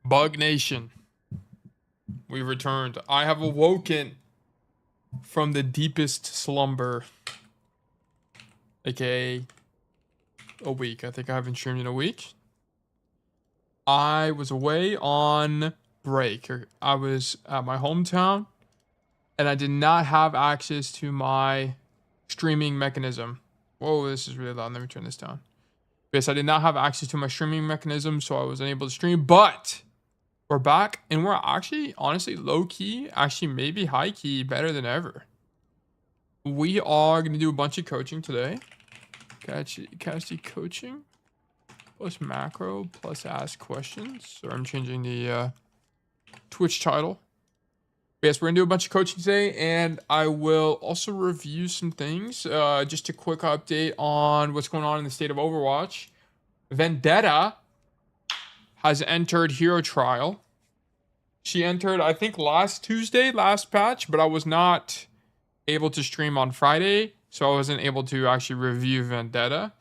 Bug Nation, we returned. I have awoken from the deepest slumber, aka a week. I think I haven't streamed in a week. I was away on break. I was at my hometown, and I did not have access to my streaming mechanism. Whoa, this is really loud. Let me turn this down. Yes, I did not have access to my streaming mechanism, so I was unable to stream, but we're back, and we're actually, honestly, low-key, actually maybe high-key, better than ever. We are going to do a bunch of coaching today. Cassidy coaching, plus macro, plus ask questions. So I'm changing the Twitch title. But yes, we're going to do a bunch of coaching today, and I will also review some things. Just a quick update on what's going on in the state of Overwatch. Vendetta has entered Hero Trial. She entered, I think, last Tuesday, last patch, but I was not able to stream on Friday, so I wasn't able to actually review Vendetta.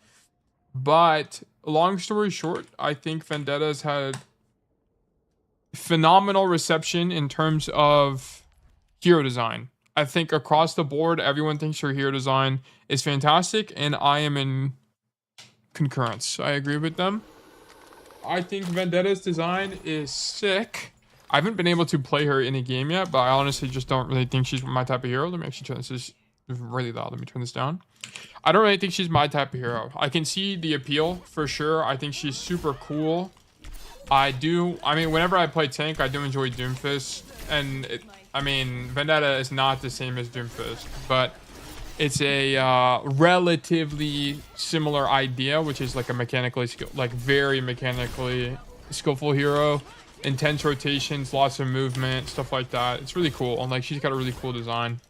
But long story short, I think Vendetta's had phenomenal reception in terms of hero design. I think across the board, everyone thinks her hero design is fantastic, and I am in concurrence. I agree with them. I think Vendetta's design is sick. I haven't been able to play her in a game yet, but I honestly just don't really think she's my type of hero. Let me actually turn this. This is really loud. Let me turn this down. I don't really think she's my type of hero. I can see the appeal for sure. I think she's super cool. I mean, whenever I play tank, I do enjoy Doomfist. And, Vendetta is not the same as Doomfist, but it's a relatively similar idea, which is like a very mechanically skillful hero. Intense rotations, lots of movement, stuff like that. It's really cool. And like, she's got a really cool design.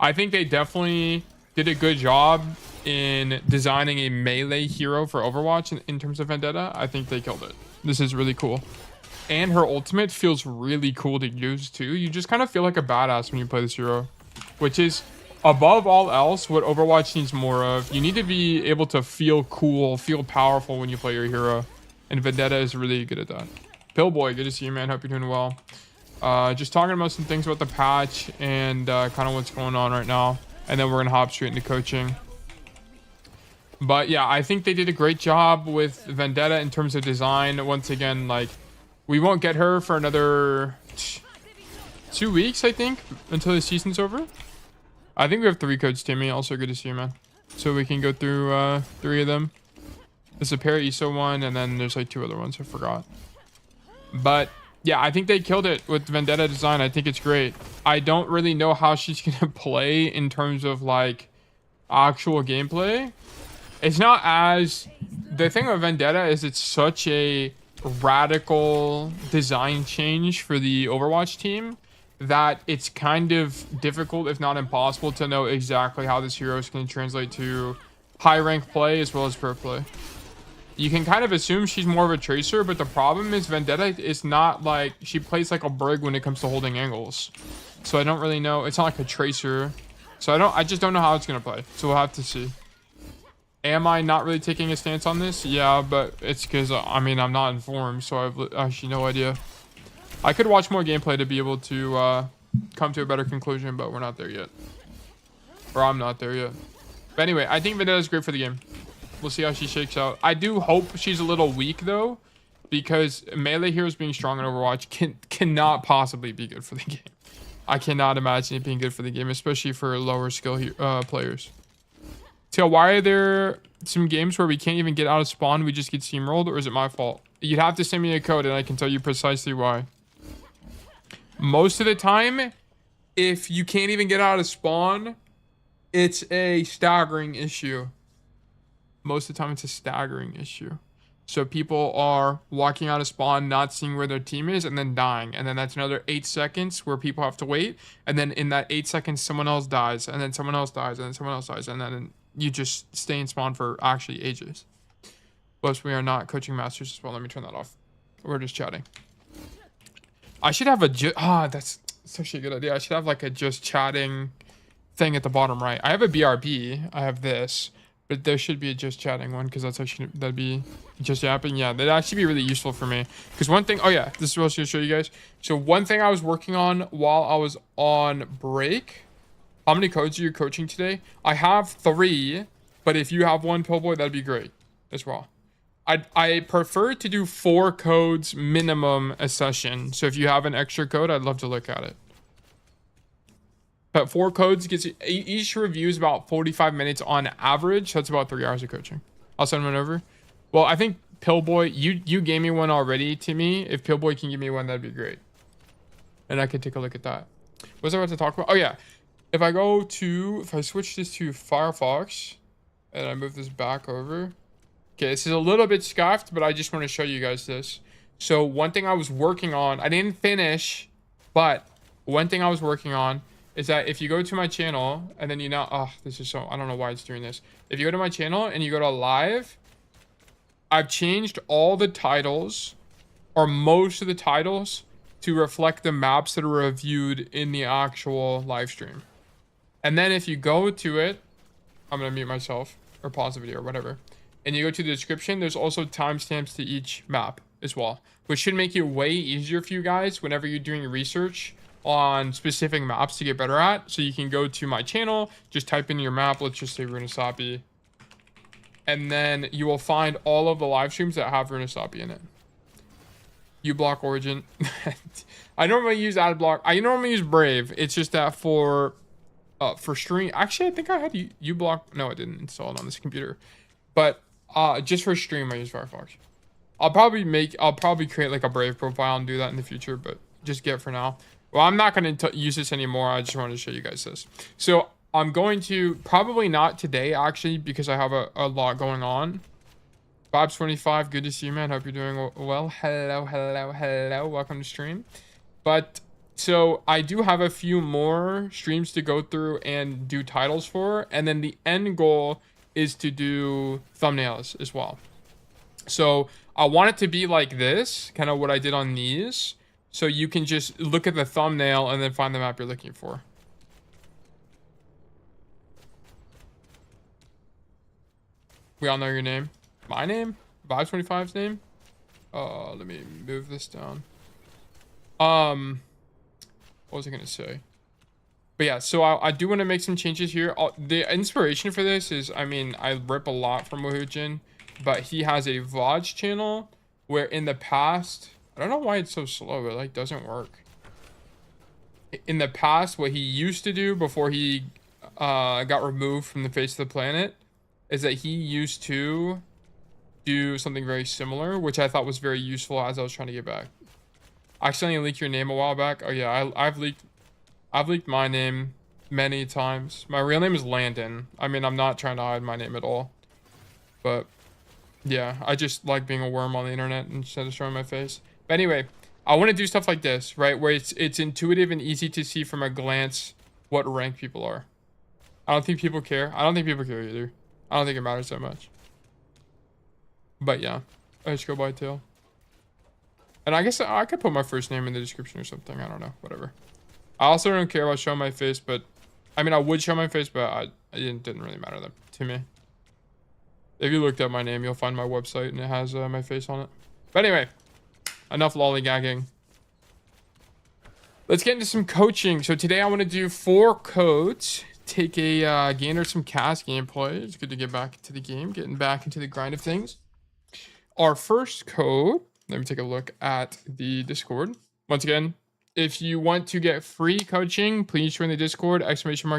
I think they definitely did a good job in designing a melee hero for Overwatch in terms of Vendetta. I think they killed it. This is really cool. And her ultimate feels really cool to use too. You just kind of feel like a badass when you play this hero, which is above all else what Overwatch needs more of. You need to be able to feel cool, feel powerful when you play your hero. And Vendetta is really good at that. Pillboy, good to see you, man. Hope you're doing well. Just talking about some things about the patch and kind of what's going on right now. And then we're going to hop straight into coaching. But yeah, I think they did a great job with Vendetta in terms of design. Once again, like, we won't get her for another 2 weeks, I think, until the season's over. I think we have 3 codes, Timmy. Also good to see you, man. So we can go through 3 of them. There's a Paraiso one, and then there's like 2 other ones I forgot. But yeah, I think they killed it with Vendetta design. I think it's great. I don't really know how she's gonna play in terms of like actual gameplay. It's not as, the thing with Vendetta is it's such a radical design change for the Overwatch team that it's kind of difficult, if not impossible, to know exactly how this hero is going to translate to high rank play as well as pro play. You can kind of assume she's more of a tracer, but the problem is Vendetta is not like, she plays like a Brig when it comes to holding angles. So I don't really know. It's not like a tracer. So I just don't know how it's going to play. So we'll have to see. Am I not really taking a stance on this? Yeah, but it's because, I'm not informed, so I've actually no idea. I could watch more gameplay to be able to come to a better conclusion, but we're not there yet. Or I'm not there yet. But anyway, I think Vendetta's great for the game. We'll see how she shakes out. I do hope she's a little weak, though, because melee heroes being strong in Overwatch cannot possibly be good for the game. I cannot imagine it being good for the game, especially for lower skill players. So why are there some games where we can't even get out of spawn, we just get steamrolled, or is it my fault? You'd have to send me a code, and I can tell you precisely why. Most of the time, if you can't even get out of spawn, it's a staggering issue. Most of the time, it's a staggering issue. So people are walking out of spawn, not seeing where their team is, and then dying. And then that's another 8 seconds where people have to wait. And then in that 8 seconds, someone else dies. And then someone else dies. And then someone else dies. And then you just stay in spawn for actually ages. Plus, we are not coaching masters as well. Let me turn that off. We're just chatting. I should have that's such a good idea. I should have like a just chatting thing at the bottom right. I have a BRB. I have this. But there should be a just chatting one because that'd be just yapping. Yeah, that'd actually be really useful for me. Because one thing, oh yeah, this is what I was gonna show you guys. So one thing I was working on while I was on break. How many codes are you coaching today? I have 3, but if you have one, Pillboy, that'd be great as well. I prefer to do 4 codes minimum a session. So if you have an extra code, I'd love to look at it. But 4 codes gets you, each review is about 45 minutes on average. That's about 3 hours of coaching. I'll send one over. Well, I think Pillboy, you gave me one already, Timmy. If Pillboy can give me one, that'd be great. And I could take a look at that. What was I about to talk about? Oh yeah. If I switch this to Firefox and I move this back over. Okay, this is a little bit scuffed, but I just want to show you guys this. So one thing I was working on, I didn't finish, but one thing I was working on is that if you go to my channel and then this is so, I don't know why it's doing this. If you go to my channel and you go to live, I've changed all the titles or most of the titles to reflect the maps that are reviewed in the actual live stream. And then if you go to it, I'm going to mute myself or pause the video or whatever. And you go to the description, there's also timestamps to each map as well, which should make it way easier for you guys whenever you're doing research on specific maps to get better at. So you can go to my channel, just type in your map, let's just say Runasapi. And then you will find all of the live streams that have Runasapi in it. uBlock Origin. I normally use AdBlock. I normally use Brave. It's just that for stream. Actually, I think I had uBlock. No, I didn't install it on this computer. But just for stream, I use Firefox. I'll probably create like a Brave profile and do that in the future, but just get it for now. Well, I'm not going to use this anymore. I just wanted to show you guys this. So I'm going to probably not today, actually, because I have a lot going on. Bob's25, good to see you, man. Hope you're doing well. Hello. Welcome to stream. But so I do have a few more streams to go through and do titles for. And then the end goal is to do thumbnails as well. So I want it to be like this, kind of what I did on these. So you can just look at the thumbnail and then find the map you're looking for. We all know your name. My name? Vibe25's name? Let me move this down. What was I gonna say? But yeah, so I do want to make some changes here. The inspiration for this is, I mean, I rip a lot from Wahujin, but he has a VOD channel where in the past, I don't know why it's so slow, it like doesn't work. In the past, what he used to do before he got removed from the face of the planet is that he used to do something very similar, which I thought was very useful as I was trying to get back. I accidentally leaked your name a while back. Oh yeah, I've leaked my name many times. My real name is Landon. I mean, I'm not trying to hide my name at all. But yeah, I just like being a worm on the internet instead of showing my face. But anyway, I want to do stuff like this, right? Where it's intuitive and easy to see from a glance what rank people are. I don't think people care. I don't think people care either. I don't think it matters that much. But yeah, I just go by tail. And I guess I could put my first name in the description or something. I don't know, whatever. I also don't care about showing my face, but I mean, I would show my face, but it didn't really matter that to me. If you looked at my name, you'll find my website and it has my face on it. But anyway, enough lollygagging. Let's get into some coaching. So today I want to do 4 codes. Take a gainer some cast gameplay. It's good to get back into the game, getting back into the grind of things. Our first code, let me take a look at the Discord. Once again, if you want to get free coaching, please join the Discord,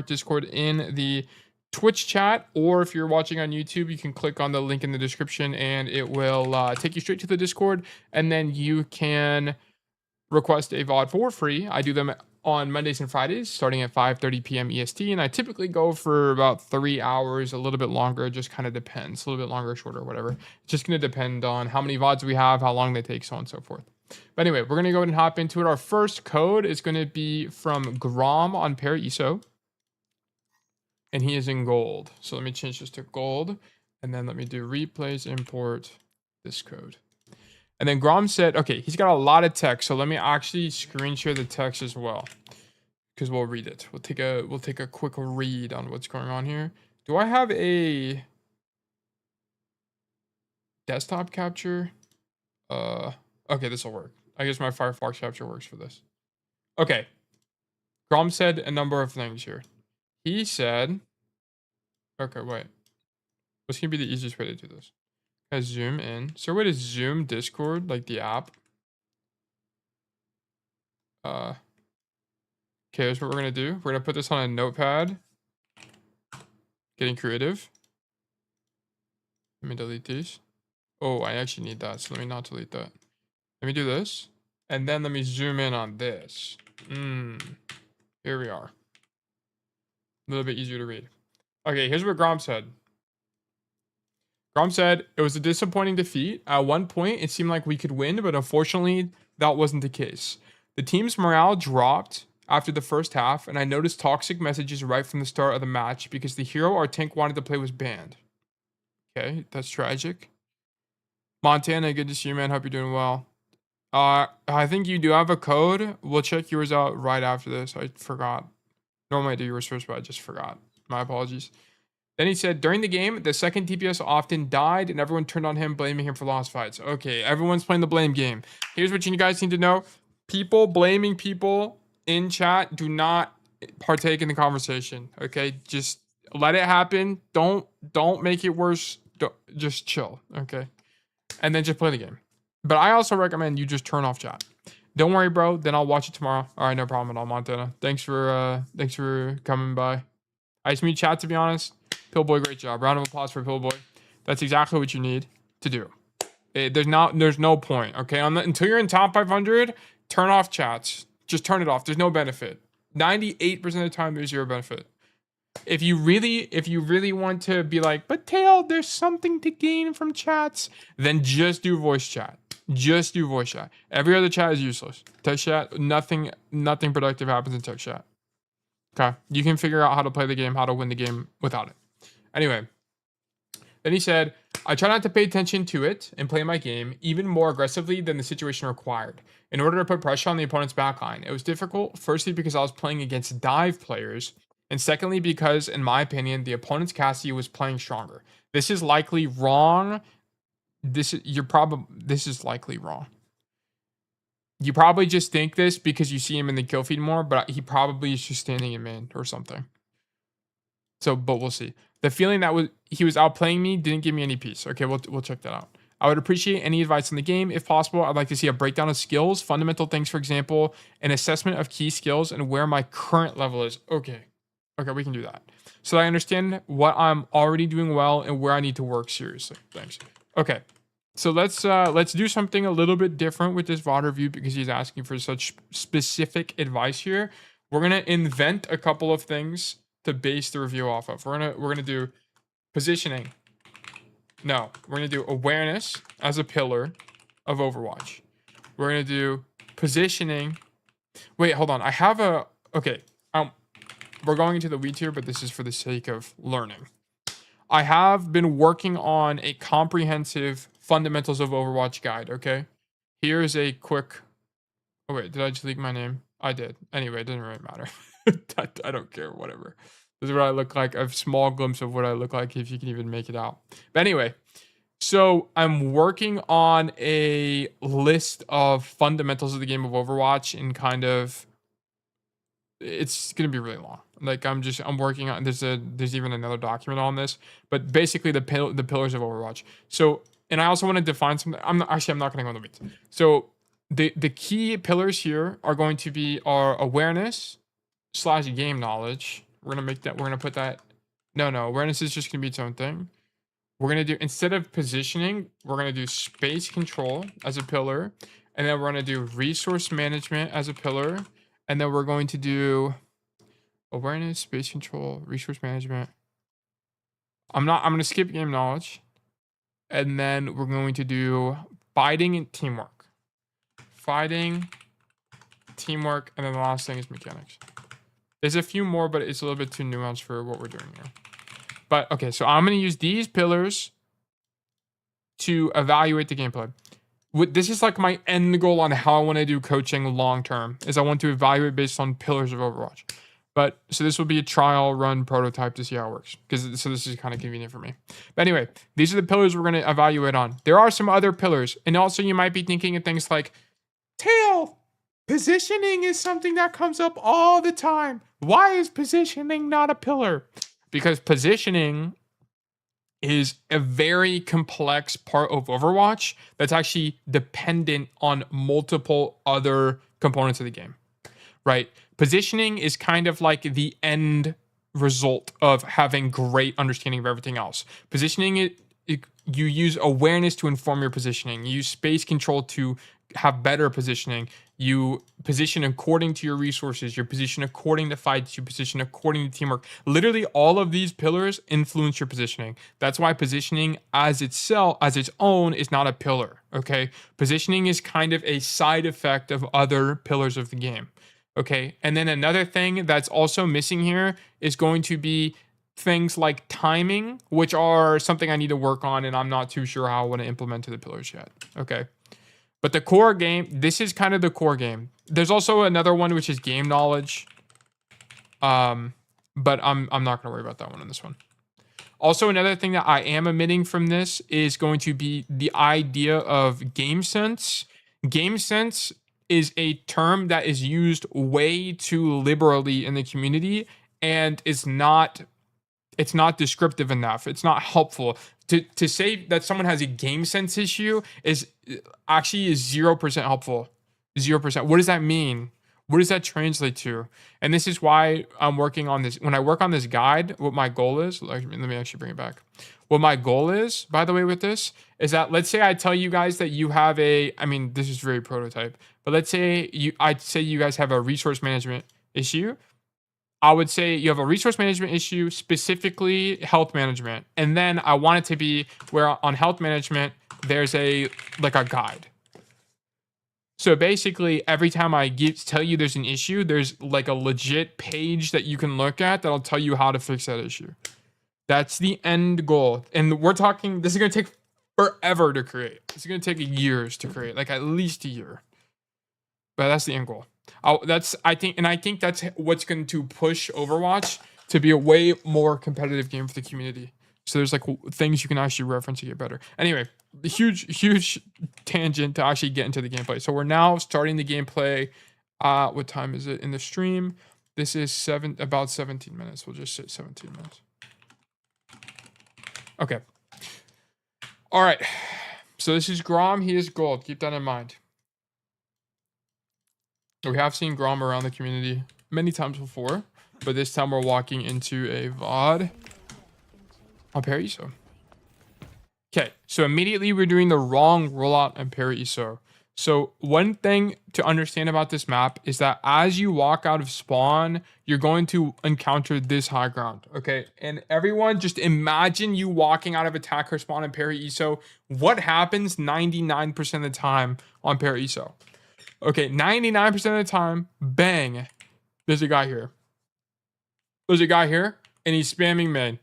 !Discord in the Twitch chat, or if you're watching on YouTube, you can click on the link in the description and it will take you straight to the Discord, and then you can request a VOD for free. I do them on Mondays and Fridays, starting at 5:30 p.m. EST, and I typically go for about 3 hours, a little bit longer. It just kind of depends, a little bit longer, shorter, whatever. It's just going to depend on how many VODs we have, how long they take, so on and so forth. But anyway, we're going to go ahead and hop into it. Our first code is going to be from Grom on Paraiso, and he is in gold. So let me change this to gold, and then let me do replays, import this code. And then Grom said, okay, he's got a lot of text, so let me actually screen share the text as well, because we'll read it. We'll take a quick read on what's going on here. Do I have a desktop capture. Okay, this will work. I guess my Firefox capture works for this. Okay. Grom said a number of things here. He said, okay, wait. What's going to be the easiest way to do this? I zoom in. So way to zoom Discord, like the app. Okay, here's what we're going to do. We're going to put this on a notepad. Getting creative. Let me delete these. Oh, I actually need that, so let me not delete that. Let me do this. And then let me zoom in on this. Here we are. A little bit easier to read. Okay, here's what Grom said. Grom said, it was a disappointing defeat. At one point, it seemed like we could win, but unfortunately, that wasn't the case. The team's morale dropped after the first half, and I noticed toxic messages right from the start of the match because the hero our tank wanted to play was banned. Okay, that's tragic. Montana, good to see you, man. Hope you're doing well. I think you do have a code. We'll check yours out right after this. I forgot. Normally I do yours first, but I just forgot. My apologies. Then he said, during the game, the second DPS often died and everyone turned on him, blaming him for lost fights. Okay, everyone's playing the blame game. Here's what you guys need to know. People blaming people in chat do not partake in the conversation. Okay, just let it happen. Don't make it worse. Just chill. Okay, and then just play the game. But I also recommend you just turn off chat. Don't worry, bro. Then I'll watch it tomorrow. All right, no problem at all, Montana. Thanks for coming by. I just need chat, to be honest. Pillboy, great job. Round of applause for Pillboy. That's exactly what you need to do. There's no point. Okay, until you're in top 500, turn off chats. Just turn it off. There's no benefit. 98% of the time, there's zero benefit. If you really want to be like, but Tail, there's something to gain from chats, then just do voice chat. Just do voice chat. Every other chat is useless. Text chat, nothing productive happens in text chat. Okay, you can figure out how to play the game, how to win the game without it. Anyway, then he said, I try not to pay attention to it and play my game even more aggressively than the situation required in order to put pressure on the opponent's backline. It was difficult, firstly, because I was playing against dive players, and secondly, because, in my opinion, the opponent's Cassidy was playing stronger. This is likely wrong. This is likely wrong. You probably just think this because you see him in the kill feed more, but he probably is just standing in main or something. So, but we'll see. The feeling that he was outplaying me didn't give me any peace. Okay, we'll check that out. I would appreciate any advice in the game. If possible, I'd like to see a breakdown of skills, fundamental things, for example, an assessment of key skills and where my current level is. Okay, we can do that. So I understand what I'm already doing well and where I need to work seriously. Thanks. Okay, so let's do something a little bit different with this VOD review because he's asking for such specific advice here. We're gonna invent a couple of things to base the review off of. We're gonna do positioning. No, we're gonna do awareness as a pillar of Overwatch. We're gonna do positioning. Wait, hold on. I have a okay. We're going into the weeds here, but this is for the sake of learning. I have been working on a comprehensive fundamentals of Overwatch guide. Okay, here's a quick. Oh wait, did I just leak my name? I did. Anyway, it doesn't really matter. I don't care. Whatever. This is what I look like. A small glimpse of what I look like if you can even make it out. But anyway, so I'm working on a list of fundamentals of the game of Overwatch and kind of it's gonna be really long. Like I'm working on there's even another document on this, but basically the pillars of Overwatch. So and I also want to define something. I'm not gonna go in the weeds. So the key pillars here are going to be our awareness / game knowledge. We're gonna put that. No, awareness is just gonna be its own thing. We're gonna do, instead of positioning, we're gonna do space control as a pillar, and then we're gonna do resource management as a pillar, and then we're going to do awareness, space control, resource management. I'm gonna skip game knowledge, and then we're going to do fighting and teamwork. Fighting, teamwork, and then the last thing is mechanics. There's a few more, but it's a little bit too nuanced for what we're doing here. But okay, so I'm going to use these pillars to evaluate the gameplay. This is like my end goal on how I want to do coaching long term, is I want to evaluate based on pillars of Overwatch. But so this will be a trial run prototype to see how it works. So this is kind of convenient for me. But anyway, these are the pillars we're going to evaluate on. There are some other pillars. And also you might be thinking of things like tail. Positioning is something that comes up all the time. Why is positioning not a pillar? Because positioning is a very complex part of Overwatch that's actually dependent on multiple other components of the game, right? Positioning is kind of like the end result of having great understanding of everything else. Positioning, you use awareness to inform your positioning. You use space control to have better positioning. You position according to your resources. You position according to fights. You position according to teamwork. Literally, all of these pillars influence your positioning. That's why positioning as its own is not a pillar. Okay, positioning is kind of a side effect of other pillars of the game. Okay, and then another thing that's also missing here is going to be things like timing, which are something I need to work on, and I'm not too sure how I want to implement to the pillars yet. Okay. But the core game, this is kind of the core game. There's also another one, which is game knowledge. But I'm not going to worry about that one on this one. Also, another thing that I am omitting from this is going to be the idea of game sense. Game sense is a term that is used way too liberally in the community, and it's not descriptive enough. It's not helpful. To say that someone has a game sense issue is 0% helpful. 0%. What does that mean? What does that translate to? And this is why I'm working on this. When I work on this guide, what my goal is, let me actually bring it back. What my goal is, by the way, with this, is that let's say I tell you guys that you have this is very prototype, but let's say I'd say you guys have a resource management issue. I would say you have a resource management issue, specifically health management. And then I want it to be where on health management, there's a guide. So basically, every time I tell you there's an issue, there's like a legit page that you can look at that'll tell you how to fix that issue. That's the end goal. And we're talking, this is going to take forever to create. It's going to take years to create, like at least a year. But that's the end goal. I think that's what's going to push Overwatch to be a way more competitive game for the community. So there's like things you can actually reference to get better. Anyway, the huge tangent to actually get into the gameplay. So we're now starting the gameplay. What time is it in the stream? This is about 17 minutes. We'll just say 17 minutes. Okay. All right. So this is Grom. He is gold. Keep that in mind. We have seen Grom around the community many times before, but this time we're walking into a VOD on Paraiso. Okay, so immediately we're doing the wrong rollout on Paraiso. So one thing to understand about this map is that as you walk out of spawn, you're going to encounter this high ground, okay? And everyone just imagine you walking out of attacker spawn in Paraiso. What happens 99% of the time on Paraiso? Okay, 99% of the time, bang, there's a guy here. There's a guy here, and he's spamming main.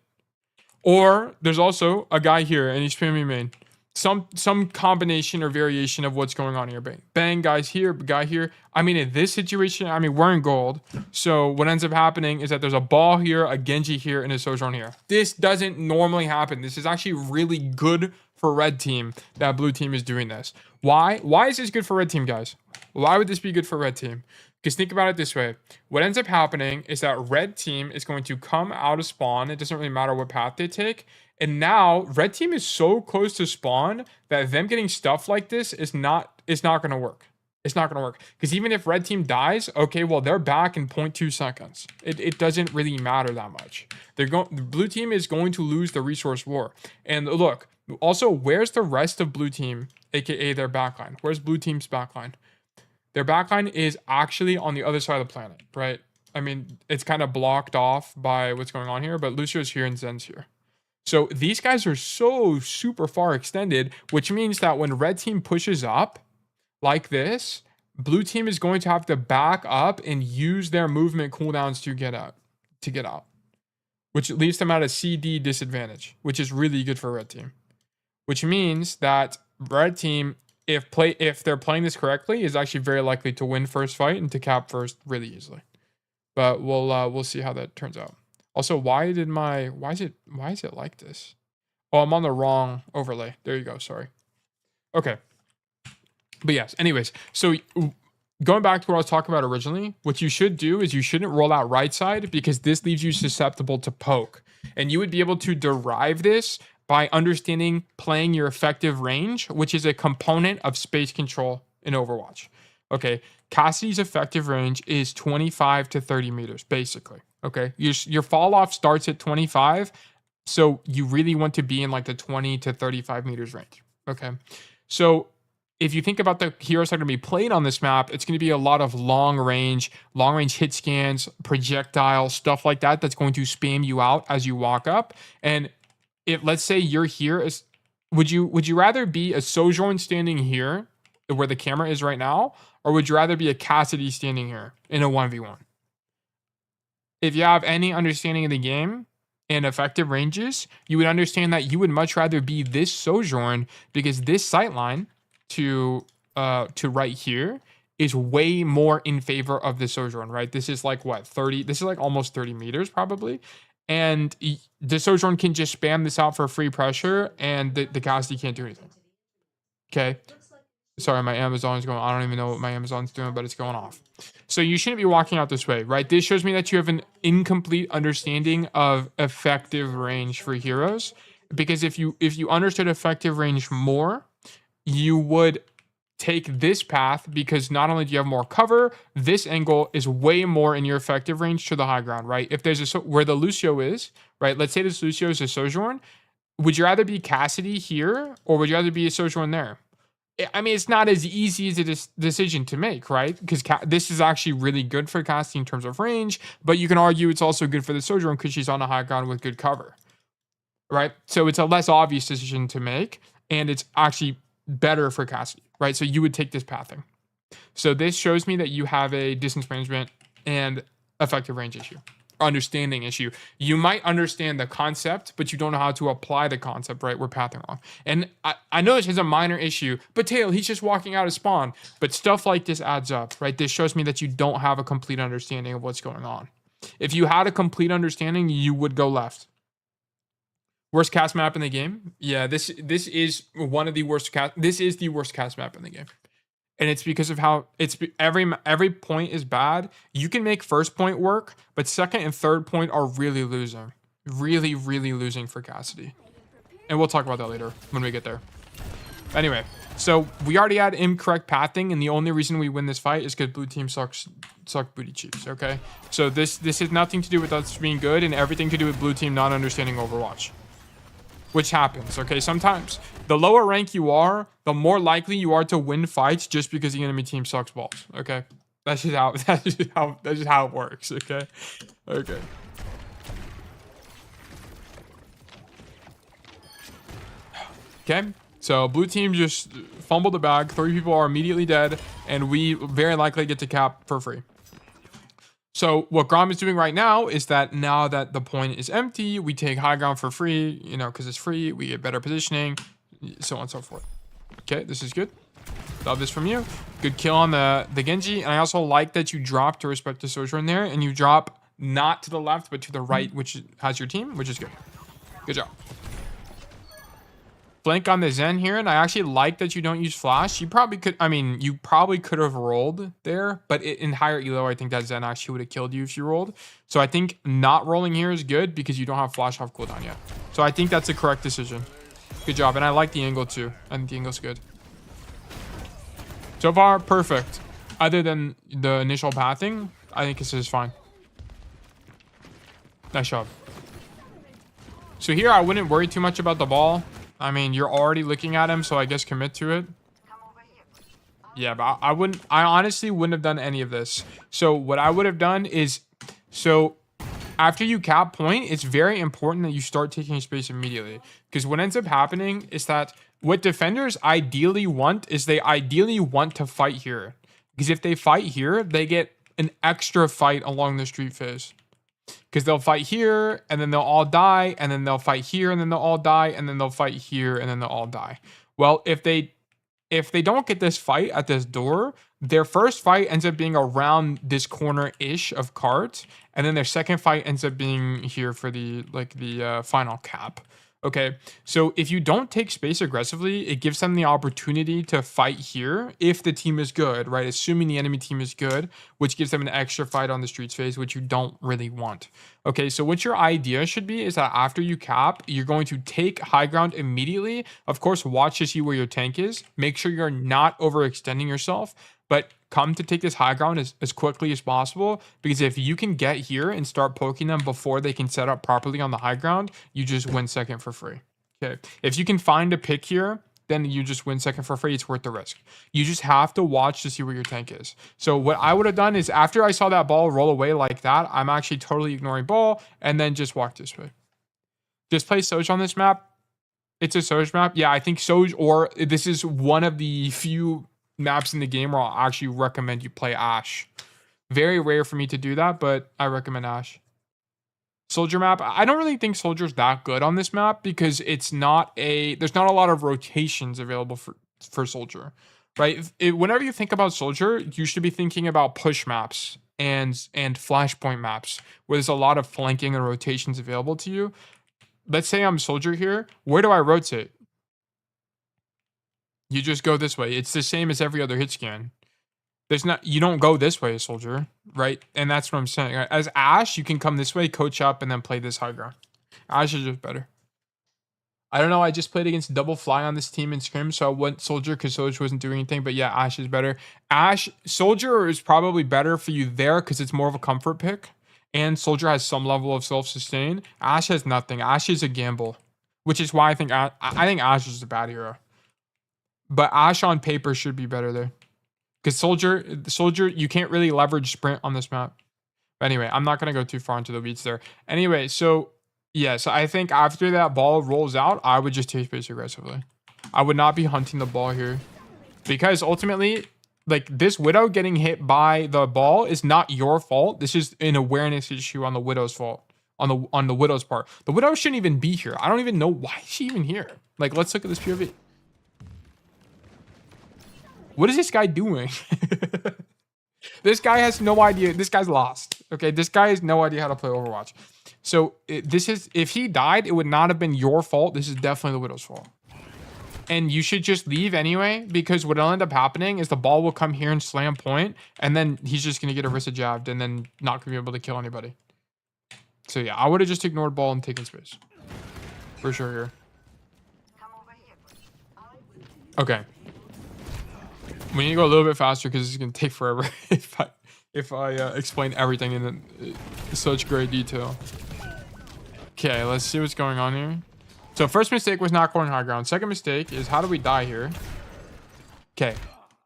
Or there's also a guy here, and he's spamming main. Some combination or variation of what's going on here. Bang, bang, guys here, guy here. I mean, in this situation, we're in gold. So what ends up happening is that there's a ball here, a Genji here, and a Sojourn here. This doesn't normally happen. This is actually really good for red team that blue team is doing this. Why? Why is this good for red team, guys? Why would this be good for red team? Because think about it this way. What ends up happening is that red team is going to come out of spawn. It doesn't really matter what path they take. And now red team is so close to spawn that them getting stuff like this is not going to work. It's not going to work. Because even if red team dies, okay, well, they're back in 0.2 seconds. It doesn't really matter that much. The blue team is going to lose the resource war. And look, also, where's the rest of blue team, aka their backline? Where's blue team's backline? Their backline is actually on the other side of the planet, right? It's kind of blocked off by what's going on here, but Lucio's here and Zen's here. So these guys are so super far extended, which means that when red team pushes up like this, blue team is going to have to back up and use their movement cooldowns to get out, which leaves them at a CD disadvantage, which is really good for red team, which means that red team, if they're playing this correctly, is actually very likely to win first fight and to cap first really easily. But we'll see how that turns out. Also, why is it like this? Oh, I'm on the wrong overlay. There you go. Sorry. Okay. But yes, anyways, so going back to what I was talking about originally, what you should do is you shouldn't roll out right side because this leaves you susceptible to poke. And you would be able to derive this by understanding playing your effective range, which is a component of space control in Overwatch. Okay, Cassidy's effective range is 25 to 30 meters, basically. Okay, your fall off starts at 25, so you really want to be in like the 20 to 35 meters range. Okay, so if you think about the heroes that are going to be played on this map, it's going to be a lot of long range hit scans, projectiles, stuff like that. That's going to spam you out as you walk up. And if let's say you're here, would you rather be a Sojourn standing here, where the camera is right now, or would you rather be a Cassidy standing here in a 1v1? If you have any understanding of the game and effective ranges, you would understand that you would much rather be this Sojourn because this sightline to right here is way more in favor of the Sojourn, right? This is like what, 30, this is like almost 30 meters probably. And the Sojourn can just spam this out for free pressure and the Cassidy can't do anything. Okay. Sorry, my Amazon is going, I don't even know what my Amazon's doing, but it's going off. So you shouldn't be walking out this way, right? This shows me that you have an incomplete understanding of effective range for heroes. Because if you understood effective range more, you would take this path because not only do you have more cover, this angle is way more in your effective range to the high ground, right? If there's where the Lucio is, right? Let's say this Lucio is a Sojourn. Would you rather be Cassidy here or would you rather be a Sojourn there? I mean, it's not as easy as a decision to make, right? Because this is actually really good for Cassidy in terms of range, but you can argue it's also good for the Sojourn because she's on a high ground with good cover, right? So it's a less obvious decision to make, and it's actually better for Cassidy, right? So you would take this pathing. So this shows me that you have a distance management and effective range issue, understanding issue. You might understand the concept, but you don't know how to apply the concept, right? We're pathing wrong. And I know this is a minor issue, but Tail, he's just walking out of spawn. But stuff like this adds up, right? This shows me that you don't have a complete understanding of what's going on. If you had a complete understanding, you would go left. Worst cast map in the game? Yeah, this is one of the worst this is the worst cast map in the game. And it's because of how every point is bad. You can make first point work, but second and third point are really losing. Really, really losing for Cassidy. And we'll talk about that later when we get there. Anyway, so we already had incorrect pathing, and the only reason we win this fight is because blue team suck booty cheeks, okay? So this has nothing to do with us being good and everything to do with blue team not understanding Overwatch. Which happens, okay? Sometimes the lower rank you are, the more likely you are to win fights just because the enemy team sucks balls, okay? That's just how it works, okay? Okay. Okay, so blue team just fumbled the bag. 3 people are immediately dead, and we very likely get to cap for free. So what Grom is doing right now is that now that the point is empty, we take high ground for free, you know, because it's free. We get better positioning, so on and so forth. Okay, this is good. Love this from you. Good kill on the Genji. And I also like that you drop to respect the Sojourn there, and you drop not to the left, but to the right, which has your team, which is good. Good job. Flank on the Zen here, and I actually like that you don't use flash. You probably could, I mean, you probably could have rolled there, but in higher elo, I think that Zen actually would have killed you if you rolled. So I think not rolling here is good because you don't have flash off cooldown yet. So I think that's a correct decision. Good job, and I like the angle too. I think the angle's good. So far, perfect. Other than the initial pathing, I think this is fine. Nice job. So here, I wouldn't worry too much about the ball. I mean, you're already looking at him, so I guess commit to it. Yeah, but I honestly wouldn't have done any of this. So what I would have done is, so after you cap point, it's very important that you start taking space immediately. Because what ends up happening is that what defenders ideally want is they ideally want to fight here. Because if they fight here, they get an extra fight along the street phase. Because they'll fight here, and then they'll all die, and then they'll fight here, and then they'll all die, and then they'll fight here, and then they'll all die. Well, if they don't get this fight at this door, their first fight ends up being around this corner-ish of cards, and then their second fight ends up being here for the final cap. Okay, so if you don't take space aggressively, it gives them the opportunity to fight here if the team is good, right? Assuming the enemy team is good, which gives them an extra fight on the streets phase, which you don't really want. Okay, so what your idea should be is that after you cap, you're going to take high ground immediately. Of course, watch to see where your tank is. Make sure you're not overextending yourself, but come to take this high ground as quickly as possible, because if you can get here and start poking them before they can set up properly on the high ground, you just win second for free. Okay, if you can find a pick here, then you just win second for free. It's worth the risk. You just have to watch to see where your tank is. So what I would have done is after I saw that ball roll away like that, I'm actually totally ignoring ball and then just walk this way. Just play Soj on this map. It's a Soj map. Yeah, I think Soj, or this is one of the few maps in the game where I'll actually recommend you play Ashe. Very rare for me to do that, but I recommend Ashe. Soldier map, I don't really think Soldier's that good on this map because it's not there's not a lot of rotations available for Soldier, right? Whenever you think about Soldier, you should be thinking about push maps and flashpoint maps where there's a lot of flanking and rotations available to you. Let's say I'm Soldier here. Where do I rotate? You just go this way. It's the same as every other hit scan. You don't go this way, Soldier, right? And that's what I'm saying. As Ashe, you can come this way, coach up, and then play this high ground. Ashe is just better. I don't know. I just played against Double Fly on this team in Scrim, so I went Soldier because Soldier wasn't doing anything. But yeah, Ashe is better. Soldier is probably better for you there because it's more of a comfort pick. And Soldier has some level of self-sustain. Ashe has nothing. Ashe is a gamble, which is why I think Ashe is a bad hero. But Ashe on paper should be better there. Because Soldier, you can't really leverage sprint on this map. But anyway, I'm not going to go too far into the weeds there. Anyway, so yeah, so I think after that ball rolls out, I would just take space aggressively. I would not be hunting the ball here. Because ultimately, like this Widow getting hit by the ball is not your fault. This is an awareness issue on the Widow's fault. On the Widow's part. The Widow shouldn't even be here. I don't even know why she's even here. Like, let's look at this POV. What is this guy doing? This guy has no idea. This guy's lost. Okay, this guy has no idea how to play Overwatch. So if he died, it would not have been your fault. This is definitely the Widow's fault. And you should just leave anyway, because what'll end up happening is the ball will come here and slam point, and then he's just going to get Orisa jabbed and then not going to be able to kill anybody. So yeah, I would have just ignored ball and taken space. For sure here. Okay. We need to go a little bit faster because it's going to take forever if I explain everything in such great detail. Okay, let's see what's going on here. So first mistake was not going high ground. Second mistake is how do we die here? Okay,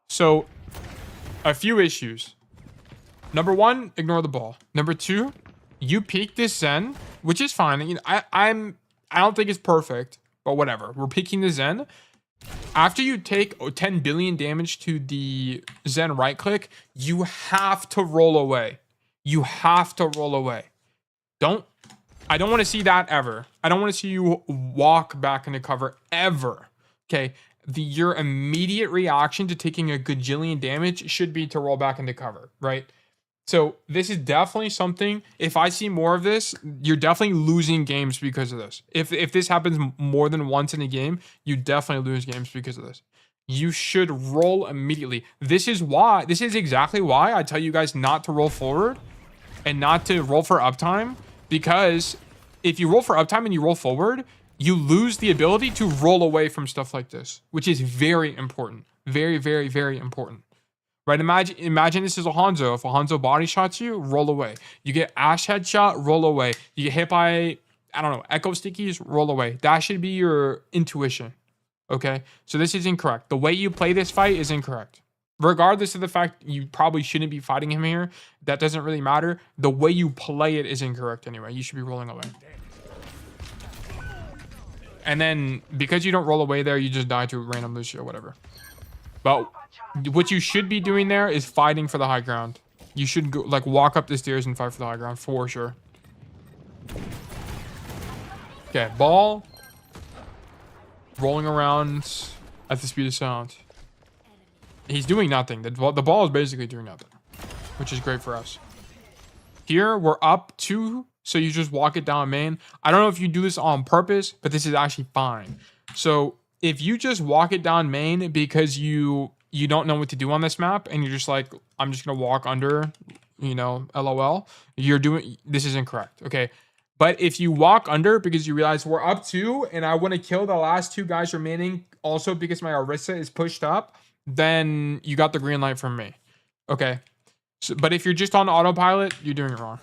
so a few issues. Number one, ignore the ball. Number two, you peek this Zen, which is fine. You know, I don't think it's perfect, but whatever. We're peeking the Zen. After you take 10 billion damage to the Zen right click, you have to roll away. You have to roll away. I don't want to see that ever. I don't want to see you walk back into cover ever. Okay. Your immediate reaction to taking a gajillion damage should be to roll back into cover, right? So this is definitely something, if I see more of this, you're definitely losing games because of this. If this happens more than once in a game, you definitely lose games because of this. You should roll immediately. This is exactly why I tell you guys not to roll forward and not to roll for uptime, because if you roll for uptime and you roll forward, you lose the ability to roll away from stuff like this, which is very important. Very, very, very important. Right, imagine this is a Hanzo. If a Hanzo body shots you, roll away. You get Ashe headshot, roll away. You get hit by, I don't know, Echo Stickies, roll away. That should be your intuition, okay? So this is incorrect. The way you play this fight is incorrect. Regardless of the fact you probably shouldn't be fighting him here, that doesn't really matter. The way you play it is incorrect anyway. You should be rolling away. And then, because you don't roll away there, you just die to a random Lucio or whatever. But what you should be doing there is fighting for the high ground. You should go, like, walk up the stairs and fight for the high ground for sure. Okay, ball rolling around at the speed of sound. He's doing nothing. The ball is basically doing nothing, which is great for us. Here, we're up 2, so you just walk it down main. I don't know if you do this on purpose, but this is actually fine. So if you just walk it down main because you don't know what to do on this map, and you're just like, I'm just going to walk under, you know, LOL, this is incorrect, okay? But if you walk under because you realize we're up 2, and I want to kill the last 2 guys remaining, also because my Orisa is pushed up, then you got the green light from me, okay? So, but if you're just on autopilot, you're doing it wrong.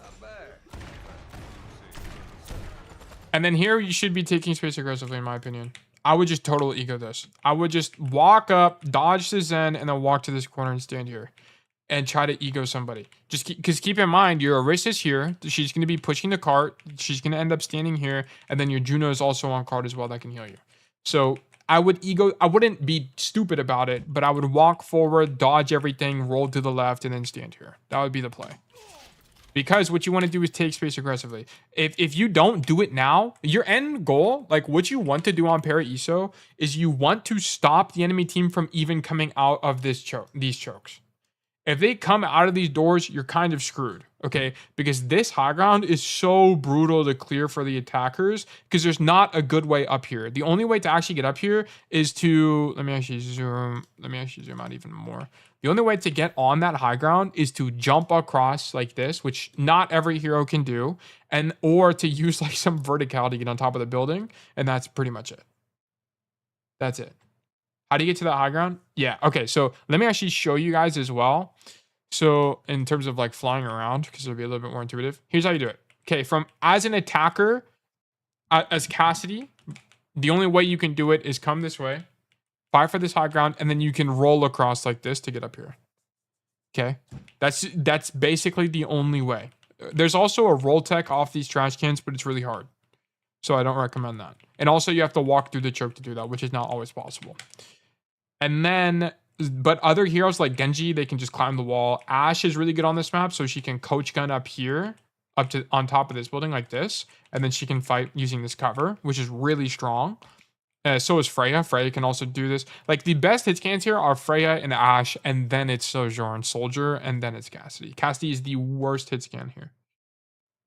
And then here, you should be taking space aggressively, in my opinion. I would just total ego this. I would just walk up, dodge the Zen, and then walk to this corner and stand here. And try to ego somebody. Just because keep in mind, your Orisa's here. She's going to be pushing the cart. She's going to end up standing here. And then your Juno is also on cart as well that can heal you. So I wouldn't be stupid about it, but I would walk forward, dodge everything, roll to the left, and then stand here. That would be the play. Because what you want to do is take space aggressively. If you don't do it now, your end goal, like what you want to do on Paraiso, is you want to stop the enemy team from even coming out of these chokes. If they come out of these doors, you're kind of screwed, okay? Because this high ground is so brutal to clear for the attackers because there's not a good way up here. The only way to actually get up here is to, let me actually zoom out even more. The only way to get on that high ground is to jump across like this, which not every hero can do, or to use like some verticality to get on top of the building, and that's pretty much it. That's it. How do you get to that high ground? Yeah, okay, so let me actually show you guys as well. So in terms of like flying around, because it'll be a little bit more intuitive. Here's how you do it. Okay, as an attacker, as Cassidy, the only way you can do it is come this way, fight for this high ground, and then you can roll across like this to get up here. Okay, that's basically the only way. There's also a roll tech off these trash cans, but it's really hard. So I don't recommend that. And also you have to walk through the choke to do that, which is not always possible. And then, but other heroes like Genji, they can just climb the wall. Ashe is really good on this map, so she can coach gun up here, on top of this building like this, and then she can fight using this cover, which is really strong. So is Freya. Freya can also do this. Like the best hit scans here are Freya and Ashe, and then it's Sojourn Soldier, and then it's Cassidy. Cassidy is the worst hit scan here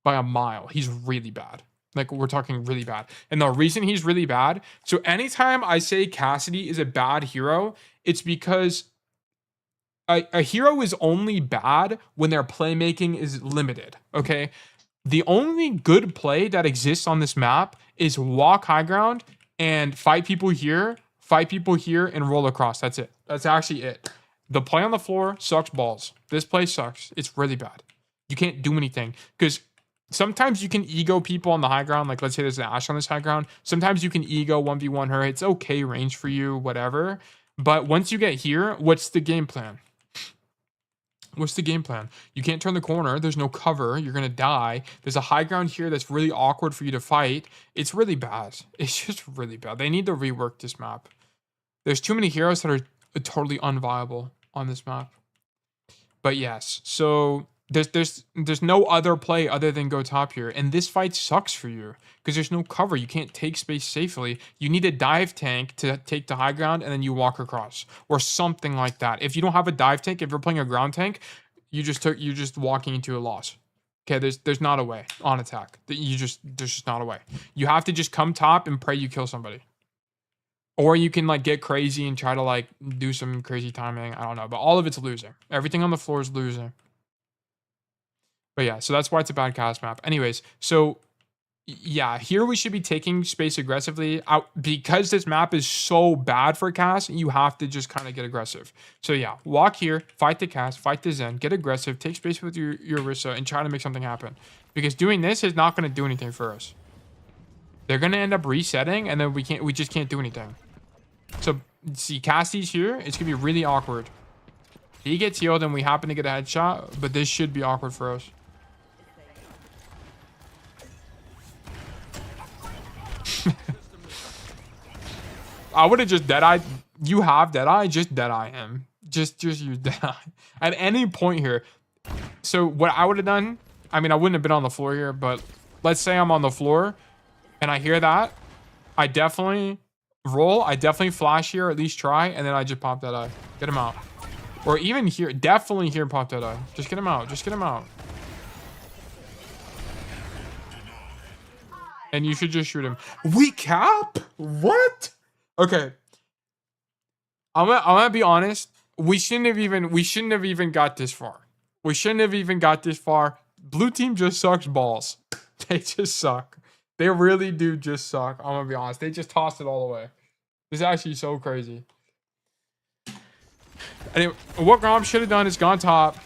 by a mile. He's really bad. Like, we're talking really bad. And the reason he's really bad, so anytime I say Cassidy is a bad hero, it's because a hero is only bad when their playmaking is limited, okay? The only good play that exists on this map is walk high ground and fight people here, and roll across. That's it. That's actually it. The play on the floor sucks balls. This play sucks. It's really bad. You can't do anything because sometimes you can ego people on the high ground. Like, let's say there's an Ashe on this high ground. Sometimes you can ego 1v1 her. It's okay range for you, whatever. But once you get here, what's the game plan? What's the game plan? You can't turn the corner. There's no cover. You're going to die. There's a high ground here that's really awkward for you to fight. It's really bad. It's just really bad. They need to rework this map. There's too many heroes that are totally unviable on this map. But yes, so there's no other play other than go top here. And this fight sucks for you because there's no cover. You can't take space safely. You need a dive tank to take the high ground and then you walk across or something like that. If you don't have a dive tank, if you're playing a ground tank, you're just walking into a loss. Okay, there's not a way on attack. There's just not a way. You have to just come top and pray you kill somebody. Or you can like get crazy and try to like do some crazy timing. I don't know, but all of it's losing. Everything on the floor is losing. But yeah, so that's why it's a bad cast map. Anyways, so yeah, here we should be taking space aggressively. Because this map is so bad for cast, you have to just kind of get aggressive. So yeah, walk here, fight the cast, fight the Zen, get aggressive, take space with your Orisa, and try to make something happen. Because doing this is not going to do anything for us. They're going to end up resetting, and then we just can't do anything. So see, Cassidy's here. It's going to be really awkward. He gets healed, and we happen to get a headshot, but this should be awkward for us. I would have just dead-eyed. You have dead-eye, just dead-eye him. Just use dead-eye. At any point here. So what I would have done, I mean, I wouldn't have been on the floor here, but let's say I'm on the floor and I hear that. I definitely roll. I definitely flash here, or at least try, and then I just pop that eye. Get him out. Or even here, definitely here, pop that eye. Just get him out. Just get him out. And you should just shoot him. We cap? What? Okay. I'm gonna be honest. We shouldn't have even got this far. We shouldn't have even got this far. Blue team just sucks balls. They just suck. They really do just suck. I'm gonna be honest. They just tossed it all away. It's actually so crazy. Anyway, what Grom should have done is gone top.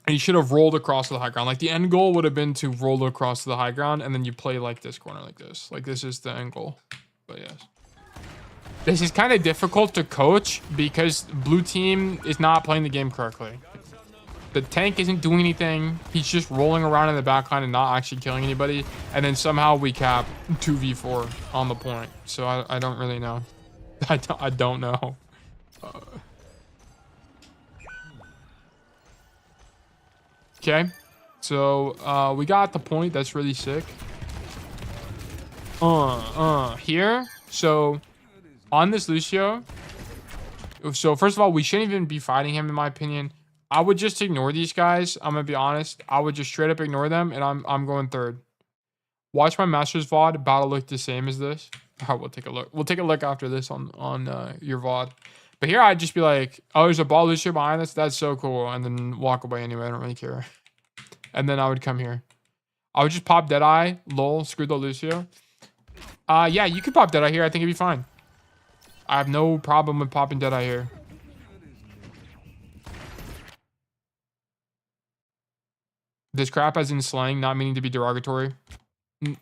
And he should have rolled across to the high ground. Like, the end goal would have been to roll across to the high ground, and then you play like this corner like this. Like, this is the end goal. But yes. This is kind of difficult to coach because blue team is not playing the game correctly. The tank isn't doing anything. He's just rolling around in the backline and not actually killing anybody. And then somehow we cap 2v4 on the point. So I don't really know. I don't know. Okay. So we got the point. That's really sick. Here. So on this Lucio. So first of all, we shouldn't even be fighting him in my opinion. I would just ignore these guys. I'm gonna be honest. I would just straight up ignore them, and I'm going third. Watch my Masters VOD. About to look the same as this. We'll take a look. We'll take a look after this on your VOD. But here I'd just be like, oh, there's a ball Lucio behind us. That's so cool, and then walk away anyway. I don't really care. And then I would come here. I would just pop Deadeye. Lol. Screw the Lucio. Yeah, you could pop Deadeye here. I think it'd be fine. I have no problem with popping Deadeye here. This crap as in slang, not meaning to be derogatory.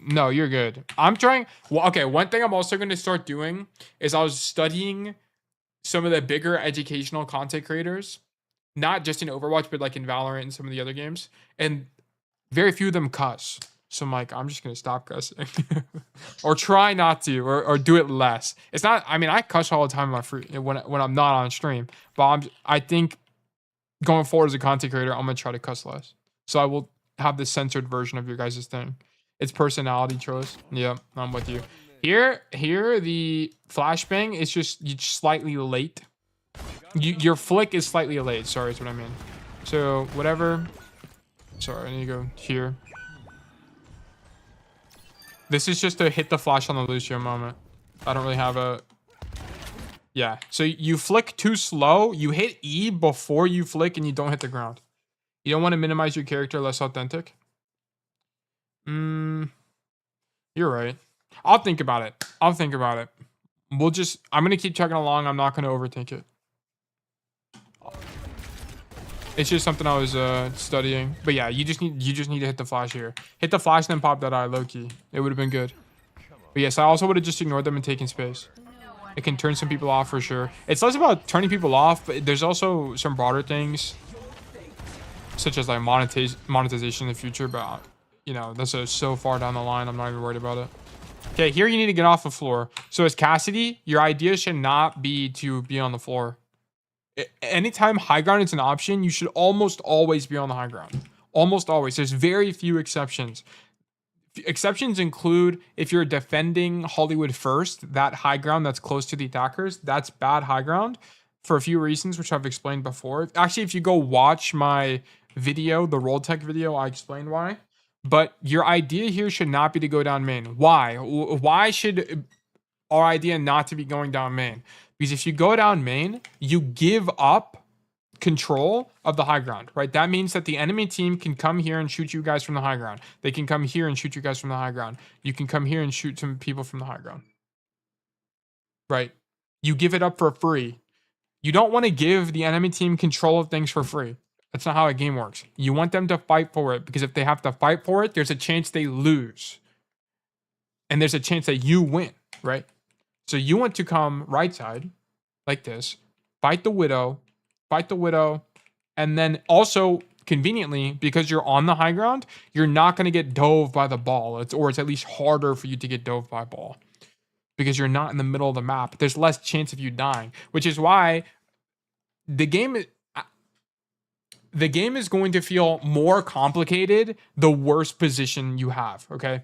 No, you're good. I'm trying. Well, okay, one thing I'm also going to start doing is I was studying some of the bigger educational content creators, not just in Overwatch, but like in Valorant and some of the other games. And very few of them cuss. So I'm like, I'm just going to stop cussing. Or try not to, or do it less. It's not, I mean, I cuss all the time when I'm not on stream. But I think going forward as a content creator, I'm going to try to cuss less. So I will have the censored version of your guys' thing. It's personality choice. Yep, I'm with you. Here, the flashbang is just slightly late. Your flick is slightly late. Sorry, that's what I mean. So whatever. Sorry, I need to go here. This is just to hit the flash on the Lucio moment. I don't really have a... Yeah, so you flick too slow. You hit E before you flick and you don't hit the ground. You don't want to minimize your character less authentic. You're right. I'll think about it. I'm going to keep chugging along. I'm not going to overthink it. It's just something I was studying. But yeah, you just need to hit the flash here. Hit the flash and then pop that eye low key. It would have been good. But yes, I also would have just ignored them and taken space. It can turn some people off for sure. It's less about turning people off, but there's also some broader things, such as like monetization in the future. But you know, that's so far down the line. I'm not even worried about it. Okay, here you need to get off the floor. So as Cassidy, your idea should not be to be on the floor. Anytime high ground is an option, you should almost always be on the high ground. Almost always. There's very few exceptions. Exceptions include if you're defending Hollywood first, that high ground that's close to the attackers, that's bad high ground for a few reasons, which I've explained before. Actually, if you go watch my video, the roll tech video, I explained why. But your idea here should not be to go down main. Why? Why should our idea not to be going down main? Because if you go down main, you give up control of the high ground, right? That means that the enemy team can come here and shoot you guys from the high ground. They can come here and shoot you guys from the high ground. You can come here and shoot some people from the high ground, right? You give it up for free. You don't want to give the enemy team control of things for free. That's not how a game works. You want them to fight for it, because if they have to fight for it, there's a chance they lose. And there's a chance that you win, right? So you want to come right side, like this, fight the Widow, and then also, conveniently, because you're on the high ground, you're not going to get dove by the ball. Or it's at least harder for you to get dove by ball. Because you're not in the middle of the map. There's less chance of you dying. Which is why the game is going to feel more complicated the worse position you have, okay?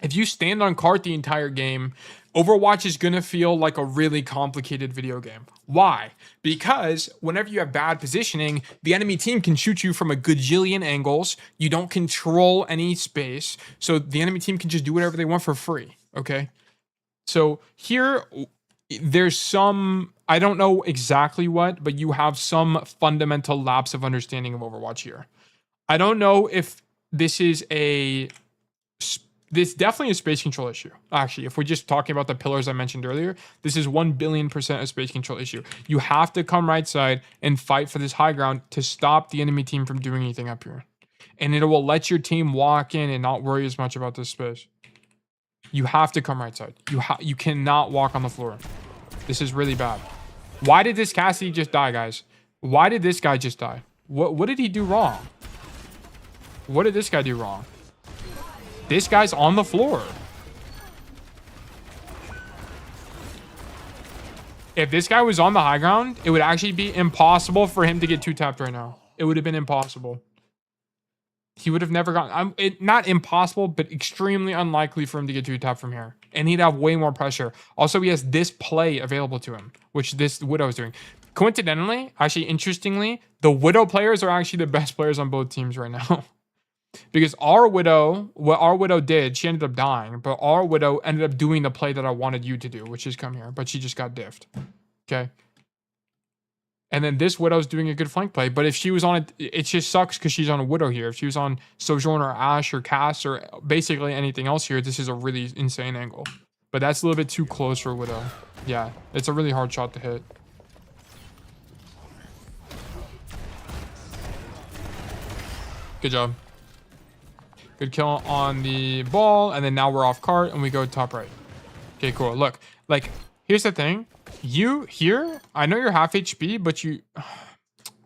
If you stand on cart the entire game, Overwatch is going to feel like a really complicated video game. Why? Because whenever you have bad positioning, the enemy team can shoot you from a gajillion angles. You don't control any space. So the enemy team can just do whatever they want for free. Okay? So here, there's some, I don't know exactly what, but you have some fundamental lapse of understanding of Overwatch here. I don't know if this is this definitely a space control issue. Actually, if we're just talking about the pillars I mentioned earlier, this is 1,000,000,000% a space control issue. You have to come right side and fight for this high ground to stop the enemy team from doing anything up here. And it will let your team walk in and not worry as much about this space. You have to come right side. You cannot walk on the floor. This is really bad. Why did this Cassidy just die, guys? Why did this guy just die? What did he do wrong? What did this guy do wrong? This guy's on the floor. If this guy was on the high ground, it would actually be impossible for him to get two-tapped right now. It would have been impossible. He would have never gotten... not impossible, but extremely unlikely for him to get two-tapped from here. And he'd have way more pressure. Also, he has this play available to him, which this Widow is doing. Coincidentally, actually, interestingly, the Widow players are actually the best players on both teams right now. Because our Widow, what our Widow did, she ended up dying, but our Widow ended up doing the play that I wanted you to do, which is come here, but she just got diffed. Okay. And then this Widow's doing a good flank play, but if she was on it, it just sucks because she's on a Widow here. If she was on Sojourn or Ashe or Cass or basically anything else here, this is a really insane angle. But that's a little bit too close for Widow. Yeah, it's a really hard shot to hit. Good job. Good kill on the ball, and then now we're off cart, and we go top right. Okay, cool. Look, like, here's the thing. You here, I know you're half HP, but you...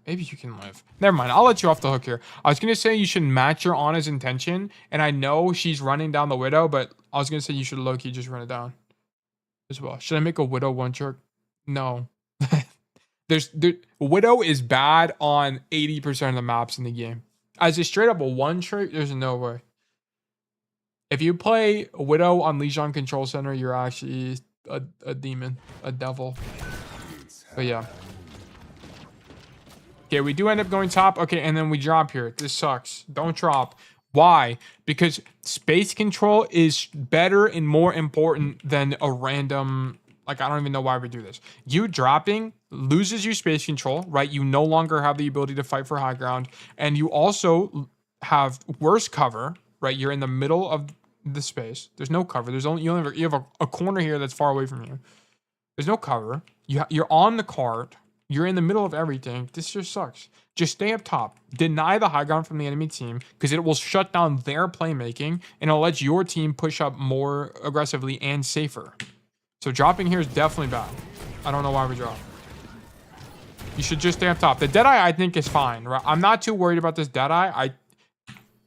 maybe you can live. Never mind, I'll let you off the hook here. I was going to say you should match your Ana's intention, and I know she's running down the Widow, but I was going to say you should low-key just run it down as well. Should I make a Widow one-trick? No. Widow is bad on 80% of the maps in the game. As a straight up a one trick, there's no way. If you play Widow on Legion Control Center, you're actually a demon, a devil. But yeah. Okay, we do end up going top. Okay, and then we drop here. This sucks. Don't drop. Why? Because space control is better and more important than a random... like, I don't even know why we do this. You dropping loses you space control, right? You no longer have the ability to fight for high ground. And you also have worse cover, right? You're in the middle of the space. There's no cover. There's only you have a corner here that's far away from you. There's no cover. You're on the cart. You're in the middle of everything. This just sucks. Just stay up top. Deny the high ground from the enemy team because it will shut down their playmaking and it'll let your team push up more aggressively and safer. So dropping here is definitely bad. I don't know why we drop. You should just stay up top. The Deadeye, I think, is fine. Right? I'm not too worried about this Deadeye.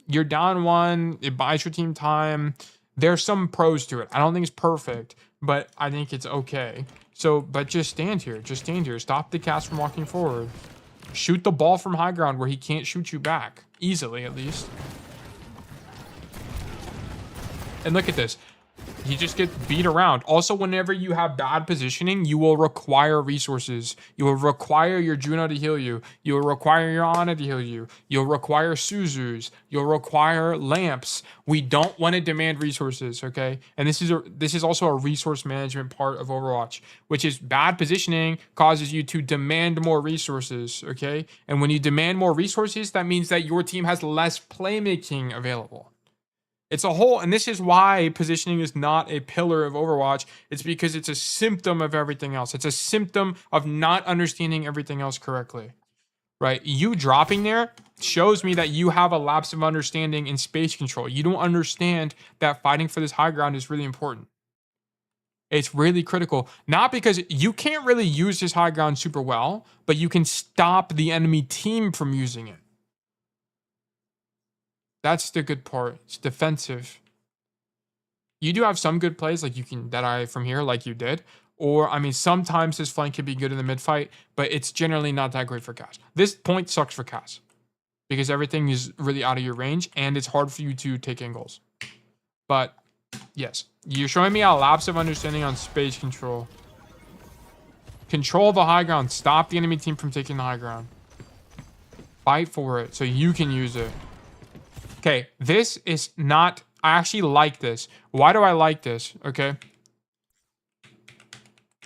You're down one. It buys your team time. There's some pros to it. I don't think it's perfect, but I think it's okay. So, but just stand here. Just stand here. Stop the cast from walking forward. Shoot the ball from high ground where he can't shoot you back. Easily, at least. And look at this. He just gets beat around. Also, whenever you have bad positioning, you will require resources. You will require your Juno to heal you. You will require your Ana to heal you. You'll require Suzus. You'll require lamps. We don't want to demand resources, okay? And this is also a resource management part of Overwatch, which is bad positioning causes you to demand more resources, okay? And when you demand more resources, that means that your team has less playmaking available. It's a whole, and this is why positioning is not a pillar of Overwatch. It's because it's a symptom of everything else. It's a symptom of not understanding everything else correctly, right? You dropping there shows me that you have a lapse of understanding in space control. You don't understand that fighting for this high ground is really important. It's really critical. Not because you can't really use this high ground super well, but you can stop the enemy team from using it. That's the good part. It's defensive. You do have some good plays, like you can Deadeye from here, like you did. Or, I mean, sometimes this flank can be good in the mid-fight, but it's generally not that great for Cass. This point sucks for Cass because everything is really out of your range, and it's hard for you to take angles. But Yes. You're showing me a lapse of understanding on space control. Control the high ground. Stop the enemy team from taking the high ground. Fight for it so you can use it. Okay, this is not... I actually like this. Why do I like this? Okay.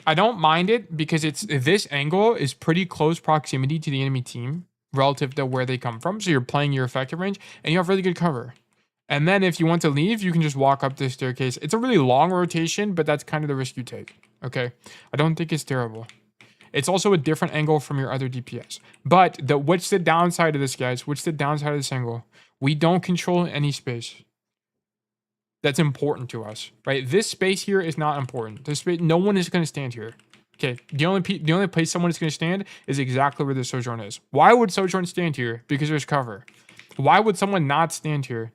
I don't mind it because this angle is pretty close proximity to the enemy team relative to where they come from. So you're playing your effective range and you have really good cover. And then if you want to leave, you can just walk up this staircase. It's a really long rotation, but that's kind of the risk you take. Okay. I don't think it's terrible. It's also a different angle from your other DPS. But what's the downside of this, guys? What's the downside of this angle? We don't control any space. That's important to us, right? This space here is not important. This space, no one is going to stand here. Okay, the only place someone is going to stand is exactly where the Sojourn is. Why would Sojourn stand here? Because there's cover. Why would someone not stand here?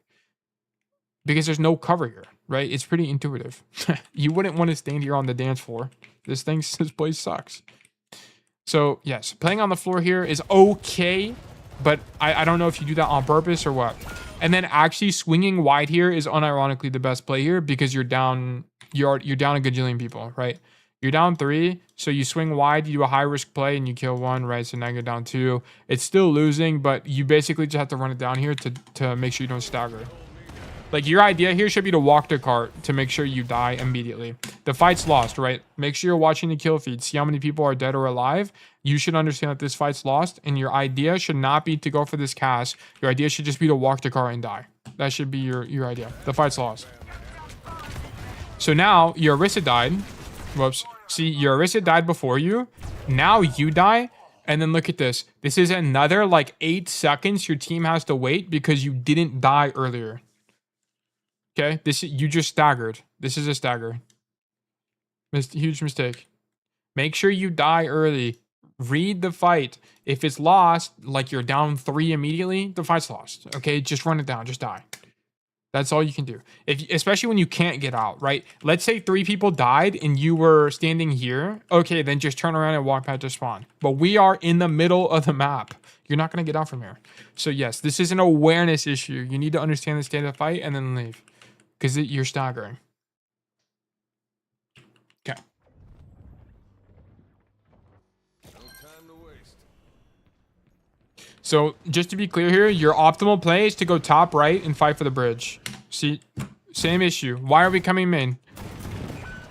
Because there's no cover here, right? It's pretty intuitive. You wouldn't want to stand here on the dance floor. This place sucks. So yes, playing on the floor here is okay, but I don't know if you do that on purpose or what. And then actually swinging wide here is unironically the best play here because you're down a gajillion people, right? You're down 3, so you swing wide, you do a high risk play and you kill 1, right? So now you're down 2. It's still losing, but you basically just have to run it down here to make sure you don't stagger. Like, your idea here should be to walk the cart to make sure you die immediately. The fight's lost, right? Make sure you're watching the kill feed. See how many people are dead or alive. You should understand that this fight's lost, and your idea should not be to go for this cast. Your idea should just be to walk the cart and die. That should be your idea. The fight's lost. So now, your Orisa died. Whoops. See, your Orisa died before you. Now you die. And then look at this. This is another, like, 8 seconds your team has to wait because you didn't die earlier. Okay, you just staggered. This is a stagger. Huge mistake. Make sure you die early. Read the fight. If it's lost, like you're down 3 immediately, the fight's lost. Okay, just run it down. Just die. That's all you can do. Especially when you can't get out, right? Let's say 3 people died and you were standing here. Okay, then just turn around and walk back to spawn. But we are in the middle of the map. You're not going to get out from here. So yes, this is an awareness issue. You need to understand the state of the fight and then leave. Because you're staggering. Okay. So, just to be clear here, your optimal play is to go top right and fight for the bridge. See? Same issue. Why are we coming main?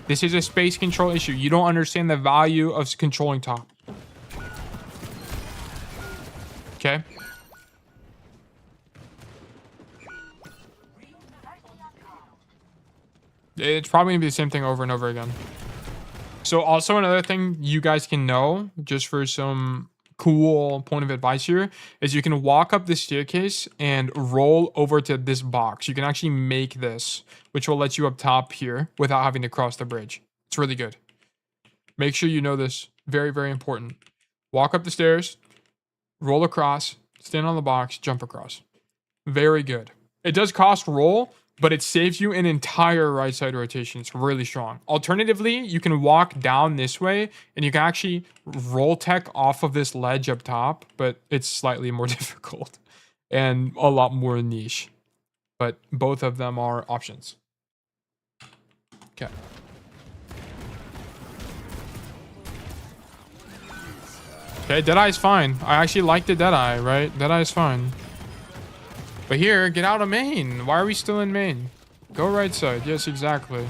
This is a space control issue. You don't understand the value of controlling top. Okay? It's probably going to be the same thing over and over again. So also another thing you guys can know, just for some cool point of advice here, is you can walk up the staircase and roll over to this box. You can actually make this, which will let you up top here without having to cross the bridge. It's really good. Make sure you know this. Very, very important. Walk up the stairs, roll across, stand on the box, jump across. Very good. It does cost roll, but it saves you an entire right side rotation. It's really strong. Alternatively, you can walk down this way and you can actually roll tech off of this ledge up top, but it's slightly more difficult and a lot more niche. But both of them are options. Okay. Okay, Deadeye is fine. I actually like the Deadeye, right? Deadeye is fine. But here, get out of main. Why are we still in main? Go right side. Yes, exactly.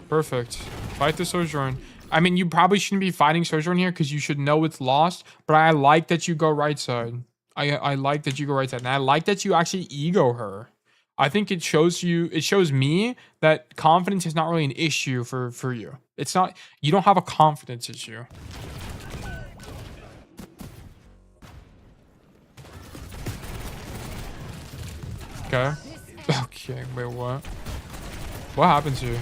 Perfect. Fight the Sojourn. I mean, you probably shouldn't be fighting Sojourn here because you should know it's lost. But I like that you go right side. I like that you go right side. And I like that you actually ego her. I think it shows me that confidence is not really an issue for you. It's not, you don't have a confidence issue. Okay. Okay, wait, what? What happens here?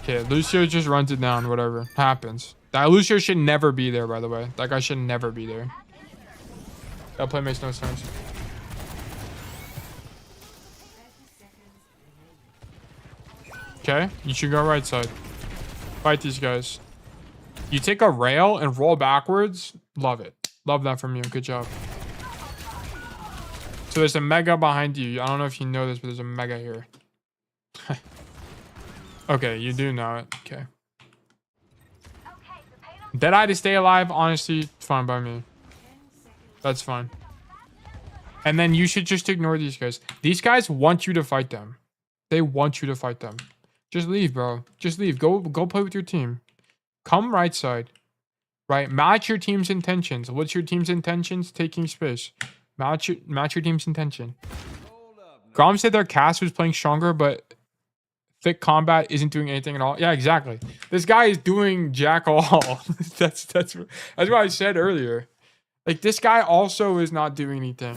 Okay, Lucio just runs it down, whatever. Happens. That Lucio should never be there, by the way. That guy should never be there. That play makes no sense. Okay, you should go right side. Fight these guys. You take a rail and roll backwards. Love it. Love that from you. Good job. So there's a mega behind you. I don't know if you know this, but there's a mega here. Okay, you do know it. Okay. Deadeye to stay alive, honestly, fine by me. That's fine. And then you should just ignore these guys. These guys want you to fight them. They want you to fight them. Just leave, bro. Just leave. Go play with your team. Come right side. Right? Match your team's intentions. What's your team's intentions? Taking space. Match your team's intention. Grom said their cast was playing stronger, but thick combat isn't doing anything at all. Yeah, exactly. This guy is doing jack all. that's what I said earlier. Like, this guy also is not doing anything.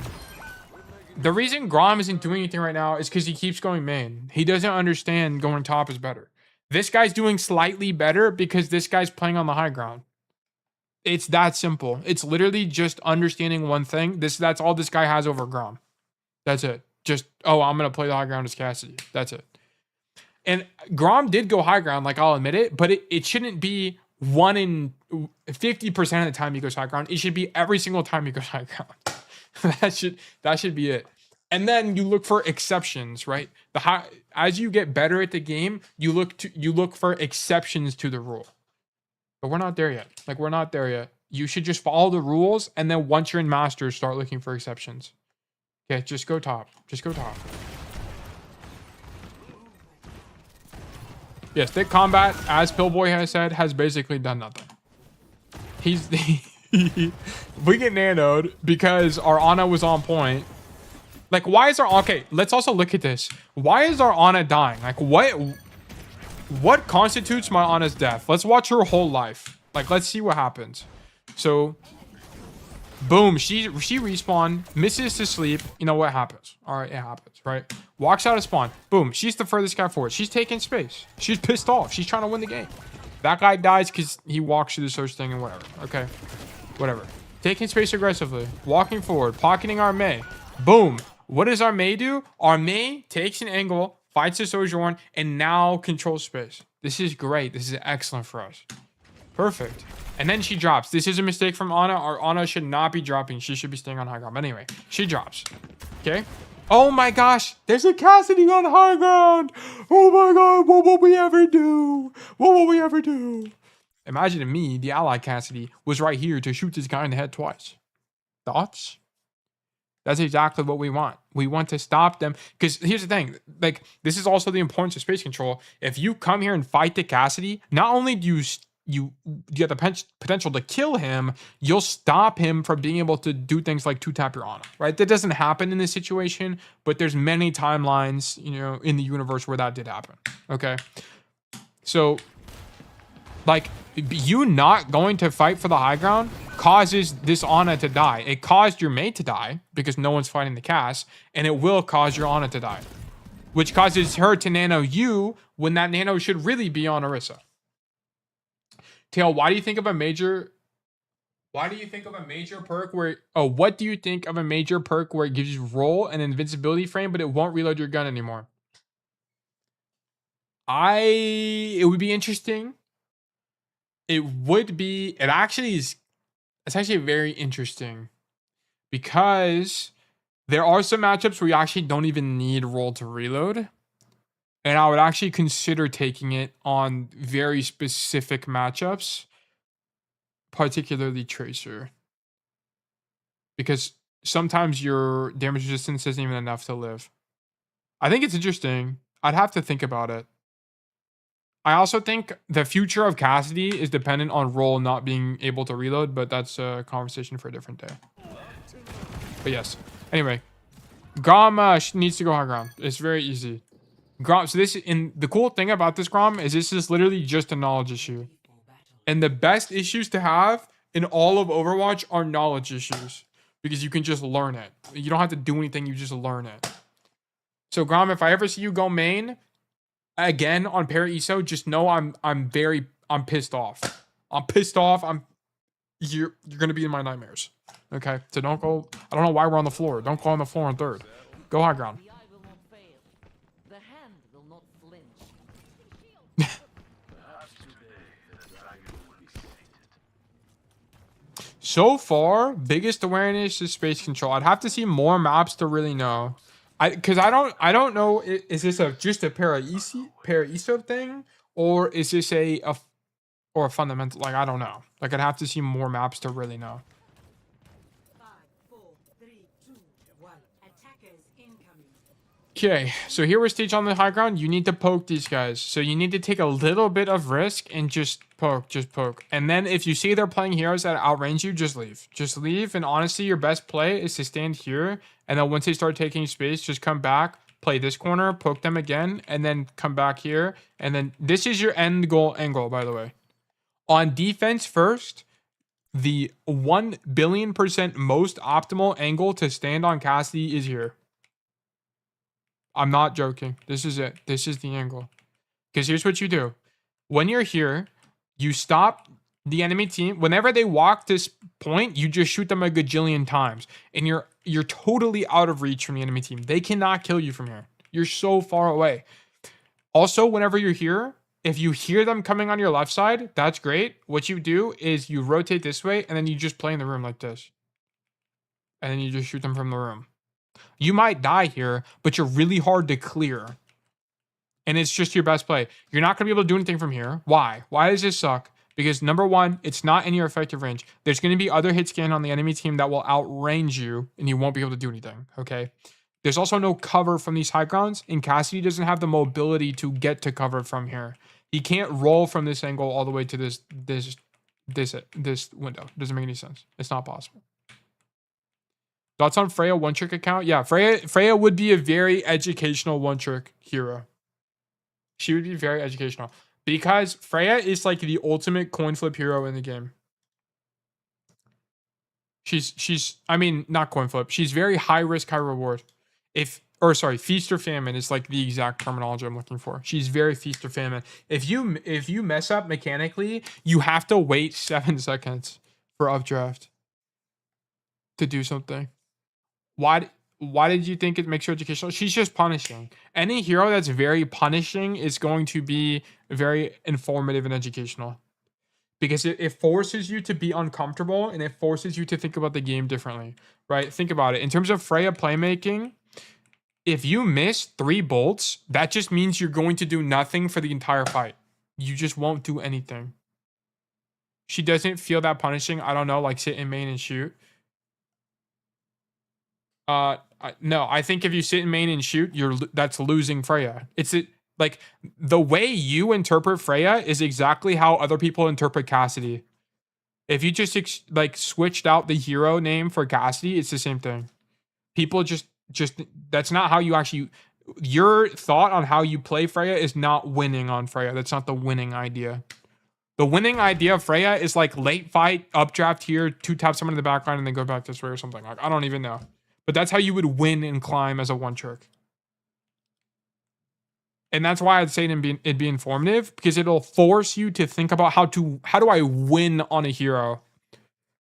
The reason Grom isn't doing anything right now is because he keeps going main. He doesn't understand going top is better. This guy's doing slightly better because this guy's playing on the high ground. It's that simple. It's literally just understanding one thing. That's all this guy has over Grom. That's it. Just, oh, I'm going to play the high ground as Cassidy. That's it. And Grom did go high ground, like, I'll admit it, but it shouldn't be 1 in 50% of the time he goes high ground. It should be every single time he goes high ground. that should be it. And then you look for exceptions, right? As you get better at the game, you look for exceptions to the rule. But we're not there yet. Like, we're not there yet. You should just follow the rules, and then once you're in Masters, start looking for exceptions. Okay, just go top. Just go top. Yes, thick combat, as Pillboy has said, has basically done nothing. We get nanoed because our Ana was on point. Like, why is our... Okay, let's also look at this. Why is our Ana dying? Like, what constitutes my Ana's death? Let's watch her whole life. Like, let's see what happens. So, boom, she respawned, misses to sleep. You know what happens? All right, it happens, right? Walks out of spawn. Boom, she's the furthest guy forward. She's taking space. She's pissed off. She's trying to win the game. That guy dies because he walks through the search thing and whatever. Okay, whatever. Taking space aggressively. Walking forward. Pocketing our Mei. Boom. What does our Mei do? Our Mei takes an angle, fights the Sojourn, and now controls space. This is great. This is excellent for us. Perfect. And then she drops. This is a mistake from Ana. Our Ana should not be dropping. She should be staying on high ground. But anyway, she drops. Okay. Oh my gosh. There's a Cassidy on high ground. Oh my God. What will we ever do? What will we ever do? Imagine me, the ally Cassidy, was right here to shoot this guy in the head twice. Thoughts? That's exactly what we want. We want to stop them. Because here's the thing. Like, this is also the importance of space control. If you come here and fight the Cassidy, not only do you get the potential to kill him, you'll stop him from being able to do things like 2-tap your Ana, right? That doesn't happen in this situation, but there's many timelines, you know, in the universe where that did happen. Okay. So, like, you not going to fight for the high ground causes this Ana to die. It caused your mate to die because no one's fighting the cast, and it will cause your Ana to die, which causes her to nano you when that nano should really be on Orisa. Tail, what do you think of a major perk where... Oh, what do you think of a major perk where it gives you roll and invincibility frame, but it won't reload your gun anymore? It would be interesting. It actually is... It's actually very interesting because there are some matchups where you actually don't even need roll to reload. And I would actually consider taking it on very specific matchups, particularly Tracer. Because sometimes your damage resistance isn't even enough to live. I think it's interesting. I'd have to think about it. I also think the future of Cassidy is dependent on roll not being able to reload, but that's a conversation for a different day. But yes. Anyway, Grom needs to go high ground. It's very easy. Grom, so the cool thing about this Grom is this is literally just a knowledge issue. And the best issues to have in all of Overwatch are knowledge issues. Because you can just learn it. You don't have to do anything, you just learn it. So Grom, if I ever see you go main again on Paraiso, just know I'm pissed off. I'm pissed off. You're gonna be in my nightmares. Okay? So don't go. I don't know why we're on the floor. Don't go on the floor on third. Go high ground. So far, biggest awareness is space control. I'd have to see more maps to really know. Because I don't know, is this just a Paraiso thing, or is this or a fundamental? Like, I don't know. Like, I'd have to see more maps to really know. 5, 4, 3, 2, 1. Attackers incoming. Okay, so here we're staged on the high ground. You need to poke these guys. So you need to take a little bit of risk and just poke. And then if you see they're playing heroes that outrange you, just leave. Just leave. And honestly, your best play is to stand here. And then once they start taking space, just come back, play this corner, poke them again, and then come back here. And then this is your end goal angle, by the way. On defense first, the 1,000,000,000% most optimal angle to stand on Cassidy is here. I'm not joking. This is it. This is the angle. Because here's what you do. When you're here, you stop the enemy team. Whenever they walk this point, you just shoot them a gajillion times. And you're totally out of reach from the enemy team. They cannot kill you from here. You're so far away. Also, whenever you're here, if you hear them coming on your left side, that's great. What you do is you rotate this way, and then you just play in the room like this. And then you just shoot them from the room. You might die here, but you're really hard to clear. And it's just your best play. You're not going to be able to do anything from here. Why? Why does this suck? Because number one, it's not in your effective range. There's going to be other hit scan on the enemy team that will outrange you, and you won't be able to do anything, okay? There's also no cover from these high grounds, and Cassidy doesn't have the mobility to get to cover from here. He can't roll from this angle all the way to this window. Doesn't make any sense. It's not possible. Thoughts on Freya one-trick account? Yeah, Freya would be a very educational one-trick hero. She would be very educational. Because Freya is like the ultimate coin flip hero in the game. I mean, not coin flip. She's very high risk, high reward. Feast or famine is like the exact terminology I'm looking for. She's very feast or famine. If you mess up mechanically, you have to wait 7 seconds for updraft to do something. Why did you think it makes her educational? She's just punishing. Any hero that's very punishing is going to be very informative and educational. Because it forces you to be uncomfortable, and it forces you to think about the game differently, right? Think about it. In terms of Freya playmaking, if you miss 3 bolts, that just means you're going to do nothing for the entire fight. You just won't do anything. She doesn't feel that punishing. I don't know, like sit in main and shoot. No, I think if you sit in main and shoot, that's losing Freya. Like the way you interpret Freya is exactly how other people interpret Cassidy. If you just switched out the hero name for Cassidy, it's the same thing. People just that's not how you actually. Your thought on how you play Freya is not winning on Freya. That's not the winning idea. The winning idea of Freya is like late fight, updraft here, 2-tap someone in the backline, and then go back this way or something. Like I don't even know. But that's how you would win and climb as a one-trick. And that's why I'd say it'd be informative, because it'll force you to think about how do I win on a hero,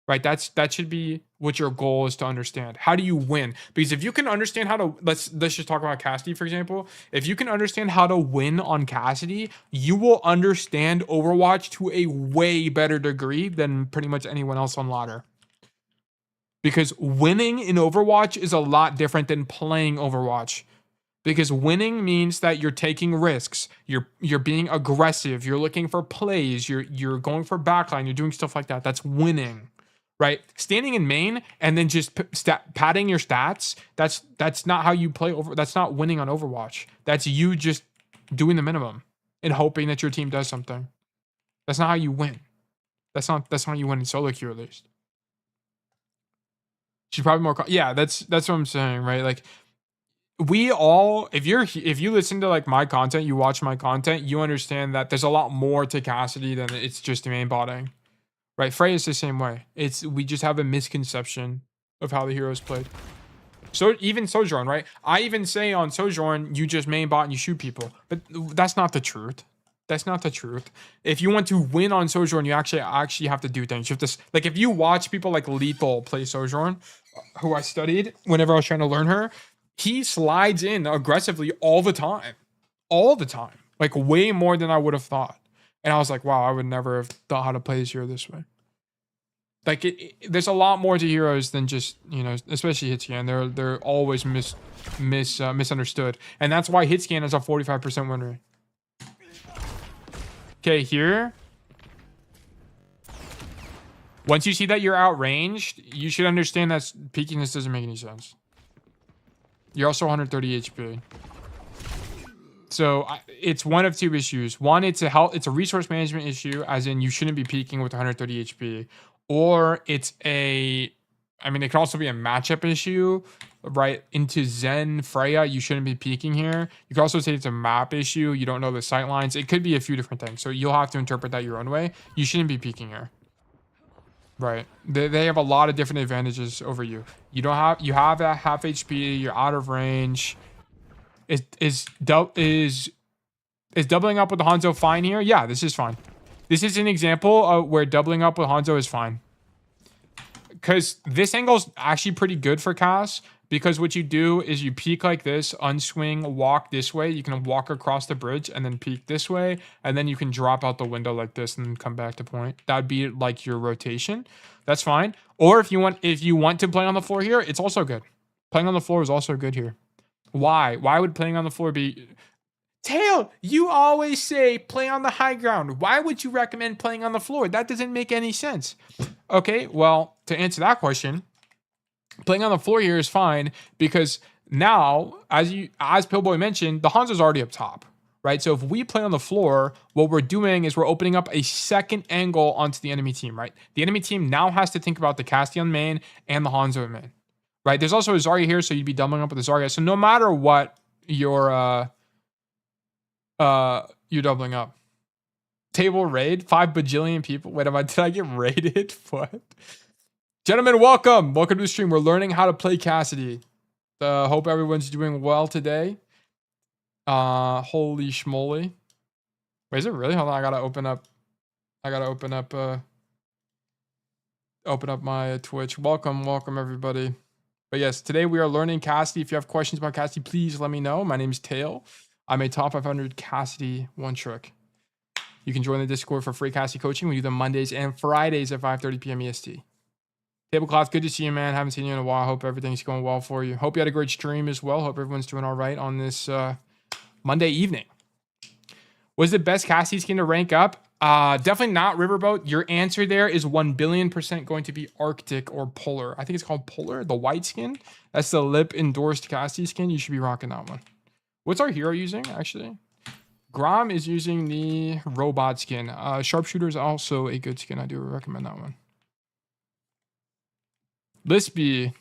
right? That should be what your goal is to understand. How do you win? Because if you can understand how to, let's just talk about Cassidy, for example. If you can understand how to win on Cassidy, you will understand Overwatch to a way better degree than pretty much anyone else on ladder. Because winning in Overwatch is a lot different than playing Overwatch. Because winning means that you're taking risks, you're being aggressive, you're looking for plays, you're going for backline, you're doing stuff like that. That's winning, right? Standing in main and then just padding your stats, that's not how you play that's not winning on Overwatch. That's you just doing the minimum and hoping that your team does something. That's not how you win. That's not how you win in solo queue, at least. She's probably more. Yeah, that's what I'm saying, right? Like, we all, if you listen to like my content, you watch my content, you understand that there's a lot more to Cassidy than it's just main botting, right? Freya's the same way. We just have a misconception of how the heroes played. So even Sojourn, right? I even say on Sojourn, you just main bot and you shoot people, but that's not the truth. That's not the truth. If you want to win on Sojourn, you actually have to do things. You have to, like, if you watch people like Lethal play Sojourn, who I studied whenever I was trying to learn her, he slides in aggressively all the time, like way more than I would have thought. And I was like, wow, I would never have thought how to play this hero this way. Like there's a lot more to heroes than just, you know, especially hit scan. They're always misunderstood, and that's why hit scan has a 45% win rate. Okay, here. Once you see that you're outranged, you should understand that peeking this doesn't make any sense. You're also 130 HP. So it's one of two issues. One, it's a resource management issue, as in you shouldn't be peeking with 130 HP, or it's a, I mean, it could also be a matchup issue, right? Into Zen Freya, you shouldn't be peeking here. You could also say it's a map issue. You don't know the sight lines. It could be a few different things. So you'll have to interpret that your own way. You shouldn't be peeking here. Right. They have a lot of different advantages over you. You have that half HP, you're out of range. Is doubling up with the Hanzo fine here? Yeah, this is fine. This is an example of where doubling up with Hanzo is fine. Because this angle is actually pretty good for Cass. Because what you do is you peek like this, unswing, walk this way. You can walk across the bridge and then peek this way. And then you can drop out the window like this and then come back to point. That'd be like your rotation. That's fine. Or if you want to play on the floor here, it's also good. Playing on the floor is also good here. Why? Why would playing on the floor be... Tail, you always say play on the high ground. Why would you recommend playing on the floor? That doesn't make any sense. Okay, well, to answer that question, playing on the floor here is fine because now, as Pillboy mentioned, the Hanzo's already up top, right? So if we play on the floor, what we're doing is we're opening up a second angle onto the enemy team, right? The enemy team now has to think about the Cassidy on main and the Hanzo on main, right? There's also a Zarya here, so you'd be doubling up with the Zarya. So no matter what, you're doubling up. Table raid, 5 bajillion people. Wait, did I get raided? What? Gentlemen, welcome to the stream. We're learning how to play Cassidy. Hope everyone's doing well today. Holy schmoly. Wait, is it really? Hold on, I gotta open up my Twitch. Welcome everybody. But yes, today we are learning Cassidy. If you have questions about Cassidy, please let me know. My name is Tail. I'm a top 500 Cassidy one trick. You can join the Discord for free Cassidy coaching. We do them Mondays and Fridays at 5:30 p.m. EST. Tablecloth, good to see you, man. Haven't seen you in a while. Hope everything's going well for you. Hope you had a great stream as well. Hope everyone's doing all right on this Monday evening. Was the best Cassidy skin to rank up? Definitely not Riverboat. Your answer there is 1 billion% going to be Arctic or Polar. I think it's called Polar, the white skin. That's the lip endorsed Cassidy skin. You should be rocking that one. What's our hero using, actually? Grom is using the robot skin. Sharpshooter is also a good skin. I do recommend that one. Lispy,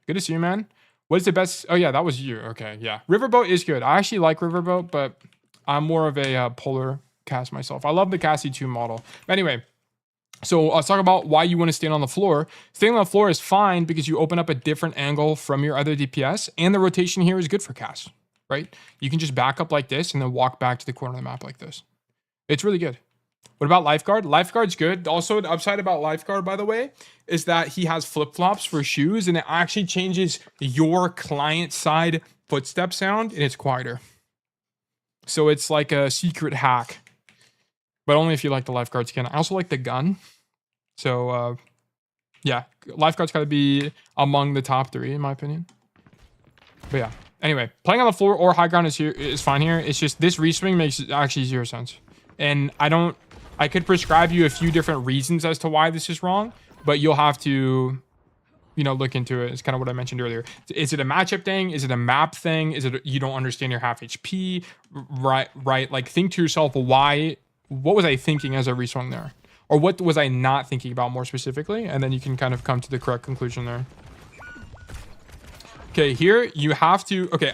good to see you, man. What is the best? Oh, yeah, that was you. Okay, yeah. Riverboat is good. I actually like Riverboat, but I'm more of a Polar cast myself. I love the Cassidy 2 model. Anyway, so let's talk about why you want to stand on the floor. Standing on the floor is fine because you open up a different angle from your other DPS, and the rotation here is good for Cass. Right? You can just back up like this and then walk back to the corner of the map like this. It's really good. What about Lifeguard? Lifeguard's good. Also, the upside about Lifeguard, by the way, is that he has flip-flops for shoes, and it actually changes your client side footstep sound, and it's quieter. So it's like a secret hack, but only if you like the Lifeguard skin. I also like the gun. So, yeah, Lifeguard's got to be among the top 3, in my opinion. But yeah. Anyway, playing on the floor or high ground is fine here. It's just this reswing makes actually 0 sense. And I could prescribe you a few different reasons as to why this is wrong, but you'll have to, you know, look into it. It's kind of what I mentioned earlier. Is it a matchup thing? Is it a map thing? Is it you don't understand your half HP? Right. Like think to yourself, what was I thinking as I reswung there? Or what was I not thinking about more specifically? And then you can kind of come to the correct conclusion there. Okay, here you have to, okay,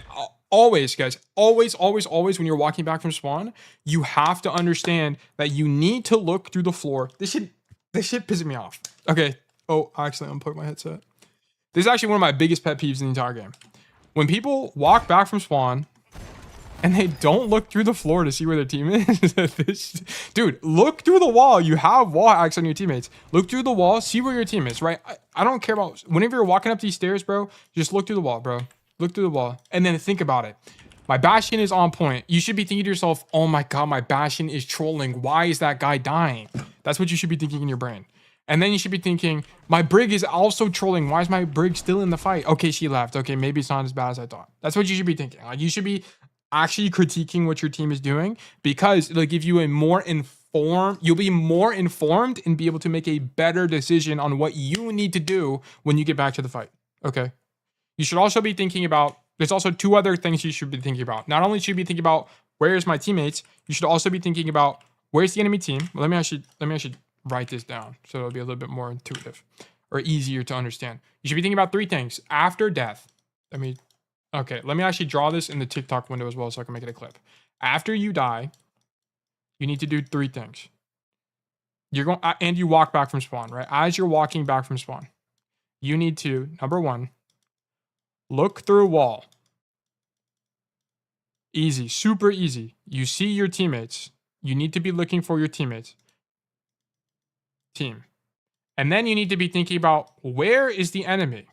always, guys, always, when you're walking back from spawn, you have to understand that you need to look through the floor. This shit pisses me off. Okay, oh, I accidentally unplugged my headset. This is actually one of my biggest pet peeves in the entire game. When people walk back from spawn and they don't look through the floor to see where their team is. Dude, look through the wall. You have wall hacks on your teammates. Look through the wall, see where your team is, right? I don't care about, whenever you're walking up these stairs, bro, just look through the wall, bro. Look through the wall. And then think about it. My Bastion is on point. You should be thinking to yourself, oh my God, my Bastion is trolling. Why is that guy dying? That's what you should be thinking in your brain. And then you should be thinking, my Brig is also trolling. Why is my Brig still in the fight? Okay, she left. Okay, maybe it's not as bad as I thought. That's what you should be thinking. Like, you should be actually critiquing what your team is doing, because it'll give you a more informed, you'll be more informed and be able to make a better decision on what you need to do when you get back to the fight. Okay. You should also be thinking about, there's also 2 other things you should be thinking about. Not only should you be thinking about where's my teammates, you should also be thinking about where's the enemy team. Well, let me actually write this down so it'll be a little bit more intuitive or easier to understand. You should be thinking about 3 things after death. Let me actually draw this in the TikTok window as well so I can make it a clip. After you die, you need to do 3 things. You're going, and you walk back from spawn, right? As you're walking back from spawn, you need to, number 1, look through a wall. Easy, super easy. You see your teammates. You need to be looking for your teammates. Team. And then you need to be thinking about where is the enemy?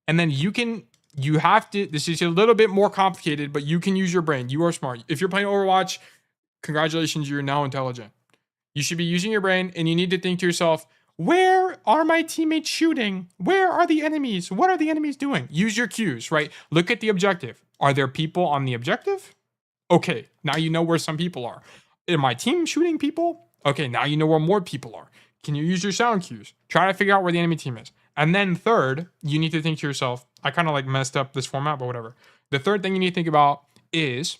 And then you have to, this is a little bit more complicated, but you can use your brain. You are smart. If you're playing Overwatch, congratulations, you're now intelligent. You should be using your brain, and you need to think to yourself, where are my teammates shooting? Where are the enemies? What are the enemies doing? Use your cues, right? Look at the objective. Are there people on the objective? Okay, now you know where some people are. Is my team shooting people? Okay, now you know where more people are. Can you use your sound cues? Try to figure out where the enemy team is. And then third, you need to think to yourself, I kind of like messed up this format, but whatever. The third thing you need to think about is,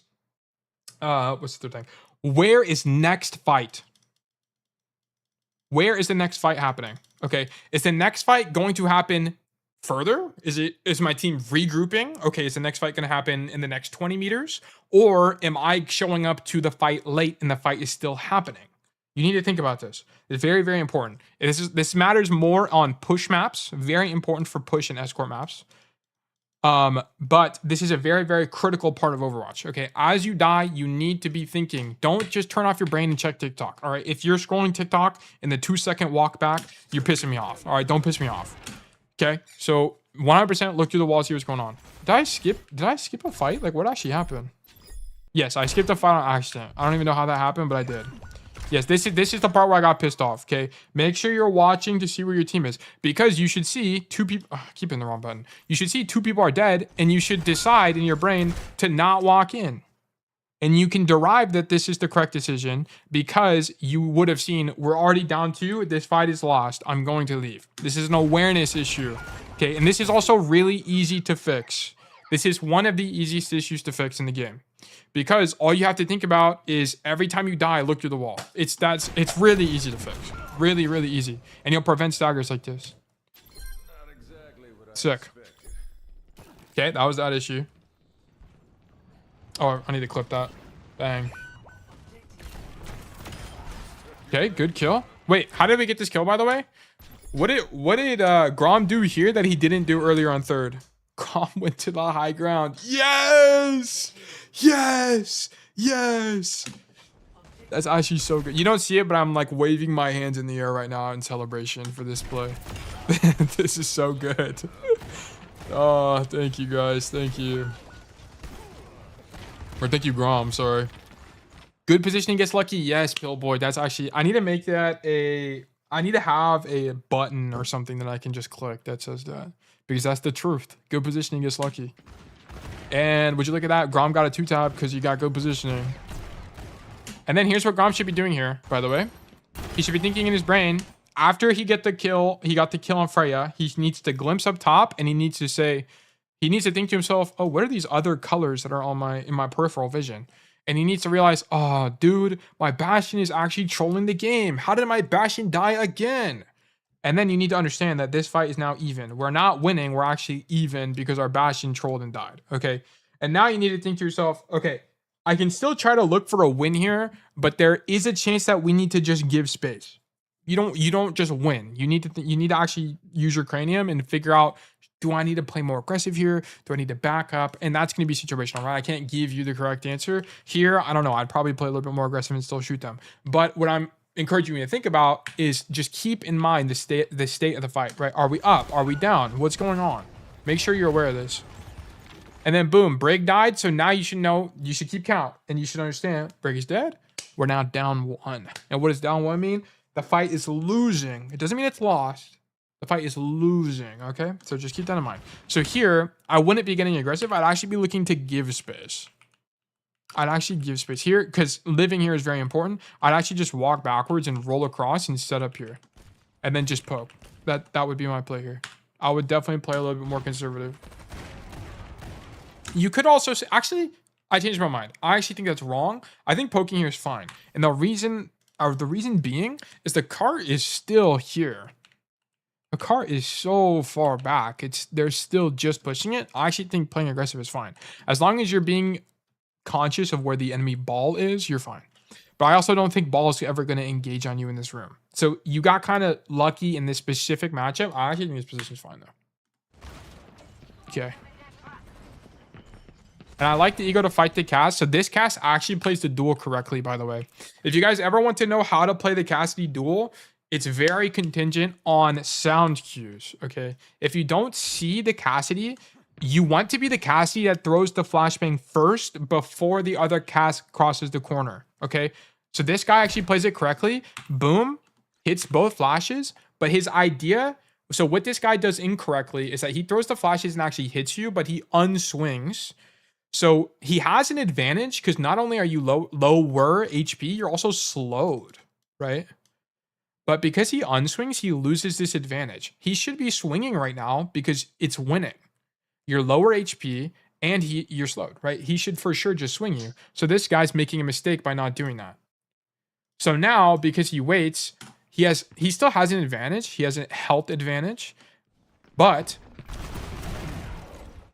what's the third thing? Where is next fight? Where is the next fight happening? Okay, is the next fight going to happen further? Is my team regrouping? Okay, is the next fight going to happen in the next 20 meters? Or am I showing up to the fight late and the fight is still happening? You need to think about this. It's very, very important. This matters more on push maps. Very important for push and escort maps. But this is a very, very critical part of Overwatch. Okay, as you die, you need to be thinking. Don't just turn off your brain and check TikTok. All right, if you're scrolling TikTok in the 2-second walk back, you're pissing me off. All right, don't piss me off. Okay, so 100% look through the walls, see what's going on. Did I skip a fight? Like, what actually happened? Yes, I skipped a fight on accident. I don't even know how that happened, but I did. Yes, this is the part where I got pissed off, okay? Make sure you're watching to see where your team is, because you should see 2 people... I keep hitting the wrong button. You should see 2 people are dead, and you should decide in your brain to not walk in. And you can derive that this is the correct decision because you would have seen, we're already down 2, this fight is lost, I'm going to leave. This is an awareness issue, okay? And this is also really easy to fix. This is one of the easiest issues to fix in the game. Because all you have to think about is every time you die, look through the wall. It's really easy to fix. Really, really easy. And you'll prevent staggers like this. Not exactly what I Sick. expected. Okay, that was that issue. Oh, I need to clip that. Bang. Okay, good kill. Wait, how did we get this kill, by the way? What did Grom do here that he didn't do earlier on third? Grom went to the high ground. Yes! Yes! Yes! That's actually so good. You don't see it, but I'm like waving my hands in the air right now in celebration for this play. This is so good. Oh, thank you guys. Thank you. Or thank you, Grom. Sorry. Good positioning gets lucky. Yes, Pillboy. That's actually... I need to make that a... I need to have a button or something that I can just click that says that. Because that's the truth. Good positioning gets lucky. And would you look at that? Grom got a 2-tap because you got good positioning. And then here's what Grom should be doing here, by the way. He should be thinking in his brain, after he got the kill on Freya, he needs to glimpse up top and he needs to think to himself, oh, what are these other colors that are in my peripheral vision? And he needs to realize, oh, dude, my Bastion is actually trolling the game. How did my Bastion die again? And then you need to understand that this fight is now even. We're not winning. We're actually even because our Bastion trolled and died. Okay. And now you need to think to yourself, okay, I can still try to look for a win here, but there is a chance that we need to just give space. You don't just win. You need to actually use your cranium and figure out, do I need to play more aggressive here? Do I need to back up? And that's going to be situational, right? I can't give you the correct answer here. I don't know. I'd probably play a little bit more aggressive and still shoot them. But what I'm encouraging you to think about is just keep in mind the state of the fight, right? Are we up? Are we down? What's going on? Make sure you're aware of this. And then boom, Brig died. So now you should know, you should keep count and you should understand Brig is dead. We're now down 1. And what does down 1 mean? The fight is losing. It doesn't mean it's lost. The fight is losing, okay? So just keep that in mind. So here, I wouldn't be getting aggressive. I'd actually be looking to give space. I'd actually give space here because living here is very important. I'd actually just walk backwards and roll across and set up here. And then just poke. That would be my play here. I would definitely play a little bit more conservative. You could also say, actually, I changed my mind. I actually think that's wrong. I think poking here is fine. And the reason being is the cart is still here. The cart is so far back. They're still just pushing it. I actually think playing aggressive is fine. As long as you're being conscious of where the enemy ball is, you're fine. But I also don't think ball is ever going to engage on you in this room. So you got kind of lucky in this specific matchup. I actually think this position is fine though. Okay. And I like the ego to fight the cast. So this cast actually plays the duel correctly, by the way. If you guys ever want to know how to play the Cassidy duel, it's very contingent on sound cues, okay? If you don't see the Cassidy, you want to be the Cassidy that throws the flashbang first before the other cast crosses the corner, okay? So this guy actually plays it correctly. Boom, hits both flashes. But his idea, so what this guy does incorrectly is that he throws the flashes and actually hits you, but he unswings. So he has an advantage because not only are you lower HP, you're also slowed, right? But because he unswings, he loses this advantage. He should be swinging right now because it's winning. You're lower HP and you're slowed, right? He should for sure just swing you. So this guy's making a mistake by not doing that. So now, because he waits, he still has an advantage. He has a health advantage, but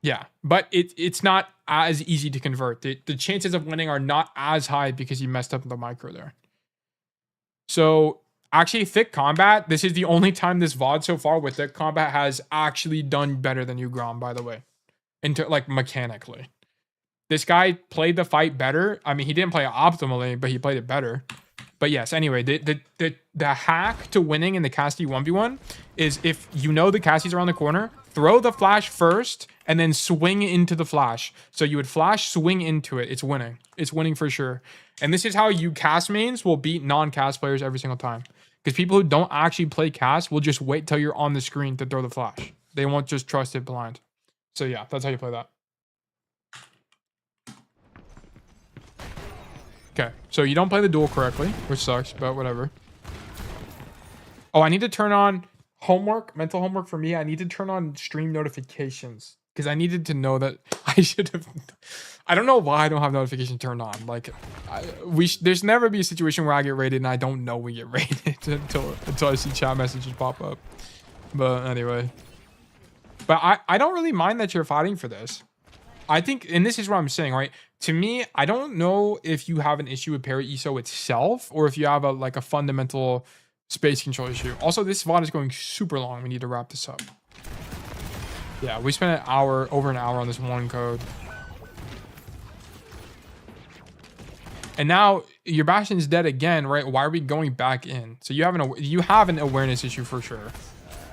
yeah, but it's not as easy to convert. The chances of winning are not as high because he messed up the micro there. So actually, Thick Combat, this is the only time this VOD so far with Thick Combat has actually done better than you, Grom, by the way. Like mechanically. This guy played the fight better. I mean, he didn't play it optimally, but he played it better. But yes, anyway, the hack to winning in the Cassidy 1v1 is if you know the Cassidy's around the corner, throw the flash first and then swing into the flash. So you would flash, swing into it. It's winning. It's winning for sure. And this is how you cast mains will beat non-cast players every single time. Because people who don't actually play cast will just wait till you're on the screen to throw the flash. They won't just trust it blind. So yeah, that's how you play that. Okay, so you don't play the duel correctly, which sucks, but whatever. Oh, I need to turn on homework, mental homework for me. I need to turn on stream notifications because I needed to know that I should have. I don't know why I don't have notification turned on. Like, there's never be a situation where I get raided and I don't know we get raided until I see chat messages pop up. But anyway, but I don't really mind that you're fighting for this. I think, and this is what I'm saying, right? To me, I don't know if you have an issue with Parry ESO itself or if you have a fundamental space control issue. Also, this VOD is going super long. We need to wrap this up. Yeah, we spent over an hour on this one code. And now your Bastion's dead again, right? Why are we going back in? So you have an awareness issue for sure.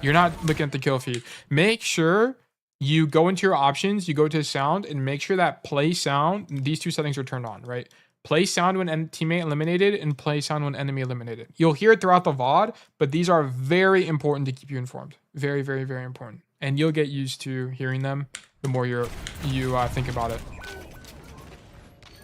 You're not looking at the kill feed. Make sure you go into your options, you go to sound and make sure that play sound, these two settings are turned on, right? Play sound when teammate eliminated and play sound when enemy eliminated. You'll hear it throughout the VOD, but these are very important to keep you informed. Very, very, very important. And you'll get used to hearing them the more you think about it.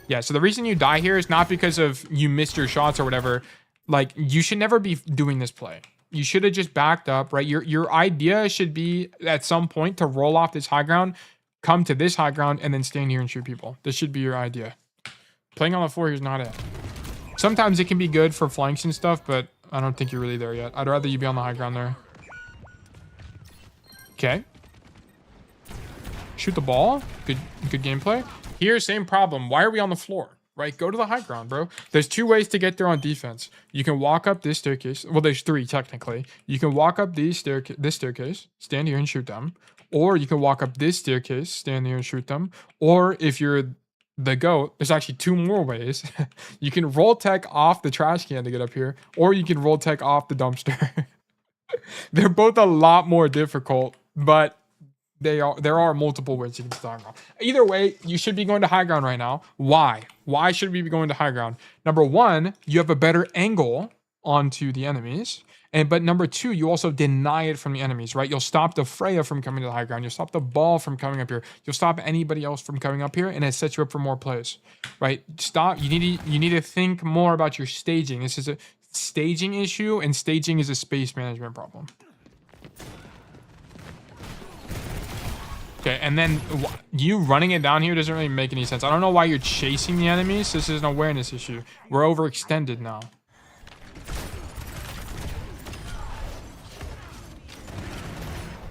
Yeah, so the reason you die here is not because of you missed your shots or whatever. Like, you should never be doing this play. You should have just backed up, right? Your idea should be at some point to roll off this high ground, come to this high ground, and then stand here and shoot people. This should be your idea. Playing on the floor here is not it. Sometimes it can be good for flanks and stuff, but I don't think you're really there yet. I'd rather you be on the high ground there. Okay. Shoot the ball. Good gameplay. Here, same problem. Why are we on the floor? Right? Go to the high ground, bro. There's two ways to get there on defense. You can walk up this staircase. Well, there's three technically. You can walk up this staircase, stand here and shoot them. Or you can walk up this staircase, stand here and shoot them. Or if you're the GOAT, there's actually two more ways. You can roll tech off the trash can to get up here. Or you can roll tech off the dumpster. They're both a lot more difficult, but there are multiple ways you can start on. Either way, you should be going to high ground right now. Why? Why should we be going to high ground? Number one, you have a better angle onto the enemies. But number two, you also deny it from the enemies, right? You'll stop the Freya from coming to the high ground. You'll stop the ball from coming up here. You'll stop anybody else from coming up here, and it sets you up for more plays, right? Stop. You need to think more about your staging. This is a staging issue, and staging is a space management problem. Okay, and then you running it down here doesn't really make any sense. I don't know why you're chasing the enemies. This is an awareness issue. We're overextended now.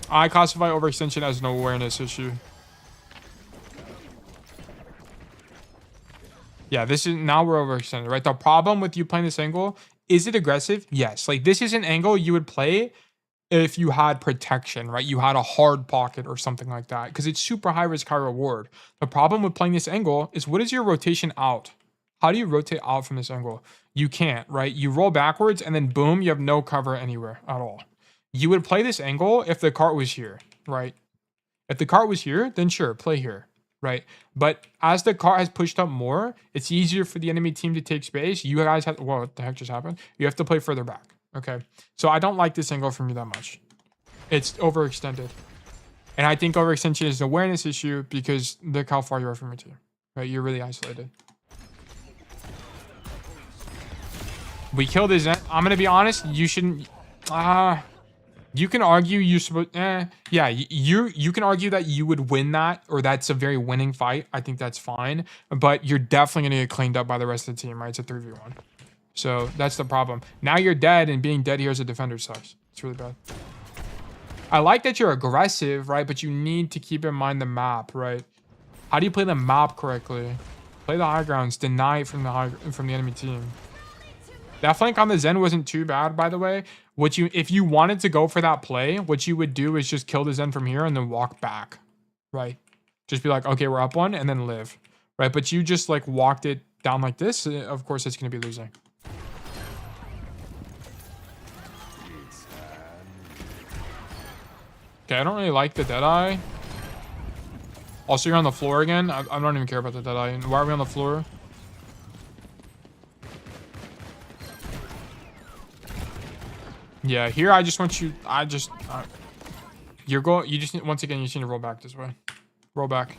I classify overextension as an awareness issue. Yeah, this is now we're overextended, right? The problem with you playing this angle, is it aggressive? Yes. Like this is an angle you would play if you had protection, right? You had a hard pocket or something like that, because it's super high risk, high reward. The problem with playing this angle is, what is your rotation out? How do you rotate out from this angle? You can't, right? You roll backwards and then boom, you have no cover anywhere at all. You would play this angle if the cart was here, right? If the cart was here, then sure, play here, right? But as the cart has pushed up more, it's easier for the enemy team to take space. You guys have, whoa, what the heck just happened? You have to play further back. Okay, so I don't like this angle from you that much. It's overextended. And I think overextension is an awareness issue because look how far you are from your team, right? You're really isolated. We killed his end. I'm going to be honest, you shouldn't... you can argue you can argue that you would win that, or that's a very winning fight. I think that's fine. But you're definitely going to get cleaned up by the rest of the team, right? It's a 3v1. So that's the problem. Now you're dead, and being dead here as a defender sucks. It's really bad. I like that you're aggressive, right? But you need to keep in mind the map, right? How do you play the map correctly? Play the high grounds. Deny it from the enemy team. That flank on the Zen wasn't too bad, by the way. If you wanted to go for that play, what you would do is just kill the Zen from here and then walk back, right? Just be like, okay, we're up one, and then live, right? But you just like walked it down like this. Of course, it's going to be losing. Okay, I don't really like the Deadeye. Also, you're on the floor again. I don't even care about the Deadeye. Why are we on the floor? Yeah, here I just want you. You just need, once again, you just need to roll back this way. Roll back.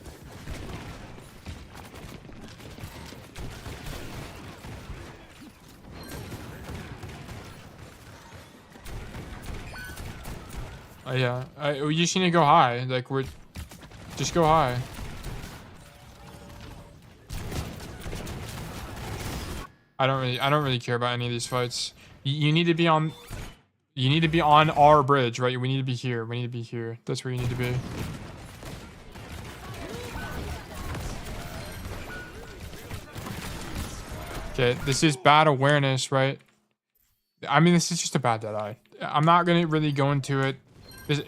Yeah, we just need to go high. Like just go high. I don't really care about any of these fights. You need to be on. You need to be on our bridge, right? We need to be here. We need to be here. That's where you need to be. Okay, this is bad awareness, right? I mean, this is just a bad Deadeye. I'm not gonna really go into it.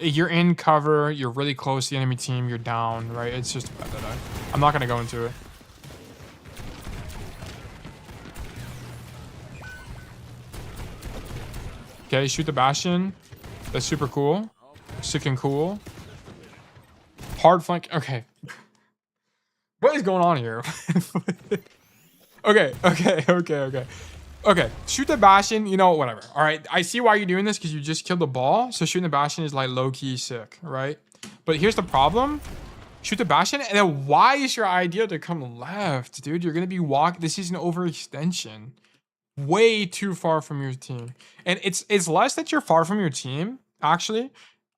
You're in cover, you're really close to the enemy team, you're down, right? It's just a bad Deadeye. I'm not gonna go into it. Okay, shoot the Bastion. That's super cool. Sick and cool. Hard flank. Okay. What is going on here? Okay. Okay, shoot the Bastion, you know, whatever. All right, I see why you're doing this, because you just killed the ball. So shooting the Bastion is like low-key sick, right? But here's the problem. Shoot the Bastion, and then why is your idea to come left, dude? You're going to be walking. This is an overextension. Way too far from your team. And it's less that you're far from your team, actually.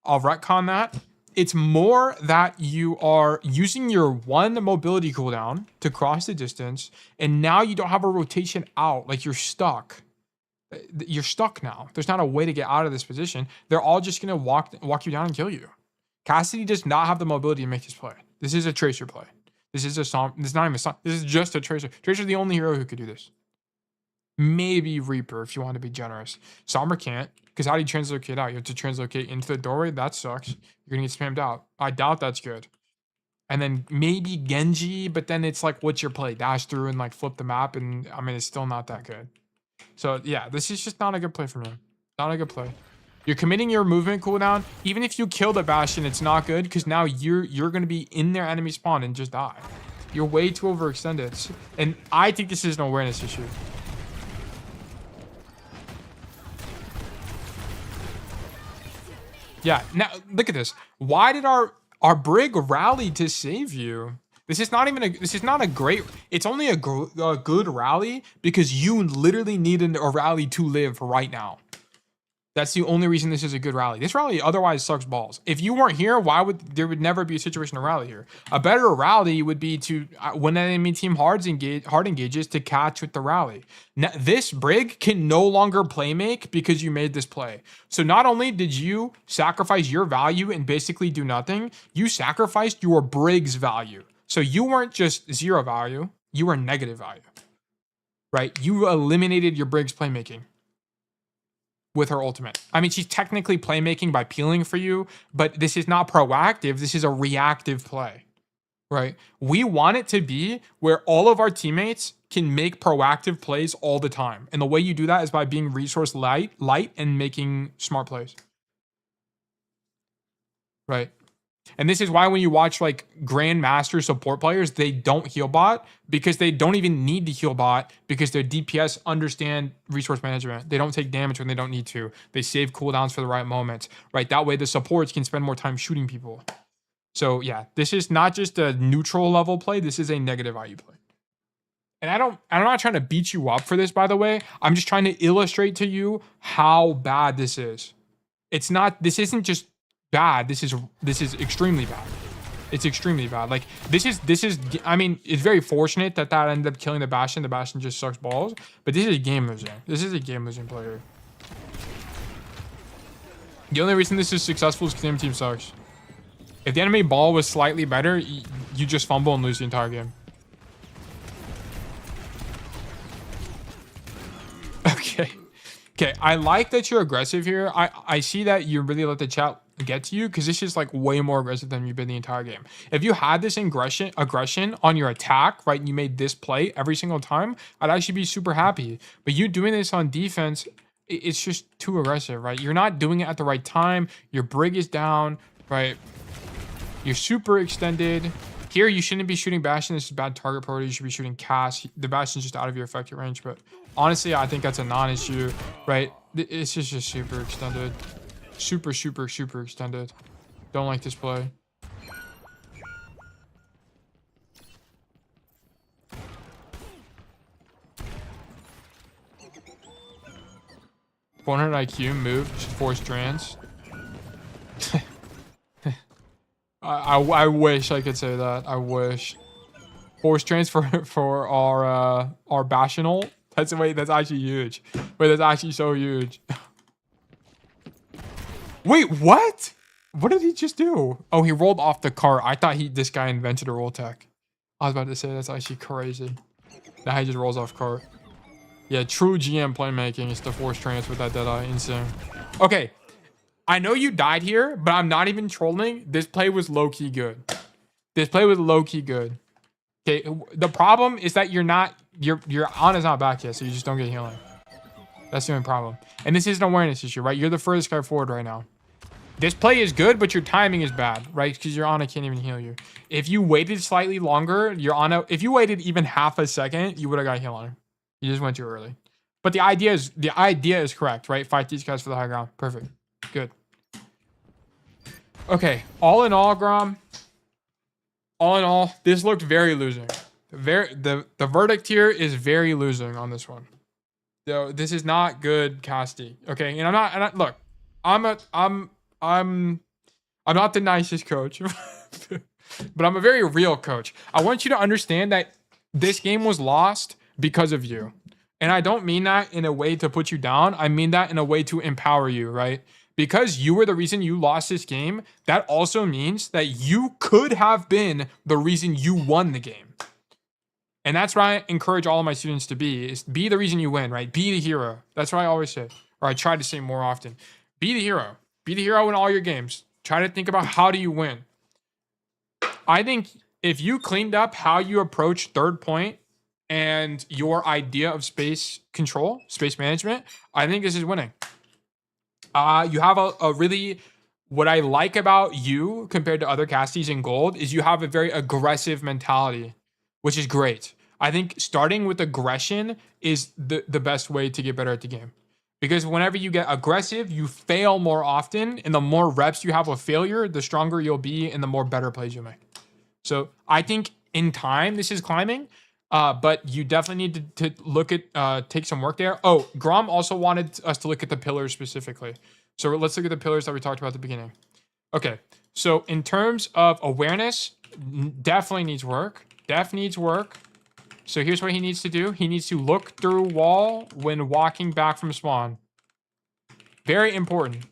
I'll retcon that. It's more that you are using your one mobility cooldown to cross the distance, and now you don't have a rotation out. Like, you're stuck. You're stuck now. There's not a way to get out of this position. They're all just going to walk you down and kill you. Cassidy does not have the mobility to make this play. This is a Tracer play. This is not even a This is just a Tracer. Tracer's the only hero who could do this. Maybe Reaper if you want to be generous. Sombra can't, because how do you translocate out? You have to translocate into the doorway. That sucks. You're gonna get spammed out. I doubt that's good. And then maybe Genji, but then it's like, what's your play? Dash through and like flip the map, and I mean, it's still not that good. So yeah, this is just not a good play for me. Not a good play. You're committing your movement cooldown. Even if you kill the Bastion, it's not good, because now you're gonna be in their enemy spawn and just die. You're way too overextended, and I think this is an awareness issue. Yeah. Now look at this. Why did our brig rally to save you? This is not even a. This is not a great. It's only a good rally because you literally need a rally to live right now. That's the only reason this is a good rally. This rally otherwise sucks balls. If you weren't here, why would there would never be a situation to rally here? A better rally would be to when an enemy team hard engages to catch with the rally. Now, this brig can no longer play make because you made this play. So not only did you sacrifice your value and basically do nothing, you sacrificed your brig's value. So you weren't just 0 value, you were negative value. Right? You eliminated your brig's playmaking with her ultimate. I mean, she's technically playmaking by peeling for you, but this is not proactive. This is a reactive play, right? We want it to be where all of our teammates can make proactive plays all the time. And the way you do that is by being resource light and making smart plays, right? And this is why when you watch like grandmaster support players, they don't heal bot because they don't even need to heal bot because their DPS understand resource management. They don't take damage when they don't need to. They save cooldowns for the right moments, right? That way the supports can spend more time shooting people. So yeah, this is not just a neutral level play. This is a negative IU play. And I'm not trying to beat you up for this, by the way. I'm just trying to illustrate to you how bad this is. This isn't just bad. This is extremely bad. It's extremely bad. Like this is I mean, it's very fortunate that ended up killing the Bastion. The Bastion just sucks balls, but this is a game losing. This is a game losing player. The only reason this is successful is because the enemy team sucks. If the enemy ball was slightly better, you just fumble and lose the entire game. Okay, I like that you're aggressive here. I see that you really let the chat get to you because this is like way more aggressive than you've been the entire game. If you had this aggression on your attack, right, and you made this play every single time, I'd actually be super happy. But you doing this on defense, it's just too aggressive, right? You're not doing it at the right time. Your brig is down, right? You're super extended. Here, you shouldn't be shooting Bastion. This is bad target priority. You should be shooting Cass. The Bastion's just out of your effective range. But honestly, I think that's a non-issue, right? It's just super extended. Super extended. Don't like this play. (400 IQ) move, just force trans. I wish I could say that. I wish. Force transfer for our Bastion ult. That's actually huge. Wait, that's actually so huge. Wait, what? What did he just do? Oh, he rolled off the cart. I thought this guy invented a roll tech. I was about to say that's actually crazy. Now he just rolls off cart. Yeah, true GM playmaking is the force trans with that Deadeye. Insane. Okay. I know you died here, but I'm not even trolling. This play was low-key good. This play was low-key good. Okay, the problem is that your on is not back yet, so you just don't get healing. That's the only problem. And this is an awareness issue, right? You're the furthest guy forward right now. This play is good, but your timing is bad, right? Because your Ana can't even heal you. If you waited slightly longer, if you waited even half a second, you would have got healing. You just went too early. But the idea is correct, right? Fight these guys for the high ground. Perfect. Good. Okay, all in all, Grom. All in all, this looked very losing. The verdict here is very losing on this one. So this is not good, Cassidy. Okay, and I'm not the nicest coach, but I'm a very real coach. I want you to understand that this game was lost because of you. And I don't mean that in a way to put you down. I mean that in a way to empower you, right? Because you were the reason you lost this game, that also means that you could have been the reason you won the game. And that's what I encourage all of my students to is be the reason you win, right? Be the hero. That's what I always say, or I try to say more often. Be the hero. Be the hero in all your games. Try to think about how do you win. I think if you cleaned up how you approach third point and your idea of space control, space management, I think this is winning. You have a really, what I like about you compared to other Casties in gold is you have a very aggressive mentality, which is great. I think starting with aggression is the best way to get better at the game. Because whenever you get aggressive, you fail more often. And the more reps you have with failure, the stronger you'll be and the more better plays you make. So I think in time, this is climbing. But you definitely need to look at, take some work there. Oh, Grom also wanted us to look at the pillars specifically. So let's look at the pillars that we talked about at the beginning. Okay, so in terms of awareness, definitely needs work. Def needs work. So here's what he needs to do. He needs to look through wall when walking back from spawn. Very important.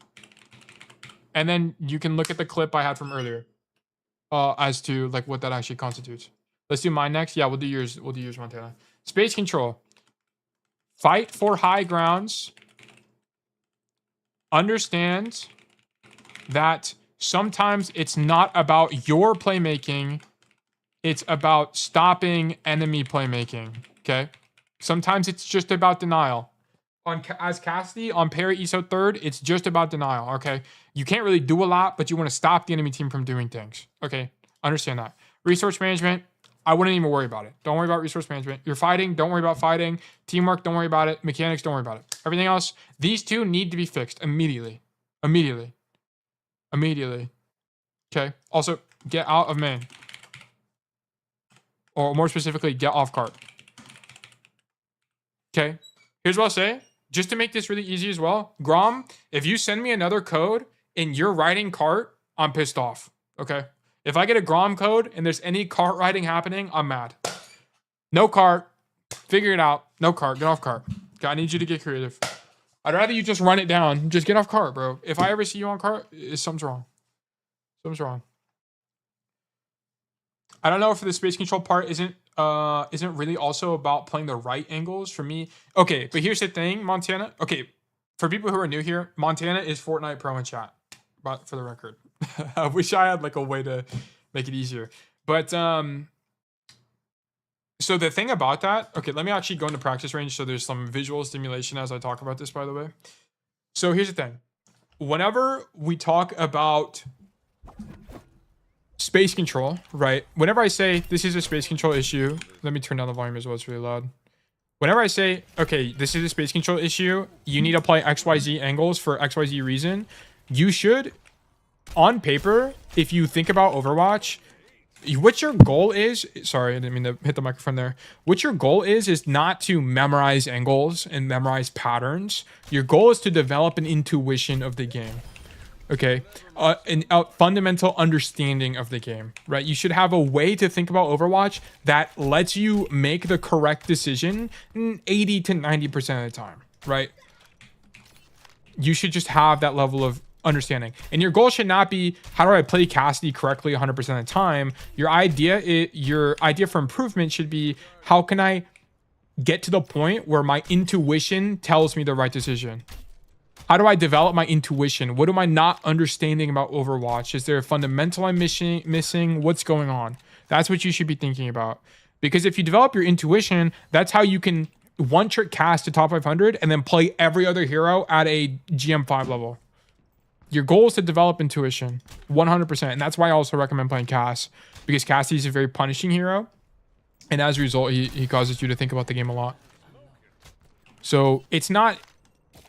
And then you can look at the clip I had from earlier. As to like what that actually constitutes. Let's do mine next. Yeah, we'll do yours. We'll do yours, Montana. Space control. Fight for high grounds. Understand that sometimes it's not about your playmaking. It's about stopping enemy playmaking. Okay. Sometimes it's just about denial. As Cassidy on Paraiso 3rd, it's just about denial. Okay. You can't really do a lot, but you want to stop the enemy team from doing things. Okay. Understand that. Resource management. I wouldn't even worry about it. Don't worry about resource management. You're fighting. Don't worry about fighting. Teamwork. Don't worry about it. Mechanics. Don't worry about it. Everything else, these two need to be fixed immediately. Immediately. Immediately. Okay. Also, get out of main. Or more specifically, get off cart. Okay. Here's what I'll say. Just to make this really easy as well. Grom, if you send me another code and you're riding cart, I'm pissed off. Okay. If I get a Grom code and there's any cart riding happening, I'm mad. No cart. Figure it out. No cart. Get off cart. Okay, I need you to get creative. I'd rather you just run it down. Just get off cart, bro. If I ever see you on cart, something's wrong. Something's wrong. I don't know if the space control part isn't really also about playing the right angles for me. Okay, but here's the thing, Montana. Okay, for people who are new here, Montana is Fortnite Pro in chat. But for the record, I wish I had like a way to make it easier. But so the thing about that, okay, let me actually go into practice range so there's some visual stimulation as I talk about this, by the way. So here's the thing. Whenever we talk about space control, right? Whenever I say this is a space control issue, let me turn down the volume as well, it's really loud. Whenever I say, okay, this is a space control issue, you need to apply XYZ angles for XYZ reason, you should, on paper, if you think about Overwatch, what your goal is, sorry, I didn't mean to hit the microphone there. What your goal is not to memorize angles and memorize patterns. Your goal is to develop an intuition of the game. Okay, a fundamental understanding of the game, right? You should have a way to think about Overwatch that lets you make the correct decision 80 to 90% of the time, right? You should just have that level of understanding. And your goal should not be, how do I play Cassidy correctly 100% of the time? Your idea for improvement should be, how can I get to the point where my intuition tells me the right decision? How do I develop my intuition? What am I not understanding about Overwatch? Is there a fundamental I'm missing? What's going on? That's what you should be thinking about. Because if you develop your intuition, that's how you can one-trick cast to top 500 and then play every other hero at a GM5 level. Your goal is to develop intuition 100%. And that's why I also recommend playing Cass. Because Cassidy is a very punishing hero. And as a result, he causes you to think about the game a lot. So it's not...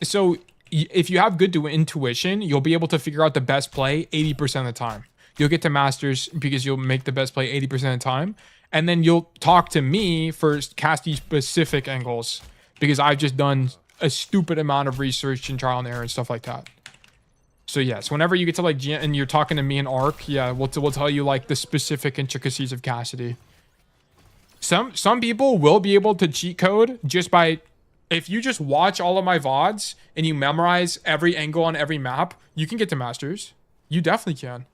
So... If you have good intuition, you'll be able to figure out the best play 80% of the time. You'll get to Masters because you'll make the best play 80% of the time. And then you'll talk to me for casting specific angles because I've just done a stupid amount of research and trial and error and stuff like that. So yes, whenever you get to like and you're talking to me and Arc, yeah, we'll tell you like the specific intricacies of Cassidy. Some people will be able to cheat code just by... If you just watch all of my VODs and you memorize every angle on every map, you can get to Masters. You definitely can.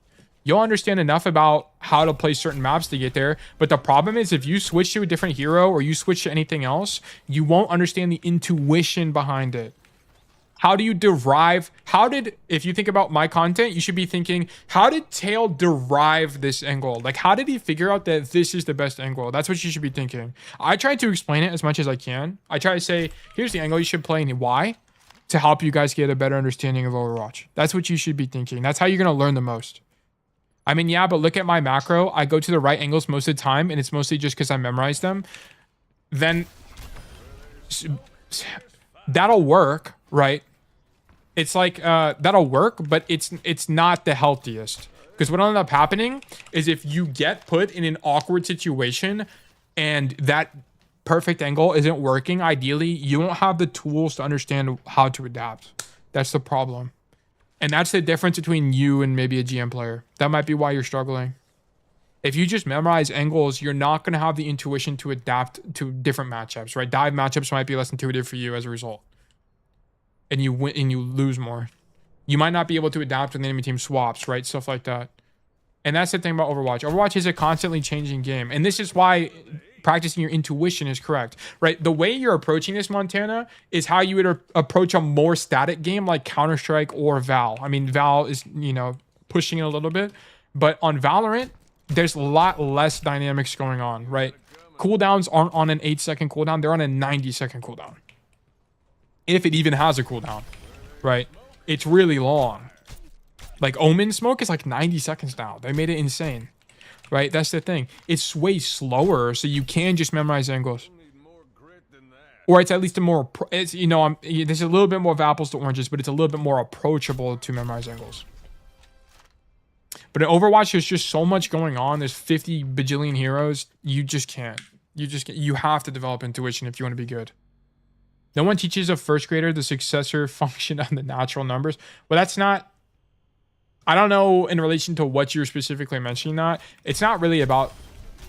You'll understand enough about how to play certain maps to get there. But the problem is if you switch to a different hero or you switch to anything else, you won't understand the intuition behind it. How do you derive? If you think about my content, you should be thinking, how did Tail derive this angle? Like, how did he figure out that this is the best angle? That's what you should be thinking. I try to explain it as much as I can. I try to say, here's the angle you should play and why, to help you guys get a better understanding of Overwatch. That's what you should be thinking. That's how you're going to learn the most. I mean, yeah, but look at my macro. I go to the right angles most of the time, and it's mostly just because I memorized them. Then... that'll work, right? It's like that'll work, but it's not the healthiest. Because what'll end up happening is if you get put in an awkward situation and that perfect angle isn't working, ideally, you won't have the tools to understand how to adapt. That's the problem. And that's the difference between you and maybe a GM player. That might be why you're struggling. If you just memorize angles, you're not going to have the intuition to adapt to different matchups, right? Dive matchups might be less intuitive for you as a result. And you win and you lose more. You might not be able to adapt when the enemy team swaps, right? Stuff like that. And that's the thing about Overwatch. Overwatch is a constantly changing game. And this is why practicing your intuition is correct, right? The way you're approaching this, Montana, is how you would approach a more static game like Counter-Strike or Val. I mean, Val is, you know, pushing it a little bit. But on Valorant, there's a lot less dynamics going on, right? Cooldowns aren't on an 8-second cooldown. They're on a 90-second cooldown. If it even has a cooldown, right? It's really long. Like Omen smoke is like 90 seconds now. They made it insane, right? That's the thing. It's way slower, so you can just memorize angles. Or it's at least a more, it's, you know, there's a little bit more of apples to oranges, but it's a little bit more approachable to memorize angles. But in Overwatch, there's just so much going on. There's 50 bajillion heroes. You just can't. You have to develop intuition if you want to be good. No one teaches a first grader the successor function on the natural numbers. Well, that's not, I don't know in relation to what you're specifically mentioning that. It's not really about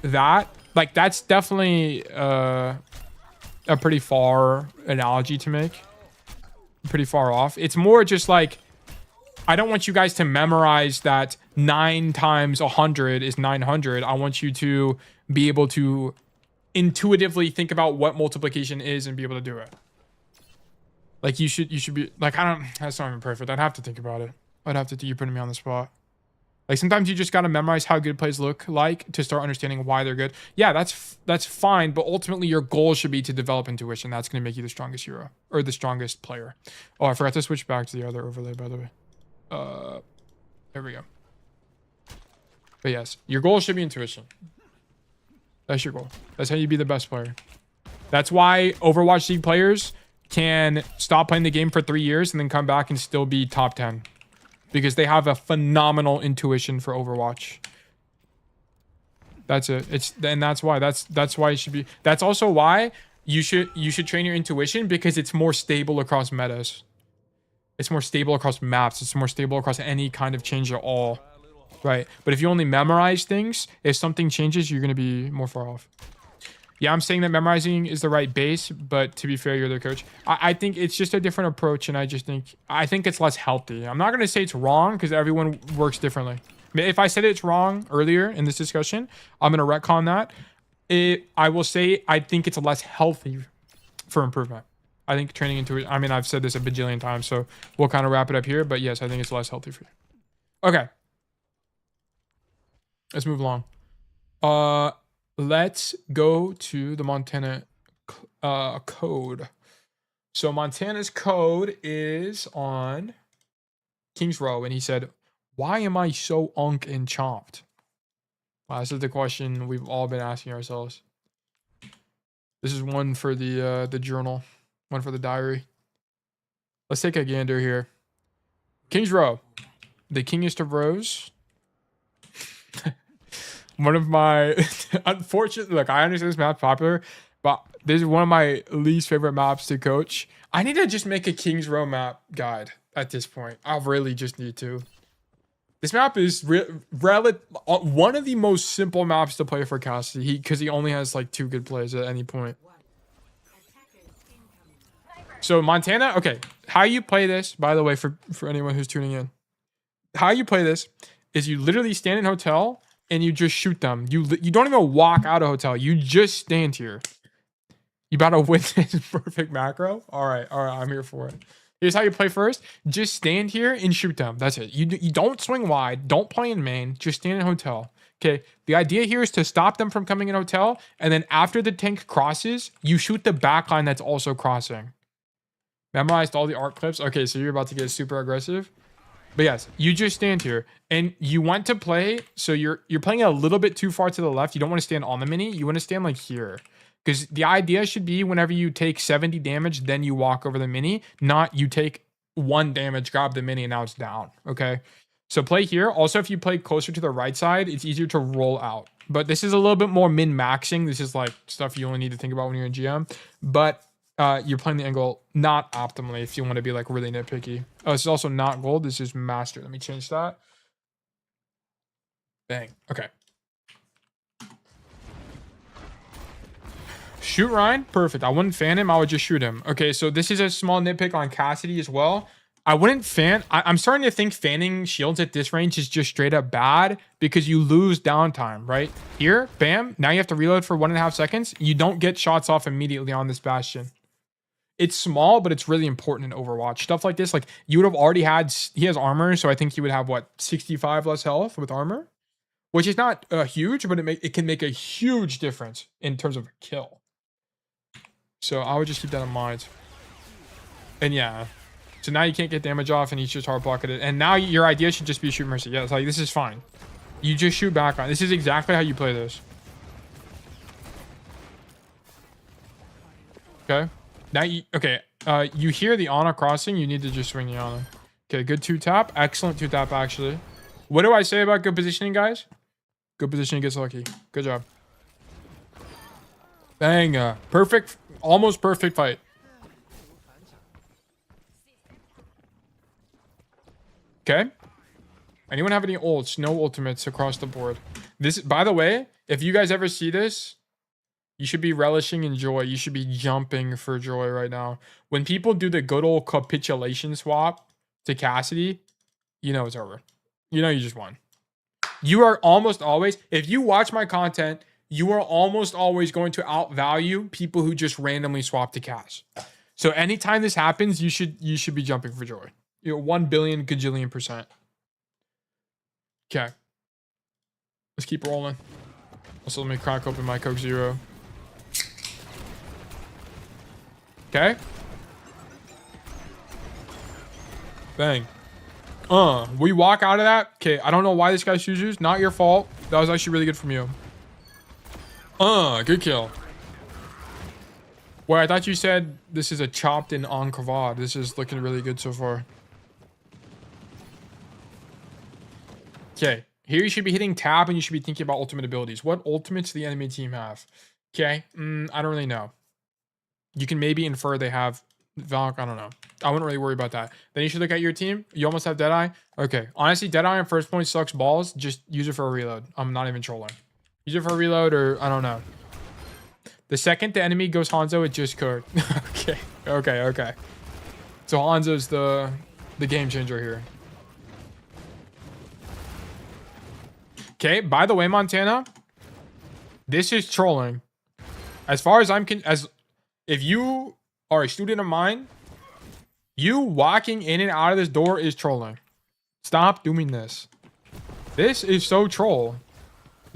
that. Like, that's definitely a pretty far analogy to make. Pretty far off. It's more just like, I don't want you guys to memorize that 9 times 100 is 900. I want you to be able to intuitively think about what multiplication is and be able to do it. Like you should be like, that's not even perfect. I'd have to think about it. You're putting me on the spot. Like sometimes you just got to memorize how good plays look like to start understanding why they're good. Yeah, that's fine. But ultimately your goal should be to develop intuition. That's going to make you the strongest hero or the strongest player. Oh, I forgot to switch back to the other overlay, by the way. There we go. But yes, your goal should be intuition. That's your goal. That's how you be the best player. That's why Overwatch League players can stop playing the game for 3 years and then come back and still be top 10 because they have a phenomenal intuition for Overwatch. That's it. And that's why it should be. That's also why you should train your intuition, because it's more stable across metas. It's more stable across maps. It's more stable across any kind of change at all, right? But if you only memorize things, if something changes, you're going to be more far off. Yeah, I'm saying that memorizing is the right base, but to be fair, you're the coach. I think it's just a different approach, and I think it's less healthy. I'm not going to say it's wrong, because everyone works differently. If I said it's wrong earlier in this discussion, I'm going to retcon that. I will say I think it's less healthy for improvement. I think training into it, I mean, I've said this a bajillion times, so we'll kind of wrap it up here. But yes, I think it's less healthy for you. Okay. Let's move along. Let's go to the Montana code. So Montana's code is on King's Row, and he said, "Why am I so unk and chomped?" Wow, this is the question we've all been asking ourselves. This is one for the journal, one for the diary. Let's take a gander here. King's Row, the kingest of rows. One of my unfortunate, look, I understand this map's popular, but this is one of my least favorite maps to coach. I need to just make a King's Row map guide at this point. I really just need to. This map is one of the most simple maps to play for Cassidy, because he only has like 2 good plays at any point. So Montana, okay, how you play this, by the way, for anyone who's tuning in, how you play this is you literally stand in hotel and you just shoot them. You don't even walk out of hotel. You just stand here. You about to win this perfect macro? All right, I'm here for it. Here's how you play first. Just stand here and shoot them. That's it. You don't swing wide. Don't play in main. Just stand in hotel. Okay, the idea here is to stop them from coming in hotel, and then after the tank crosses, you shoot the back line that's also crossing. Memorized all the art clips? Okay, so you're about to get super aggressive. But yes, you just stand here, and you want to play, so you're playing a little bit too far to the left. You don't want to stand on the mini. You want to stand like here, Because the idea should be whenever you take 70 damage, then you walk over the mini, not you take 1 damage, grab the mini, and now it's down. Okay. So play here. Also, if you play closer to the right side, it's easier to roll out. But this is a little bit more min-maxing. This is like stuff you only need to think about when you're in GM. But you're playing the angle not optimally if you want to be like really nitpicky. Oh, this is also not gold. This is master. Let me change that. Bang. Okay. Shoot Ryan. Perfect. I wouldn't fan him. I would just shoot him. Okay, so this is a small nitpick on Cassidy as well. I wouldn't fan. I'm starting to think fanning shields at this range is just straight up bad because you lose downtime, right? Here, bam. Now you have to reload for 1.5 seconds. You don't get shots off immediately on this bastion. It's small, but it's really important in Overwatch. Stuff like this, like you would have already had, he has armor, so I think he would have, what, 65 less health with armor? Which is not huge, but it can make a huge difference in terms of a kill. So I would just keep that in mind. And yeah. So now you can't get damage off and he's just hard pocketed. And now your idea should just be shoot mercy. Yeah, it's like this is fine. You just shoot back on. This is exactly how you play this. Okay. Now you you hear the Ana crossing, you need to just swing the Ana. Okay, good 2-tap. Excellent 2-tap actually. What do I say about good positioning, guys? Good positioning gets lucky. Good job. Bang. Perfect. Almost perfect fight. Okay. Anyone have any ults? No ultimates across the board. This, by the way, if you guys ever see this, you should be relishing in joy. You should be jumping for joy right now. When people do the good old capitulation swap to Cassidy, you know it's over. You know you just won. You are almost always, if you watch my content, you are almost always going to outvalue people who just randomly swap to Cass. So anytime this happens, you should be jumping for joy. You're 1 billion gajillion %. Okay. Let's keep rolling. Also, let me crack open my Coke Zero. Okay. Bang. We walk out of that. Okay, I don't know why this guy chooses. Not your fault. That was actually really good from you. Good kill. Well, I thought you said this is a chopped in encravad. This is looking really good so far. Okay, here you should be hitting tab and you should be thinking about ultimate abilities. What ultimates do the enemy team have? Okay, I don't really know. You can maybe infer they have Valk. I don't know. I wouldn't really worry about that. Then you should look at your team. You almost have Deadeye. Okay, honestly, Deadeye on first point sucks balls. Just use it for a reload. I'm not even trolling. Use it for a reload or I don't know. The second the enemy goes Hanzo, it just cooked. Okay. So Hanzo's the game changer here. Okay, by the way, Montana, this is trolling. As far as if you are a student of mine, you walking in and out of this door is trolling. Stop doing this. This is so troll.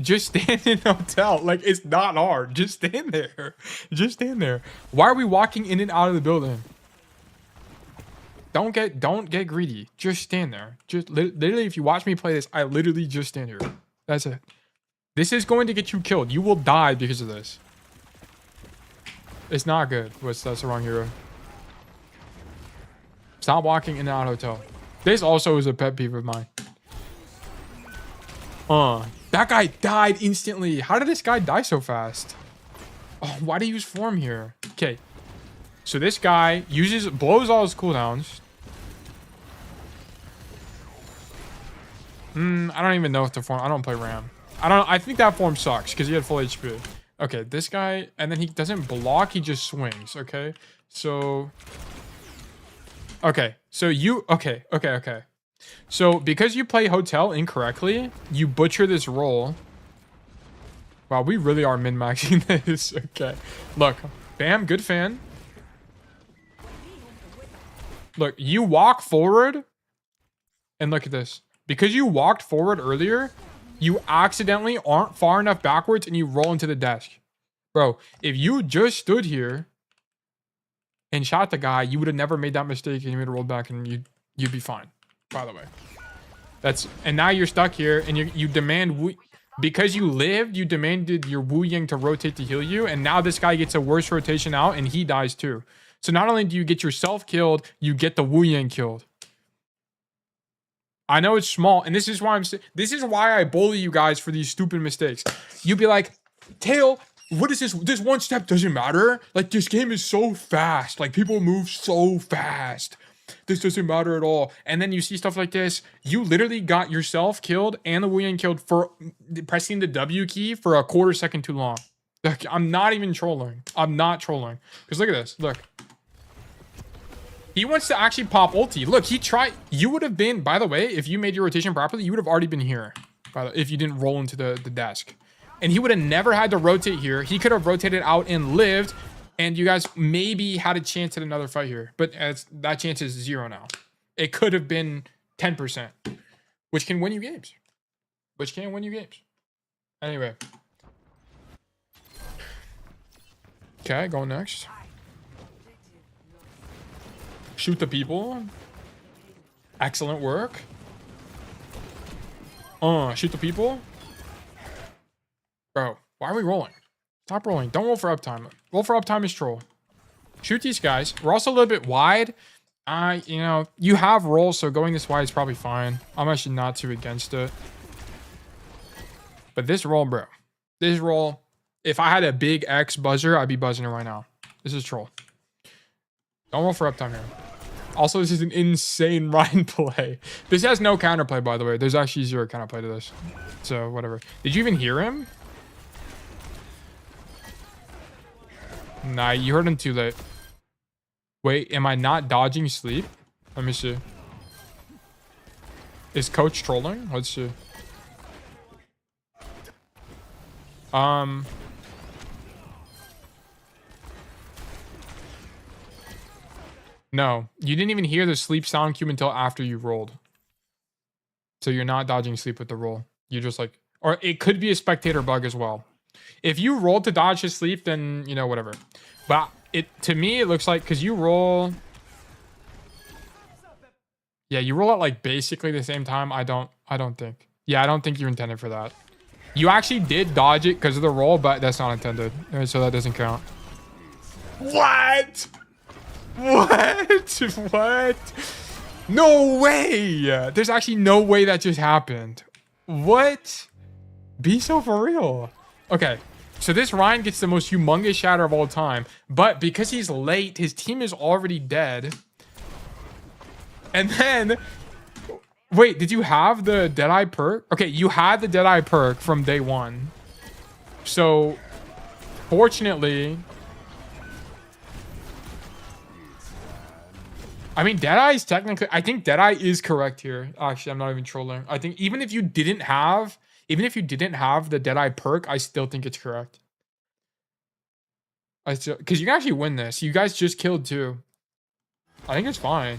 Just stand in the hotel. Like, it's not hard. Just stand there. Just stand there. Why are we walking in and out of the building? Don't get greedy. Just stand there. Just literally, if you watch me play this, I literally just stand here. That's it. This is going to get you killed. You will die because of this. It's not good. That's the wrong hero. Stop walking in and out of hotel. This also is a pet peeve of mine. That guy died instantly. How did this guy die so fast? Oh, why do you use form here? Okay. So this guy blows all his cooldowns. I don't even know if the form. I don't play Ram. I think that form sucks because he had full HP. Okay, this guy, and then he doesn't block. He just swings. Okay, so. Okay, so you. Okay. So because you play Hotel incorrectly, you butcher this role. Wow, we really are min-maxing this. Okay, look, bam, good fan. Look, you walk forward, and look at this. Because you walked forward earlier, you accidentally aren't far enough backwards and you roll into the desk. Bro, if you just stood here and shot the guy, you would have never made that mistake and you would have rolled back and you'd be fine, by the way. And now you're stuck here and you demand because you lived, you demanded your Wu Yang to rotate to heal you, and now this guy gets a worse rotation out, and he dies too. So not only do you get yourself killed, you get the Wu Yang killed. I know it's small, and this is why I bully you guys for these stupid mistakes. You'd be like, Tail, what is this? This one step doesn't matter. Like, this game is so fast. Like, people move so fast. This doesn't matter at all. And then you see stuff like this. You literally got yourself killed and the Wu Yang killed for pressing the W key for a quarter second too long. Like, I'm not even trolling. I'm not trolling. Because look at this. Look. He wants to actually pop ulti. Look, he tried. You would have been, by the way, if you made your rotation properly, you would have already been here. If you didn't roll into the desk. And he would have never had to rotate here. He could have rotated out and lived. And you guys maybe had a chance at another fight here. But that chance is 0 now. It could have been 10%. Which can win you games. Anyway. Okay, going next. Shoot the people. Excellent work. Shoot the people. Bro, why are we rolling? Stop rolling. Don't roll for uptime. Roll for uptime is troll. Shoot these guys. We're also a little bit wide. You have rolls, so going this wide is probably fine. I'm actually not too against it. But this roll, bro. This roll, if I had a big X buzzer, I'd be buzzing it right now. This is troll. Don't roll for uptime here. Also, this is an insane Ryan play. This has no counterplay, by the way. There's actually 0 counterplay to this. So, whatever. Did you even hear him? Nah, you heard him too late. Wait, am I not dodging sleep? Let me see. Is coach trolling? Let's see. No, you didn't even hear the sleep sound cue until after you rolled. So you're not dodging sleep with the roll. You're just like, or it could be a spectator bug as well. If you roll to dodge his sleep, then, whatever. But to me, it looks like, because you roll. Yeah, you roll at like basically the same time. I don't think. Yeah, I don't think you're intended for that. You actually did dodge it because of the roll, but that's not intended. So that doesn't count. What? What? No way. There's actually no way that just happened. What? Be so for real. Okay. So this Ryan gets the most humongous shatter of all time, but because he's late, his team is already dead. And then, wait, did you have the Deadeye perk? Okay, you had the Deadeye perk from day 1. So, fortunately, I mean, Deadeye is technically, I think Deadeye is correct here. Actually, I'm not even trolling. I think even if you didn't have the Deadeye perk, I still think it's correct. Because you can actually win this. You guys just killed 2. I think it's fine.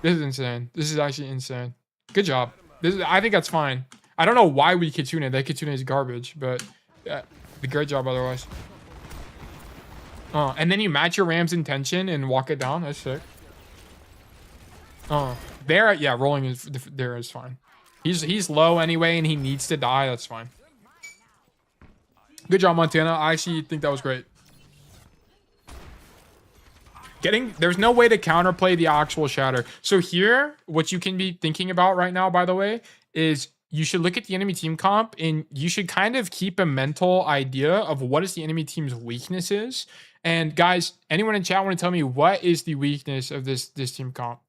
This is insane. This is actually insane. Good job. I think that's fine. I don't know why we Kitsune. That Kitsune is garbage, but great job otherwise. And then you match your Ram's intention and walk it down. That's sick. Yeah, rolling is there is fine. He's low anyway, and he needs to die. That's fine. Good job, Montana. I actually think that was great. There's no way to counterplay the actual shatter. So here, what you can be thinking about right now, by the way, is you should look at the enemy team comp, and you should kind of keep a mental idea of what is the enemy team's weaknesses. And guys, anyone in chat want to tell me what is the weakness of this team comp?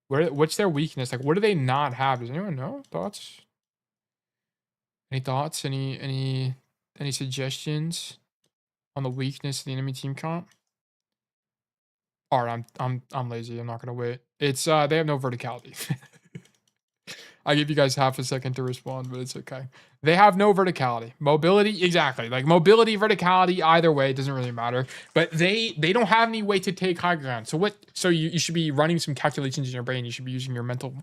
What's their weakness? Like, what do they not have? Does anyone know? Thoughts? Any thoughts? Any suggestions on the weakness of the enemy team comp? All right, I'm lazy. I'm not gonna wait. It's they have no verticality. I give you guys half a second to respond, but it's okay. They have no verticality. Mobility, exactly. Like mobility, verticality, either way, it doesn't really matter. But they don't have any way to take high ground. So what? So you should be running some calculations in your brain. You should be using your mental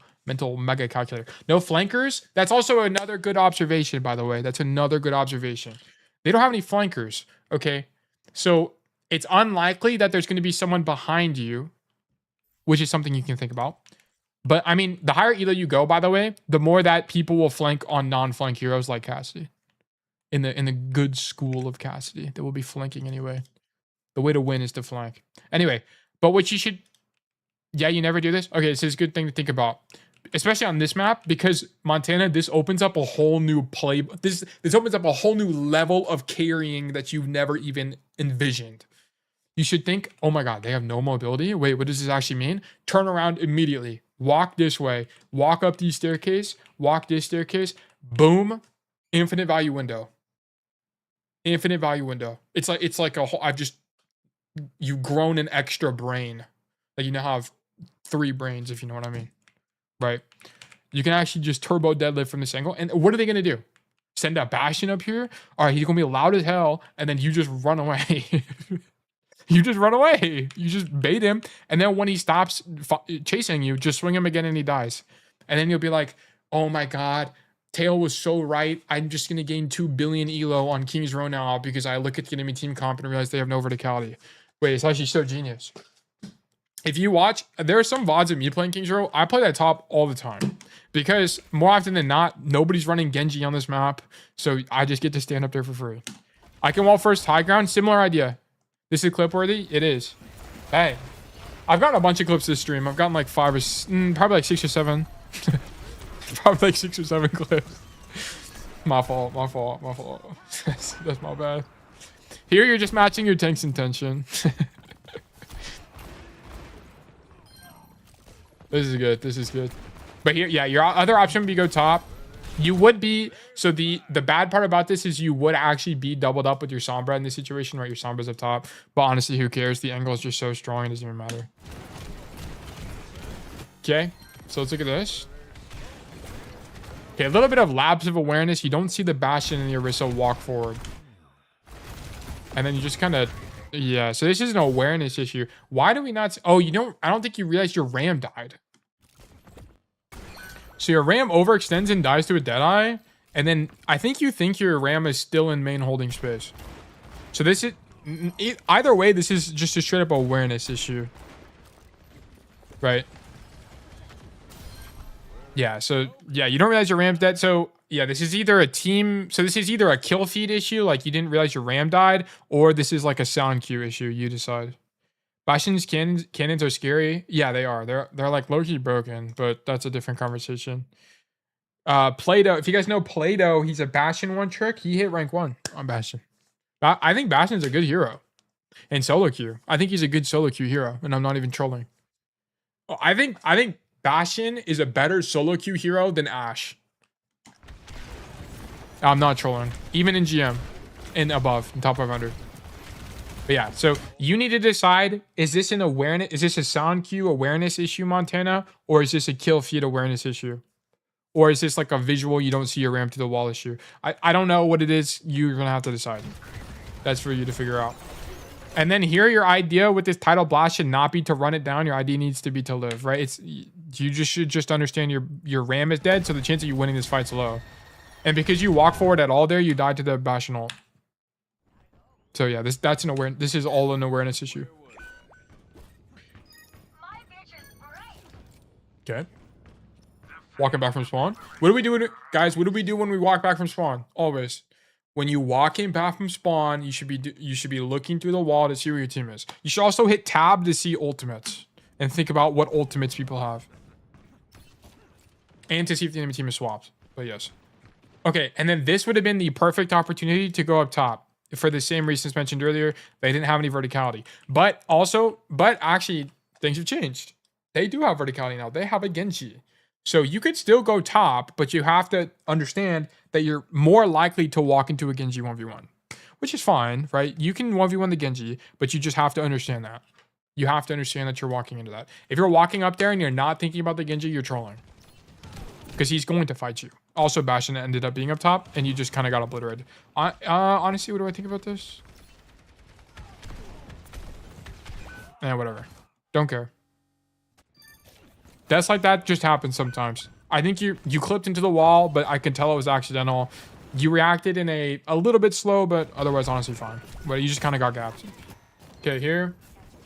mega calculator. No flankers. That's also another good observation, by the way. That's another good observation. They don't have any flankers. Okay, so it's unlikely that there's going to be someone behind you, which is something you can think about. But I mean, the higher elo you go, by the way, the more that people will flank on non-flank heroes like Cassidy. In the good school of Cassidy, they will be flanking anyway. The way to win is to flank. Anyway, but what you should, yeah, you never do this. Okay, this is a good thing to think about, especially on this map, because Montana, this opens up a whole new play. This opens up a whole new level of carrying that you've never even envisioned. You should think, oh my God, they have no mobility. Wait, what does this actually mean? Turn around immediately. Walk this way. Walk up the staircase. Walk this staircase. Boom. Infinite value window. Infinite value window. It's like a whole, you've grown an extra brain. Like you now have 3 brains, if you know what I mean. Right? You can actually just turbo deadlift from this angle. And what are they going to do? Send a Bastion up here? All right, he's going to be loud as hell. And then you just run away. You just run away. You just bait him. And then when he stops chasing you, just swing him again and he dies. And then you'll be like, oh my God, Tail was so right. I'm just going to gain 2 billion elo on King's Row now because I look at the enemy team comp and realize they have no verticality. Wait, it's actually so genius. If you watch, there are some VODs of me playing King's Row. I play that top all the time because more often than not, nobody's running Genji on this map. So I just get to stand up there for free. I can wall first high ground. Similar idea. This is clip worthy. It is. Hey, I've gotten a bunch of clips this stream. I've gotten like 5 or probably like 6 or 7. Probably like 6 or 7 clips. My fault. That's my bad. Here you're just matching your tank's intention. This is good. But here, yeah, your other option would be go top. You would be, so the bad part about this is you would actually be doubled up with your Sombra in this situation, right? Your Sombra's up top. But honestly, who cares? The angle is just so strong, it doesn't even matter. Okay, so let's look at this. Okay, a little bit of lapse of awareness. You don't see the Bastion and the Orisa walk forward. And then you just kind of, yeah, so this is an awareness issue. Why do we not, oh, I don't think you realize your Ram died. So your Ram overextends and dies to a Deadeye. And then I think you think your Ram is still in main holding space. So this is, either way, this is just a straight up awareness issue. Right? Yeah, so yeah, you don't realize your Ram's dead. So yeah, this is either a team, so this is either a kill feed issue, like you didn't realize your Ram died, or this is like a sound cue issue, you decide. Bastion's cannons are scary. Yeah, they are. They're like low-key broken, but that's a different conversation. Play-Doh, if you guys know Play-Doh, he's a Bastion one trick. He hit rank 1 on Bastion. I think Bastion's a good hero. And solo queue. I think he's a good solo queue hero, and I'm not even trolling. I think Bastion is a better solo queue hero than Ashe. I'm not trolling. Even in GM and above, in top 500. But yeah, so you need to decide, is this an awareness? Is this a sound cue awareness issue, Montana? Or is this a kill feed awareness issue? Or is this like a visual, you don't see your ramp to the wall issue? I don't know what it is. You're going to have to decide. That's for you to figure out. And then here, your idea with this title blast should not be to run it down. Your idea needs to be to live, right? You just should just understand your ram is dead, so the chance of you winning this fight's low. And because you walk forward at all there, you die to the Bastion ult. So yeah, that's an awareness. This is all an awareness issue. Okay. Walking back from spawn. What do we do, guys? What do we do when we walk back from spawn? Always. When you walk in back from spawn, you should be looking through the wall to see where your team is. You should also hit tab to see ultimates and think about what ultimates people have, and to see if the enemy team is swapped. But yes. Okay, and then this would have been the perfect opportunity to go up top for the same reasons mentioned earlier. They didn't have any verticality, but actually things have changed. They do have verticality now. They have a Genji. So you could still go top, but you have to understand that you're more likely to walk into a Genji 1v1, which is fine, right? You can 1v1 the Genji, but you just have to understand that. You have to understand that you're walking into that. If you're walking up there and you're not thinking about the Genji, you're trolling. Because he's going to fight you. Also, Bastion ended up being up top, and you just kind of got obliterated. Honestly, what do I think about this? Whatever. Don't care. Deaths like that just happen sometimes. I think you clipped into the wall, but I can tell it was accidental. You reacted in a little bit slow, but otherwise honestly fine. But you just kind of got gapped. Okay, here.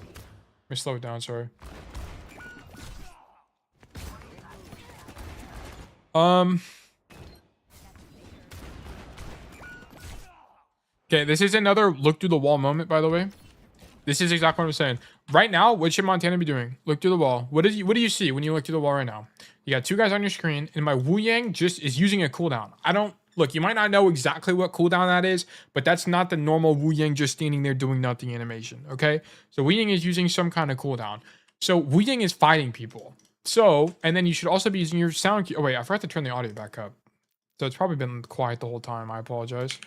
Let me slow it down, sorry. Okay, this is another look through the wall moment, by the way. This is exactly what I'm saying. Right now, what should Montana be doing? Look through the wall. What do you see when you look through the wall right now? You got 2 guys on your screen, and my Wu Yang just is using a cooldown. I don't look. You might not know exactly what cooldown that is, but that's not the normal Wu Yang just standing there doing nothing animation. Okay, so Wu Yang is using some kind of cooldown. So Wu Yang is fighting people. So, and then you should also be using your sound cue. Oh wait, I forgot to turn the audio back up. So it's probably been quiet the whole time. I apologize,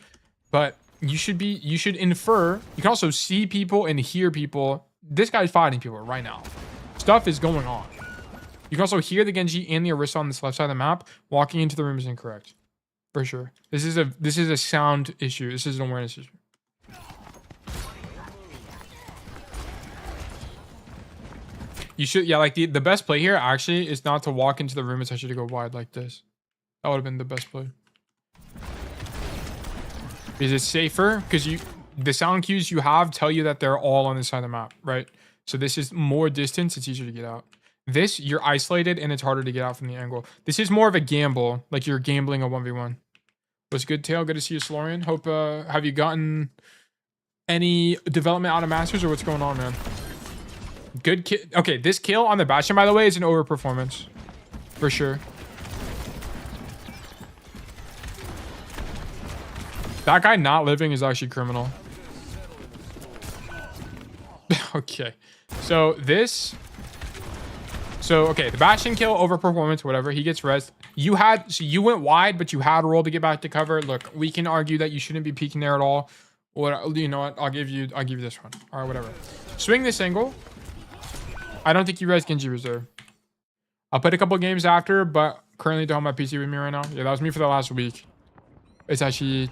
but you should infer. You can also see people and hear people. This guy's fighting people right now. Stuff is going on. You can also hear the Genji and the Orisa on this left side of the map. Walking into the room is incorrect. For sure. This is a sound issue. This is an awareness issue. You should, yeah, like the best play here actually is not to walk into the room. It's actually to go wide like this. That would have been the best play. Is it safer? Because the sound cues you have tell you that they're all on this side of the map, right? So this is more distance. It's easier to get out. This, you're isolated and it's harder to get out from the angle. This is more of a gamble. Like you're gambling a 1v1. What's good, Tail? Good to see you, Slorian. Hope, have you gotten any development out of Masters or what's going on, man? Good kill. Okay, this kill on the Bastion, by the way, is an overperformance. For sure. That guy not living is actually criminal. Okay. So this... So, okay, the Bastion kill, overperformance, whatever. He gets res. So you went wide, but you had a roll to get back to cover. Look, we can argue that you shouldn't be peeking there at all. Or, you know what? I'll give you this one. All right, whatever. Swing this angle. I don't think you res Genji reserve. I'll put a couple games after, but currently don't have my PC with me right now. Yeah, that was me for the last week. It's actually...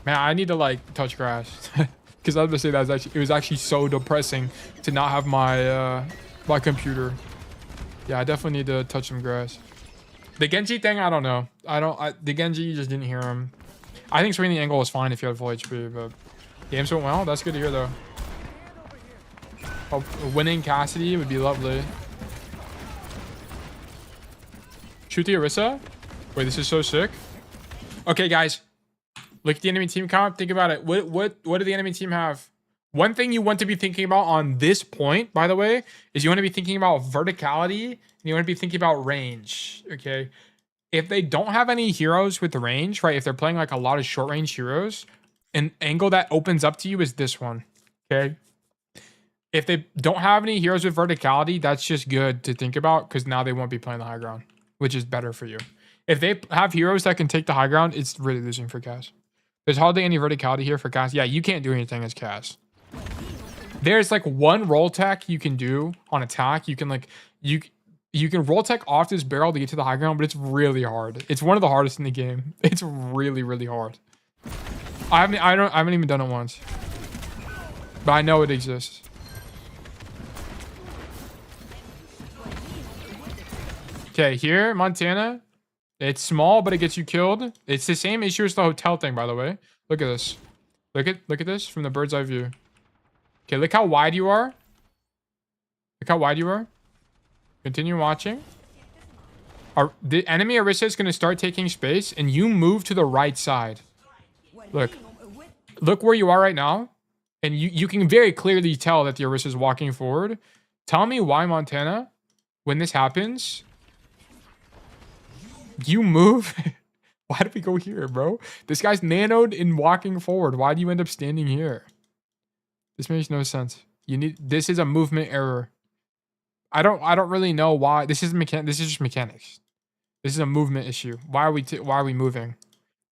Man, I need to, like, touch grass. Because I was going to say that it was actually so depressing to not have my, my computer. Yeah, I definitely need to touch some grass. The Genji thing, I don't know. The Genji, you just didn't hear him. I think swinging the angle was fine if you had full HP, but games went well. That's good to hear, though. Oh, winning Cassidy would be lovely. Shoot the Orisa? Wait, this is so sick. Okay, guys. Look at the enemy team count. Think about it. What do the enemy team have? One thing you want to be thinking about on this point, by the way, is you want to be thinking about verticality and you want to be thinking about range. Okay. If they don't have any heroes with the range, right? If they're playing like a lot of short range heroes, an angle that opens up to you is this one. Okay. If they don't have any heroes with verticality, that's just good to think about because now they won't be playing the high ground, which is better for you. If they have heroes that can take the high ground, it's really losing for Cass. There's hardly any verticality here for Cass. Yeah, you can't do anything as Cass. There's like one roll tech you can do on attack. You can like you can roll tech off this barrel to get to the high ground, but it's really hard. It's one of the hardest in the game. It's really, really hard. I haven't even done it once. But I know it exists. Okay, here, Montana. It's small, but it gets you killed. It's the same issue as the hotel thing, by the way. Look at this. Look at this from the bird's eye view. Okay, look how wide you are. Look how wide you are. Continue watching. The enemy Orisa is going to start taking space, and you move to the right side. Look where you are right now. And you can very clearly tell that the Orisa is walking forward. Tell me why, Montana, when this happens... You move. Why did we go here, bro? This guy's nanoed in walking forward. Why do you end up standing here? This makes no sense. This is a movement error. I don't really know why. This is just mechanics. This is a movement issue. Why are we moving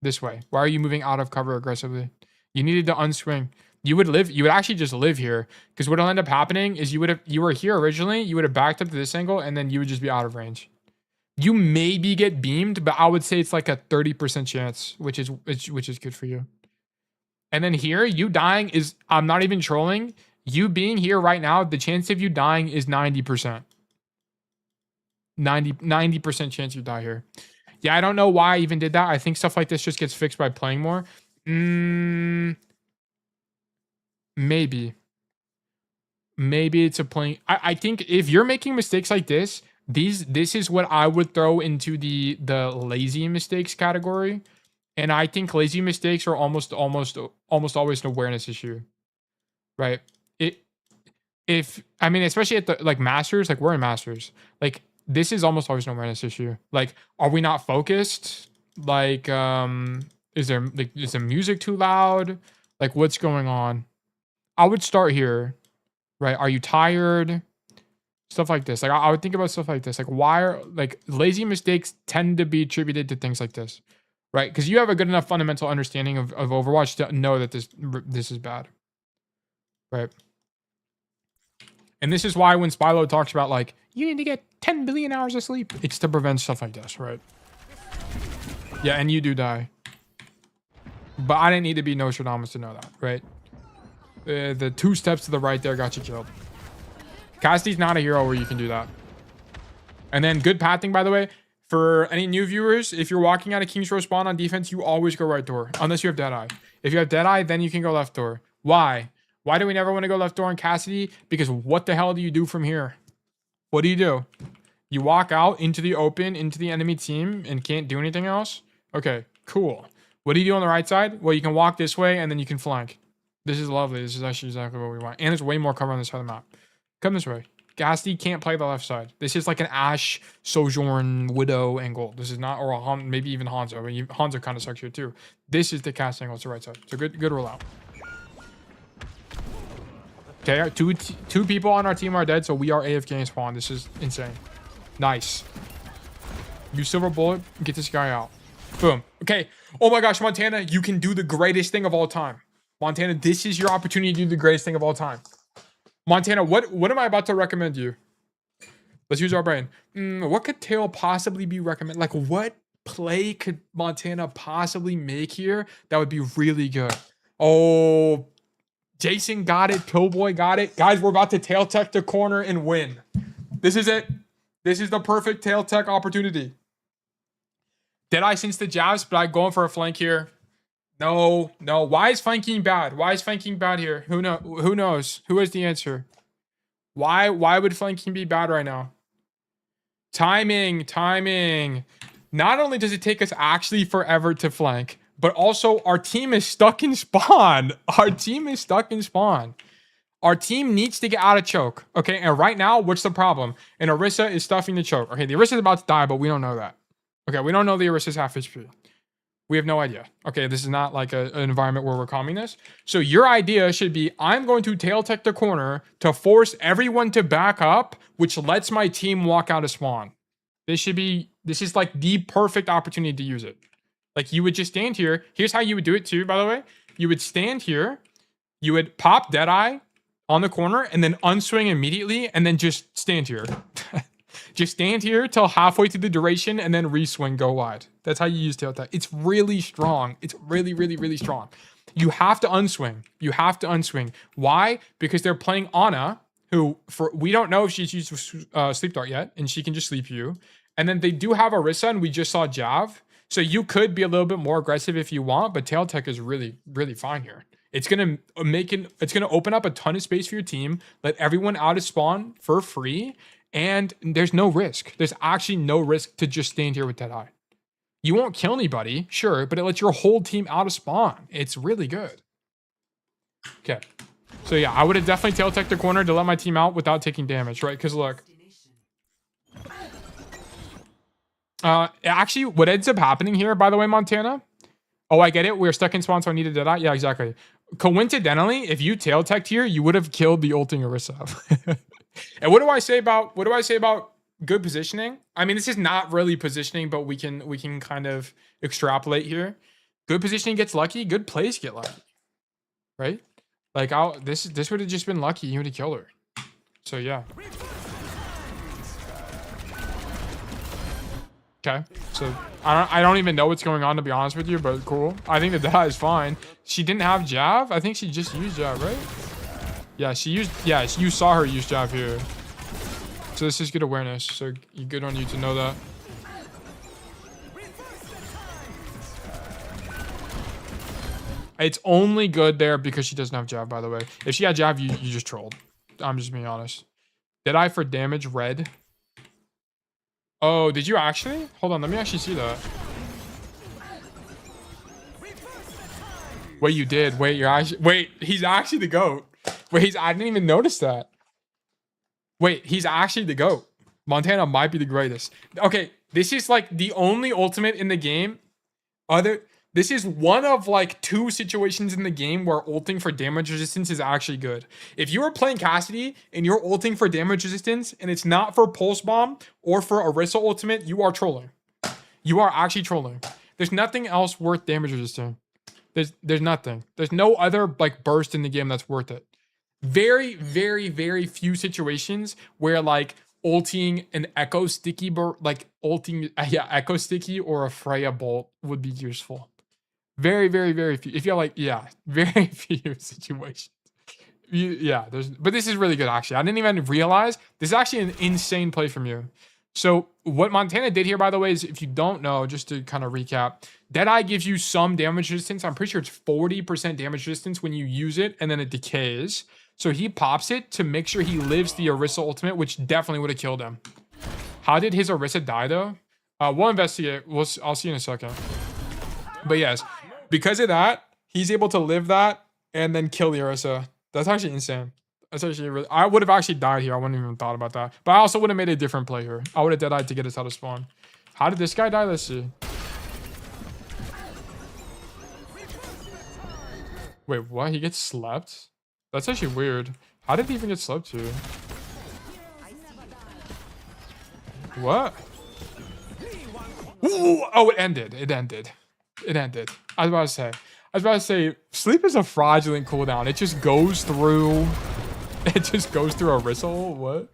this way? Why are you moving out of cover aggressively? You needed to unswing. You would actually just live here because what'll end up happening is you were here originally, you would have backed up to this angle and then you would just be out of range. You maybe get beamed, but I would say it's like a 30% chance, which is good for you. And then here, you dying is, I'm not even trolling. You being here right now, the chance of you dying is 90%. 90% chance you die here. Yeah, I don't know why I even did that. I think stuff like this just gets fixed by playing more. Maybe it's a playing. I think if you're making mistakes like this, This is what I would throw into the lazy mistakes category. And I think lazy mistakes are almost always an awareness issue. Right? Especially at the like masters, like we're in masters. Like this is almost always an awareness issue. Like, are we not focused? Like, is the music too loud? Like, what's going on? I would start here, right? Are you tired? Stuff like this. Like, I would think about stuff like this. Like, why are like lazy mistakes tend to be attributed to things like this, right? Because you have a good enough fundamental understanding of Overwatch to know that this is bad, right? And this is why when Spylo talks about like you need to get 10 billion hours of sleep, it's to prevent stuff like this, right? Yeah, and you do die. But I didn't need to be Nostradamus to know that, right? The 2 steps to the right there got you killed. Cassidy's not a hero where you can do that. And then good pathing, by the way, for any new viewers, if you're walking out of King's Row spawn on defense, you always go right door, unless you have Deadeye. If you have Deadeye, then you can go left door. Why? Why do we never want to go left door on Cassidy? Because what the hell do you do from here? What do? You walk out into the open, into the enemy team, and can't do anything else? Okay, cool. What do you do on the right side? Well, you can walk this way, and then you can flank. This is lovely. This is actually exactly what we want. And there's way more cover on this side of the map. Come this way. Cassidy can't play the left side. This is like an Ashe, Sojourn, Widow angle. This is not, or a maybe even Hanzo. I mean, Hanzo kind of sucks here too. This is the cast angle. It's the right side. So good rollout. Okay, two people on our team are dead, so we are AFK in spawn. This is insane. Nice. Use silver bullet, get this guy out. Boom. Okay. Oh my gosh, Montana, you can do the greatest thing of all time. Montana, this is your opportunity to do the greatest thing of all time. Montana, what am I about to recommend you? Let's use our brain. What could Tail possibly be recommended? Like, what play could Montana possibly make here that would be really good? Oh, Jason got it. Pillboy got it. Guys, we're about to tail tech the corner and win. This is it. This is the perfect tail tech opportunity. Deadeye since the jabs, but I'm going for a flank here. No. Why is flanking bad? Why is flanking bad here? Who knows? Who has the answer? Why would flanking be bad right now? Timing. Not only does it take us actually forever to flank, but also our team is stuck in spawn. Our team needs to get out of choke. Okay, and right now, what's the problem? And Orisa is stuffing the choke. Okay, the Orisa is about to die, but we don't know that. Okay, we don't know the Orisa's half HP. We have no idea. Okay, this is not like an environment where we're calming this. So your idea should be, I'm going to tail tech the corner to force everyone to back up, which lets my team walk out of spawn. This is like the perfect opportunity to use it. Like you would just stand here. Here's how you would do it too, by the way. You would stand here. You would pop Deadeye on the corner and then unswing immediately and then just stand here. Just stand here till halfway through the duration and then reswing, go wide. That's how you use tail tech. It's really strong. It's really, really, really strong. You have to unswing. Why? Because they're playing Ana, who we don't know if she's used sleep dart yet, and she can just sleep you. And then they do have Orisa, and we just saw Jav. So you could be a little bit more aggressive if you want, but tail tech is really, really fine here. It's gonna open up a ton of space for your team, let everyone out of spawn for free, and there's no risk. There's actually no risk to just stand here with Deadeye. You won't kill anybody, sure, but it lets your whole team out of spawn. It's really good. Okay. So yeah, I would have definitely tail teched the corner to let my team out without taking damage, right? Because look. Actually, what ends up happening here, by the way, Montana. Oh, I get it. We're stuck in spawn, so I needed Deadeye. Yeah, exactly. Coincidentally, if you tail teched here, you would have killed the ulting Orisa. And what do I say about good positioning? I mean, this is not really positioning, but we can kind of extrapolate here. Good positioning gets lucky. Good plays get lucky, right? Like this would have just been lucky. You would have killed her. So yeah. Okay. So I don't even know what's going on, to be honest with you, but cool. I think that is fine. She didn't have Jav. I think she just used Jav, right? Yeah, you saw her use Jav here. So this is good awareness. So good on you to know that. It's only good there because she doesn't have Jav, by the way. If she had Jav, you just trolled. I'm just being honest. Deadeye for damage, red. Oh, did you actually? Hold on, let me actually see that. Wait, you did. Wait, you're actually. Wait, he's actually the GOAT. Wait, I didn't even notice that. Wait, he's actually the GOAT. Montana might be the greatest. Okay, this is like the only ultimate in the game. This is one of like 2 situations in the game where ulting for damage resistance is actually good. If you are playing Cassidy and you're ulting for damage resistance and it's not for Pulse Bomb or for Orisa ultimate, you are trolling. You are actually trolling. There's nothing else worth damage resisting. There's nothing. There's no other like burst in the game that's worth it. Very, very, very few situations where like ulting an Echo Sticky, like ulting, Echo Sticky or a Freya Bolt would be useful. Very, very, very few. If you're like, yeah, very few situations. But this is really good actually. I didn't even realize this is actually an insane play from you. So what Montana did here, by the way, is if you don't know, just to kind of recap, Deadeye gives you some damage resistance. I'm pretty sure it's 40% damage resistance when you use it, and then it decays. So he pops it to make sure he lives the Orisa ultimate, which definitely would have killed him. How did his Orisa die though? We'll investigate. I'll see in a second. But yes, because of that, he's able to live that and then kill the Orisa. That's actually insane. That's actually really. I would have actually died here. I wouldn't even thought about that. But I also would have made a different play here. I would have Deadeye to get us out of spawn. How did this guy die? Let's see. Wait, what? He gets slept? That's actually weird. How did he even get slept to? What? Ooh, oh, it ended. It ended. It ended. I was about to say, sleep is a fraudulent cooldown. It just goes through. It just goes through a Orisa. What?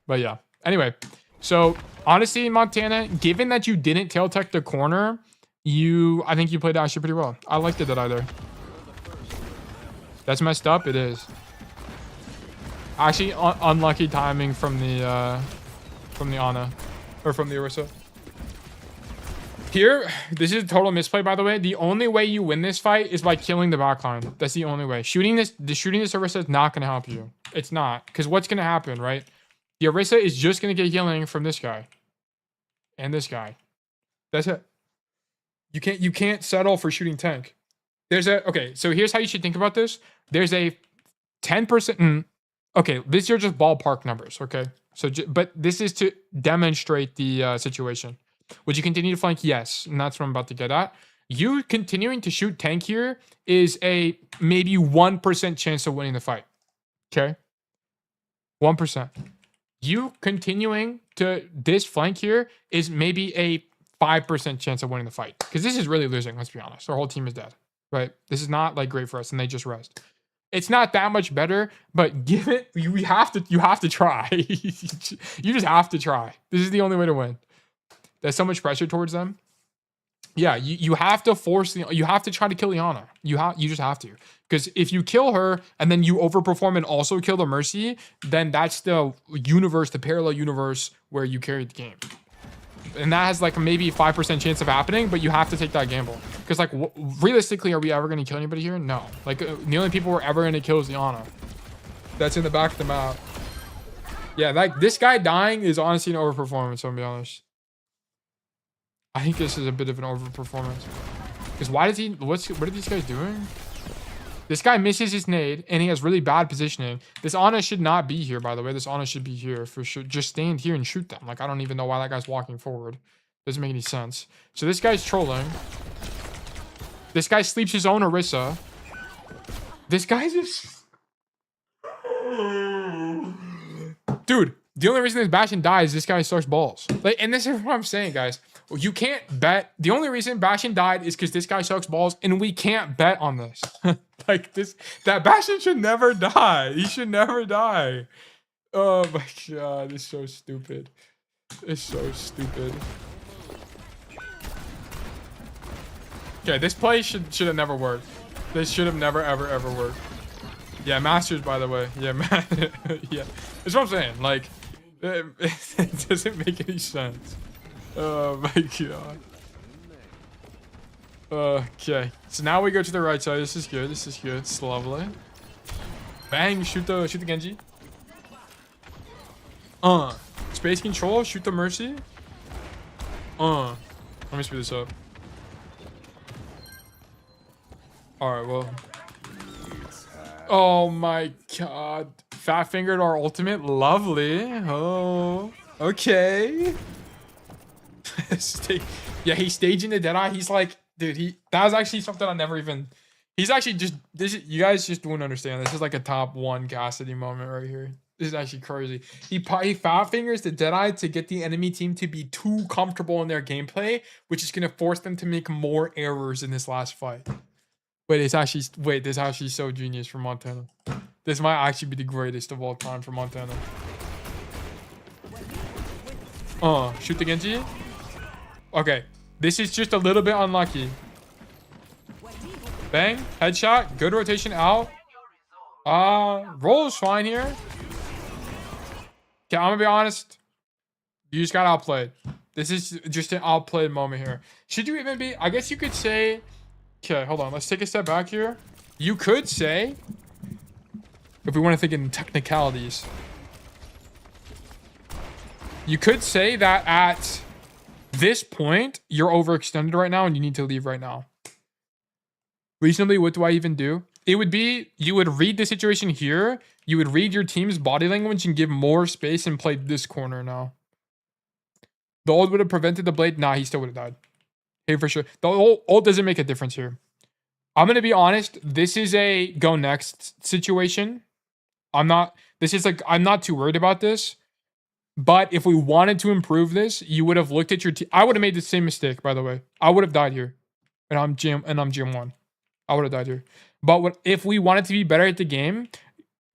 But yeah. Anyway, so honestly, Montana, given that you didn't tail tech the corner, I think you played actually pretty well. I liked it that either. That's messed up. It is. Actually, unlucky timing from the Ana, or from the Orisa. Here, this is a total misplay, by the way. The only way you win this fight is by killing the backline. That's the only way. Shooting this Orisa is not going to help you. It's not. Because what's going to happen, right? The Orisa is just going to get healing from this guy. And this guy. That's it. You can't settle for shooting tank. Okay, so here's how you should think about this. There's a 10%. Okay, these are just ballpark numbers, okay? But this is to demonstrate the situation. Would you continue to flank? Yes, and that's what I'm about to get at. You continuing to shoot tank here is a maybe 1% chance of winning the fight. Okay? 1%. You continuing to this flank here is maybe a 5% chance of winning the fight. Because this is really losing, let's be honest. Our whole team is dead. Right? This is not like great for us, and they just rest. It's not that much better, but you have to try. You just have to try. This is the only way to win. There's so much pressure towards them. Yeah, you have to you have to try to kill Liana. You just have to. Because if you kill her and then you overperform and also kill the Mercy, then that's the universe, the parallel universe where you carried the game. And that has like maybe 5% chance of happening, but you have to take that gamble. Because like realistically, are we ever going to kill anybody here? No. Like the only people we're ever going to kill is Liana. That's in the back of the map. Yeah, like this guy dying is honestly an overperformance, I'll be honest. I think this is a bit of an overperformance. Because why does he... What are these guys doing? This guy misses his nade, and he has really bad positioning. This Ana should not be here, by the way. This Ana should be here for sure. Just stand here and shoot them. Like, I don't even know why that guy's walking forward. Doesn't make any sense. So this guy's trolling. This guy sleeps his own Orisa. This guy's just... Dude, the only reason this Bastion dies is this guy sucks balls. Like, and this is what I'm saying, guys. You can't bet. The only reason Bastion died is because this guy sucks balls, and we can't bet on this. Like this, that Bastion should never die. He should never die. Oh my god, it's so stupid. It's so stupid. Okay, this play should have never worked. This should have never ever worked. Yeah, Masters, by the way. Yeah, yeah. That's what I'm saying. Like, it doesn't make any sense. Oh my god. Okay, so now we go to the right side. This is good. This is good. It's lovely. Bang! Shoot the Genji. Space control. Shoot the Mercy. Let me speed this up. Alright, well. Oh my god. Fat fingered our ultimate. Lovely. Oh. Okay. Yeah, he's staging the Deadeye. He's like, dude, that was actually something I never even. He's actually just you guys just wouldn't understand. This is like a top 1 Cassidy moment right here. This is actually crazy. He fat fingers the Deadeye to get the enemy team to be too comfortable in their gameplay, which is gonna force them to make more errors in this last fight. This is actually so genius for Montana. This might actually be the greatest of all time for Montana. Shoot the Genji. Okay, this is just a little bit unlucky. Bang, headshot, good rotation out. Roll is fine here. Okay, I'm gonna be honest. You just got outplayed. This is just an outplayed moment here. Should you even be? I guess you could say. Okay, hold on. Let's take a step back here. You could say, if we want to think in technicalities, you could say that at this point, you're overextended right now and you need to leave right now. Reasonably, what do I even do? It would be, you would read the situation here. You would read your team's body language and give more space and play this corner now. The ult would have prevented the blade. Nah, he still would have died. Hey, for sure. The ult doesn't make a difference here. I'm going to be honest. This is a go next situation. I'm not too worried about this. But if we wanted to improve this, you would have looked at your team. I would have made the same mistake, by the way. I would have died here. And I'm GM1. I would have died here. But if we wanted to be better at the game,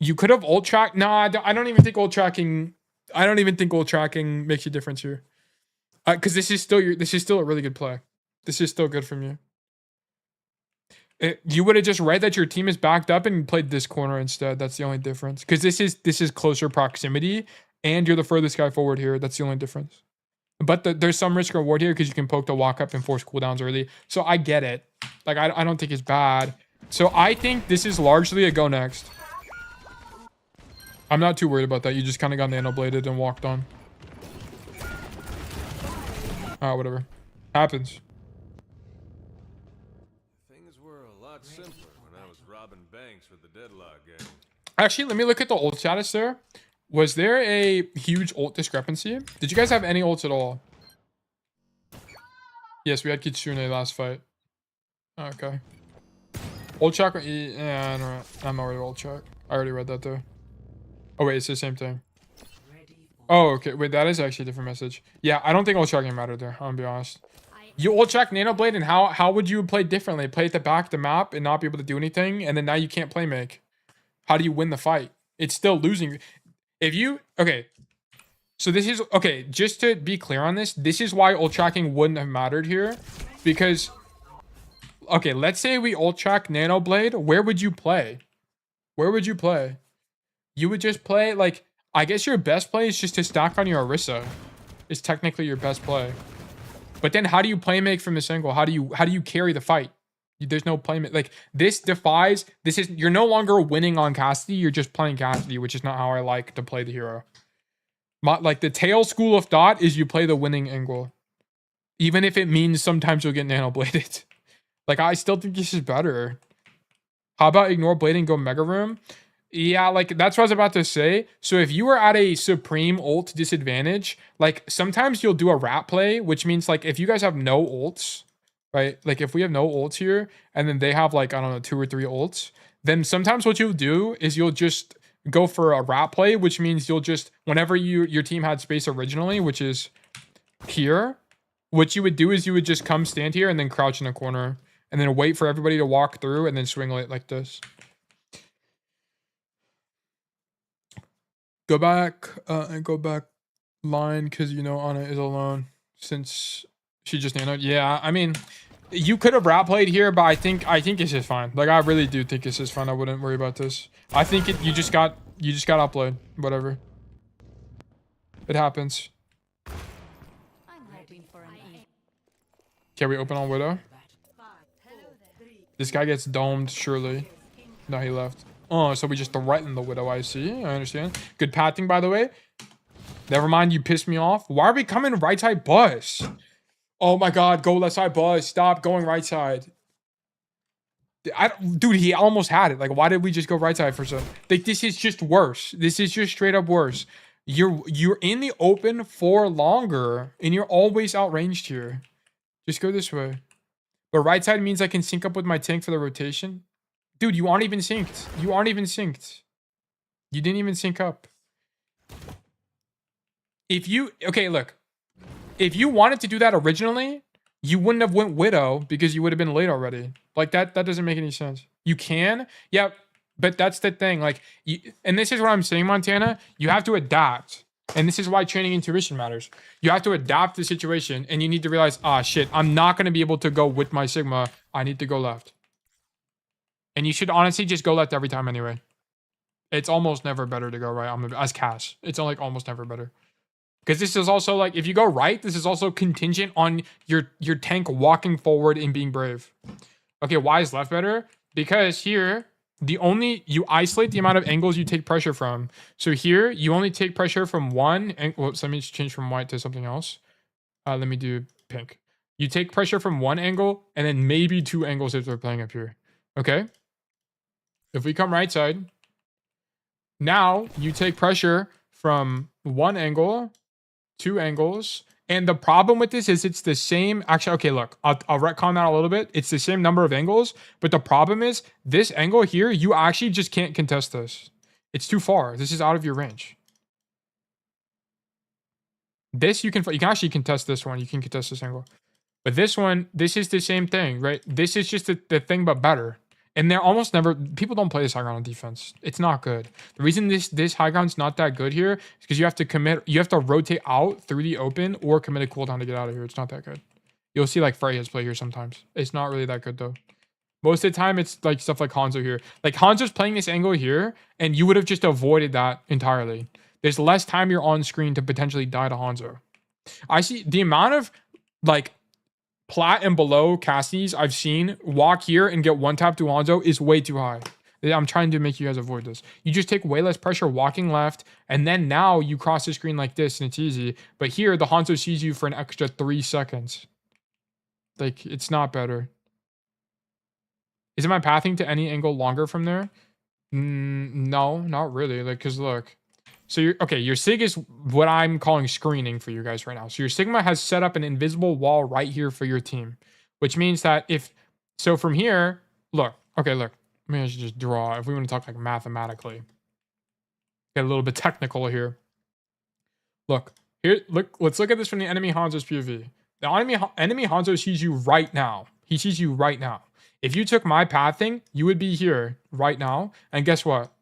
you could have ult track. Nah, I don't even think ult tracking. I don't even think ult tracking makes a difference here. Because this is still a really good play. This is still good from you. You would have just read that your team is backed up and played this corner instead. That's the only difference. Because this is closer proximity, and you're the furthest guy forward here. That's the only difference. But there's some risk reward here because you can poke the walk up and force cooldowns early. So I get it. Like I don't think it's bad. So I think this is largely a go next. I'm not too worried about that. You just kind of got nano bladed and walked on. Whatever. Happens. Things were a lot simpler when I was robbing banks with the Deadlock gang. Actually, let me look at the ult status there. Was there a huge ult discrepancy? Did you guys have any ults at all? Yes, we had Kitsune last fight. Okay. Ult check? Yeah, no, I'm not worried about ult check. I already read that though. Oh wait, it's the same thing. Oh, okay. Wait, that is actually a different message. Yeah, I don't think ult checking mattered there. I'm gonna be honest. You ult check Nano Blade, and how would you play differently? Play at the back of the map and not be able to do anything, and then now you can't play make. How do you win the fight? It's still losing. If you okay, so this is okay. Just to be clear on this, this is why ult tracking wouldn't have mattered here, because okay, let's say we ult track Nano Blade. Where would you play? Where would you play? You would just play like. I guess your best play is just to stack on your Orisa. It's technically your best play. But then how do you play make from this angle? How do you carry the fight? There's no play make. Like this defies, you're no longer winning on Cassidy, you're just playing Cassidy, which is not how I like to play the hero. Like the tail school of thought is you play the winning angle. Even if it means sometimes you'll get nano bladed. Like I still think this is better. How about ignore blade and go mega room? Yeah, like that's what I was about to say. So if you were at a supreme ult disadvantage, like sometimes you'll do a rat play, which means like if you guys have no ults, right? Like if we have no ults here and then they have like, I don't know, 2 or 3 ults, then sometimes what you'll do is you'll just go for a rat play, which means you'll just, whenever your team had space originally, which is here, what you would do is you would just come stand here and then crouch in a corner and then wait for everybody to walk through and then swing it like this. Go back and go back line because you know Anna is alone since she just nanoed. Yeah, I mean, you could have rat played here, but I think it's just fine. Like I really do think it's just fine. I wouldn't worry about this. I think you just got outplayed. Whatever. It happens. Can we open on Widow? This guy gets domed surely. No, he left. Oh, so we just threatened the Widow, I see. I understand. Good pathing, by the way. Never mind, you pissed me off. Why are we coming right side bus? Oh my god, go left side, buzz. Stop going right side. Dude, he almost had it. Like, why did we just go right side for some? Like, this is just worse. This is just straight up worse. You're in the open for longer, and you're always outranged here. Just go this way. But right side means I can sync up with my tank for the rotation. Dude, you aren't even synced. You aren't even synced. You didn't even sync up. Okay, look. If you wanted to do that originally, you wouldn't have went Widow because you would have been late already. Like that doesn't make any sense. You can, yeah, but that's the thing. Like, and this is what I'm saying, Montana. You have to adapt, and this is why training intuition matters. You have to adapt the situation, and you need to realize, ah, shit, I'm not gonna be able to go with my Sigma. I need to go left, and you should honestly just go left every time anyway. It's almost never better to go right. As Cass, it's like almost never better. Because this is also like, if you go right, this is also contingent on your tank walking forward and being brave. Okay, why is left better? Because here, you isolate the amount of angles you take pressure from. So here, you only take pressure from one, whoops, let me change from white to something else. Let me do pink. You take pressure from one angle, and then maybe two angles if they're playing up here. Okay? If we come right side, now you take pressure from one angle, two angles, and the problem with this is it's the same. Actually, okay, look, I'll retcon that a little bit. It's the same number of angles, but the problem is this angle here, you actually just can't contest this. It's too far. This is out of your range. This you can actually contest this one. You can contest this angle, but this one, this is the same thing, right? This is just the thing, but better. And they're almost never, people don't play this high ground on defense. It's not good. The reason this high ground's not that good here is because you have to rotate out through the open or commit a cooldown to get out of here. It's not that good. You'll see like Freya's play here sometimes. It's not really that good though. Most of the time it's like stuff like Hanzo here. Like Hanzo's playing this angle here and you would have just avoided that entirely. There's less time you're on screen to potentially die to Hanzo. I see the amount of like plat and below Cassidy's I've seen walk here and get one tap to Hanzo is way too high. I'm trying to make you guys avoid this. You just take way less pressure walking left, and then now you cross the screen like this and it's easy. But here, the Hanzo sees you for an extra 3 seconds. Like, it's not better. Isn't my pathing to any angle longer from there? No, not really. Like, because look. So your Sig is what I'm calling screening for you guys right now. So your Sigma has set up an invisible wall right here for your team, which means that so from here, look, maybe I should just draw if we want to talk like mathematically. Get a little bit technical here. Look, let's look at this from the enemy Hanzo's POV. The enemy Hanzo sees you right now. He sees you right now. If you took my pathing, you would be here right now. And guess what?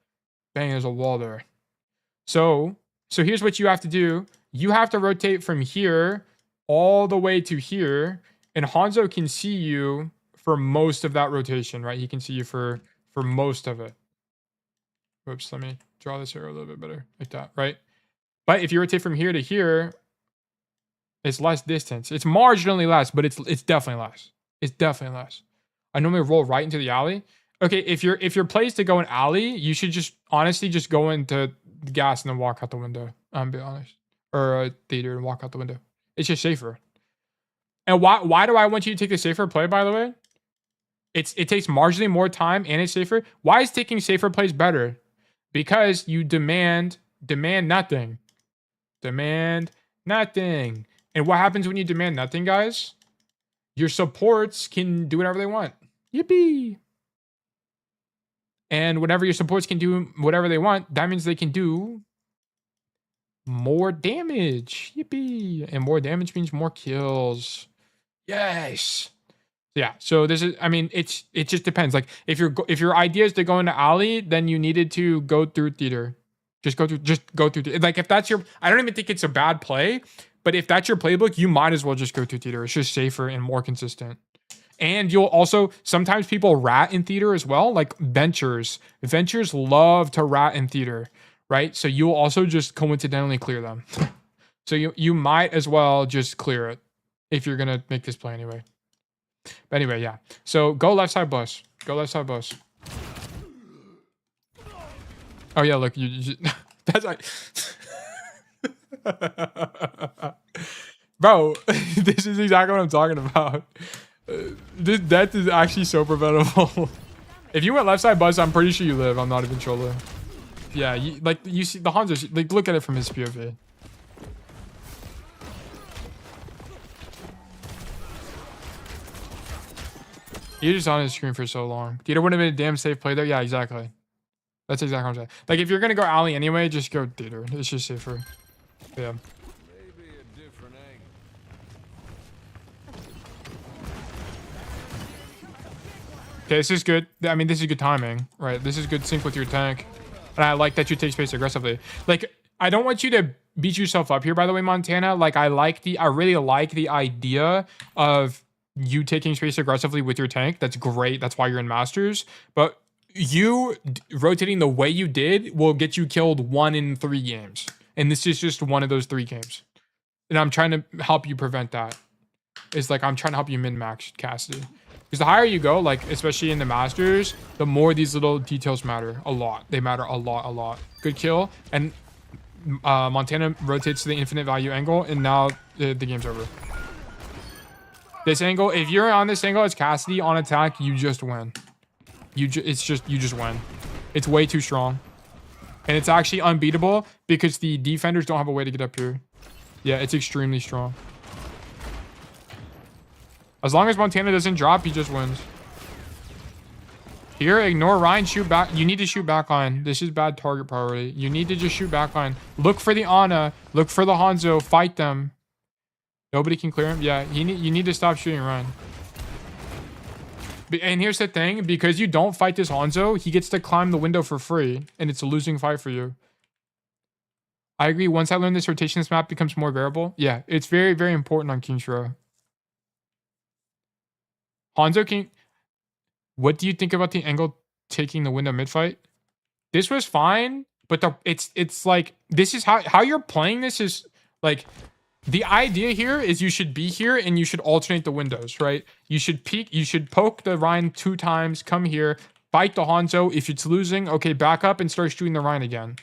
Bang, there's a wall there. So here's what you have to do. You have to rotate from here all the way to here, and Hanzo can see you for most of that rotation, right? He can see you for most of it. Whoops, let me draw this here a little bit better, like that, right? But if you rotate from here to here, it's less distance. It's marginally less, but it's definitely less. It's definitely less. I normally roll right into the alley. Okay, if your play is to go in alley, you should just honestly just go into the gas and then walk out the window. I'm being honest, or theater and walk out the window. It's just safer. And why do I want you to take the safer play? By the way, it takes marginally more time and it's safer. Why is taking safer plays better? Because you demand nothing, demand nothing. And what happens when you demand nothing, guys? Your supports can do whatever they want. Yippee! And whenever your supports can do whatever they want, that means they can do more damage. Yippee! And more damage means more kills. Yes. Yeah. So this is, I mean, it just depends. Like if your idea is to go into alley, then you needed to go through theater. Just go through. Like if that's I don't even think it's a bad play, but if that's your playbook, you might as well just go through theater. It's just safer and more consistent. And you'll also, sometimes people rat in theater as well, like Ventures. Ventures love to rat in theater, right? So you'll also just coincidentally clear them. So you might as well just clear it if you're going to make this play anyway. But anyway, yeah. So go left side bus. Go left side bus. Oh yeah, look, you that's like... Bro, this is exactly what I'm talking about. This death is actually so preventable. If you went left side buzz, I'm pretty sure you live. I'm not even trolling. Yeah, you see the Hanzo, like look at it from his POV. You're just on his screen for so long. Theater wouldn't have been a damn safe play there. Yeah, exactly. That's exactly what I'm saying. Like if you're gonna go alley anyway, just go theater. It's just safer. Yeah. Maybe a different angle. Okay, this is good. I mean, this is good timing, right? This is good sync with your tank. And I like that you take space aggressively. Like, I don't want you to beat yourself up here, by the way, Montana. Like, I really like the idea of you taking space aggressively with your tank. That's great. That's why you're in Masters. But you rotating the way you did will get you killed 1 in 3 games. And this is just one of those 3 games. And I'm trying to help you prevent that. It's like, I'm trying to help you min-max Cassidy. Because the higher you go, like, especially in the Masters, the more these little details matter a lot. They matter a lot. Good kill. And Montana rotates to the infinite value angle, and now the game's over. This angle, if you're on this angle as Cassidy on attack, you just win. You just win. It's way too strong. And it's actually unbeatable because the defenders don't have a way to get up here. Yeah, it's extremely strong. As long as Montana doesn't drop, he just wins. Here, ignore Ryan, shoot back. You need to shoot back line. This is bad target priority. You need to just shoot back line. Look for the Ana. Look for the Hanzo. Fight them. Nobody can clear him. Yeah, you need to stop shooting Ryan. And here's the thing. Because you don't fight this Hanzo, he gets to climb the window for free. And it's a losing fight for you. I agree. Once I learn this rotation, this map becomes more variable. Yeah, it's very, very important on King's Row. Hanzo King, what do you think about the angle taking the window mid fight? This was fine, but it's like this is how you're playing this is like the idea here is you should be here and you should alternate the windows, right? You should peek, you should poke the Ryan 2 times, come here, fight the Hanzo. If it's losing, okay, back up and start shooting the Ryan again.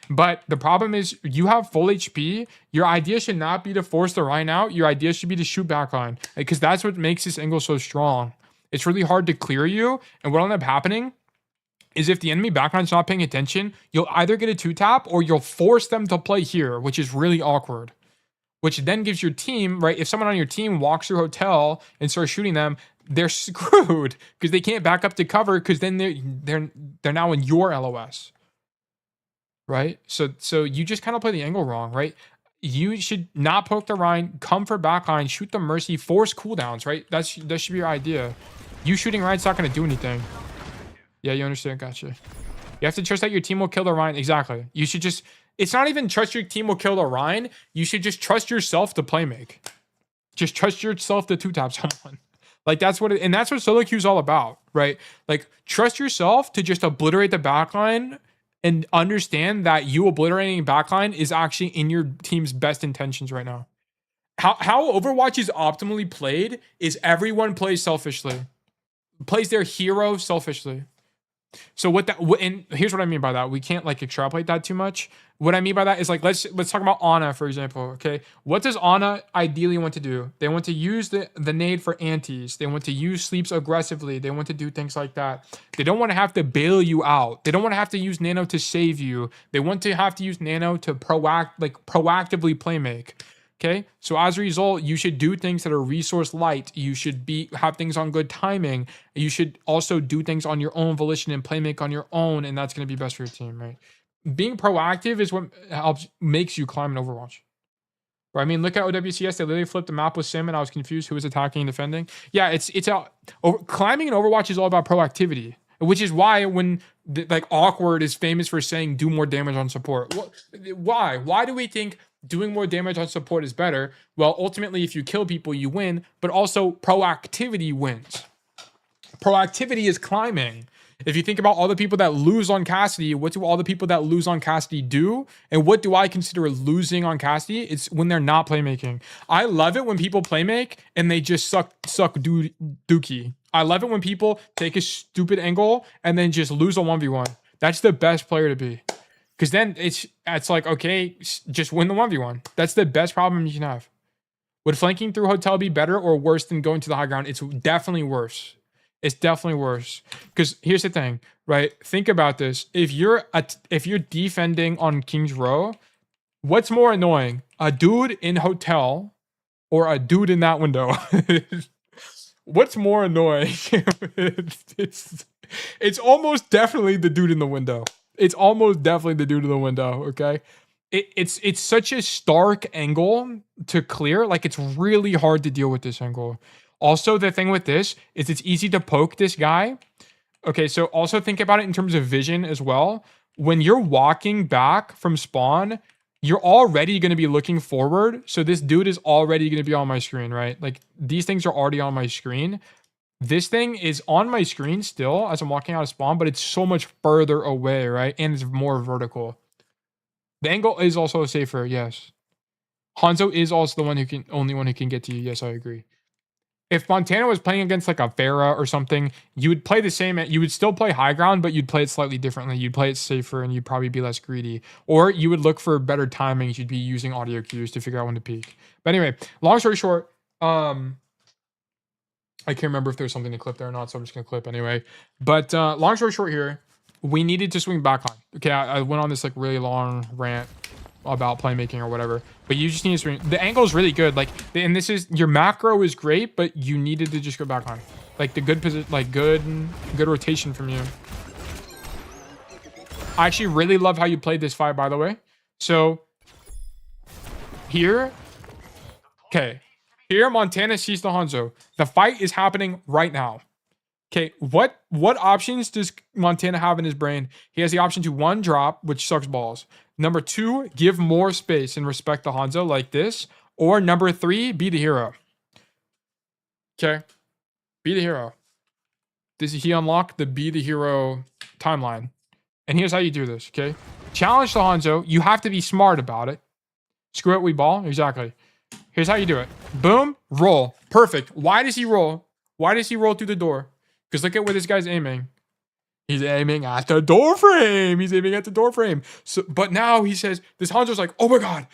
But the problem is you have full HP. Your idea should not be to force the Ryan out. Your idea should be to shoot back on, because that's what makes this angle so strong. It's really hard to clear you. And what'll end up happening is if the enemy backline's not paying attention, you'll either get a 2-tap or you'll force them to play here, which is really awkward. Which then gives your team, right? If someone on your team walks through hotel and starts shooting them, they're screwed because they can't back up to cover because then they're now in your LOS. Right? So you just kind of play the angle wrong, right? You should not poke the Ryan, come for backline, shoot the Mercy, force cooldowns, right? That should be your idea. You shooting Ryan's not going to do anything. Yeah, you understand. Gotcha. You have to trust that your team will kill the Ryan. Exactly. You should just... It's not even trust your team will kill the Ryan. You should just trust yourself to play make. Just trust yourself to 2-tap someone. Like that's what... And that's what solo queue is all about, right? Like trust yourself to just obliterate the backline and understand that you obliterating backline is actually in your team's best intentions right now. How Overwatch is optimally played is everyone plays selfishly. Plays their hero selfishly. So and here's what I mean by that. We can't like extrapolate that too much. What I mean by that is like let's talk about Ana, for example. Okay, what does Ana ideally want to do? They want to use the nade for antis. They want to use sleeps aggressively. They want to do things like that. They don't want to have to bail you out. They don't want to have to use Nano to save you. They want to have to use Nano to proactively play make. Okay, so as a result, you should do things that are resource light. You should have things on good timing. You should also do things on your own volition and play make on your own, and that's going to be best for your team, right? Being proactive is what makes you climb in Overwatch. Right? I mean, look at OWCS. They literally flipped the map with Sim, and I was confused who was attacking and defending. Yeah, climbing in Overwatch is all about proactivity, which is why when Awkward is famous for saying do more damage on support. Why? Why do we think doing more damage on support is better? Well, ultimately, if you kill people, you win, but also proactivity wins. Proactivity is climbing. If you think about all the people that lose on Cassidy, what do all the people that lose on Cassidy do? And what do I consider losing on Cassidy? It's when they're not playmaking. I love it when people playmake and they just suck dookie. I love it when people take a stupid angle and then just lose a 1v1. That's the best player to be. Because then it's like, okay, just win the 1v1. That's the best problem you can have. Would flanking through hotel be better or worse than going to the high ground? It's definitely worse. It's definitely worse. Because here's the thing, right? Think about this. If you're defending on King's Row, what's more annoying? A dude in hotel or a dude in that window? What's more annoying? It's almost definitely the dude in the window. It's almost definitely the dude in the window, okay? It's such a stark angle to clear. Like, it's really hard to deal with this angle. Also, the thing with this is it's easy to poke this guy. Okay, so also think about it in terms of vision as well. When you're walking back from spawn, you're already going to be looking forward. So this dude is already going to be on my screen, right? Like, these things are already on my screen. This thing is on my screen still as I'm walking out of spawn, but it's so much further away, right? And it's more vertical. The angle is also safer, yes. Hanzo is also the only one who can get to you. Yes, I agree. If Montana was playing against like a Farah or something, you would play the same. You would still play high ground, but you'd play it slightly differently. You'd play it safer and you'd probably be less greedy. Or you would look for better timings. You'd be using audio cues to figure out when to peek. But anyway, long story short, I can't remember if there was something to clip there or not, so I'm just going to clip anyway. But long story short here, we needed to swing back on. Okay, I went on this like really long rant about playmaking or whatever, but you just need to swing. The angle is really good. Like, and this is, your macro is great, but you needed to just go back on. Like, the good position, like good rotation from you. I actually really love how you played this fight, by the way. So here, okay, here Montana sees the Hanzo. The fight is happening right now. Okay, what options does Montana have in his brain? He has the option to 1, drop, which sucks balls. Number 2, give more space and respect the Hanzo like this. Or number 3, be the hero. Okay, be the hero. He unlocked the be the hero timeline. And here's how you do this, okay? Challenge the Hanzo. You have to be smart about it. Screw it, we ball. Exactly. Here's how you do it. Boom, roll. Perfect. Why does he roll? Why does he roll through the door? Because look at where this guy's aiming. He's aiming at the door frame. He's aiming at the door frame. So, but now he says, this Hanzo's like, oh my God,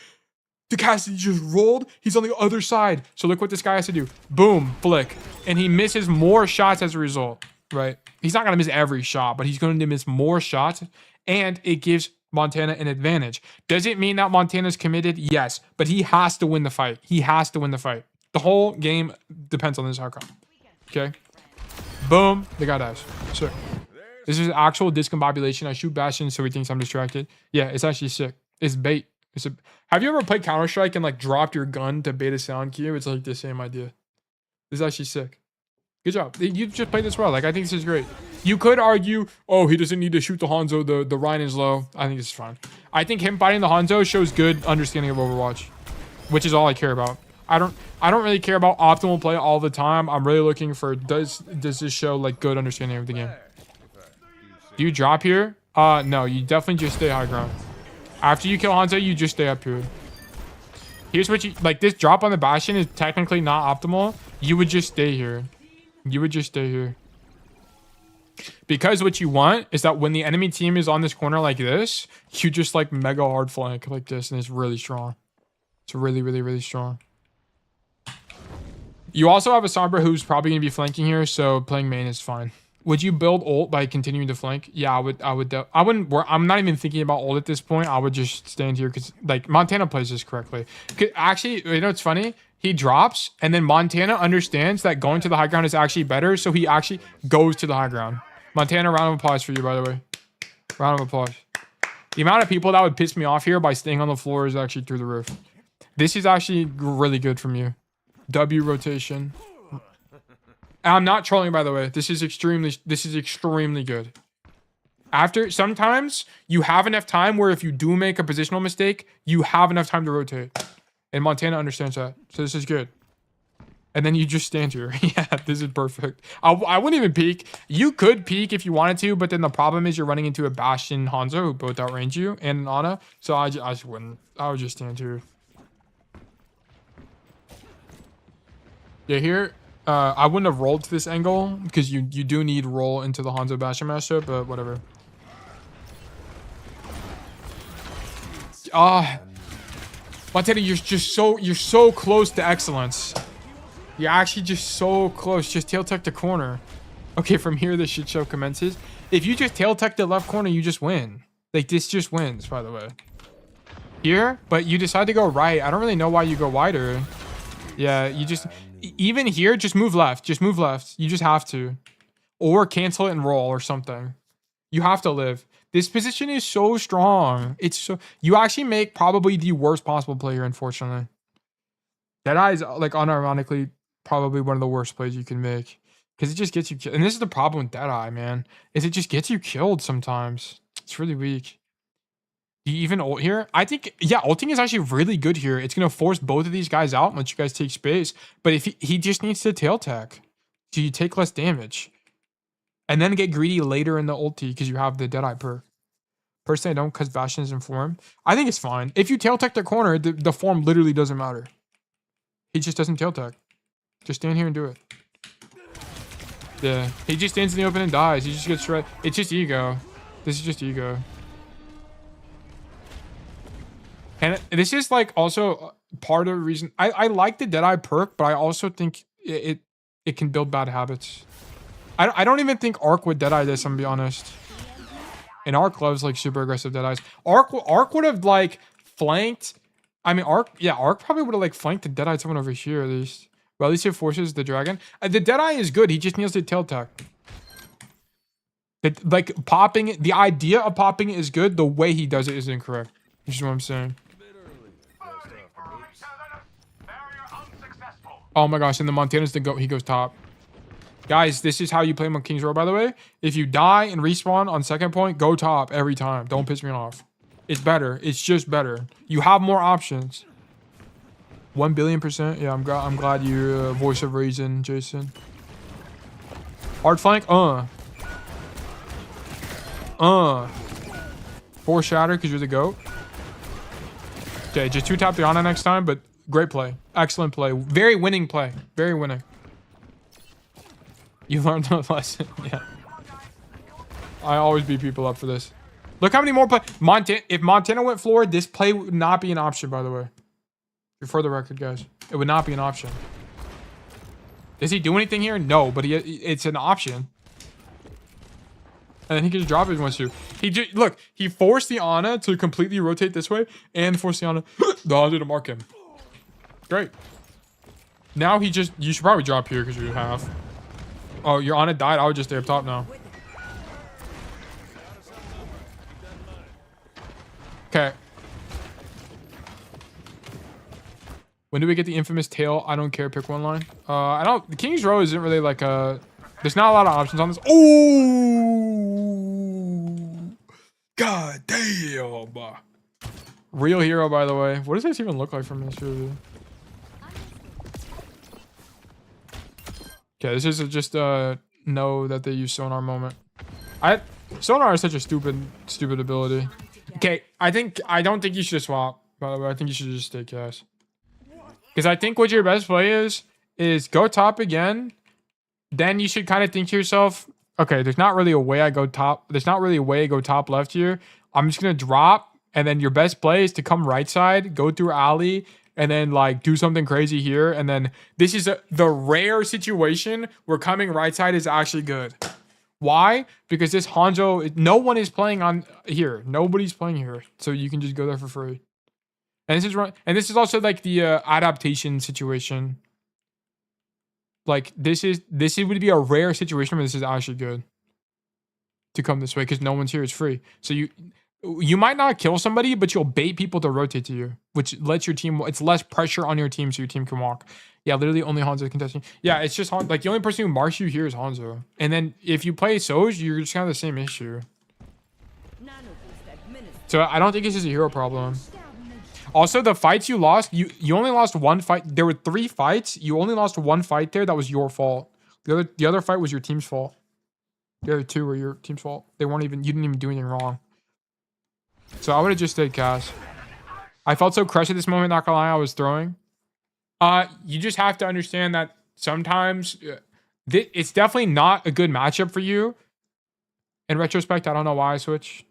the Cassidy just rolled. He's on the other side. So look what this guy has to do. Boom, flick. And he misses more shots as a result, right? He's not going to miss every shot, but he's going to miss more shots. And it gives Montana an advantage. Does it mean that Montana's committed? Yes, but he has to win the fight. He has to win the fight. The whole game depends on this outcome. Okay? Boom, the guy dies. So this is actual discombobulation. I shoot Bastion so he thinks I'm distracted. Yeah, it's actually sick. It's bait. Have you ever played Counter-Strike and like dropped your gun to bait a sound cue? It's like the same idea. This is actually sick. Good job. You just played this well. Like, I think this is great. You could argue, oh, he doesn't need to shoot the Hanzo. The Rhine is low. I think this is fine. I think him fighting the Hanzo shows good understanding of Overwatch, which is all I care about. I don't really care about optimal play all the time. I'm really looking for, does this show like good understanding of the game? Do you drop here? No, you definitely just stay high ground. After you kill Hanzo, you just stay up here. Here's what you, like, this drop on the Bastion is technically not optimal. You would just stay here. You would just stay here. Because what you want is that when the enemy team is on this corner like this, you just like mega hard flank like this, and it's really strong. It's really, really, really strong. You also have a Sombra who's probably going to be flanking here, so playing main is fine. Would you build ult by continuing to flank? Yeah, I wouldn't. I'm not even thinking about ult at this point. I would just stand here because like Montana plays this correctly. Actually, you know, it's funny. He drops, and then Montana understands that going to the high ground is actually better, so he actually goes to the high ground. Montana, round of applause for you, by the way. Round of applause. The amount of people that would piss me off here by staying on the floor is actually through the roof. This is actually really good from you. W rotation. I'm not trolling, by the way. This is extremely good. Sometimes you have enough time where if you do make a positional mistake, you have enough time to rotate. And Montana understands that. So this is good. And then you just stand here. Yeah, this is perfect. I wouldn't even peek. You could peek if you wanted to, but then the problem is you're running into a Bastion Hanzo who both outrange you and an Ana. So I just wouldn't. I would just stand here. Yeah, here, I wouldn't have rolled to this angle because you do need roll into the Hanzo Bastion matchup, but whatever. Montana, you're so close to excellence. You're actually just so close. Just tail tuck the corner. Okay, from here the shit show commences. If you just tail tuck the left corner, you just win. Like, this just wins, by the way. Here, but you decide to go right. I don't really know why you go wider. Yeah, you just... Even here, just move left. Just move left. You just have to. Or cancel it and roll or something. You have to live. This position is so strong. It's so... You actually make probably the worst possible play here, unfortunately. Deadeye is, like, unironically, probably one of the worst plays you can make. Because it just gets you killed. And this is the problem with Deadeye, man. Is it just gets you killed sometimes. It's really weak. Do you even ult here? I think, yeah, ulting is actually really good here. It's going to force both of these guys out and let you guys take space. But if he just needs to tail tech. So you take less damage. And then get greedy later in the ulti because you have the Deadeye perk. Personally, I don't because Bastion is in form. I think it's fine. If you tail tech the corner, the form literally doesn't matter. He just doesn't tail tech. Just stand here and do it. Yeah, he just stands in the open and dies. He just gets shredded. It's just ego. This is just ego. And this is like also part of the reason I like the Deadeye perk, but I also think it can build bad habits. I don't even think Arc would Deadeye this, I'm gonna be honest. And Arc loves like super aggressive Deadeyes. Arc would have like flanked. I mean, Arc probably would have like flanked the Deadeye someone over here at least. Well, at least it forces the dragon. The Deadeye is good. He just needs to tail tech. Like popping it, the idea of popping it is good. The way he does it is incorrect. Which is what I'm saying. Oh my gosh, and the Montana's the goat. He goes top. Guys, this is how you play on King's Row, by the way. If you die and respawn on second point, go top every time. Don't piss me off. It's better. It's just better. You have more options. 1,000,000,000%. Yeah, I'm glad you're voice of reason, Jason. Hard flank. Force shatter because you're the GOAT. Okay, just 2-tap the Ana next time, but great play. Excellent play. Very winning play. Very winning. You learned the lesson. Yeah. I always beat people up for this. Look how many more play. If Montana went floor, this play would not be an option, by the way. For the record, guys. It would not be an option. Does he do anything here? No, but it's an option. And then he can just drop it if he wants to. Look, he forced the Ana to completely rotate this way and forced the Ana to mark him. Great. Now you should probably drop here because you have. Oh, your Ana died. I would just stay up top now. Okay. When do we get the infamous tail? I don't care. Pick one line. The King's Row isn't really like a... There's not a lot of options on this. Oh! God damn. Real hero, by the way. What does this even look like from this review? Okay, this is just know that they use sonar moment. Sonar is such a stupid ability. Okay, I don't think you should swap, by the way. I think you should just stay Cass. Because I think what your best play is go top again. Then you should kind of think to yourself, okay, there's not really a way I go top. There's not really a way I go top left here. I'm just going to drop. And then your best play is to come right side, go through alley, and then like do something crazy here. And then this is the rare situation where coming right side is actually good. Why? Because this Hanzo, no one is playing on here. Nobody's playing here. So you can just go there for free. And this is also like the adaptation situation. Like this would be a rare situation where this is actually good to come this way because no one's here. It's free. So you might not kill somebody, but you'll bait people to rotate to you, which lets your team. It's less pressure on your team, so your team can walk. Yeah, literally only Hanzo contesting. Yeah, it's just like the only person who marks you here is Hanzo. And then if you play Soj, you're just kind of the same issue. So I don't think this is a hero problem. Also, the fights you lost, you only lost one fight. There were 3 fights. You only lost one fight there. That was your fault. The other fight was your team's fault. The other 2 were your team's fault. You didn't even do anything wrong. So I would have just stayed Cass. I felt so crushed at this moment, not gonna lie, I was throwing. You just have to understand that sometimes it's definitely not a good matchup for you. In retrospect, I don't know why I switched.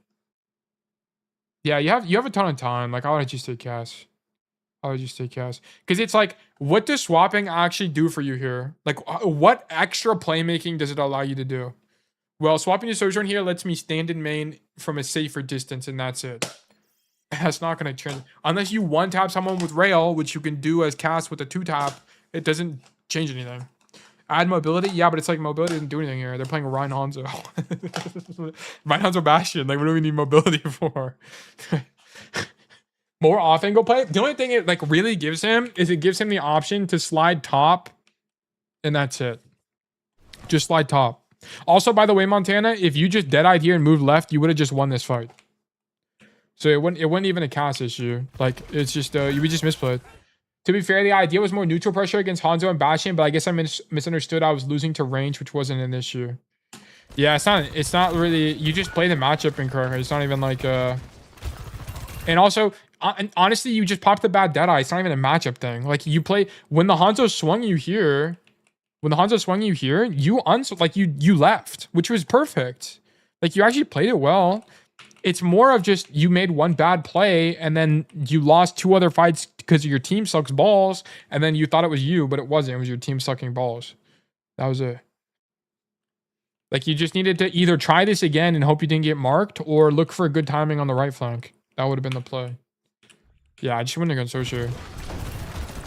Yeah, you have a ton of time. Like, I would have just stayed Cass. I would just take Cass. Because it's like, what does swapping actually do for you here? Like, what extra playmaking does it allow you to do? Well, swapping to Sojourn here lets me stand in main from a safer distance, and that's it. That's not going to change. Unless you one-tap someone with Rail, which you can do as Cass with a 2-tap, it doesn't change anything. Add mobility? Yeah, but it's like mobility doesn't do anything here. They're playing Ryan Hanzo. Ryan Hanzo Bastion. Like, what do we need mobility for? More off-angle play? The only thing it like really gives him is it gives him the option to slide top, and that's it. Just slide top. Also, by the way, Montana, if you just dead-eyed here and moved left, you would have just won this fight. So it wasn't even a cast issue. Like, it's just, we just misplayed. To be fair, the idea was more neutral pressure against Hanzo and Bastion, but I guess I misunderstood. I was losing to range, which wasn't an issue. Yeah, it's not really, you just play the matchup incorrectly. It's not even like, and also, honestly, you just popped the bad dead eye. It's not even a matchup thing. Like, you play, when the Hanzo swung you here, you left, which was perfect. Like, you actually played it well. It's more of just you made one bad play and then you lost 2 other fights because your team sucks balls, and then you thought it was you, but it wasn't. It was your team sucking balls. That was it. Like, you just needed to either try this again and hope you didn't get marked, or look for good timing on the right flank. That would have been the play. Yeah, I just went against Soshi.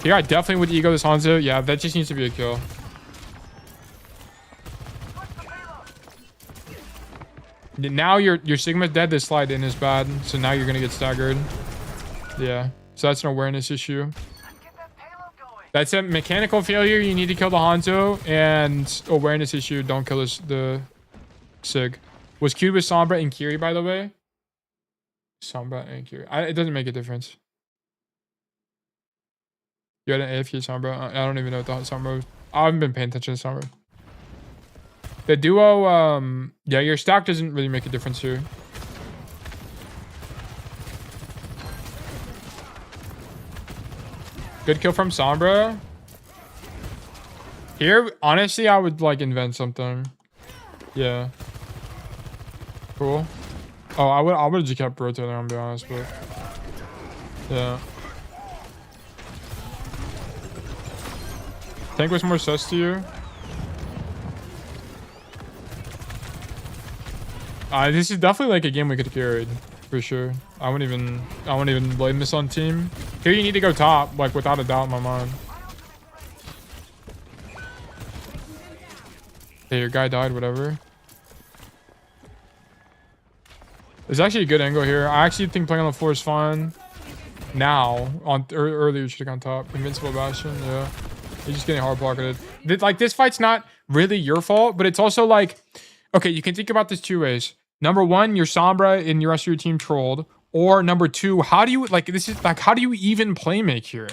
Here, I definitely would ego this Hanzo. Yeah, that just needs to be a kill. Now your Sigma's dead. This slide in is bad, so now you're gonna get staggered. Yeah, so that's an awareness issue. That's a mechanical failure. You need to kill the Hanzo, and awareness issue. Don't kill the Sig. Was queued with Sombra and Kiri, by the way. Sombra and Kiri. It doesn't make a difference. You had an AFK Sombra. I don't even know what the Sombra was. I haven't been paying attention to Sombra. The duo, yeah, your stack doesn't really make a difference here. Good kill from Sombra. Here, honestly, I would, like, invent something. Yeah. Cool. Oh, I would have just kept rotating, I'll be honest, but... Yeah. Tank was more sus to you? This is definitely like a game we could have carried, for sure. I wouldn't even blame this on team. Here you need to go top, like, without a doubt in my mind. Hey, your guy died, whatever. There's actually a good angle here. I actually think playing on the floor is fine. Now, earlier you should have gone top. Invincible Bastion, yeah. You're just getting hard pocketed. Like, this fight's not really your fault, but it's also like, okay, you can think about this 2 ways. Number 1, your Sombra and the rest of your team trolled. Or number 2, how do you, like, this is, like, how do you even play make here?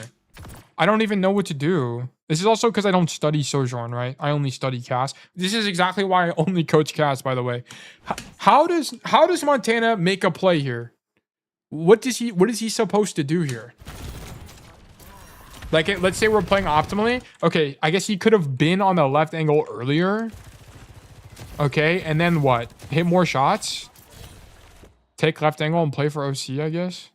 I don't even know what to do. This is also because I don't study Sojourn, right? I only study Cass. This is exactly why I only coach Cass, by the way. How does Montana make a play here? What is he supposed to do here? Like, let's say we're playing optimally. Okay, I guess he could have been on the left angle earlier. Okay, and then what? Hit more shots? Take left angle and play for OC, I guess?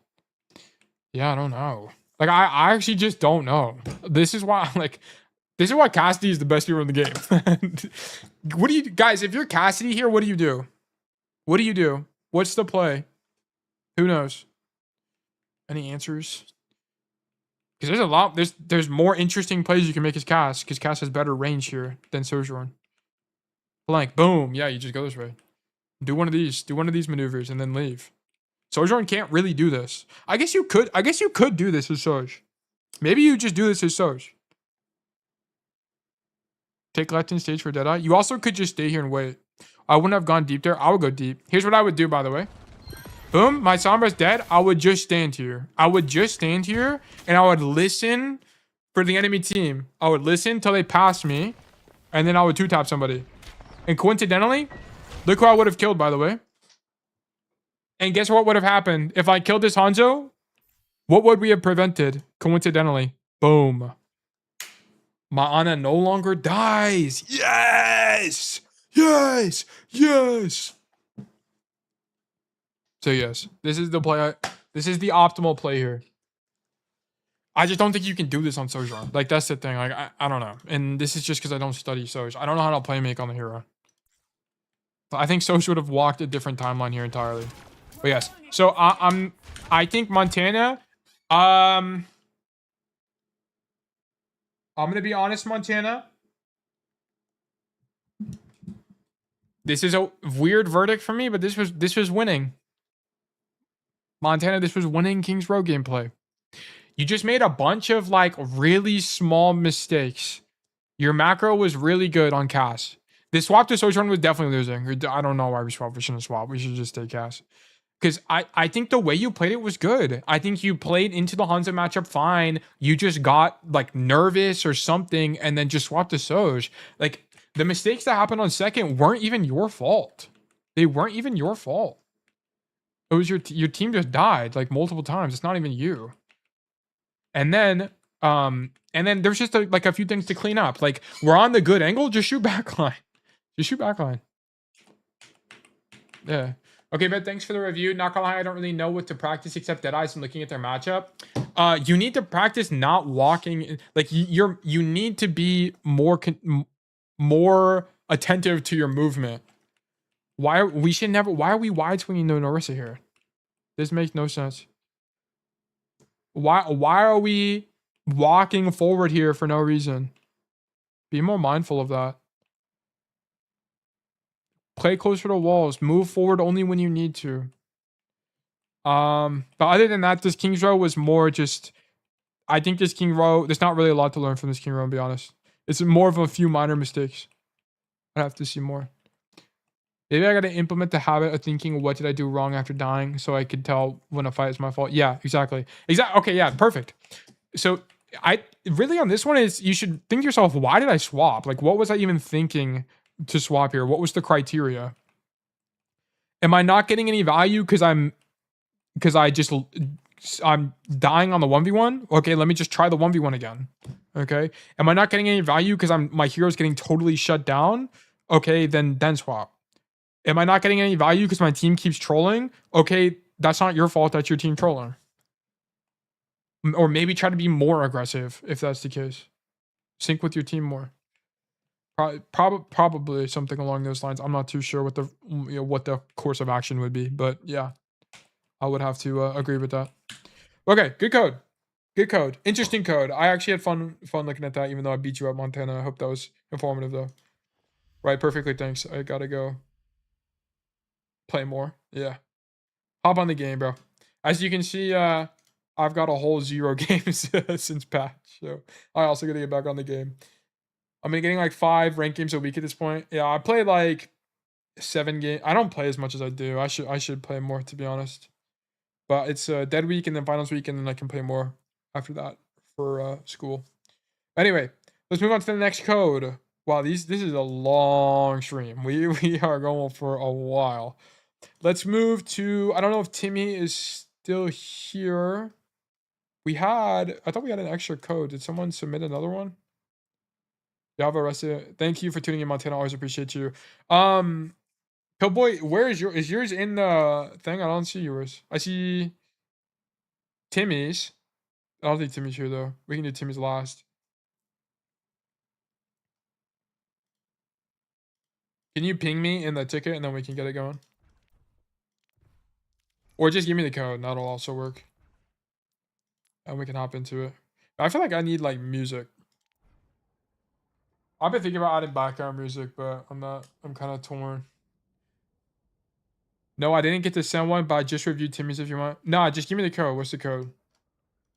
Yeah, I don't know. Like, I actually just don't know. This is why, like, this is why Cassidy is the best hero in the game. What do you, guys, if you're Cassidy here, what do you do? What do you do? What's the play? Who knows? Any answers? Because there's a lot, there's more interesting plays you can make as Cass, because Cass has better range here than Sojourn. Blank, boom. Yeah, you just go this way. Do one of these maneuvers and then leave. Sojourn can't really do this. I guess you could do this as Soj. Maybe you just do this as Soj. Take left in stage for Deadeye. You also could just stay here and wait. I wouldn't have gone deep there. I would go deep. Here's what I would do, by the way. Boom, my Sombra's dead. I would just stand here. And I would listen for the enemy team. I would listen till they pass me, and then I would 2-tap somebody. And coincidentally, look who I would have killed, by the way. And guess what would have happened? If I killed this Hanzo, what would we have prevented? Coincidentally. Boom. My Ana no longer dies. Yes! Yes! Yes! So yes, this is the play. This is the optimal play here. I just don't think you can do this on Sojourn. Like, that's the thing. Like, I don't know. And this is just because I don't study Soj. I don't know how to play make on the hero. But I think Soj would have walked a different timeline here entirely. But yes. So I think Montana. I'm gonna be honest, Montana. This is a weird verdict for me, but this was winning. Montana, this was winning Kings Row gameplay. You just made a bunch of like really small mistakes. Your macro was really good on Cass. This swap to Sojourn was definitely losing. I don't know why we swapped. We shouldn't swap. We should just take Cass. Because I think the way you played it was good. I think you played into the Hanzo matchup fine. You just got like nervous or something and then just swapped to Soj. Like the mistakes that happened on second weren't even your fault. They weren't even your fault. It was your team just died like multiple times. It's not even you. And then there's just like a few things to clean up. Like we're on the good angle, just shoot backline. Just shoot backline. Yeah. Okay, but thanks for the review. Not gonna lie, I don't really know what to practice except Dead Eyes and looking at their matchup. You need to practice not walking. Like you need to be more attentive to your movement. Why are we wide swinging no Narissa here? This makes no sense. Why are we walking forward here for no reason? Be more mindful of that. Play closer to walls. Move forward only when you need to. But other than that, this King's Row was more just... I think this King Row... There's not really a lot to learn from this King Row, to be honest. It's more of a few minor mistakes. I have to see more. Maybe I gotta implement the habit of thinking, what did I do wrong after dying? So I could tell when a fight is my fault. Yeah, exactly. Okay, yeah, perfect. So I really on this one is you should think to yourself, why did I swap? Like, what was I even thinking to swap here? What was the criteria? Am I not getting any value because I'm dying on the 1v1? Okay, let me just try the 1v1 again. Okay. Am I not getting any value because my hero's getting totally shut down? Okay, then swap. Am I not getting any value because my team keeps trolling? Okay, that's not your fault. That's your team trolling. Or maybe try to be more aggressive if that's the case. Sync with your team more. Probably something along those lines. I'm not too sure what the course of action would be, but yeah, I would have to agree with that. Okay, good code. Good code. Interesting code. I actually had fun looking at that, even though I beat you up, Montana. I hope that was informative though. Right, perfectly. Thanks. I gotta go play more. Yeah. Hop on the game, bro. As you can see, I've got a whole 0 games since patch, so I also gotta get back on the game. I'm getting like 5 ranked games a week at this point. Yeah, I play like 7 games. I don't play as much as I do. I should play more, to be honest. But it's dead week and then finals week, and then I can play more after that for school. Anyway, let's move on to the next code. Wow, this is a long stream. We are going for a while. Let's move to, I don't know if Timmy is still here. I thought we had an extra code. Did someone submit another one? Java Russia. Thank you for tuning in, Montana. Always appreciate you. Pillboy, where is yours in the thing? I don't see yours. I see Timmy's. I don't think Timmy's here though. We can do Timmy's last. Can you ping me in the ticket and then we can get it going? Or just give me the code and that'll also work. And we can hop into it. I feel like I need like music. I've been thinking about adding background music, but I'm kind of torn. No, I didn't get to send one, but I just reviewed Timmy's if you want. Nah, just give me the code. What's the code?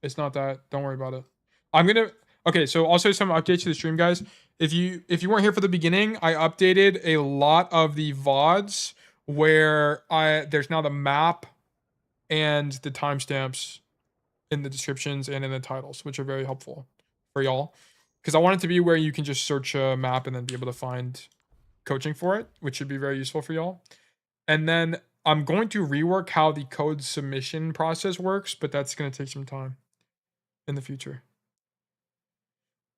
It's not that. Don't worry about it. Okay, so also some updates to the stream, guys. If you weren't here for the beginning, I updated a lot of the VODs where there's now the map and the timestamps in the descriptions and in the titles, which are very helpful for y'all. Because I want it to be where you can just search a map and then be able to find coaching for it, which should be very useful for y'all. And then I'm going to rework how the code submission process works, but that's going to take some time in the future.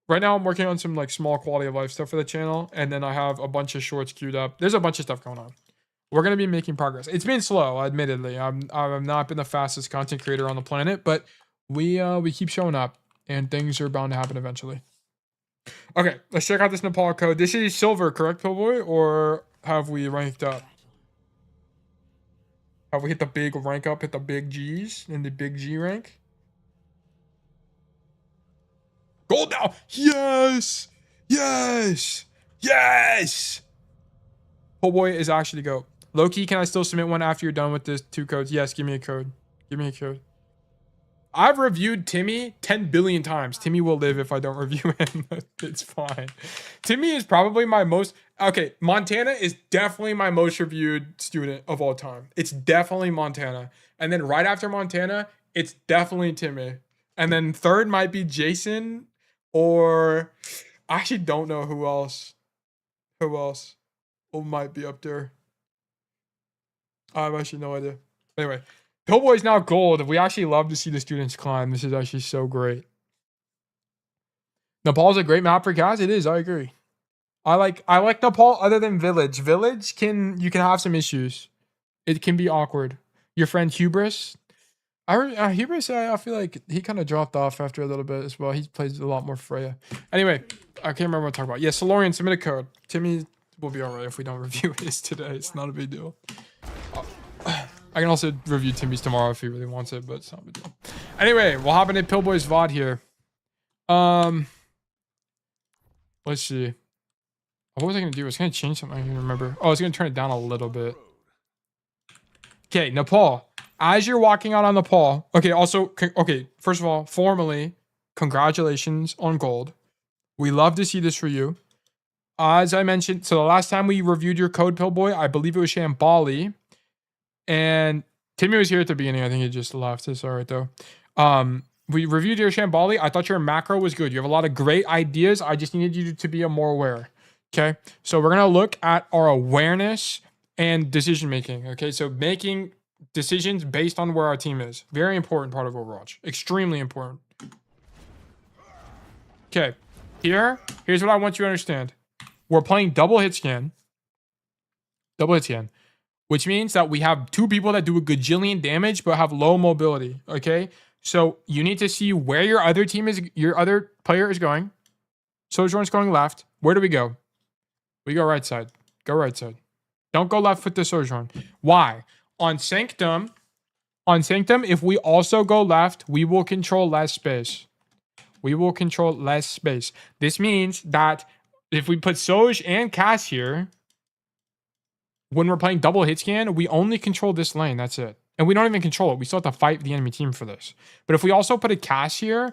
Right now, I'm working on some like small quality of life stuff for the channel, and then I have a bunch of shorts queued up. There's a bunch of stuff going on. We're going to be making progress. It's been slow, admittedly. I've not been the fastest content creator on the planet, but we keep showing up. and things are bound to happen eventually. Okay, let's check out this Nepal code. This is silver, correct, Pillboy? Or have we ranked up? Have we hit the big rank up, hit the big G's in the big G rank? Gold now! Yes! Yes! Yes! Pillboy is actually go. Loki, can I still submit one after you're done with this 2 codes? Yes, give me a code. Give me a code. I've reviewed Timmy 10 billion times. Timmy will live if I don't review him. It's fine. Timmy is probably my most... Okay, Montana is definitely my most reviewed student of all time. It's definitely Montana. And then right after Montana, it's definitely Timmy. And then third might be Jason or... I actually don't know who else. Who else might be up there. I have actually no idea. Anyway. Pillboy's now gold. We actually love to see the students climb. This is actually so great. Nepal's a great map for Cass. It is. I agree. I like Nepal other than Village. Village you can have some issues. It can be awkward. Your friend Hubris. Hubris, I feel like he kind of dropped off after a little bit as well. He plays a lot more Freya. Anyway, I can't remember what to talk about. Yeah, Solorian, submit a code. Timmy will be alright if we don't review his today. It's not a big deal. I can also review Timmy's tomorrow if he really wants it, but it's not a big deal. Anyway, we'll hop into Pillboy's VOD here. Let's see. What was I going to do? I was going to change something. I can remember. Oh, I was going to turn it down a little bit. Okay, Nepal. As you're walking out on Nepal. Okay, also, okay, first of all, formally, congratulations on gold. We love to see this for you. As I mentioned, so the last time we reviewed your code, Pillboy, I believe it was Shambali. And Timmy was here at the beginning. I think he just left. It's all right, though. We reviewed your Shambali. I thought your macro was good. You have a lot of great ideas. I just needed you to be more aware. Okay? So we're going to look at our awareness and decision-making. Okay? So making decisions based on where our team is. Very important part of Overwatch. Extremely important. Okay. Here's what I want you to understand. We're playing double hit scan. Double hit scan. Which means that we have 2 people that do a gajillion damage but have low mobility. Okay? So you need to see where your other player is going. Sojourn's going left. Where do we go? We go right side. Go right side. Don't go left with the Sojourn. Why? On Sanctum, if we also go left, we will control less space. We will control less space. This means that if we put Soj and Cass here, when we're playing double hit scan, we only control this lane. That's it. And we don't even control it. We still have to fight the enemy team for this. But if we also put a Cass here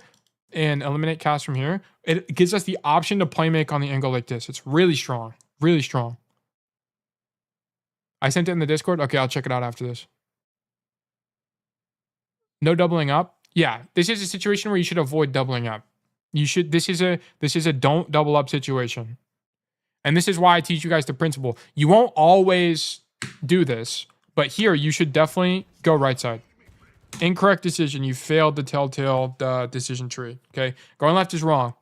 and eliminate Cass from here, it gives us the option to play make on the angle like this. It's really strong. Really strong. I sent it in the Discord. Okay, I'll check it out after this. No doubling up. Yeah, this is a situation where you should avoid doubling up. This is a don't double up situation. And this is why I teach you guys the principle. You won't always do this, but here you should definitely go right side. Incorrect decision. You failed the telltale decision tree. Okay, going left is wrong.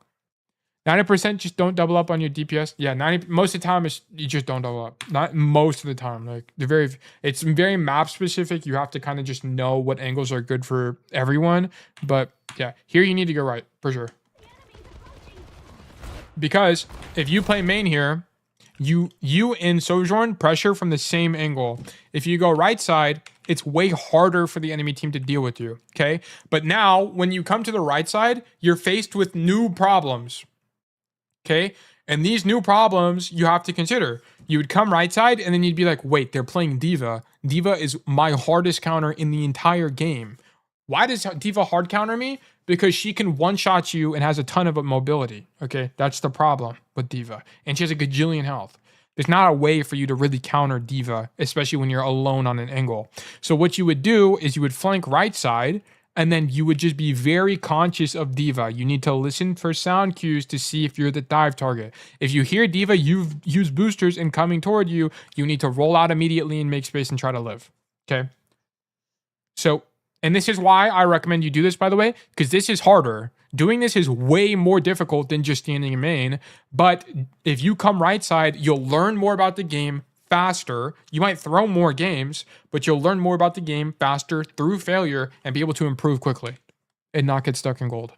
90% just don't double up on your DPS. Yeah, most of the time you just don't double up. Not most of the time. Like it's very map specific. You have to kind of just know what angles are good for everyone. But yeah, here you need to go right for sure. Because if you play main here, you and Sojourn pressure from the same angle. If you go right side, it's way harder for the enemy team to deal with you. Okay, but now when you come to the right side, you're faced with new problems. Okay, and these new problems you have to consider. You would come right side and then you'd be like, wait, they're playing D.Va. D.Va is my hardest counter in the entire game. Why does D.Va hard counter me? Because she can one-shot you and has a ton of mobility. Okay, that's the problem with D.Va. And she has a gajillion health. There's not a way for you to really counter D.Va, especially when you're alone on an angle. So what you would do is you would flank right side, and then you would just be very conscious of D.Va. You need to listen for sound cues to see if you're the dive target. If you hear D.Va, you've used boosters and coming toward you, you need to roll out immediately and make space and try to live. Okay? So, and this is why I recommend you do this, by the way, because this is harder. Doing this is way more difficult than just standing in main. But if you come right side, you'll learn more about the game faster. You might throw more games, but you'll learn more about the game faster through failure and be able to improve quickly and not get stuck in gold.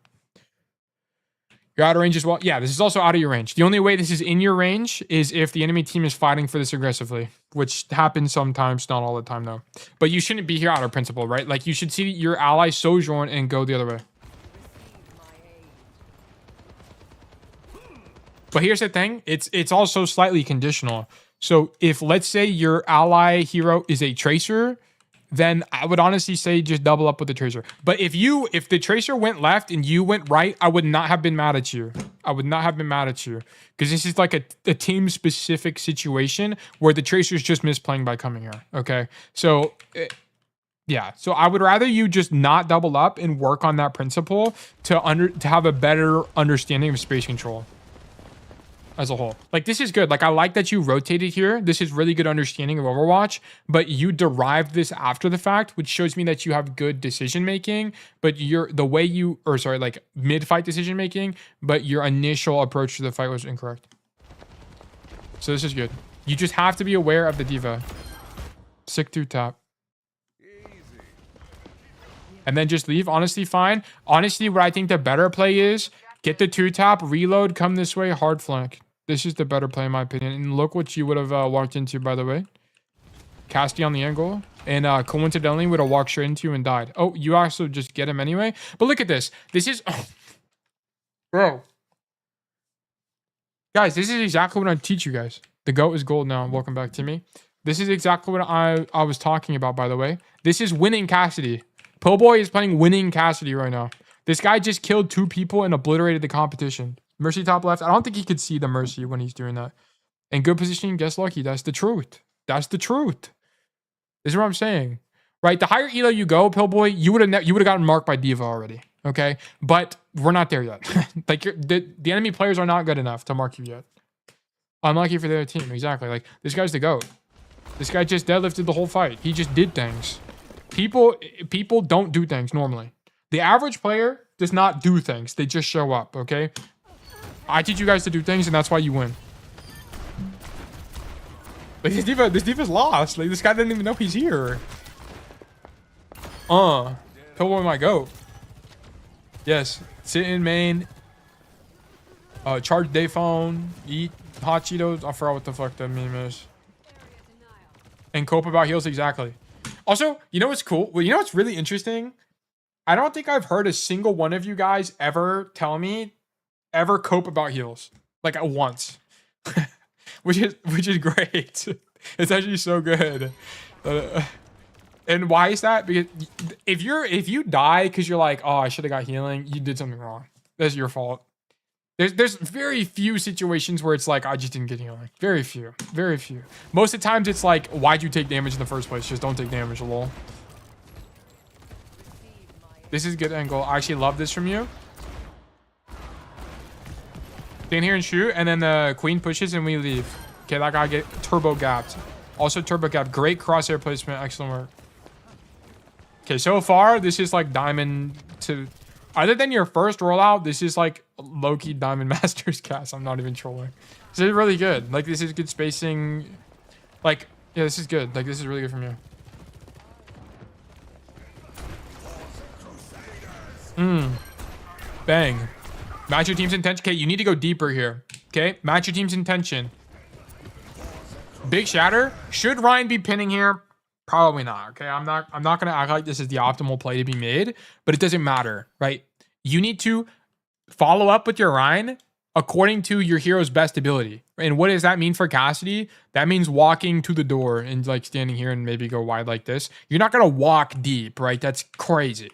You're out of range as well. Yeah, this is also out of your range. The only way this is in your range is if the enemy team is fighting for this aggressively, which happens sometimes, not all the time though. But you shouldn't be here out of principle, right? Like you should see your ally sojourn and go the other way. But here's the thing, it's also slightly conditional. So if let's say your ally hero is a tracer, then I would honestly say just double up with the tracer. But if the tracer went left and you went right, I would not have been mad at you. I would not have been mad at you. Because this is like a team specific situation where the tracer's just misplaying by coming here. Okay. So yeah. So I would rather you just not double up and work on that principle to have a better understanding of space control as a whole. Like this is good. Like I like that you rotated here. This is really good understanding of Overwatch, but you derived this after the fact, which shows me that you have good decision making, but like mid-fight decision making, but your initial approach to the fight was incorrect. So this is good. You just have to be aware of the diva. Sick through top. And then just leave. Honestly, fine. Honestly, what I think the better play is get the 2-tap, reload, come this way, hard flank. This is the better play in my opinion. And look what you would have walked into, by the way. Cassidy on the angle. And coincidentally would have walked straight into you and died. Oh, you also just get him anyway. But look at this. This is... Oh. Bro. Guys, this is exactly what I teach you guys. The GOAT is gold now. Welcome back, Timmy. This is exactly what I was talking about, by the way. This is winning Cassidy. Pillboy is playing winning Cassidy right now. This guy just killed 2 people and obliterated the competition. Mercy top left. I don't think he could see the Mercy when he's doing that. And good positioning, guess lucky. That's the truth. That's the truth. This is what I'm saying. Right? The higher elo you go, Pillboy, you would have gotten marked by Diva already. Okay? But we're not there yet. Like the enemy players are not good enough to mark you yet. Unlucky for their team. Exactly. Like this guy's the GOAT. This guy just deadlifted the whole fight. He just did things. People don't do things normally. The average player does not do things. They just show up, okay? I teach you guys to do things, and that's why you win. Like, this diva's lost. Like, this guy didn't even know he's here. Pillboy my GOAT. Yes. Sit in main. Charge day phone. Eat hot Cheetos. I forgot what the fuck that meme is. And cope about heals, exactly. Also, you know what's cool? Well, you know what's really interesting? I don't think I've heard a single one of you guys ever tell me ever cope about heals. Like once. which is great. It's actually so good. And why is that? Because if you die because you're like, oh, I should have got healing, you did something wrong. That's your fault. There's very few situations where it's like, I just didn't get healing. Very few. Very few. Most of the times it's like, why'd you take damage in the first place? Just don't take damage, lol. This is a good angle. I actually love this from you. Stand here and shoot, and then the queen pushes and we leave. Okay, that guy get turbo gapped. Also turbo gapped. Great crosshair placement. Excellent work. Okay, so far, this is like diamond to... Other than your first rollout, this is like low-key Diamond Masters cast. I'm not even trolling. This is really good. Like, this is good spacing. Like, yeah, this is good. Like, this is really good from you. Bang. Match your team's intention. Okay, you need to go deeper here. Okay, match your team's intention. Big shatter. Should Ryan be pinning here? Probably not. Okay, I'm not gonna act like this is the optimal play to be made, but it doesn't matter, right? You need to follow up with your Ryan according to your hero's best ability. And what does that mean for Cassidy? That means walking to the door and like standing here and maybe go wide like this. You're not gonna walk deep, right? That's crazy.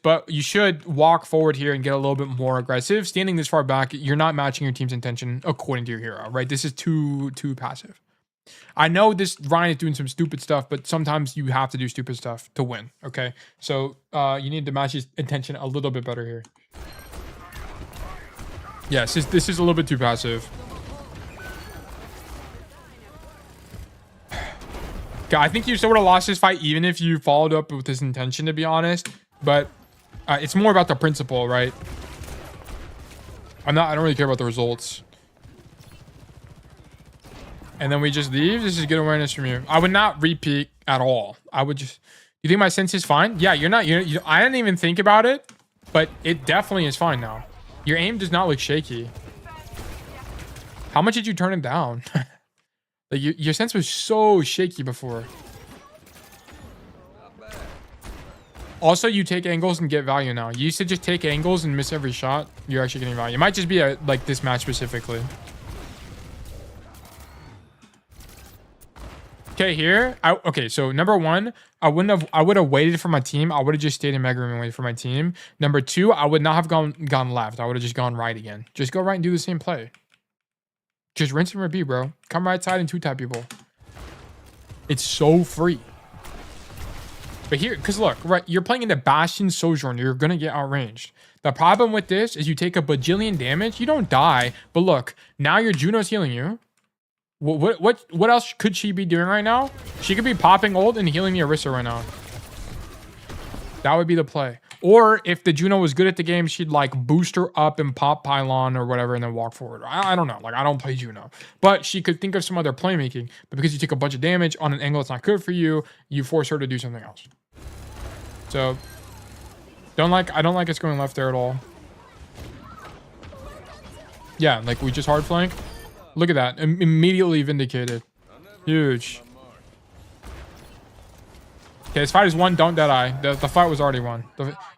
But you should walk forward here and get a little bit more aggressive. Standing this far back, you're not matching your team's intention according to your hero, right? This is too passive. I know this Ryan is doing some stupid stuff, but sometimes you have to do stupid stuff to win, okay? So you need to match his intention a little bit better here. Yes, this is a little bit too passive. God, I think you still would have lost this fight even if you followed up with this intention, to be honest. But it's more about the principle, right? I don't really care about the results. And then we just leave. This is good awareness from you. I would not repeat at all. I would just... You think my sense is fine? Yeah, you're not... I didn't even think about it, but it definitely is fine now. Your aim does not look shaky. How much did you turn it down? Like your sense was so shaky before. Also, you take angles and get value now. You used to just take angles and miss every shot. You're actually getting value. It might just be like this match specifically. Okay, here. Okay, so number one, I would have waited for my team. I would have just stayed in Mega Room and waited for my team. Number two, I would not have gone left. I would have just gone right again. Just go right and do the same play. Just rinse and repeat, bro. Come right side and two-tap people. It's so free. But here, because look, right, you're playing into Bastion Sojourn. You're going to get outranged. The problem with this is you take a bajillion damage. You don't die. But look, now your Juno's healing you. What else could she be doing right now? She could be popping ult and healing the Orisa right now. That would be the play. Or if the Juno was good at the game, she'd like boost her up and pop pylon or whatever and then walk forward. I don't know. Like, I don't play Juno. But she could think of some other playmaking. But because you take a bunch of damage on an angle that's not good for you, you force her to do something else. So, I don't like us going left there at all. Yeah, like we just hard flank. Look at that. Immediately vindicated. Huge. Okay, this fight is won. Don't dead eye. The fight was already won.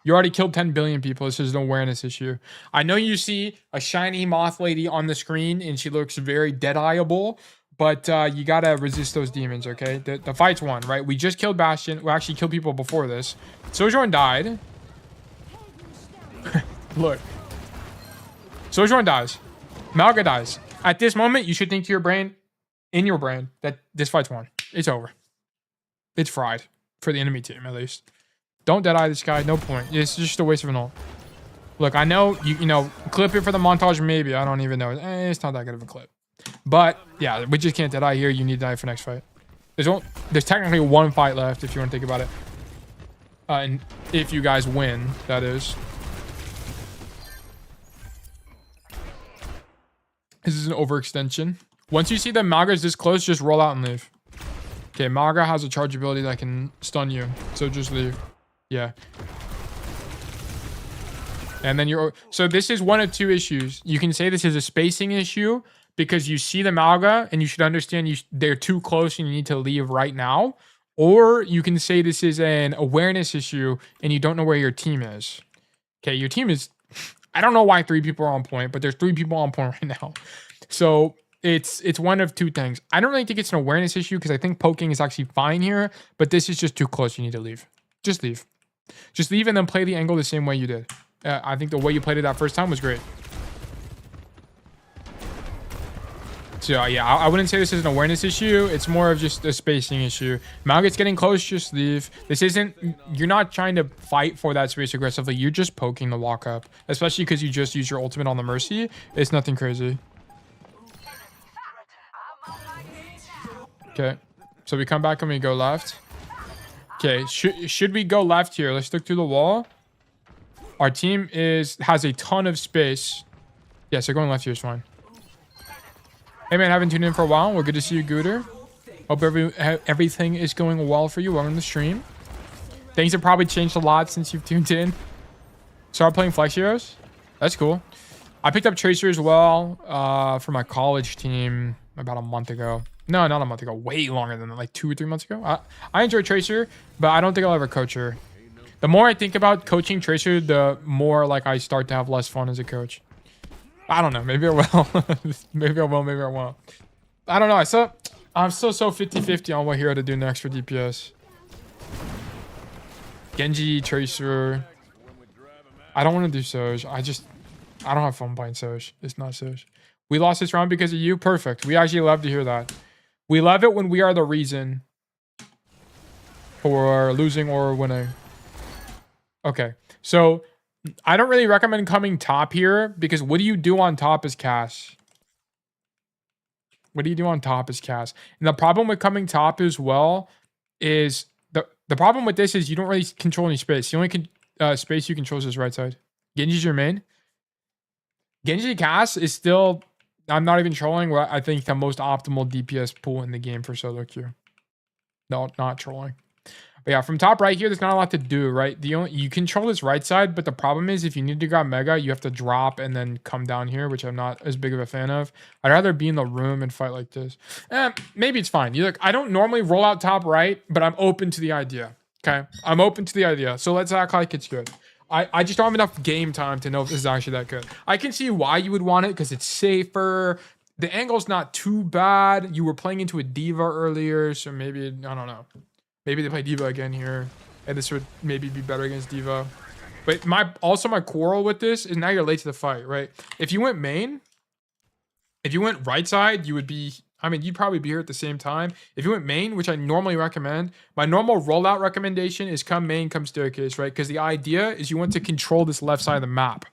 You already killed 10 billion people. This is an awareness issue. I know you see a shiny moth lady on the screen and she looks very dead-eyeable, but you gotta resist those demons, okay? The fight's won, right? We just killed Bastion. We actually killed people before this. Sojourn died. Look. Sojourn dies. Malga dies. At this moment, you should think to your brain, that this fight's won. It's over. It's fried. For the enemy team, at least. Don't dead-eye this guy. No point. It's just a waste of an ult. Look, I know, you know, clip it for the montage, maybe. I don't even know. It's not that good of a clip. But, yeah, we just can't dead-eye here. You need to die for next fight. There's technically one fight left, if you want to think about it. And if you guys win, that is. This is an overextension. Once you see the Malga's this close, just roll out and leave. Okay, Malga has a charge ability that can stun you. So just leave. Yeah. And then so this is one of two issues. You can say this is a spacing issue because you see the Malga and you should understand they're too close and you need to leave right now. Or you can say this is an awareness issue and you don't know where your team is. Okay, your team is... I don't know why 3 people are on point, but there's 3 people on point right now. So... It's one of two things. I don't really think it's an awareness issue because I think poking is actually fine here, but this is just too close. You need to leave. Just leave. Just leave and then play the angle the same way you did. I think the way you played it that first time was great. So yeah, I wouldn't say this is an awareness issue. It's more of just a spacing issue. Malga's getting close, just leave. This isn't, you're not trying to fight for that space aggressively. You're just poking the walk up, especially because you just use your ultimate on the Mercy. It's nothing crazy. Okay, so we come back and we go left. Okay, should we go left here? Let's look through the wall. Our team has a ton of space. Yeah, so going left here is fine. Hey man, haven't tuned in for a while. We're good to see you, Gooter. Hope everything is going well for you. Welcome to the stream. Things have probably changed a lot since you've tuned in. Started playing Flex Heroes. That's cool. I picked up Tracer as well for my college team about a month ago. No, not a month ago. Way longer than that. Like 2 or 3 months ago. I enjoy Tracer, but I don't think I'll ever coach her. The more I think about coaching Tracer, the more like I start to have less fun as a coach. I don't know. Maybe I will. Maybe I will. Maybe I won't. I don't know. I'm still so 50-50 on what hero to do next for DPS. Genji, Tracer. I don't want to do Soj. I don't have fun playing Soj. It's not Soj. We lost this round because of you. Perfect. We actually love to hear that. We love it when we are the reason for losing or winning. Okay. So I don't really recommend coming top here because what do you do on top as Cass? What do you do on top as Cass? And the problem with coming top as well is the problem with this is you don't really control any space. The only space you control is this right side. Genji's your main. Genji Cass is still... I'm not even trolling. I think the most optimal DPS pool in the game for solo queue. No, not trolling. But yeah, from top right here, there's not a lot to do, right? You control this right side, but the problem is if you need to grab Mega, you have to drop and then come down here, which I'm not as big of a fan of. I'd rather be in the room and fight like this. Maybe it's fine. Look, I don't normally roll out top right, but I'm open to the idea. Okay, I'm open to the idea. So let's act like it's good. I just don't have enough game time to know if this is actually that good. I can see why you would want it because it's safer. The angle's not too bad. You were playing into a diva earlier, so maybe, I don't know. Maybe they play diva again here, and this would maybe be better against diva. But my quarrel with this is now you're late to the fight, right? If you went main, if you went right side, you would be, I mean, you'd probably be here at the same time. If you went main, which I normally recommend, my normal rollout recommendation is come main, come staircase, right? Because the idea is you want to control this left side of the map.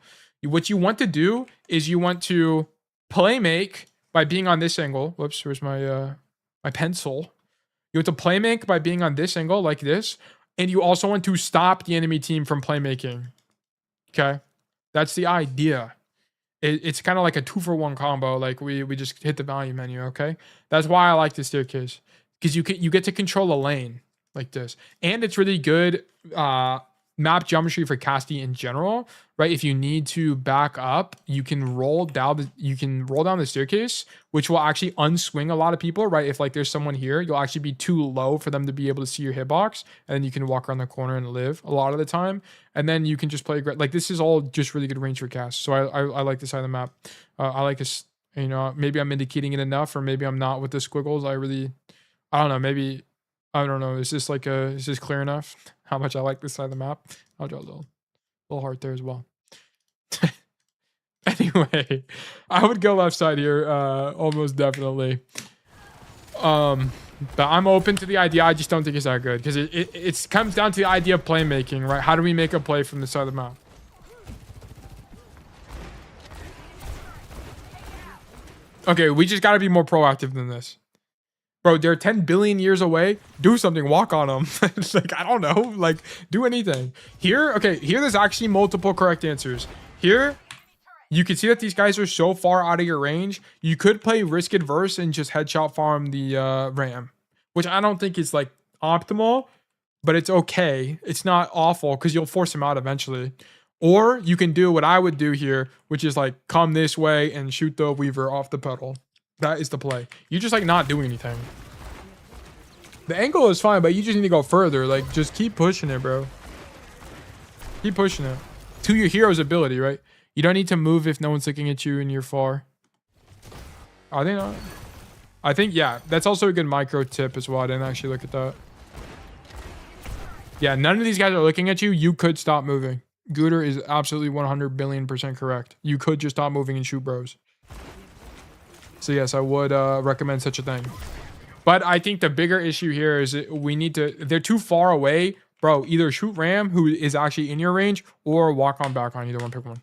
What you want to do is you want to play make by being on this angle. Whoops, where's my my pencil? You want to play make by being on this angle like this. And you also want to stop the enemy team from playmaking. Okay? That's the idea. It's kind of like a 2-for-1 combo. Like we just hit the value menu, okay? That's why I like the staircase. Because you get to control a lane like this. And it's really good map geometry for Cassidy in general, right? If you need to back up, you can roll down the staircase, which will actually unswing a lot of people, right? If like there's someone here, you'll actually be too low for them to be able to see your hitbox, and then you can walk around the corner and live a lot of the time, and then you can just play great. Like this is all just really good range for cast. So I like this side of the map. I like this. You know, maybe I'm indicating it enough, or maybe I'm not with the squiggles. I don't know. Maybe. I don't know. Is this clear enough? How much I like this side of the map? I'll draw a little heart there as well. Anyway, I would go left side here, almost definitely. But I'm open to the idea. I just don't think it's that good because it comes down to the idea of playmaking, right? How do we make a play from the side of the map? Okay, we just got to be more proactive than this. Bro, they're 10 billion years away. Do something. Walk on them. It's like, I don't know. Like, do anything. Here, okay, here there's actually multiple correct answers. Here, you can see that these guys are so far out of your range. You could play risk adverse and just headshot farm the ram, which I don't think is like optimal, but it's okay. It's not awful because you'll force him out eventually. Or you can do what I would do here, which is like come this way and shoot the Weaver off the pedal. That is the play. You just like not doing anything. The angle is fine, but you just need to go further. Like just keep pushing it, bro. Keep pushing it. To your hero's ability, right? You don't need to move if no one's looking at you and you're far. Are they not? I think, yeah. That's also a good micro tip as well. I didn't actually look at that. Yeah, none of these guys are looking at you. You could stop moving. Gooter is absolutely 100 billion% correct. You could just stop moving and shoot bros. So yes, I would recommend such a thing. But I think the bigger issue here is we need to, they're too far away. Bro, either shoot Ram, who is actually in your range, or walk on back on. Either one, pick one.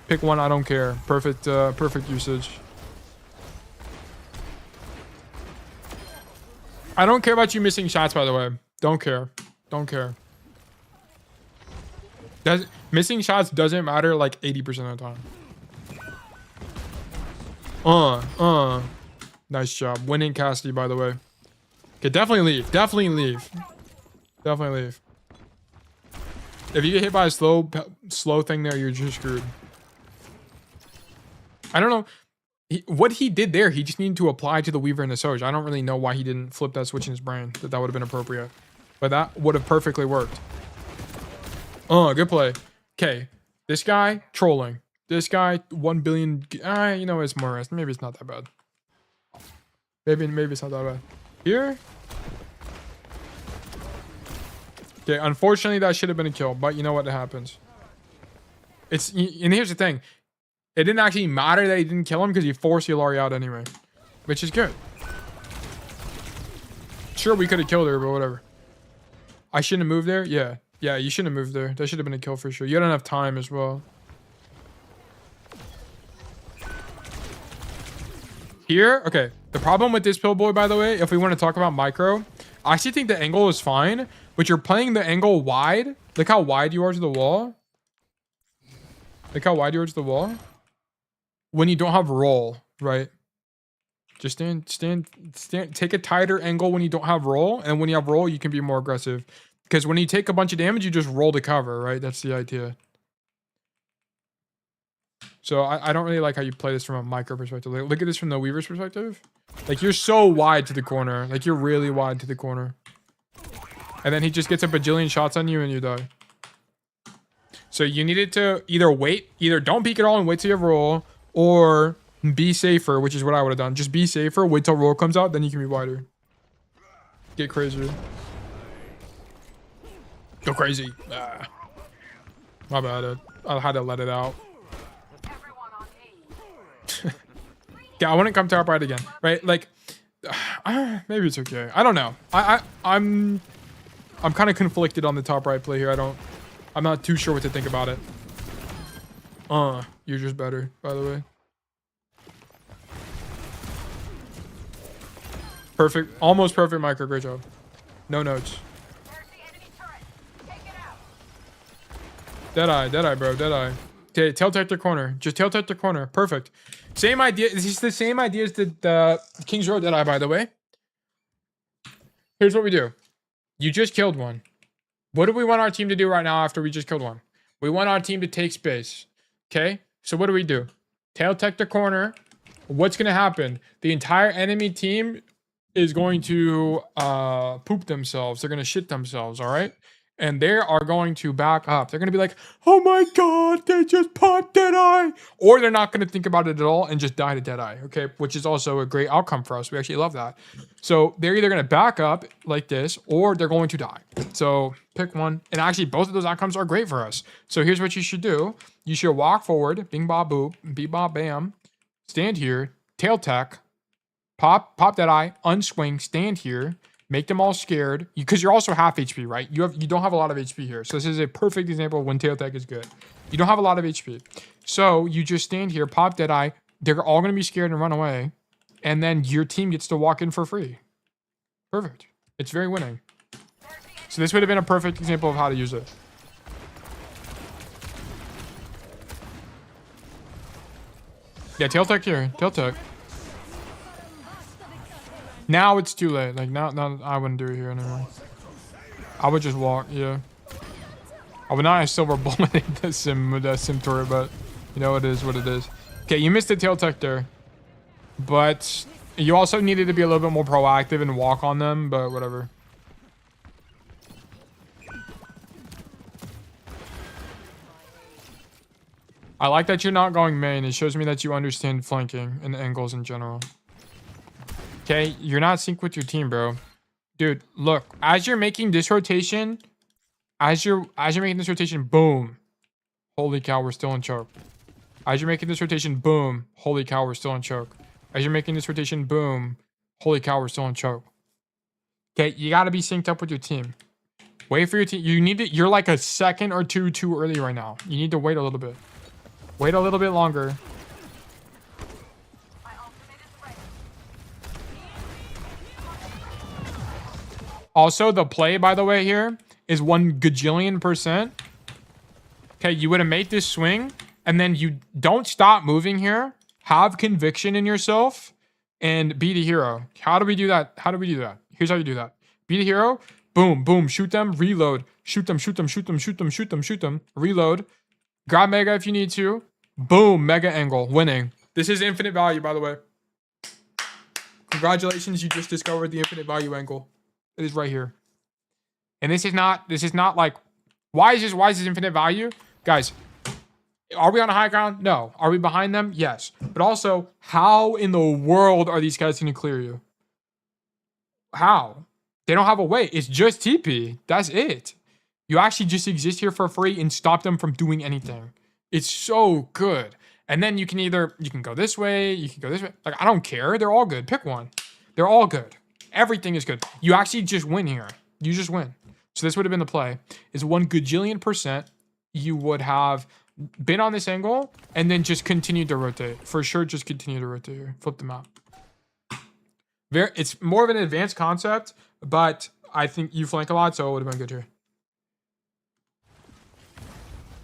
Pick one, I don't care. Perfect usage. I don't care about you missing shots, by the way. Don't care. Don't care. Missing shots doesn't matter like 80% of the time. Nice job. Winning Cassidy, by the way. Okay, definitely leave. Definitely leave. Definitely leave. If you get hit by a slow thing there, you're just screwed. I don't know. What he did there, he just needed to apply to the Weaver and the Soj. I don't really know why he didn't flip that switch in his brain. That would have been appropriate. But that would have perfectly worked. Good play. Okay. This guy, trolling. This guy, 1 billion. You know, it's more rest. Maybe it's not that bad. Maybe it's not that bad. Here. Okay, unfortunately, that should have been a kill. But you know what happens. And here's the thing. It didn't actually matter that he didn't kill him because he forced Yulari out anyway. Which is good. Sure, we could have killed her, but whatever. I shouldn't have moved there? Yeah. Yeah, you shouldn't have moved there. That should have been a kill for sure. You had enough time as well. Here, okay. The problem with this Pillboy, by the way, if we want to talk about micro, I actually think the angle is fine, but you're playing the angle wide. Look how wide you are to the wall. Look how wide you are to the wall. When you don't have roll, right? Just stand. Take a tighter angle when you don't have roll, and when you have roll, you can be more aggressive. Because when you take a bunch of damage, you just roll to cover, right? That's the idea. So I don't really like how you play this from a micro perspective. Like, look at this from the Weaver's perspective. Like, you're so wide to the corner. Like, you're really wide to the corner. And then he just gets a bajillion shots on you and you die. So you needed to either don't peek at all and wait till you have roll, or be safer, which is what I would have done. Just be safer, wait till roll comes out, then you can be wider. Get crazier. Go crazy. Ah. My bad. I had to let it out. Yeah, I wouldn't come top right again, right? Like, maybe it's okay. I don't know. I'm kind of conflicted on the top right play here. I'm not too sure what to think about it. You're just better, by the way. Perfect, almost perfect micro. Great job. No notes. Deadeye, bro. Deadeye. Okay, tail tech the corner. Just tail tech the corner. Perfect. Same idea. This is the same idea as the King's Road Deadeye, by the way. Here's what we do. You just killed one. What do we want our team to do right now after we just killed one? We want our team to take space. Okay? So what do? Tail tech the corner. What's going to happen? The entire enemy team is going to poop themselves. They're going to shit themselves, all right? And they are going to back up. They're going to be like, oh my god, they just popped Deadeye. Or they're not going to think about it at all and just die to Deadeye, okay? Which is also a great outcome for us. We actually love that. So they're either going to back up like this, or they're going to die. So pick one. And actually, both of those outcomes are great for us. So here's what you should do. You should walk forward, bing, bob, boop, beep, bob, bam. Stand here, tail tech, pop Deadeye, unswing, stand here. Make them all scared, because you're also half HP, right? You don't have a lot of HP here. So this is a perfect example of when tail tech is good. You don't have a lot of HP. So you just stand here, pop Deadeye. They're all going to be scared and run away. And then your team gets to walk in for free. Perfect. It's very winning. So this would have been a perfect example of how to use it. Yeah, tail tech here. Tail tech. Now it's too late. Like, now I wouldn't do it here anymore. I would just walk, yeah. I would not have silver bullet the sim with that sim turret, but you know, it is what it is. Okay, you missed the tail tech there. But you also needed to be a little bit more proactive and walk on them, but whatever. I like that you're not going main. It shows me that you understand flanking and angles in general. Okay, you're not synced with your team, bro. Dude, look, as you're making this rotation, boom. Holy cow, we're still in choke. As you're making this rotation, boom. Holy cow, we're still in choke. As you're making this rotation, boom. Holy cow, we're still in choke. Okay, you gotta be synced up with your team. Wait for your team. You're like a second or two too early right now. You need to wait a little bit. Wait a little bit longer. Also, the play, by the way, here is 1 gajillion %. Okay, you would have made this swing, and then you don't stop moving here. Have conviction in yourself, and be the hero. How do we do that? Here's how you do that. Be the hero. Boom, boom. Shoot them. Reload. Shoot them. Reload. Grab Mega if you need to. Boom. Mega angle. Winning. This is infinite value, by the way. Congratulations, you just discovered the infinite value angle. It is right here. And this is not like, why is this infinite value? Guys, are we on a high ground? No. Are we behind them? Yes. But also, how in the world are these guys going to clear you? How? They don't have a way. It's just TP. That's it. You actually just exist here for free and stop them from doing anything. It's so good. And then you can go this way, you can go this way. Like, I don't care. They're all good. Pick one. They're all good. Everything is good. You actually just win here. You just win. So this would have been the play. Is 1 gajillion %. You would have been on this angle and then just continue to rotate. For sure, just continue to rotate here. Flip them out. It's more of an advanced concept, but I think you flank a lot, so it would have been good here.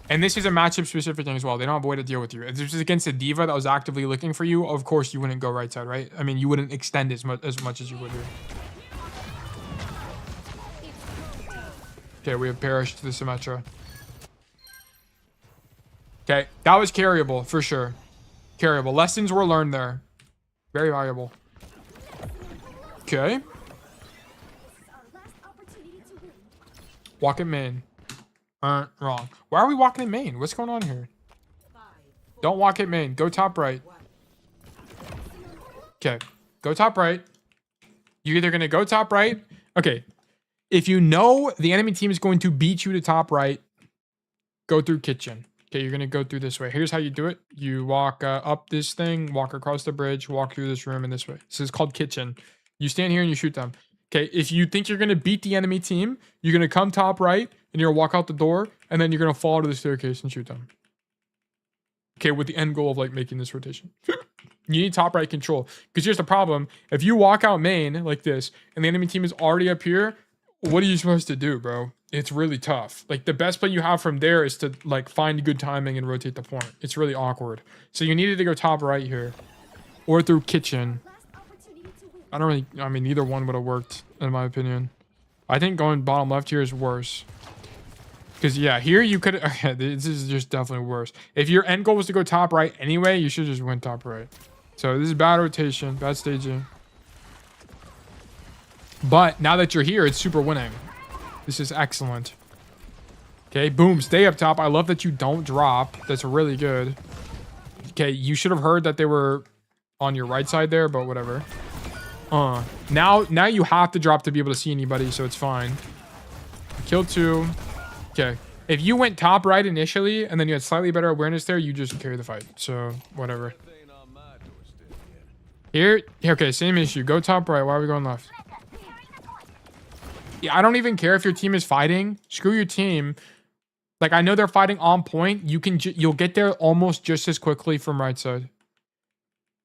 And this is a matchup specific thing as well. They don't have a way to deal with you. If this was against a diva that was actively looking for you, of course you wouldn't go right side, right? I mean, you wouldn't extend as much as you would here. Okay, we have perished to the Symmetra. Okay, that was carryable for sure. Carryable. Lessons were learned there. Very valuable. Okay. Walk in main. Wrong. Why are we walking in main? What's going on here? Don't walk at main. Go top right. Okay. Go top right. You're either going to go top right. Okay. If you know the enemy team is going to beat you to top right, go through kitchen. Okay, you're going to go through this way. Here's how you do it. You walk up this thing, walk across the bridge, walk through this room in this way. This is called kitchen. You stand here and you shoot them. Okay, if you think you're going to beat the enemy team, you're going to come top right and you're going to walk out the door and then you're going to fall to the staircase and shoot them. Okay, with the end goal of like making this rotation. You need top right control. Because here's the problem. If you walk out main like this and the enemy team is already up here, what are you supposed to do, bro? It's really tough. Like the best play you have from there is to like find good timing and rotate the point. It's really awkward. So you needed to go top right here or through kitchen. I mean, either one would have worked in my opinion. I think going bottom left here is worse. Because yeah, here you could, okay, this is just definitely worse. If your end goal was to go top right anyway, you should just win top right. So this is bad rotation, bad staging. But now that you're here, it's super winning. This is excellent. Okay, boom, stay up top. I love that you don't drop. That's really good. Okay, you should have heard that they were on your right side there, but whatever. Now you have to drop to be able to see anybody, so it's fine. Kill 2. Okay. If you went top right initially, and then you had slightly better awareness there, you just carry the fight. So, whatever. Here, okay, same issue. Go top right. Why are we going left? Yeah, I don't even care if your team is fighting. Screw your team. Like, I know they're fighting on point. You'll get there almost just as quickly from right side.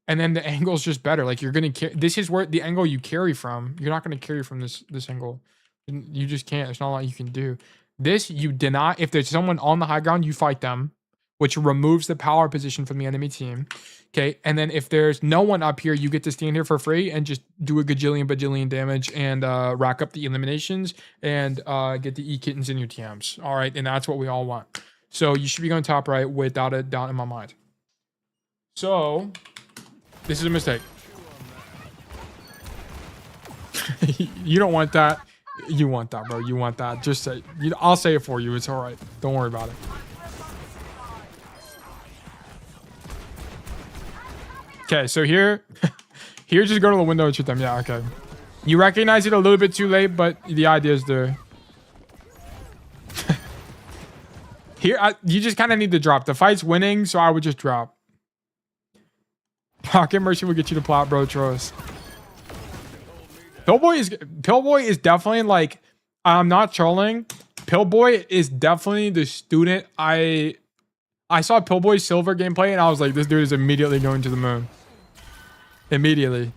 And then the angle's just better. Like, you're going to... This is where the angle you carry from. You're not going to carry from this angle. You just can't. There's not a lot you can do. This, you did not... If there's someone on the high ground, you fight them, which removes the power position from the enemy team. Okay, and then if there's no one up here, you get to stand here for free and just do a bajillion damage and rack up the eliminations and get the E-kittens in your TMs. All right, and that's what we all want. So you should be going top right without a doubt in my mind. So, this is a mistake. You don't want that. You want that, bro. You want that. Just say, I'll say it for you. It's all right. Don't worry about it. Okay, so here just go to the window and shoot them. Yeah, okay. You recognize it a little bit too late, but the idea is there. Here, you just kind of need to drop. The fight's winning, so I would just drop. Pocket Mercy will get you to plot, bro. Trust. Pillboy is definitely like, I'm not trolling. Pillboy is definitely the student. I saw Pillboy's silver gameplay and I was like, this dude is immediately going to the moon. Immediately.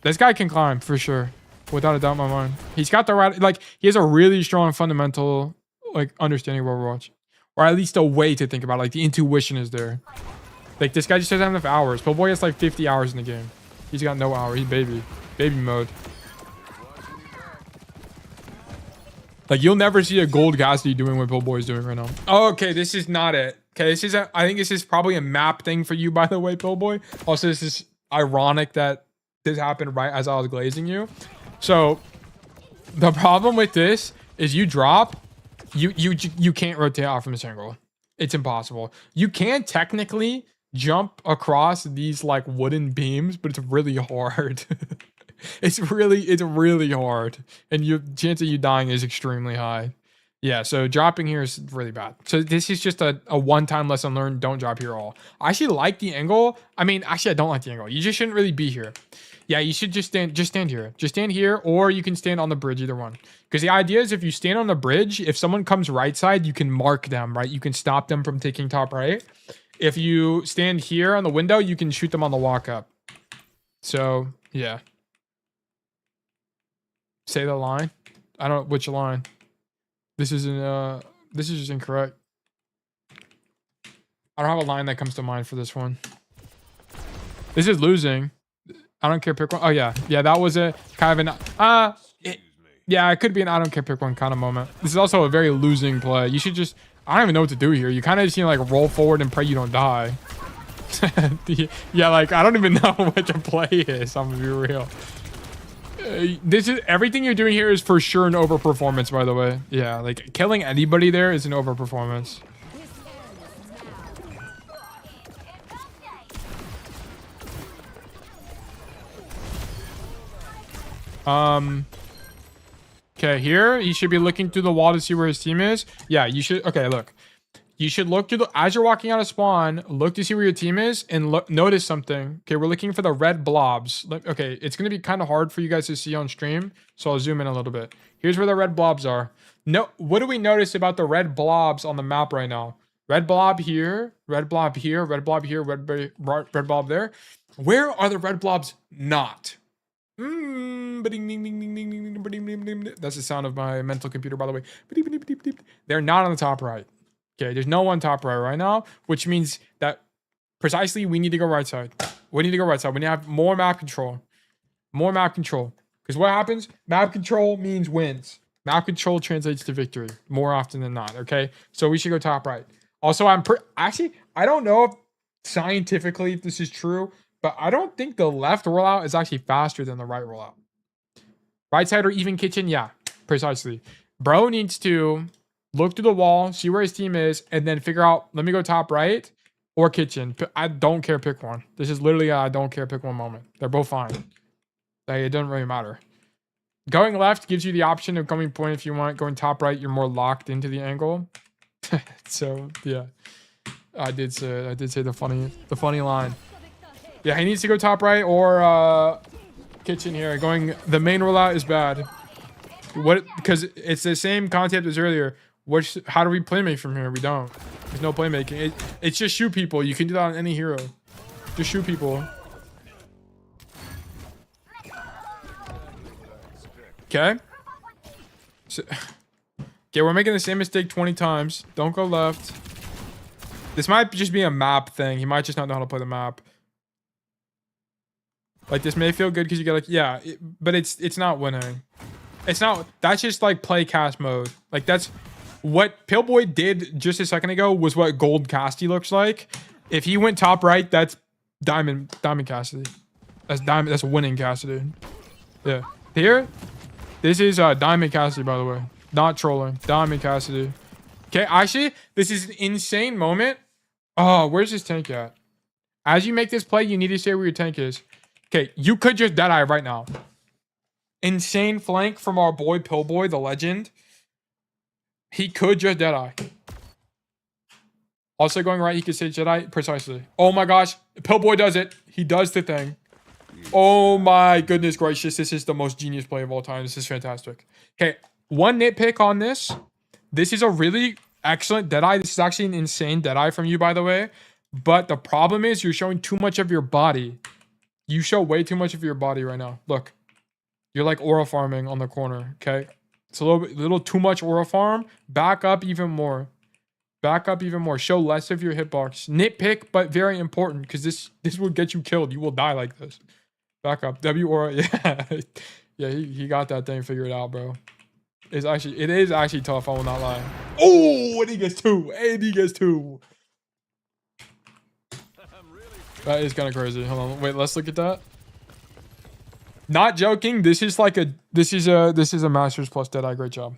This guy can climb for sure. Without a doubt in my mind. He's got the right, like, he has a really strong fundamental, like, understanding of Overwatch. Or at least a way to think about it. Like, the intuition is there. Like, this guy just doesn't have enough hours. Pillboy has like 50 hours in the game. He's got no hours. He's baby. Baby mode. Like, you'll never see a gold Cassidy doing what Pillboy is doing right now. Oh, okay, this is not it. Okay, this is I think this is probably a map thing for you, by the way, Pillboy. Also, this is ironic that this happened right as I was glazing you. So, the problem with this is you drop, you can't rotate out from this angle. It's impossible. You can technically jump across these like wooden beams, but it's really hard. It's really hard, and your chance of you dying is extremely high. Yeah, so dropping here is really bad. So this is just a one-time lesson learned. Don't drop here at all. I actually like the angle. I mean, actually, I don't like the angle. You just shouldn't really be here. Yeah, you should just stand here. Just stand here, or you can stand on the bridge, either one. Because the idea is if you stand on the bridge, if someone comes right side, you can mark them, right? You can stop them from taking top right. If you stand here on the window, you can shoot them on the walk up. So, yeah. Say the line. I don't know which line. This is just incorrect. I don't have a line that comes to mind for this one. This is losing. I don't care, pick one. Oh, yeah. Yeah, that was a kind of an... yeah, it could be an I don't care, pick one kind of moment. This is also a very losing play. You should just... I don't even know what to do here. You kind of just need to, like, roll forward and pray you don't die. Yeah, like, I don't even know what your play is. I'm gonna be real. This is... Everything you're doing here is for sure an overperformance, by the way. Yeah, like, killing anybody there is an overperformance. Okay, here he should be looking through the wall to see where his team is. Yeah, you should. Okay, look, you should look through the as you're walking out of spawn. Look to see where your team is and look. Notice something. Okay, we're looking for the red blobs. Okay, it's gonna be kind of hard for you guys to see on stream, so I'll zoom in a little bit. Here's where the red blobs are. No, what do we notice about the red blobs on the map right now? Red blob here, red blob here, red blob here, red blob there. Where are the red blobs not? That's the sound of my mental computer, by the way. They're not on the top right. Okay, there's no one top right now, which means that precisely we need to go right side. We need to go right side. We need to have more map control. More map control. Because what happens? Map control means wins. Map control translates to victory more often than not. Okay, so we should go top right. Also, actually, I don't know if scientifically if this is true, but I don't think the left rollout is actually faster than the right rollout. Right side or even kitchen? Yeah, precisely. Bro needs to look through the wall, see where his team is, and then figure out, let me go top right or kitchen. I don't care, pick one. This is literally a I don't care, pick one moment. They're both fine. Like, it doesn't really matter. Going left gives you the option of coming point if you want. Going top right, you're more locked into the angle. So, yeah. I did say the funny line. Yeah, he needs to go top right or kitchen here. The main rollout is bad. Because it's the same concept as earlier. How do we playmake from here? We don't. There's no playmaking. It's just shoot people. You can do that on any hero. Just shoot people. Okay. So, okay, we're making the same mistake 20 times. Don't go left. This might just be a map thing. He might just not know how to play the map. Like, this may feel good because you get like, yeah, but it's not winning. It's not, that's just like play cast mode. Like, that's what Pillboy did just a second ago was what gold Cassidy looks like. If he went top right, that's diamond Cassidy. That's winning Cassidy. Yeah. Here, this is diamond Cassidy, by the way. Not trolling. Diamond Cassidy. Okay, actually, this is an insane moment. Oh, where's his tank at? As you make this play, you need to say where your tank is. Okay, you could just deadeye right now. Insane flank from our boy Pillboy, the legend. He could just deadeye. Also going right, he could say Jedi. Precisely. Oh my gosh. Pillboy does it. He does the thing. Oh my goodness gracious. This is the most genius play of all time. This is fantastic. Okay, one nitpick on this. This is a really excellent deadeye. This is actually an insane deadeye from you, by the way. But the problem is you're showing too much of your body. You show way too much of your body right now. Look. You're like aura farming on the corner, okay? It's a little too much aura farm. Back up even more. Back up even more. Show less of your hitbox. Nitpick, but very important because this will get you killed. You will die like this. Back up. W aura. Yeah. Yeah, he got that thing figured out, bro. It is actually tough, I will not lie. Oh, and he gets two. And he gets two. That is kind of crazy. Hold on. Wait, let's look at that. Not joking. This is a Masters plus Deadeye. Great job.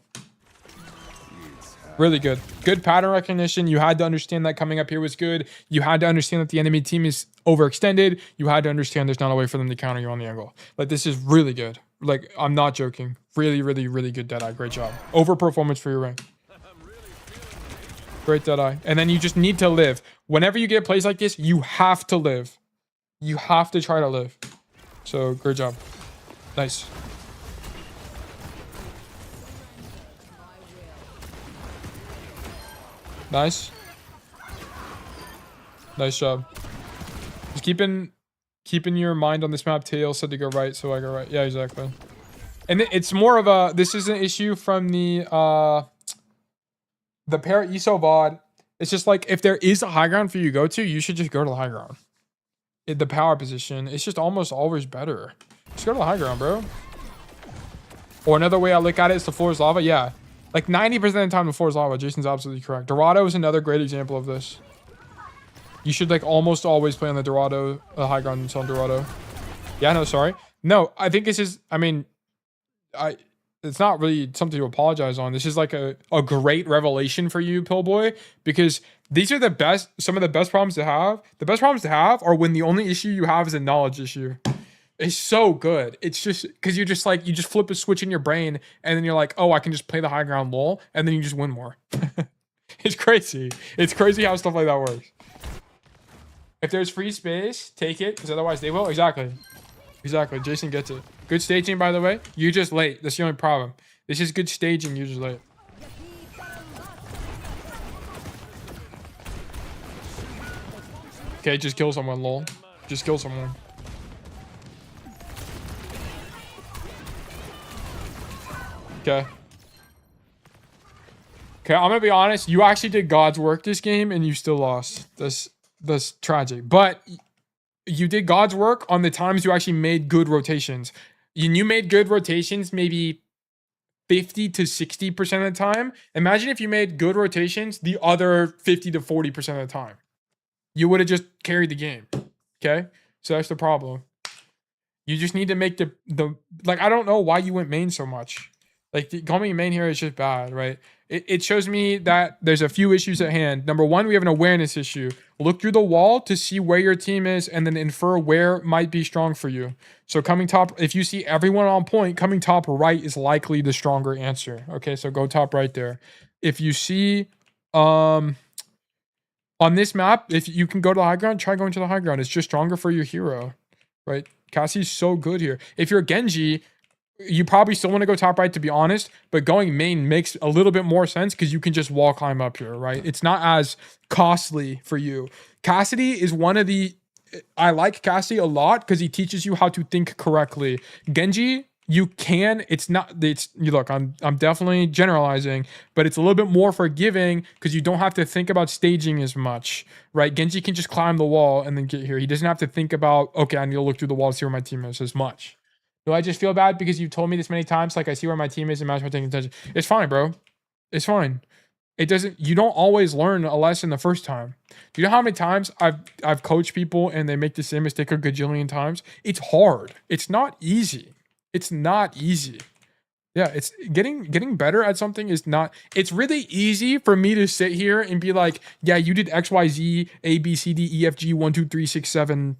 Really good. Good pattern recognition. You had to understand that coming up here was good. You had to understand that the enemy team is overextended. You had to understand there's not a way for them to counter you on the angle. Like, this is really good. Like, I'm not joking. Really, really, really good Deadeye. Great job. Overperformance for your rank. Great Deadeye. And then you just need to live. Whenever you get plays like this, you have to live. You have to try to live. So, great job. Nice. Nice. Nice job. Just keeping your mind on this map. Tail said to go right, so I go right. Yeah, exactly. And it's more of a, this is an issue from the Paraiso VOD. It's just like if there is a high ground for you to go to, you should just go to the high ground. The power position, it's just almost always better. Just go to the high ground, bro. Or another way I look at it is the floor is lava. Yeah. Like 90% of the time the floor is lava. Jason's absolutely correct. Dorado is another great example of this. You should like almost always play on the Dorado, high ground on Dorado. Yeah, no, sorry. No, I think this is, I mean, it's not really something to apologize on. This is like a great revelation for you, Pillboy, because these are some of the best problems to have. The best problems to have are when the only issue you have is a knowledge issue. It's so good. It's just because you're just like, you just flip a switch in your brain and then you're like, oh, I can just play the high ground lol. And then you just win more. It's crazy. It's crazy how stuff like that works. If there's free space, take it, because otherwise they will. Exactly. Exactly. Jason gets it. Good staging, by the way. You're just late. That's the only problem. This is good staging. You're just late. Okay, just kill someone, lol. Just kill someone. Okay. Okay, I'm gonna be honest. You actually did God's work this game, and you still lost. That's tragic. But you did God's work on the times you actually made good rotations. You made good rotations maybe 50 to 60% of the time. Imagine if you made good rotations the other 50 to 40% of the time. You would have just carried the game. Okay? So that's the problem. You just need to make the like, I don't know why you went main so much. Like, going main here is just bad, right? It shows me that there's a few issues at hand. Number one, we have an awareness issue. Look through the wall to see where your team is and then infer where might be strong for you. So coming top, if you see everyone on point, coming top right is likely the stronger answer. Okay, so go top right there. If you see, on this map, if you can go to the high ground, try going to the high ground. It's just stronger for your hero, right? Cassie's so good here. If you're Genji, you probably still want to go top right, to be honest, but going main makes a little bit more sense because you can just wall climb up here, right? It's not as costly for you. Cassidy is one of the, I like Cassidy a lot because he teaches you how to think correctly. Genji, you can, you look, I'm definitely generalizing, but it's a little bit more forgiving because you don't have to think about staging as much, right? Genji can just climb the wall and then get here. He doesn't have to think about, okay, I need to look through the wall to see where my team is as much. Do I just feel bad because you've told me this many times? Like, I see where my team is and match my taking attention. It's fine, bro. It's fine. You don't always learn a lesson the first time. Do you know how many times I've coached people and they make the same mistake a gajillion times? It's hard. It's not easy. It's not easy. Yeah, it's getting better at something is not, it's really easy for me to sit here and be like, yeah, you did X, Y, Z, A, B, C, D, E, F, G, 1, 2, 3, 6, 7,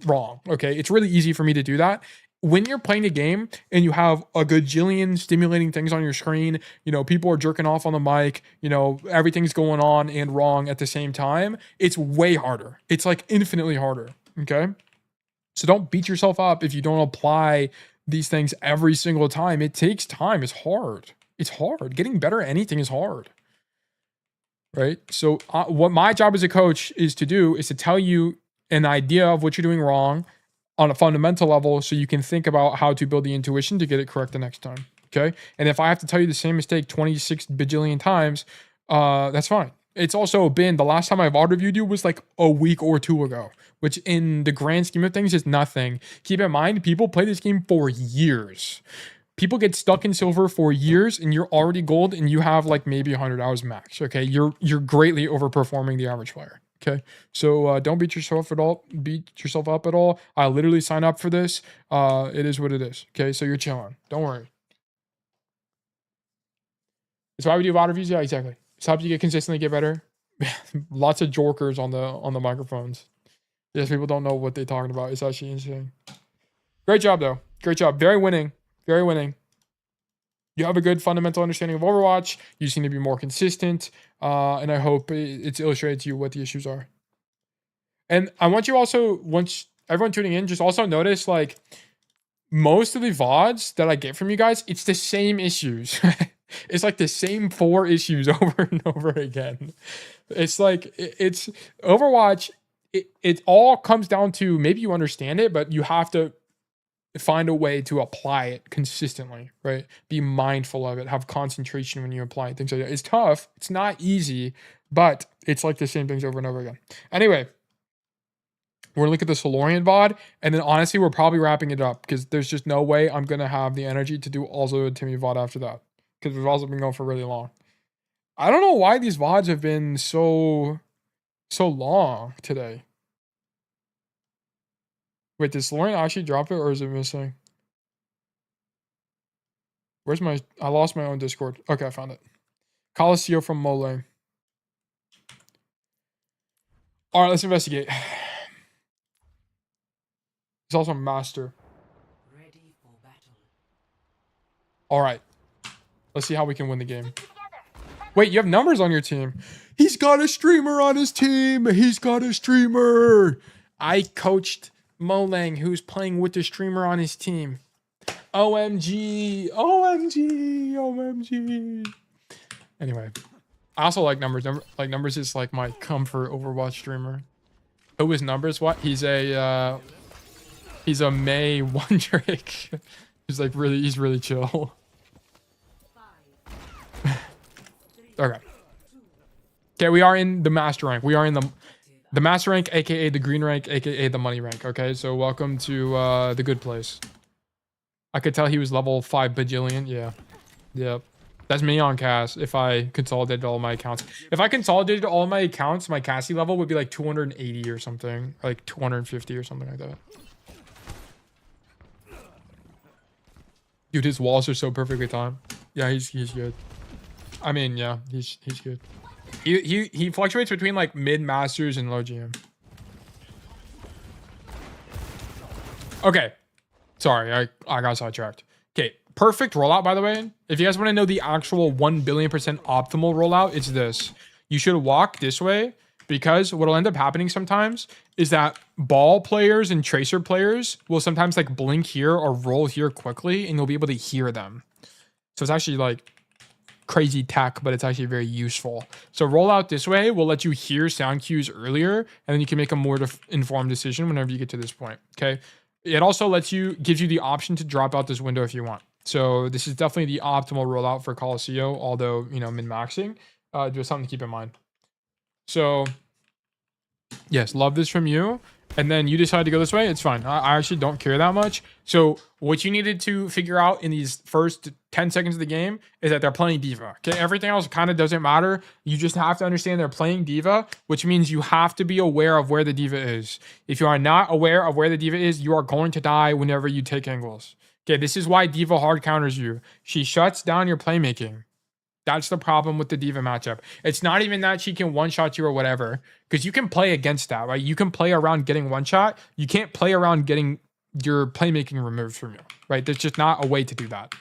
wrong. Okay. It's really easy for me to do that. When you're playing a game and you have a gajillion stimulating things on your screen, people are jerking off on the mic, everything's going on and wrong at the same time, it's way harder. It's like infinitely harder. Okay. So don't beat yourself up if you don't apply these things every single time. It takes time. It's hard. It's hard. Getting better at anything is hard. Right. So what my job as a coach is to do is to tell you an idea of what you're doing wrong on a fundamental level so you can think about how to build the intuition to get it correct the next time. Okay. And if I have to tell you the same mistake 26 bajillion times, that's fine. It's also been, the last time I've auto reviewed you was like a week or two ago, which in the grand scheme of things is nothing. Keep in mind, people play this game for years. People get stuck in silver for years and you're already gold and you have like maybe 100 hours max. Okay. You're greatly overperforming the average player. Okay, so don't beat yourself up at all. I literally signed up for this. It is what it is. Okay, so you're chilling. Don't worry. It's why we do VOD reviews. Yeah, exactly. It's helps you consistently get better. Lots of jorkers on the microphones. Yes, people don't know what they're talking about. It's actually insane. Great job though. Great job. Very winning. Very winning. You have a good fundamental understanding of Overwatch. You seem to be more consistent. And I hope it's illustrated to you what the issues are. And I want you also, once everyone tuning in, just also notice like most of the VODs that I get from you guys, it's the same issues. It's like the same 4 issues over and over again. It's like, it's Overwatch. It all comes down to, maybe you understand it, but you have to find a way to apply it consistently, right? Be mindful of it, have concentration when you apply it, things like that. It's tough. It's not easy, But it's like the same things over and over again. Anyway, we're gonna look at the Solorian VOD, and then honestly, we're probably wrapping it up because there's just no way I'm gonna have the energy to do also a Timmy VOD after that. Because we've also been going for really long. I don't know why these VODs have been so long today. Wait, did Solorian actually drop it or is it missing? Where's my... I lost my own Discord. Okay, I found it. Coliseum from Mole. Alright, let's investigate. He's also a master. Ready for battle. Alright. Let's see how we can win the game. Wait, you have numbers on your team. He's got a streamer on his team. He's got a streamer. I coached Molang, who's playing with the streamer on his team. OMG. OMG. OMG. Anyway. I also like Numbers. Numbers is like my comfort Overwatch streamer. Who is Numbers? What? He's a May one trick. He's really chill. Okay. Okay, we are in the master rank. We are in the master rank, aka the green rank, aka the money rank. Okay, so welcome to the good place. I could tell he was level 5 bajillion. Yeah. Yep. That's me on Cass if I consolidated all my accounts. If I consolidated all my accounts, my Cassie level would be like 280 or something. Or like 250 or something like that. Dude, his walls are so perfectly timed. Yeah, he's good. I mean, yeah, he's good. He fluctuates between like mid masters and low GM. Okay. Sorry, I got sidetracked. Okay, perfect rollout, by the way. If you guys want to know the actual 1 billion % optimal rollout, it's this. You should walk this way because what'll end up happening sometimes is that ball players and tracer players will sometimes like blink here or roll here quickly and you'll be able to hear them. So it's actually like crazy tech, but it's actually very useful. So roll out this way will let you hear sound cues earlier and then you can make a more informed decision whenever you get to this point. Okay. It also gives you the option to drop out this window if you want. So this is definitely the optimal rollout for Coliseum, although, you know, min-maxing. Just something to keep in mind. So, yes, love this from you. And then you decide to go this way, it's fine. I actually don't care that much. So what you needed to figure out in these first 10 seconds of the game is that they're playing Diva. Okay, everything else kind of doesn't matter. You just have to understand they're playing Diva, which means you have to be aware of where the Diva is. If you are not aware of where the Diva is, you are going to die whenever you take angles. Okay, this is why Diva hard counters you. She shuts down your playmaking. That's the problem with the Diva matchup. It's not even that she can one-shot you or whatever, because you can play against that, right? You can play around getting one-shot. You can't play around getting your playmaking removed from you, right? There's just not a way to do that,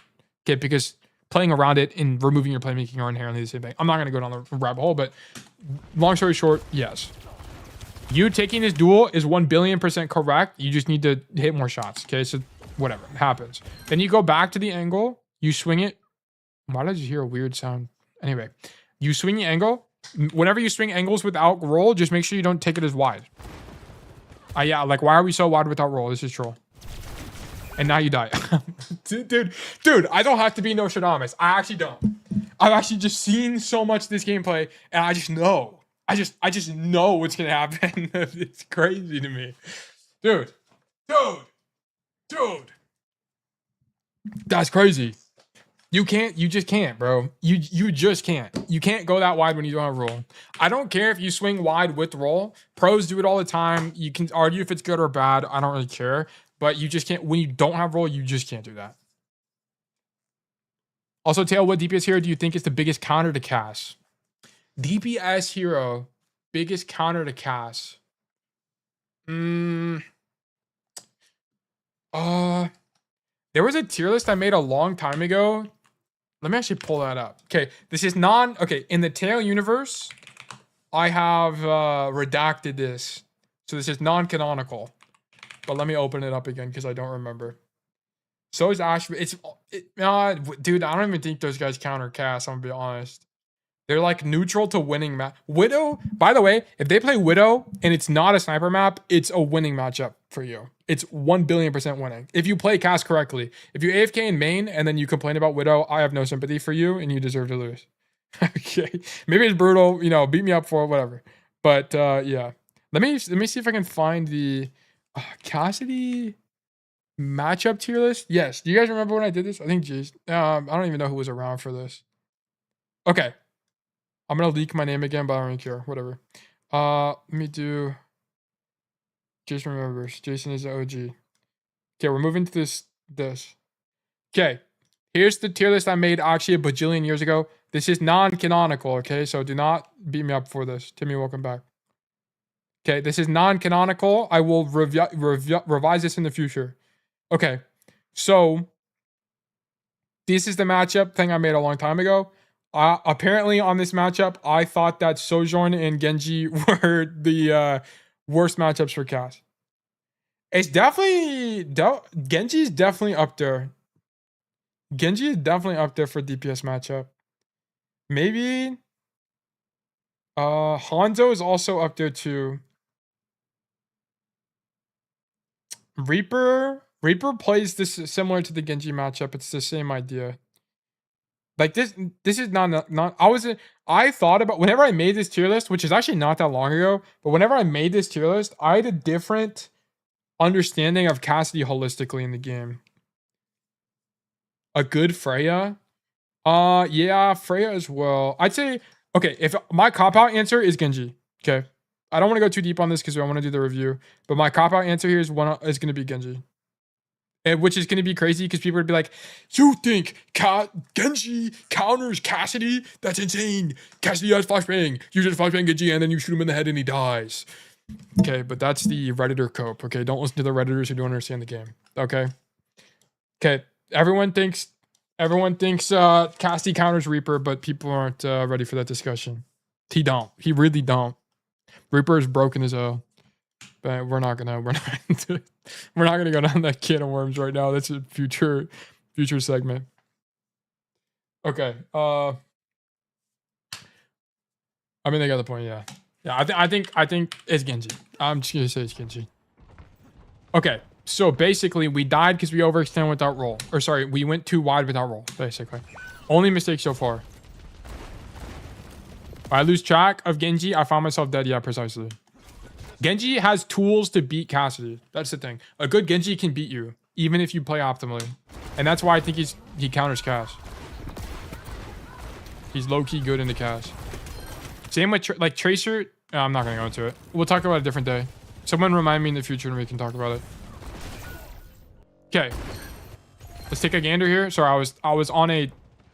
okay? Because playing around it and removing your playmaking are inherently the same thing. I'm not going to go down the rabbit hole, but long story short, yes. You taking this duel is 1 billion % correct. You just need to hit more shots, okay? So whatever, it happens. Then you go back to the angle. You swing it. Why did you hear a weird sound? Anyway, you swing the angle. Whenever you swing angles without roll, just make sure you don't take it as wide. Yeah, like why are we so wide without roll? This is troll. And now you die. dude, I don't have to be Nostradamus. I actually don't. I've actually just seen so much of this gameplay and I just know. I just know what's gonna happen. It's crazy to me. Dude. That's crazy. You just can't, bro. You just can't. You can't go that wide when you don't have roll. I don't care if you swing wide with roll. Pros do it all the time. You can argue if it's good or bad. I don't really care. But you just can't, when you don't have roll, you just can't do that. Also, Tail, what DPS hero do you think is the biggest counter to Cass? DPS hero, biggest counter to Cass. There was a tier list I made a long time ago. Let me actually pull that up. Okay, this is okay, in the Tail universe, I have redacted this. So this is non-canonical. But let me open it up again because I don't remember. So is Ash. Dude, I don't even think those guys counter Cass, I'm gonna be honest. They're like neutral to winning map. Widow, by the way, if they play Widow and it's not a sniper map, it's a winning matchup for you. It's 1 billion % winning. If you play Cass correctly. If you AFK in main and then you complain about Widow, I have no sympathy for you and you deserve to lose. Okay, maybe it's brutal. You know, beat me up for it, whatever. But yeah, let me see if I can find the Cassidy matchup tier list. Yes, do you guys remember when I did this? I think Jason. I don't even know who was around for this. Okay, I'm gonna leak my name again, but I don't really care. Whatever. Let me do. Jason remembers. Jason is the OG. Okay, we're moving to this. Okay, here's the tier list I made actually a bajillion years ago. This is non-canonical, okay? So do not beat me up for this. Timmy, welcome back. Okay, this is non-canonical. I will revise this in the future. Okay, so this is the matchup thing I made a long time ago. Apparently on this matchup, I thought that Sojourn and Genji were the worst matchups for Cass. It's definitely Genji's definitely up there. Genji is definitely up there for DPS matchup. Maybe Hanzo is also up there too. Reaper plays this similar to the Genji matchup. It's the same idea. Like this is not I thought about whenever I made this tier list, which is actually not that long ago, but whenever I made this tier list, I had a different understanding of Cassidy holistically in the game. A good Freya. Yeah, Freya as well. I'd say okay, if my cop-out answer is Genji. Okay. I don't want to go too deep on this because I want to do the review, but my cop-out answer here is gonna be Genji. And which is gonna be crazy because people would be like, you think Genji counters Cassidy? That's insane. Cassidy has flashbang. You just flashbang Genji and then you shoot him in the head and he dies. Okay, but that's the Redditor cope. Okay, don't listen to the Redditors who don't understand the game. Okay. Okay. Everyone thinks Cassidy counters Reaper, but people aren't ready for that discussion. He don't. He really don't. Reaper is broken as hell. But we're not gonna go down that can of worms right now. That's a future segment. Okay. I mean, they got the point. Yeah. Yeah. I think it's Genji. I'm just gonna say it's Genji. Okay. So basically, we died because we overextended without roll. Or sorry, we went too wide without roll. Basically, only mistake so far. If I lose track of Genji, I found myself dead. Yeah, precisely. Genji has tools to beat Cassidy. That's the thing. A good Genji can beat you, even if you play optimally. And that's why I think he counters Cass. He's low-key good in the Cass. Same with like Tracer. I'm not going to go into it. We'll talk about it a different day. Someone remind me in the future and we can talk about it. Okay. Let's take a gander here. Sorry, I was on a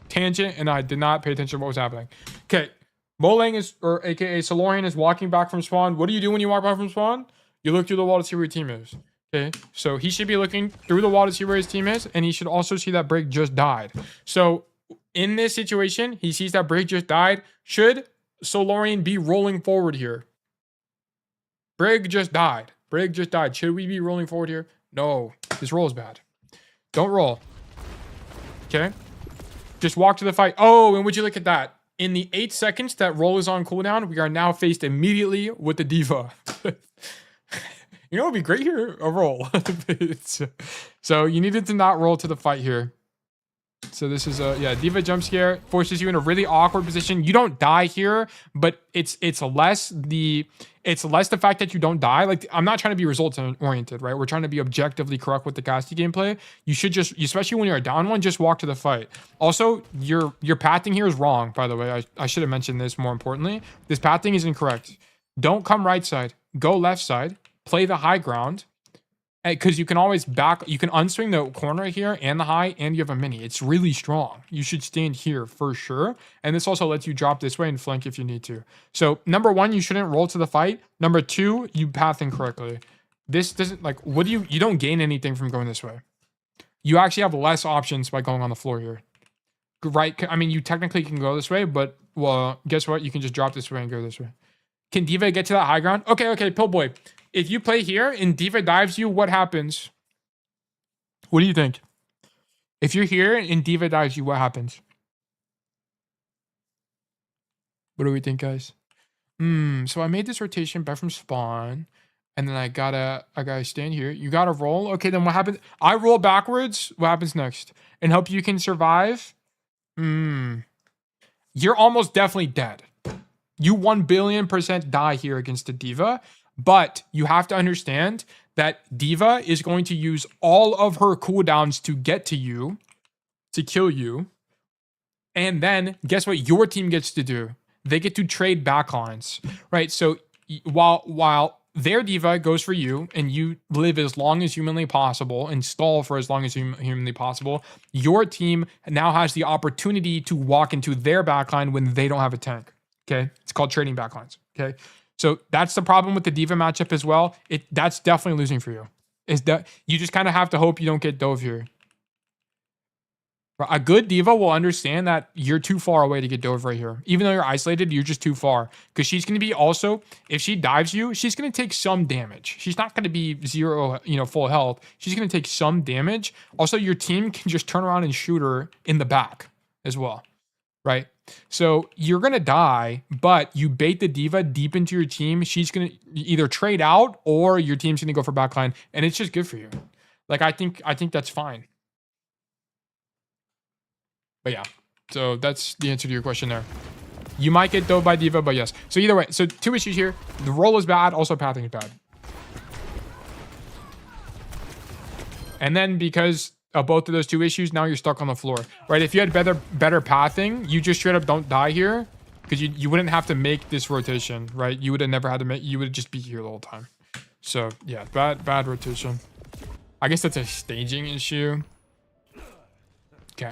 tangent and I did not pay attention to what was happening. Okay. Molang aka Solorian is walking back from spawn. What do you do when you walk back from spawn? You look through the wall to see where your team is. Okay, so he should be looking through the wall to see where his team is, and he should also see that Brig just died. So in this situation, he sees that Brig just died. Should Solorian be rolling forward here? Brig just died. Brig just died. Should we be rolling forward here? No, this roll is bad. Don't roll. Okay, just walk to the fight. Oh, and would you look at that? In the 8 seconds that roll is on cooldown, we are now faced immediately with the Diva. You know what would be great here? A roll. So you needed to not roll to the fight here. So this is a Diva jump scare forces you in a really awkward position. You don't die here, but it's less the fact that you don't die. Like, I'm not trying to be results oriented, right? We're trying to be objectively correct with the Cassidy gameplay. You should just, especially when you're a down one, just walk to the fight. Also, your pathing here is wrong, by the way. I should have mentioned this more importantly. This pathing is incorrect. Don't come right side. Go left side. Play the high ground. Because you can always you can unswing the corner here and the high, and you have a mini. It's really strong. You should stand here for sure. And this also lets you drop this way and flank if you need to. So number one, you shouldn't roll to the fight. Number two, you path incorrectly. This doesn't you don't gain anything from going this way. You actually have less options by going on the floor here. Right? I mean, you technically can go this way, but well, guess what? You can just drop this way and go this way. Can Diva get to that high ground? Okay, Pillboy. If you play here and Diva dives you, what happens? What do you think? If you're here and Diva dives you, what happens? What do we think, guys? So I made this rotation back from spawn, and then I gotta stand here. You gotta roll. Okay, then what happens? I roll backwards. What happens next? And hope you can survive. you're almost definitely dead. You 1,000,000,000% die here against a diva, but you have to understand that diva is going to use all of her cooldowns to get to you, to kill you. And then guess what your team gets to do? They get to trade backlines, right? So while their diva goes for you and you live as long as humanly possible and stall for as long as humanly possible, your team now has the opportunity to walk into their backline when they don't have a tank. Okay, it's called trading backlines. Okay, so that's the problem with the diva matchup as well. That's definitely losing for you. Is that you just kind of have to hope you don't get dove here. A good diva will understand that you're too far away to get dove right here. Even though you're isolated, you're just too far. Because she's going to be also, if she dives you, she's going to take some damage. She's not going to be zero, full health. She's going to take some damage. Also, your team can just turn around and shoot her in the back as well, right? So you're going to die, but you bait the diva deep into your team. She's going to either trade out or your team's going to go for backline. And it's just good for you. Like, I think that's fine. But yeah, so that's the answer to your question there. You might get dove by diva, but yes. So either way, so 2 issues here. The roll is bad, also pathing is bad. And then because of both of those 2 issues, now you're stuck on the floor, right? If you had better pathing, you just straight up don't die here because you wouldn't have to make this rotation, right? You would have never had to make, you would just be here the whole time. So yeah, bad rotation. I guess that's a staging issue. Okay.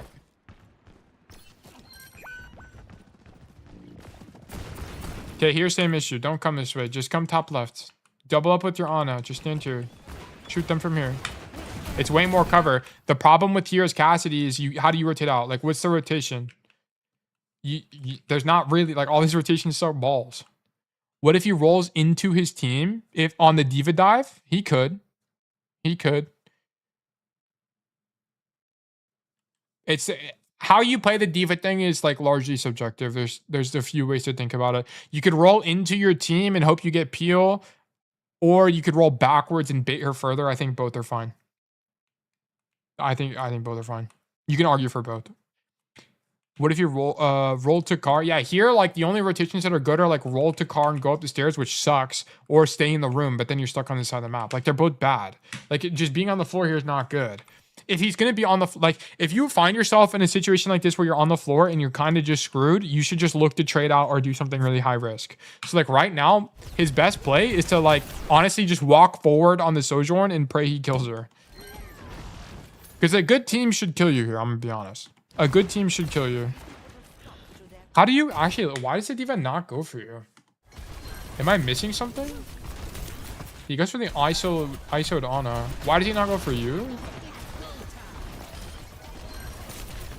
Okay, here's same issue. Don't come this way. Just come top left. Double up with your Ana. Just stand here. Shoot them from here. It's way more cover. The problem with here is Cassidy is how do you rotate out? Like, what's the rotation? There's not really, like, all these rotations are balls. What if he rolls into his team? If on the diva dive, he could. It's how you play the diva thing is like largely subjective. There's a few ways to think about it. You could roll into your team and hope you get peel, or you could roll backwards and bait her further. I think both are fine. I think both are fine. You can argue for both. What if you roll to car? Yeah, here like the only rotations that are good are like roll to car and go up the stairs, which sucks, or stay in the room, but then you're stuck on this side of the map. Like they're both bad. Like just being on the floor here is not good. If he's going to be on the, like, if you find yourself in a situation like this where you're on the floor and you're kind of just screwed, you should just look to trade out or do something really high risk. So, like, right now, his best play is to, like, honestly just walk forward on the Sojourn and pray he kills her. Because a good team should kill you here, I'm going to be honest. A good team should kill you. How do you, actually, why does it even not go for you? Am I missing something? He goes for the ISO'd Ana. Why did he not go for you?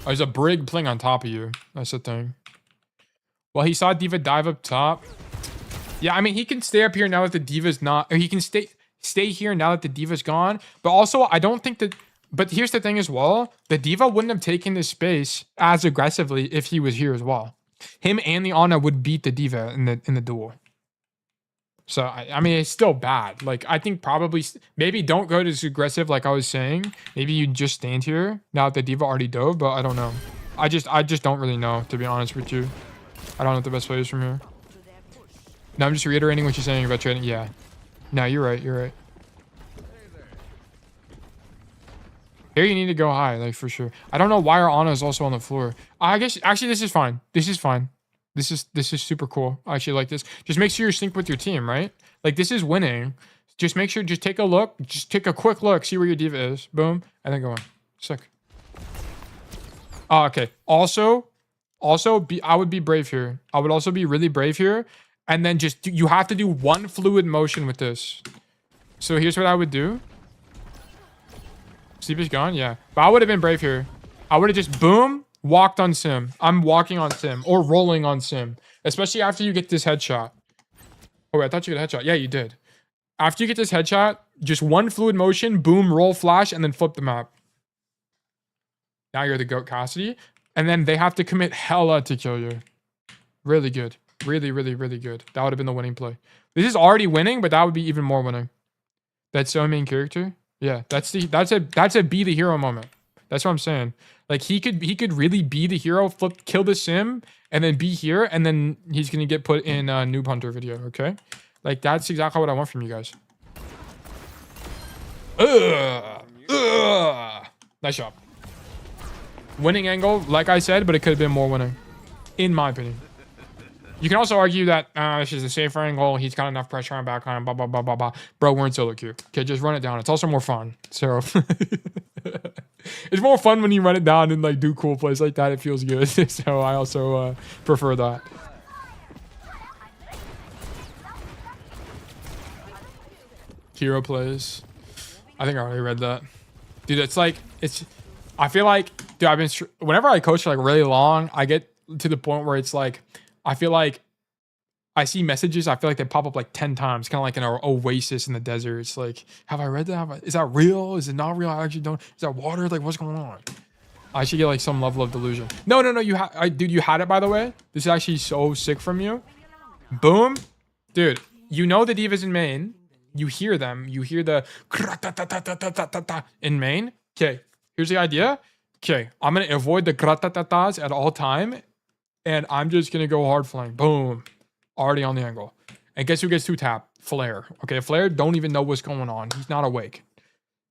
Oh, there's a Brig playing on top of you. That's the thing. Well, he saw Diva dive up top. Yeah, I mean, he can stay up here now that the Diva's not... Or he can stay here now that the Diva's gone. But also, I don't think that... But here's the thing as well. The Diva wouldn't have taken this space as aggressively if he was here as well. Him and the Ana would beat the Diva in the duel. So, I mean, it's still bad. Like, I think probably... Maybe don't go as aggressive like I was saying. Maybe you just stand here now that the Diva already dove, but I don't know. I just don't really know, to be honest with you. I don't know what the best play is from here. No, I'm just reiterating what you're saying about trading. Yeah. No, you're right. You're right. Here you need to go high, like, for sure. I don't know why our Ana is also on the floor. I guess... Actually, this is fine. This is fine. This is super cool. I actually like this. Just make sure you're synced with your team, right? Like, this is winning. Just make sure, just take a look. Just take a quick look. See where your diva is. Boom. And then go on. Sick. Oh, okay. Also, I would be brave here. I would also be really brave here. And then just, you have to do one fluid motion with this. So here's what I would do. Sleep is gone? Yeah. But I would have been brave here. I would have just, boom. Walked on Sim. I'm walking on Sim or rolling on Sim, especially after you get this headshot. Oh, wait, I thought you got a headshot. Yeah, you did. After you get this headshot, just one fluid motion, boom, roll, flash, and then flip the map. Now you're the GOAT Cassidy, and then they have to commit hella to kill you. Really good. Really, really, really good. That would have been the winning play. This is already winning, but that would be even more winning. That's so main character. Yeah, that's a be the hero moment. That's what I'm saying. Like he could really be the hero, kill the sim, and then be here, and then he's gonna get put in a Noob Hunter video. Okay, like that's exactly what I want from you guys. Nice job. Winning angle, like I said, but it could have been more winning, in my opinion. You can also argue that this is a safer angle. He's got enough pressure on backline. Blah blah blah blah blah. Bro, we're in solo queue. Okay, just run it down. It's also more fun. So it's more fun when you run it down and like do cool plays like that. It feels good. So I also prefer that. Hero plays. I think I already read that. Dude, it's like I feel like, dude, whenever I coach for like really long, I get to the point where it's like, I feel like I see messages, I feel like they pop up like 10 times, kind of like an oasis in the desert. It's like, have I read that? Is that real? Is it not real? I actually don't. Is that water? Like, what's going on? I should get like some level of delusion. No, dude, you had it, by the way. This is actually so sick from you. Boom. Dude, you know the divas in main. You hear them. You hear the in main. Okay, here's the idea. Okay, I'm going to avoid the gratatatas at all time. And I'm just going to go hard flank. Boom. Already on the angle. And guess who gets 2-tap? Flare. Okay, Flare don't even know what's going on. He's not awake.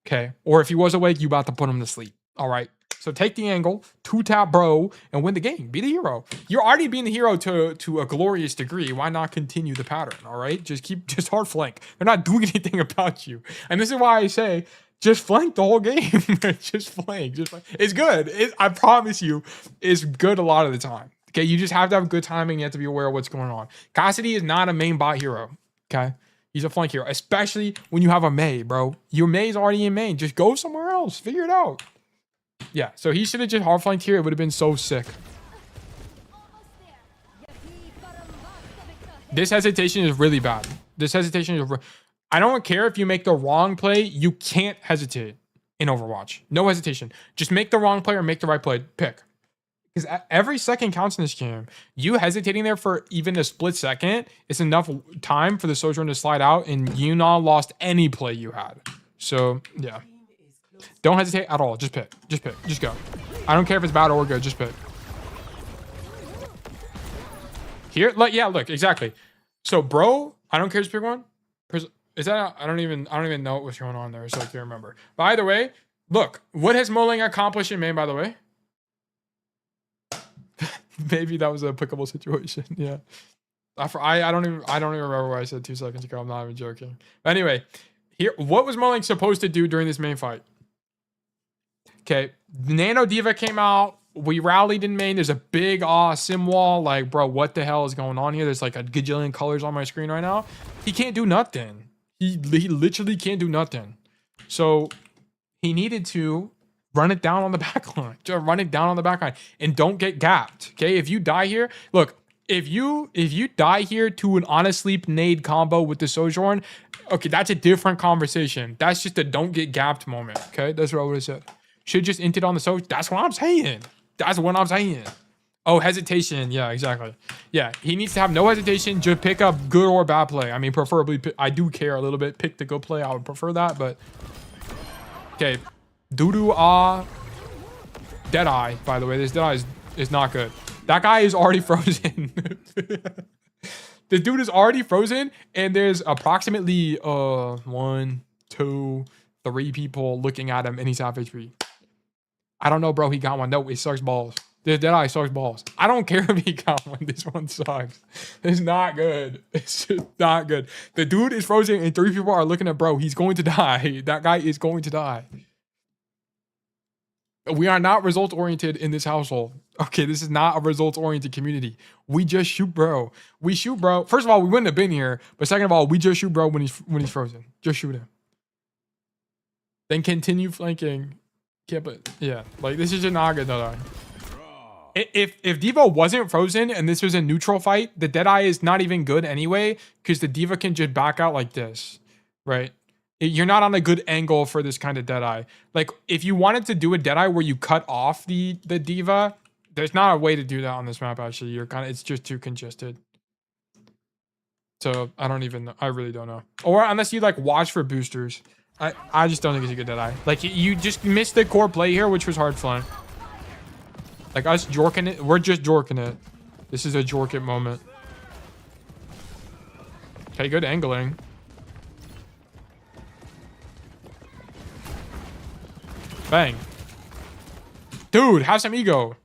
Okay, or if he was awake, you about to put him to sleep. All right. So take the angle, 2-tap bro, and win the game. Be the hero. You're already being the hero to a glorious degree. Why not continue the pattern? All right. Just hard flank. They're not doing anything about you. And this is why I say, just flank the whole game. Just flank. It's good. I promise you, it's good a lot of the time. Okay, you just have to have good timing. You have to be aware of what's going on. Cassidy is not a main bot hero. Okay, he's a flank hero, especially when you have a Mei, bro. Your Mei's already in main. Just go somewhere else. Figure it out. Yeah, so he should have just hard flanked here. It would have been so sick. This hesitation is really bad. I don't care if you make the wrong play. You can't hesitate in Overwatch. No hesitation. Just make the wrong play or make the right play. Pick. Because every second counts in this game. You hesitating there for even a split second is enough time for the Sojourn to slide out, and you not lost any play you had. So, yeah. Don't hesitate at all. Just pick. Just pick. Just go. I don't care if it's bad or good. Just pick. Here? Yeah, look. Exactly. So, bro, I don't care. Just pick one. Is that... I don't even know what's going on there, so I can't remember. By the way, look. What has Moling accomplished in main, by the way? Maybe that was an applicable situation. Yeah. I don't even remember what I said 2 seconds ago. I'm not even joking. But anyway, here, what was Moling supposed to do during this main fight? Okay, Nano Diva came out. We rallied in main. There's a big sim wall. Like, bro, what the hell is going on here? There's like a gajillion colors on my screen right now. He can't do nothing. He literally can't do nothing. So he needed to run it down on the back line. Just run it down on the back line. And don't get gapped. Okay, if you die here, look, if you die here to an on a sleep nade combo with the Sojourn, okay, that's a different conversation. That's just a don't get gapped moment. Okay, that's what I would have said. Should just inted on the Sojourn. That's what I'm saying. That's what I'm saying. Oh, hesitation. Yeah, exactly. Yeah, he needs to have no hesitation. Just pick up good or bad play. I mean, preferably, I do care a little bit. Pick the good play. I would prefer that, but okay. Deadeye, by the way. This Deadeye is not good. That guy is already frozen. The dude is already frozen, and there's approximately 1, 2, 3 people looking at him, and he's half HP. I don't know, bro. He got one. No, he sucks balls. The Deadeye sucks balls. I don't care if he got one. This one sucks. It's not good. It's just not good. The dude is frozen, and 3 people are looking at bro. He's going to die. That guy is going to die. We are not result-oriented in this household. Okay, this is not a results-oriented community. We just shoot bro. We shoot bro. First of all, we wouldn't have been here. But second of all, we just shoot bro when he's frozen. Just shoot him. Then continue flanking. Yeah, but yeah, like this is just not good. No. If Diva wasn't frozen and this was a neutral fight, the Deadeye is not even good anyway because the Diva can just back out like this, right? You're not on a good angle for this kind of Deadeye. Like, if you wanted to do a Deadeye where you cut off the Diva, there's not a way to do that on this map, actually. It's just too congested. So, I don't even know. I really don't know. Or unless you, like, watch for boosters. I just don't think it's a good Deadeye. Like, you just missed the core play here, which was hard flank. Like, us jorking it, we're just jorking it. This is a jork it moment. Okay, good angling. Bang. Dude, have some ego.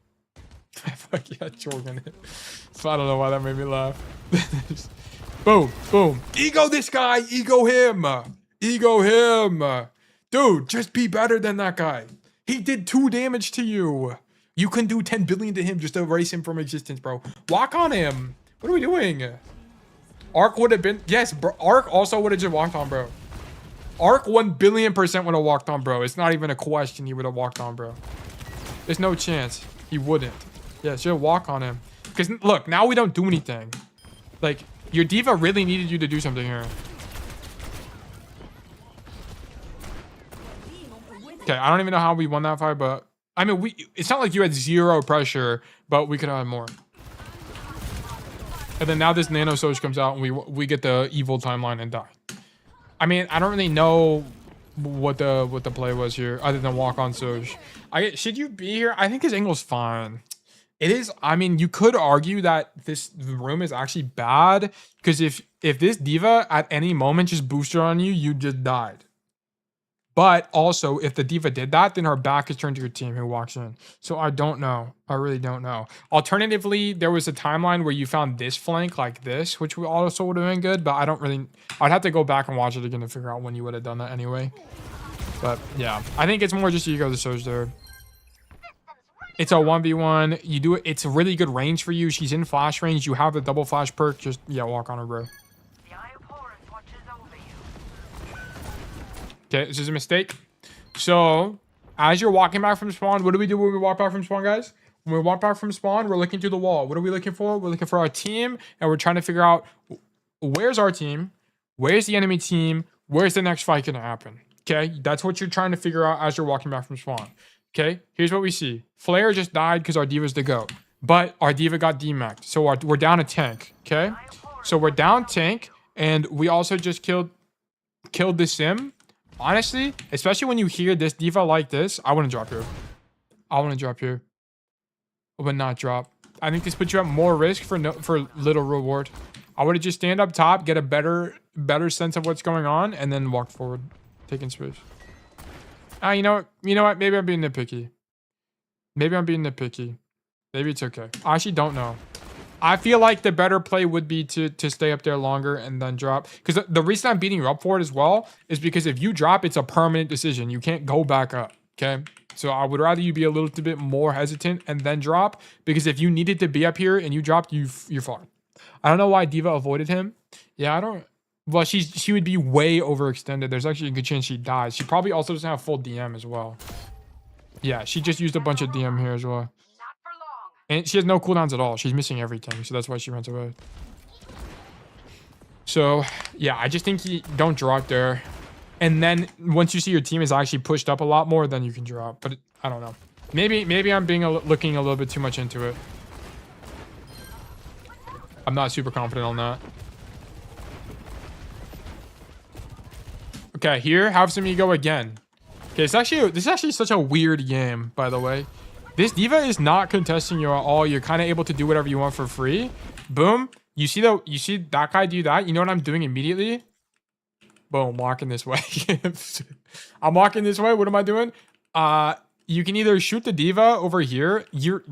Fuck yeah, jorking it. So I don't know why that made me laugh. Boom, boom. Ego this guy, ego him. Ego him. Dude, just be better than that guy. He did 2 damage to you. You can do 10 billion to him just to erase him from existence, bro. Walk on him. What are we doing? Arc would have been... Yes, bro. Arc also would have just walked on, bro. Arc 1 billion% would have walked on, bro. It's not even a question he would have walked on, bro. There's no chance. He wouldn't. Yeah, just walk on him. Because, look, now we don't do anything. Like, your diva really needed you to do something here. Okay, I don't even know how we won that fight, but... I mean, it's not like you had 0 pressure, but we could have had more. And then now this Nano Soj comes out and we get the evil timeline and die. I mean, I don't really know what the play was here other than walk on Soj. Should you be here? I think his angle's fine. It is. I mean, you could argue that this room is actually bad because if this diva at any moment just boosted on you, you just died. But also, if the diva did that, then her back is turned to your team who walks in. So I don't know. I really don't know. Alternatively, there was a timeline where you found this flank like this, which we also would have been good. But I don't really... I'd have to go back and watch it again to figure out when you would have done that anyway. But yeah, I think it's more just you go to Soj there. It's a 1v1. You do it. It's a really good range for you. She's in flash range. You have the double flash perk. Just, yeah, walk on her, bro. Okay, this is a mistake. So, as you're walking back from spawn, what do we do when we walk back from spawn, guys? When we walk back from spawn, we're looking through the wall. What are we looking for? We're looking for our team, and we're trying to figure out where's our team, where's the enemy team, where's the next fight gonna happen. Okay, that's what you're trying to figure out as you're walking back from spawn. Okay, here's what we see. Flare just died because our diva's the GOAT, but our diva got demacked, so we're down a tank. Okay, so we're down tank, and we also just killed the sim. Honestly, especially when you hear this diva like this, I wouldn't drop here. I wouldn't drop here. I would not drop. I think this puts you at more risk for little reward. I would have just stand up top, get a better sense of what's going on, and then walk forward, taking space. You know what? Maybe I'm being nitpicky. Maybe it's okay. I actually don't know. I feel like the better play would be to stay up there longer and then drop. Because the reason I'm beating you up for it as well is because if you drop, it's a permanent decision. You can't go back up, okay? So I would rather you be a little bit more hesitant and then drop. Because if you needed to be up here and you dropped, you're fine. I don't know why Diva avoided him. Yeah, I don't... Well, she would be way overextended. There's actually a good chance she dies. She probably also doesn't have full DM as well. Yeah, she just used a bunch of DM here as well. And she has no cooldowns at all. She's missing everything. So that's why she runs away. So, yeah, I just think you don't drop there. And then once you see your team is actually pushed up a lot more, then you can drop. But I don't know. Maybe I'm looking a little bit too much into it. I'm not super confident on that. Okay, here, have some ego again. Okay, this is actually such a weird game, by the way. This diva is not contesting you at all. You're kind of able to do whatever you want for free. Boom. You see that guy do that? You know what I'm doing immediately? Boom, walking this way. I'm walking this way. What am I doing? You can either shoot the diva over here. You're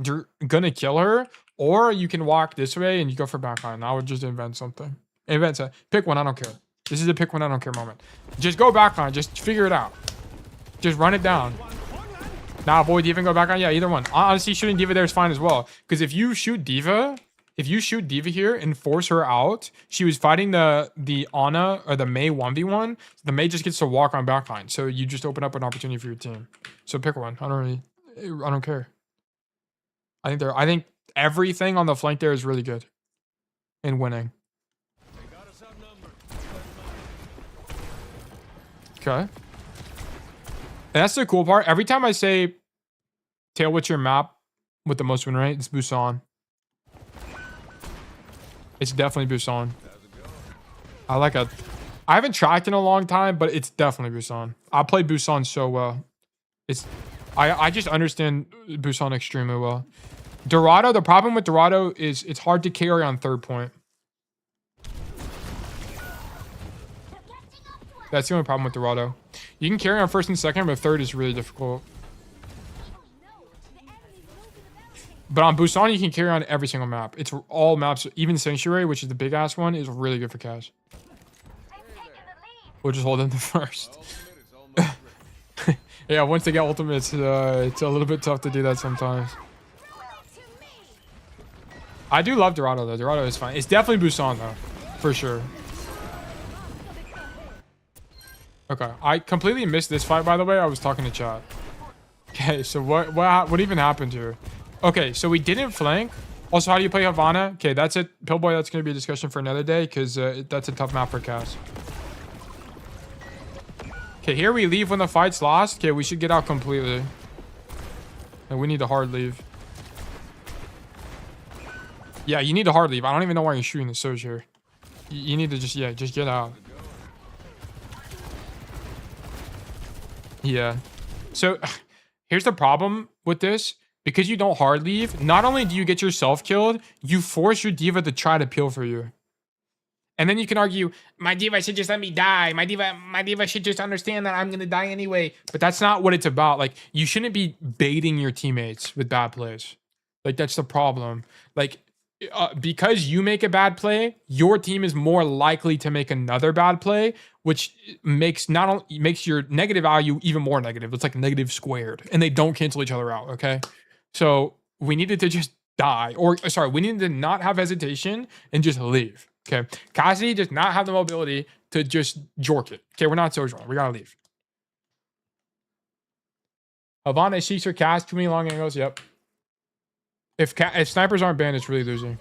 gonna kill her, or you can walk this way and you go for backline. I would just invent something. Pick one. I don't care. This is a pick one. I don't care moment. Just go backline. Just figure it out. Just run it down. Nah, avoid diva and go back on. Yeah, either one. Honestly, shooting diva there is fine as well. Because if you shoot diva here and force her out, she was fighting the Ana or the Mei 1v1. The Mei just gets to walk on backline. So you just open up an opportunity for your team. So pick one. I don't care. I think everything on the flank there is really good in winning. Okay. And that's the cool part. Every time I say, Tail, what's your map with the most win rate? It's Busan. It's definitely Busan. I like a I haven't tracked in a long time, but it's definitely Busan. I play Busan so well. I just understand Busan extremely well. Dorado, the problem with Dorado is it's hard to carry on third point. That's the only problem with Dorado. You can carry on first and second, but third is really difficult. But on Busan, you can carry on every single map. It's all maps, even Sanctuary, which is the big ass one, is really good for Cass. We'll just hold them to first. Yeah, once they get ultimates, it's a little bit tough to do that sometimes. I do love Dorado though. Dorado is fine. It's definitely Busan though, for sure. Okay, I completely missed this fight, by the way. I was talking to chat. Okay, so what even happened here? Okay, so we didn't flank. Also, how do you play Havana? Okay, that's it. Pillboy, that's going to be a discussion for another day because that's a tough map for Cass. Okay, here we leave when the fight's lost. Okay, we should get out completely. And we need to hard leave. Yeah, you need to hard leave. I don't even know why you're shooting the Surge here. You need to just get out. Yeah. So here's the problem with this. Because you don't hard leave, not only do you get yourself killed, you force your diva to try to peel for you. And then you can argue, my diva should just let me die. My diva should just understand that I'm going to die anyway. But that's not what it's about. Like, you shouldn't be baiting your teammates with bad plays. Like, that's the problem. Like, because you make a bad play, your team is more likely to make another bad play, which makes makes your negative value even more negative. It's like negative squared, and they don't cancel each other out. Okay, so we needed to just die, or sorry, we needed to not have hesitation and just leave. Okay, Cassidy does not have the mobility to just jork it. Okay, we're not social. We gotta leave. Havana seeks her cast too many long angles. Yep. If snipers aren't banned, it's really losing.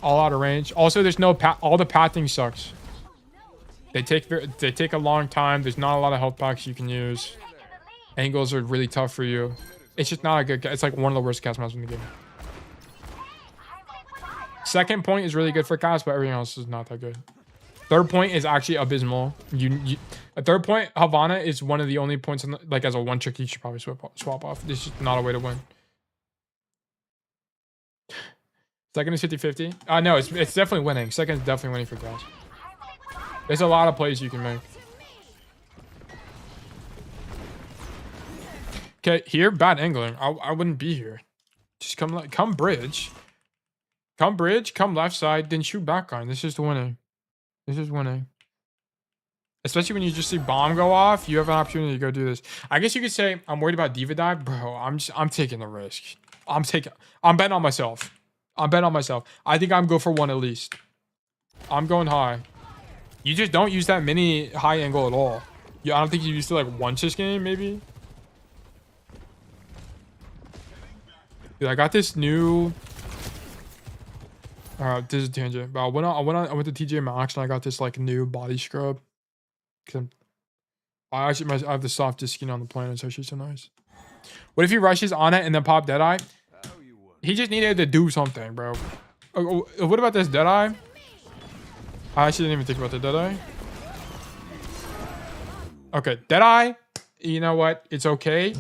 All out of range. Also, there's no all the pathing sucks. They take a long time. There's not a lot of health packs you can use. Angles are really tough for you. It's just not a good. It's like one of the worst cast maps in the game. Second point is really good for cast, but everything else is not that good. Third point is actually abysmal. A third point, Havana is one of the only points in like as a one trick you should probably swap off. This is not a way to win. Second is 50-50. No, it's definitely winning. Second is definitely winning for Cass. There's a lot of plays you can make. Okay, here, bad angling. I wouldn't be here. Just come bridge. Come bridge, come left side, then shoot back on. This is winning. This is winning. Especially when you just see bomb go off, you have an opportunity to go do this. I guess you could say I'm worried about diva dive, bro. I'm taking the risk. I'm betting on myself. I'm betting on myself. I think I'm go for one at least. I'm going high. You just don't use that mini high angle at all. Yeah, I don't think you used to like once this game, maybe. Dude, I got this new. This is a tangent. But I went to TJ Maxx and I got this like new body scrub. Cause I have the softest skin on the planet. It's actually so nice. What if he rushes on it and then pop Deadeye? He just needed to do something, bro. What about this Deadeye? I actually didn't even think about the Deadeye. Okay, Deadeye. You know what? It's okay.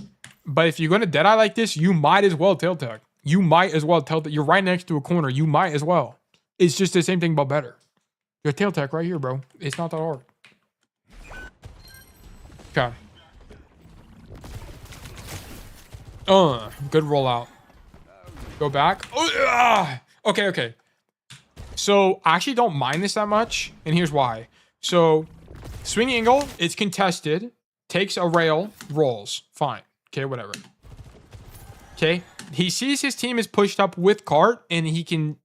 But if you're going to Deadeye like this, you might as well tail tech. You might as well tell that you're right next to a corner. You might as well. It's just the same thing, but better. Your tail tech right here, bro. It's not that hard. Okay. Good rollout. Go back. Okay. So I actually don't mind this that much, and here's why. So swing angle, it's contested, takes a rail, rolls. Fine. Okay, whatever. Okay. He sees his team is pushed up with cart, and he can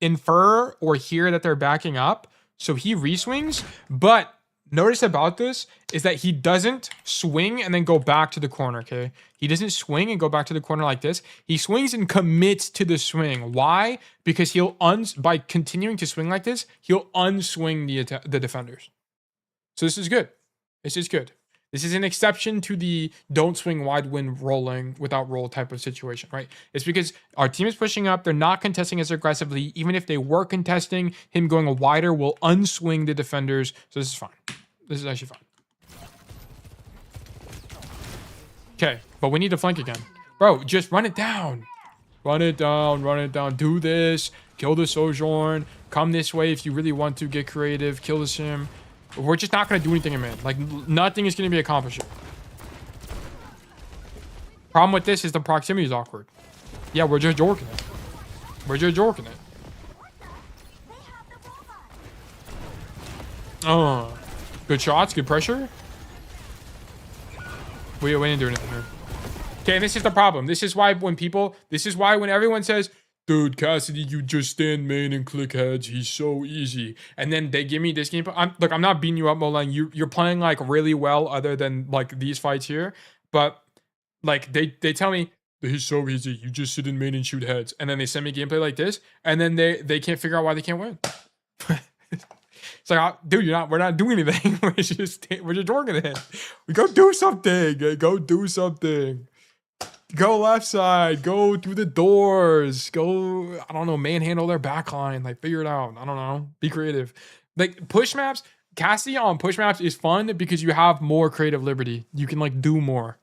infer or hear that they're backing up. So he reswings, but notice about this is that he doesn't swing and then go back to the corner, okay? He doesn't swing and go back to the corner like this. He swings and commits to the swing. Why? Because by continuing to swing like this, he'll unswing the defenders. So this is good. This is good. This is an exception to the don't swing wide when rolling without roll type of situation, right? It's because our team is pushing up. They're not contesting as aggressively. Even if they were contesting, him going wider will unswing the defenders. So this is fine. This is actually fine. Okay, but we need to flank again. Bro, just run it down. Run it down, run it down. Do this. Kill the Sojourn. Come this way if you really want to. Get creative. Kill the Sim. We're just not going to do anything in mid. Like, nothing is going to be accomplished. Problem with this is the proximity is awkward. Yeah, we're just jorking it. We're just jorking it. Oh. Good shots. Good pressure. We didn't do anything here. Okay, and this is the problem. This is why when everyone says, dude, Cassidy, you just stand main and click heads. He's so easy. And then they give me this game. Look, I'm not beating you up, Molang. You're playing like really well other than like these fights here. But like they tell me, he's so easy. You just sit in main and shoot heads. And then they send me gameplay like this. And then they can't figure out why they can't win. It's like, dude, we're not doing anything. we're just working it. We go do something. Go do something. Go left side. Go through the doors. Go, I don't know, manhandle their backline. Like, figure it out. I don't know. Be creative. Like, push maps. Cassidy on push maps is fun because you have more creative liberty. You can, like, do more.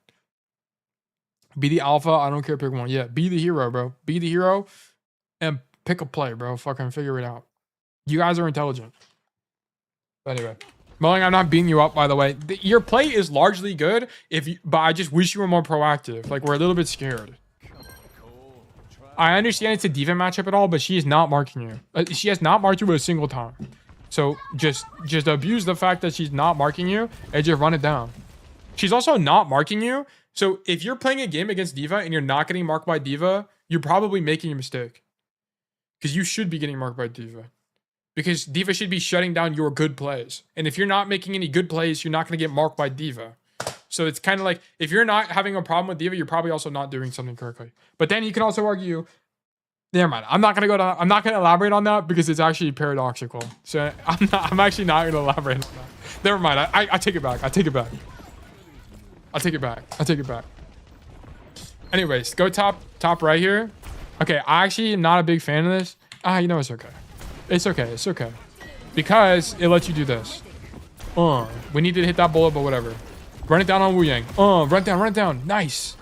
Be the alpha. I don't care. Pick one. Yeah, be the hero, bro. Be the hero and pick a play, bro. Fucking figure it out. You guys are intelligent. But anyway. Mulling, I'm not beating you up, by the way. Your play is largely good, but I just wish you were more proactive. Like, we're a little bit scared. I understand it's a diva matchup at all, but she is not marking you. She has not marked you a single time. So just abuse the fact that she's not marking you and just run it down. She's also not marking you. So if you're playing a game against diva and you're not getting marked by diva, you're probably making a mistake. Because you should be getting marked by diva. Because diva should be shutting down your good plays. And if you're not making any good plays, you're not going to get marked by diva. So it's kind of like, if you're not having a problem with diva, you're probably also not doing something correctly. But then you can also argue, never mind. I'm not going to elaborate on that because it's actually paradoxical. So I'm actually not going to elaborate on that. Never mind. I take it back. I take it back. I take it back. I take it back. Anyways, go top right here. Okay, I actually am not a big fan of this. You know, it's okay. It's okay. It's okay. Because it lets you do this. We need to hit that bullet, but whatever. Run it down on Wu Yang. Run it down. Nice.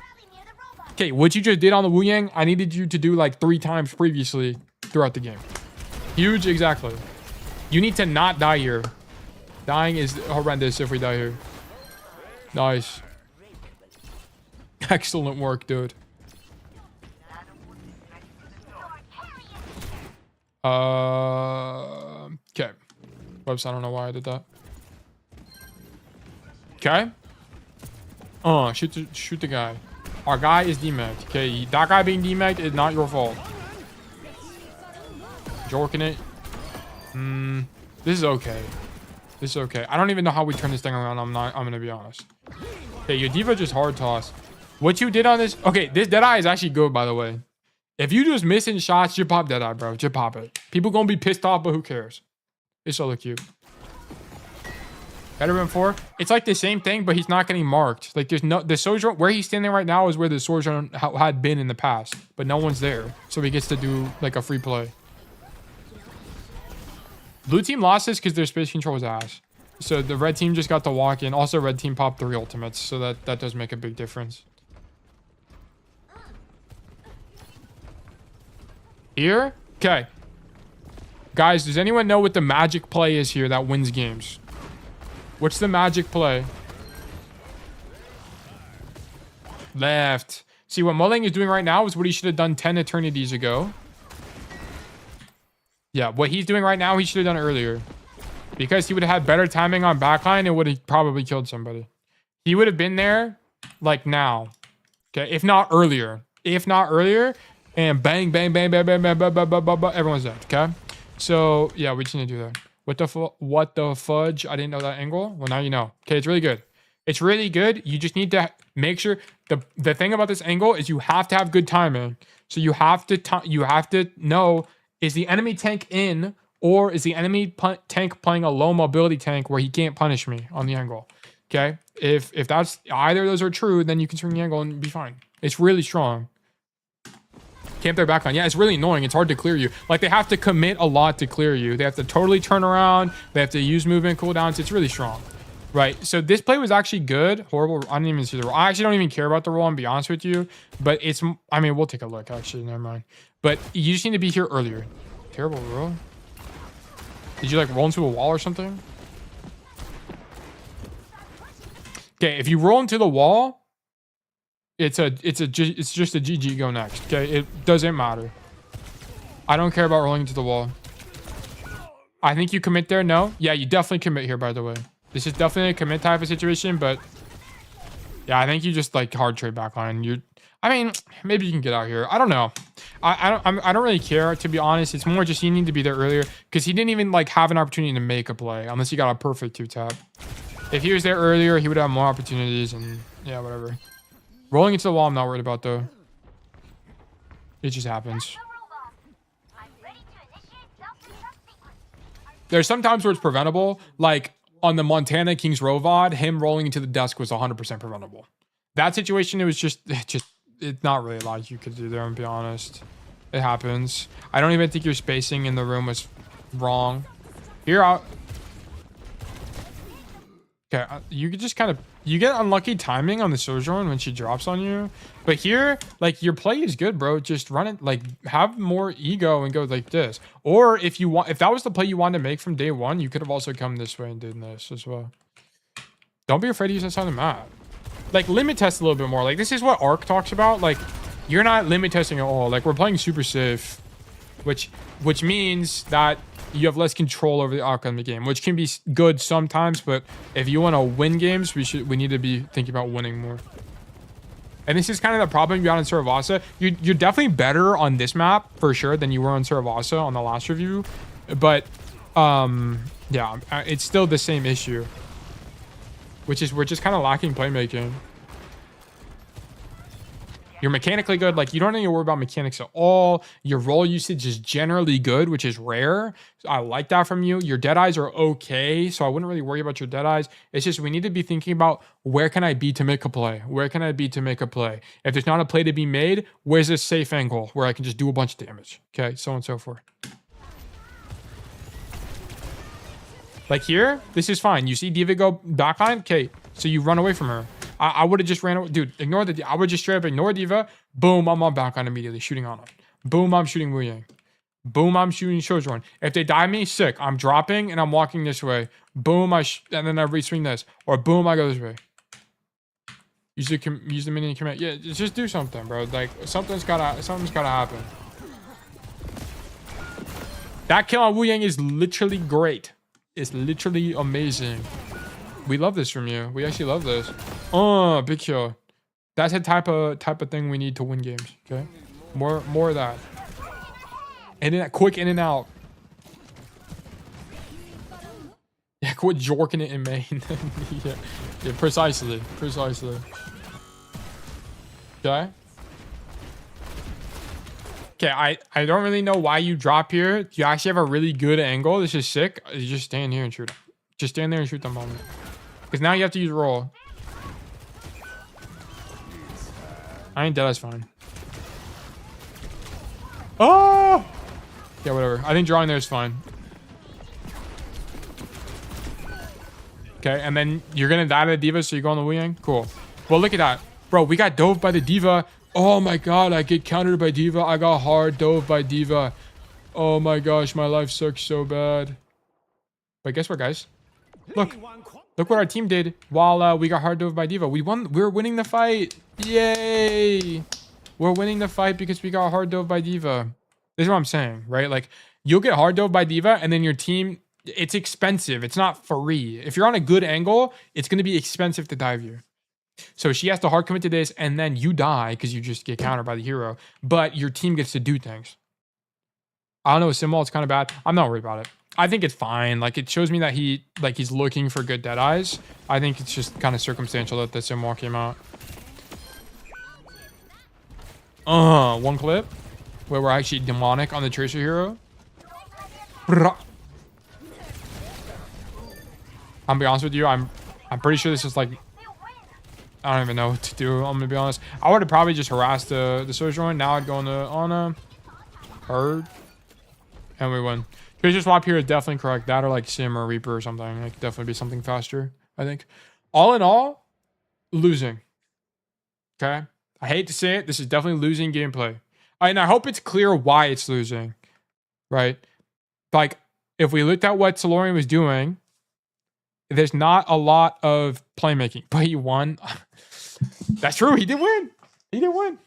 Okay, what you just did on the Wu Yang, I needed you to do like 3 times previously throughout the game. Huge, exactly. You need to not die here. Dying is horrendous if we die here. Nice. Excellent work, dude. Okay. Whoops, I don't know why I did that. Okay. Shoot the guy. Our guy is demagged. Okay, that guy being demagged is not your fault. Jorking it. This is okay. This is okay. I don't even know how we turn this thing around. I'm gonna be honest. Okay, your diva just hard toss. What you did on this? Okay, this Deadeye is actually good, by the way. If you just missing shots, just pop Deadeye, bro. Just pop it. People gonna be pissed off, but who cares? It's so cute. Better than 4. It's like the same thing, but he's not getting marked. Like there's no the Sojourn where he's standing right now is where the Sojourn had been in the past, but no one's there, so he gets to do like a free play. Blue team lost this because their space control was ass. So the red team just got to walk in. Also, red team popped 3 ultimates, so that does make a big difference. Here? Okay. Guys, does anyone know what the magic play is here that wins games? What's the magic play? Left. See, what Mulling is doing right now is what he should have done 10 eternities ago. Yeah, what he's doing right now, he should have done earlier. Because he would have had better timing on backline and would have probably killed somebody. He would have been there, like, now. Okay, if not earlier. If not earlier... And bang, bang, bang, bang, bang, bang, bang, bang, bang, bang, bang, everyone's dead, okay? So, yeah, we just need to do that. What the fudge? I didn't know that angle. Well, now you know. Okay, it's really good. It's really good. You just need to make sure... The thing about this angle is you have to have good timing. So you have to know, is the enemy tank in or is the enemy tank playing a low mobility tank where he can't punish me on the angle? Okay, if that's either of those are true, then you can swing the angle and be fine. It's really strong. Camp their backline. Yeah, it's really annoying. It's hard to clear you. Like, they have to commit a lot to clear you. They have to totally turn around. They have to use movement cooldowns. It's really strong. Right, so this play was actually good. Horrible. I didn't even see the roll. I actually don't even care about the roll, I'm be honest with you. But it's, I mean, we'll take a look, actually. Never mind. But you just need to be here earlier. Terrible roll. Did you, like, roll into a wall or something? Okay, if you roll into the wall, it's just a GG, go next. Okay, it doesn't matter. I don't care about rolling into the wall. I think you commit there. No? Yeah, you definitely commit here, by the way. This is definitely a commit type of situation, but yeah, I think you just like hard trade backline. I mean, maybe you can get out here. I don't know. I don't really care, to be honest. It's more just you need to be there earlier because he didn't even like have an opportunity to make a play unless he got a perfect 2-tap. If he was there earlier, he would have more opportunities and yeah, whatever. Rolling into the wall, I'm not worried about though. It just happens. There's some times where it's preventable, like on the Montana Kings Row VOD, him rolling into the desk was 100% preventable. That situation, it was just, it's not really a lot you could do there, to be honest. It happens. I don't even think your spacing in the room was wrong. Here, okay, you could just kind of, you get unlucky timing on the Sojourn when she drops on you. But here, like, your play is good, bro. Just run it, like, have more ego and go like this. Or if you want, if that was the play you wanted to make from day one, you could have also come this way and did this as well. Don't be afraid to use that side of the map. Like, limit test a little bit more. Like, this is what Arc talks about. Like, you're not limit testing at all. Like, we're playing super safe, which means that you have less control over the outcome of the game, which can be good sometimes, but if you want to win games, we need to be thinking about winning more. And this is kind of the problem you got in Saravasa. You're definitely better on this map for sure than you were on Saravasa on the last review, but yeah, it's still the same issue, which is we're just kind of lacking playmaking. You're mechanically good. Like, you don't need to worry about mechanics at all. Your roll usage is generally good, which is rare. I like that from you. Your dead eyes are okay, so I wouldn't really worry about your dead eyes. It's just we need to be thinking about where can I be to make a play? Where can I be to make a play? If there's not a play to be made, where's this safe angle where I can just do a bunch of damage? Okay, so on and so forth. Like here, this is fine. You see Diva go backline? Okay, so you run away from her. I would have just ran away. Dude, ignore the... I would just straight up ignore Diva. Boom, I'm on backline immediately, shooting on him. Boom, I'm shooting Wu Yang. Boom, I'm shooting Sojourn. If they die me, sick. I'm dropping and I'm walking this way. Boom, and then I re-swing this. Or boom, I go this way. Use the minion command. Yeah, just do something, bro. Like, something's gotta happen. That kill on Wu Yang is literally great. It's literally amazing. We love this from you. We actually love this. Oh, big kill. That's a type of thing we need to win games. Okay, more of that. And then quick in and out. Yeah, quit jorking it in main. yeah, precisely. Okay. Okay, I don't really know why you drop here. You actually have a really good angle. This is sick. You just stand here and shoot. Just stand there and shoot the moment. Because now you have to use roll. I ain't dead, that's fine. Oh! Yeah, whatever. I think drawing there is fine. Okay, and then you're gonna die to the Diva, so you go on the Wu Yang? Cool. Well, look at that. Bro, we got dove by the Diva. Oh my god, I get countered by Diva. I got hard dove by Diva. Oh my gosh, my life sucks so bad. But guess what, guys? Look what our team did while we got hard dove by Diva. We won. We're winning the fight. Yay! We're winning the fight because we got hard dove by Diva. This is what I'm saying, right? Like, you'll get hard dove by Diva, and then your team, it's expensive. It's not free. If you're on a good angle, it's going to be expensive to dive you. So she has to hard commit to this, and then you die because you just get countered by the hero. But your team gets to do things. I don't know, Symbol, it's kind of bad. I'm not worried about it. I think it's fine. Like, it shows me that he's looking for good dead eyes. I think it's just kind of circumstantial that the Symbol came out. One clip where we're actually demonic on the Tracer hero. I'm be honest with you, I'm I'm pretty sure this is like, I don't even know what to do. I'm gonna be honest. I would have probably just harassed the Sojourn. Now I'd go on a herd, and we win. Treasure swap here is definitely correct. That or like Sim or Reaper or something. Like definitely be something faster. I think. All in all, losing. Okay. I hate to say it. This is definitely losing gameplay. And I hope it's clear why it's losing. Right. Like if we looked at what Solorian was doing, there's not a lot of playmaking, but he won. That's true. He did win. He did win.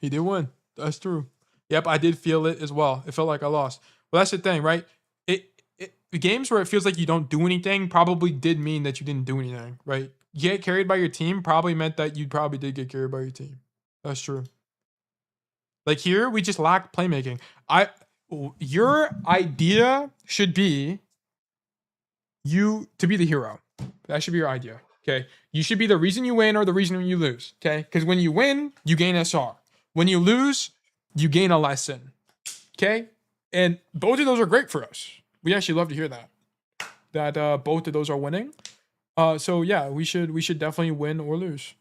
He did win. That's true. Yep, I did feel it as well. It felt like I lost. Well, that's the thing, right? The games where it feels like you don't do anything probably did mean that you didn't do anything, right? You get carried by your team probably meant that you probably did get carried by your team. That's true. Like here, we just lack playmaking. Your idea should be you to be the hero. That should be your idea. Okay. You should be the reason you win or the reason you lose. Okay. Because when you win, you gain SR. When you lose, you gain a lesson. Okay. And both of those are great for us. We actually love to hear that. That both of those are winning. So yeah, we should definitely win or lose.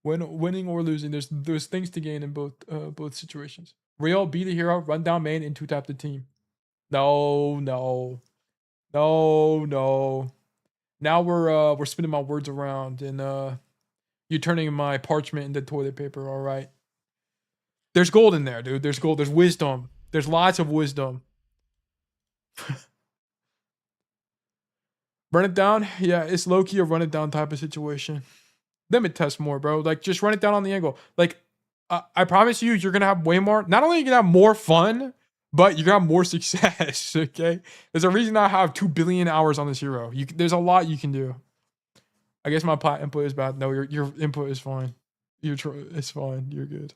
Winning or losing, there's things to gain in both situations. Real, be the hero, run down main, and 2-tap the team. No. Now we're spinning my words around, and you're turning my parchment into toilet paper. All right. There's gold in there, dude. There's gold. There's wisdom. There's lots of wisdom. Run it down. Yeah, it's low-key a run it down type of situation. Limit test more, bro. Like just run it down on the angle. Like I promise you're gonna have way more. Not only are you gonna have more fun, but you're gonna have more success. Okay. There's a reason I have 2 billion hours on this hero. There's a lot you can do. I guess my pot input is bad. No, your input is fine. It's fine. You're good.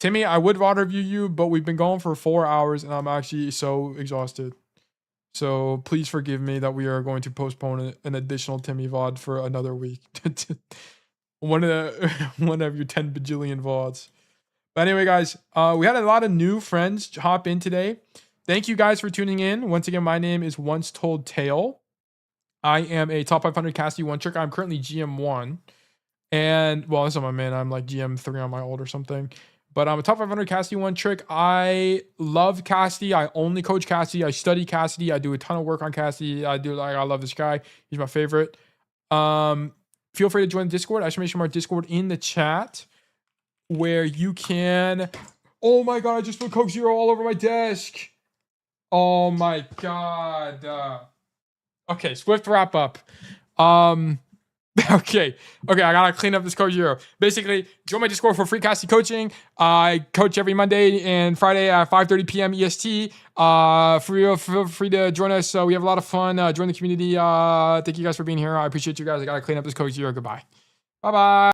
Timmy, I would VOD review you, but we've been going for 4 hours and I'm actually so exhausted. So please forgive me that we are going to postpone an additional Timmy VOD for another week. one of your 10 bajillion VODs. But anyway, guys, we had a lot of new friends hop in today. Thank you guys for tuning in. Once again, my name is Once Told Tale. I am a top 500 Cassidy one trick. I'm currently GM1. And, well, that's not my man. I'm like GM3 on my old or something. But I'm a top 500 Cassidy one trick. I love Cassidy. I only coach Cassidy. I study Cassidy. I do a ton of work on Cassidy. I love this guy. He's my favorite. Feel free to join the Discord. I should make sure my Discord in the chat where you can. Oh my god! I just put Coke Zero all over my desk. Oh my god. Okay, swift wrap up. Okay. I gotta clean up this Coke Zero. Basically, join my Discord for free Cassidy coaching. I coach every Monday and Friday at 5:30 p.m. EST. Feel free to join us. We have a lot of fun. Join the community. Thank you guys for being here. I appreciate you guys. I gotta clean up this Coke Zero. Goodbye. Bye bye.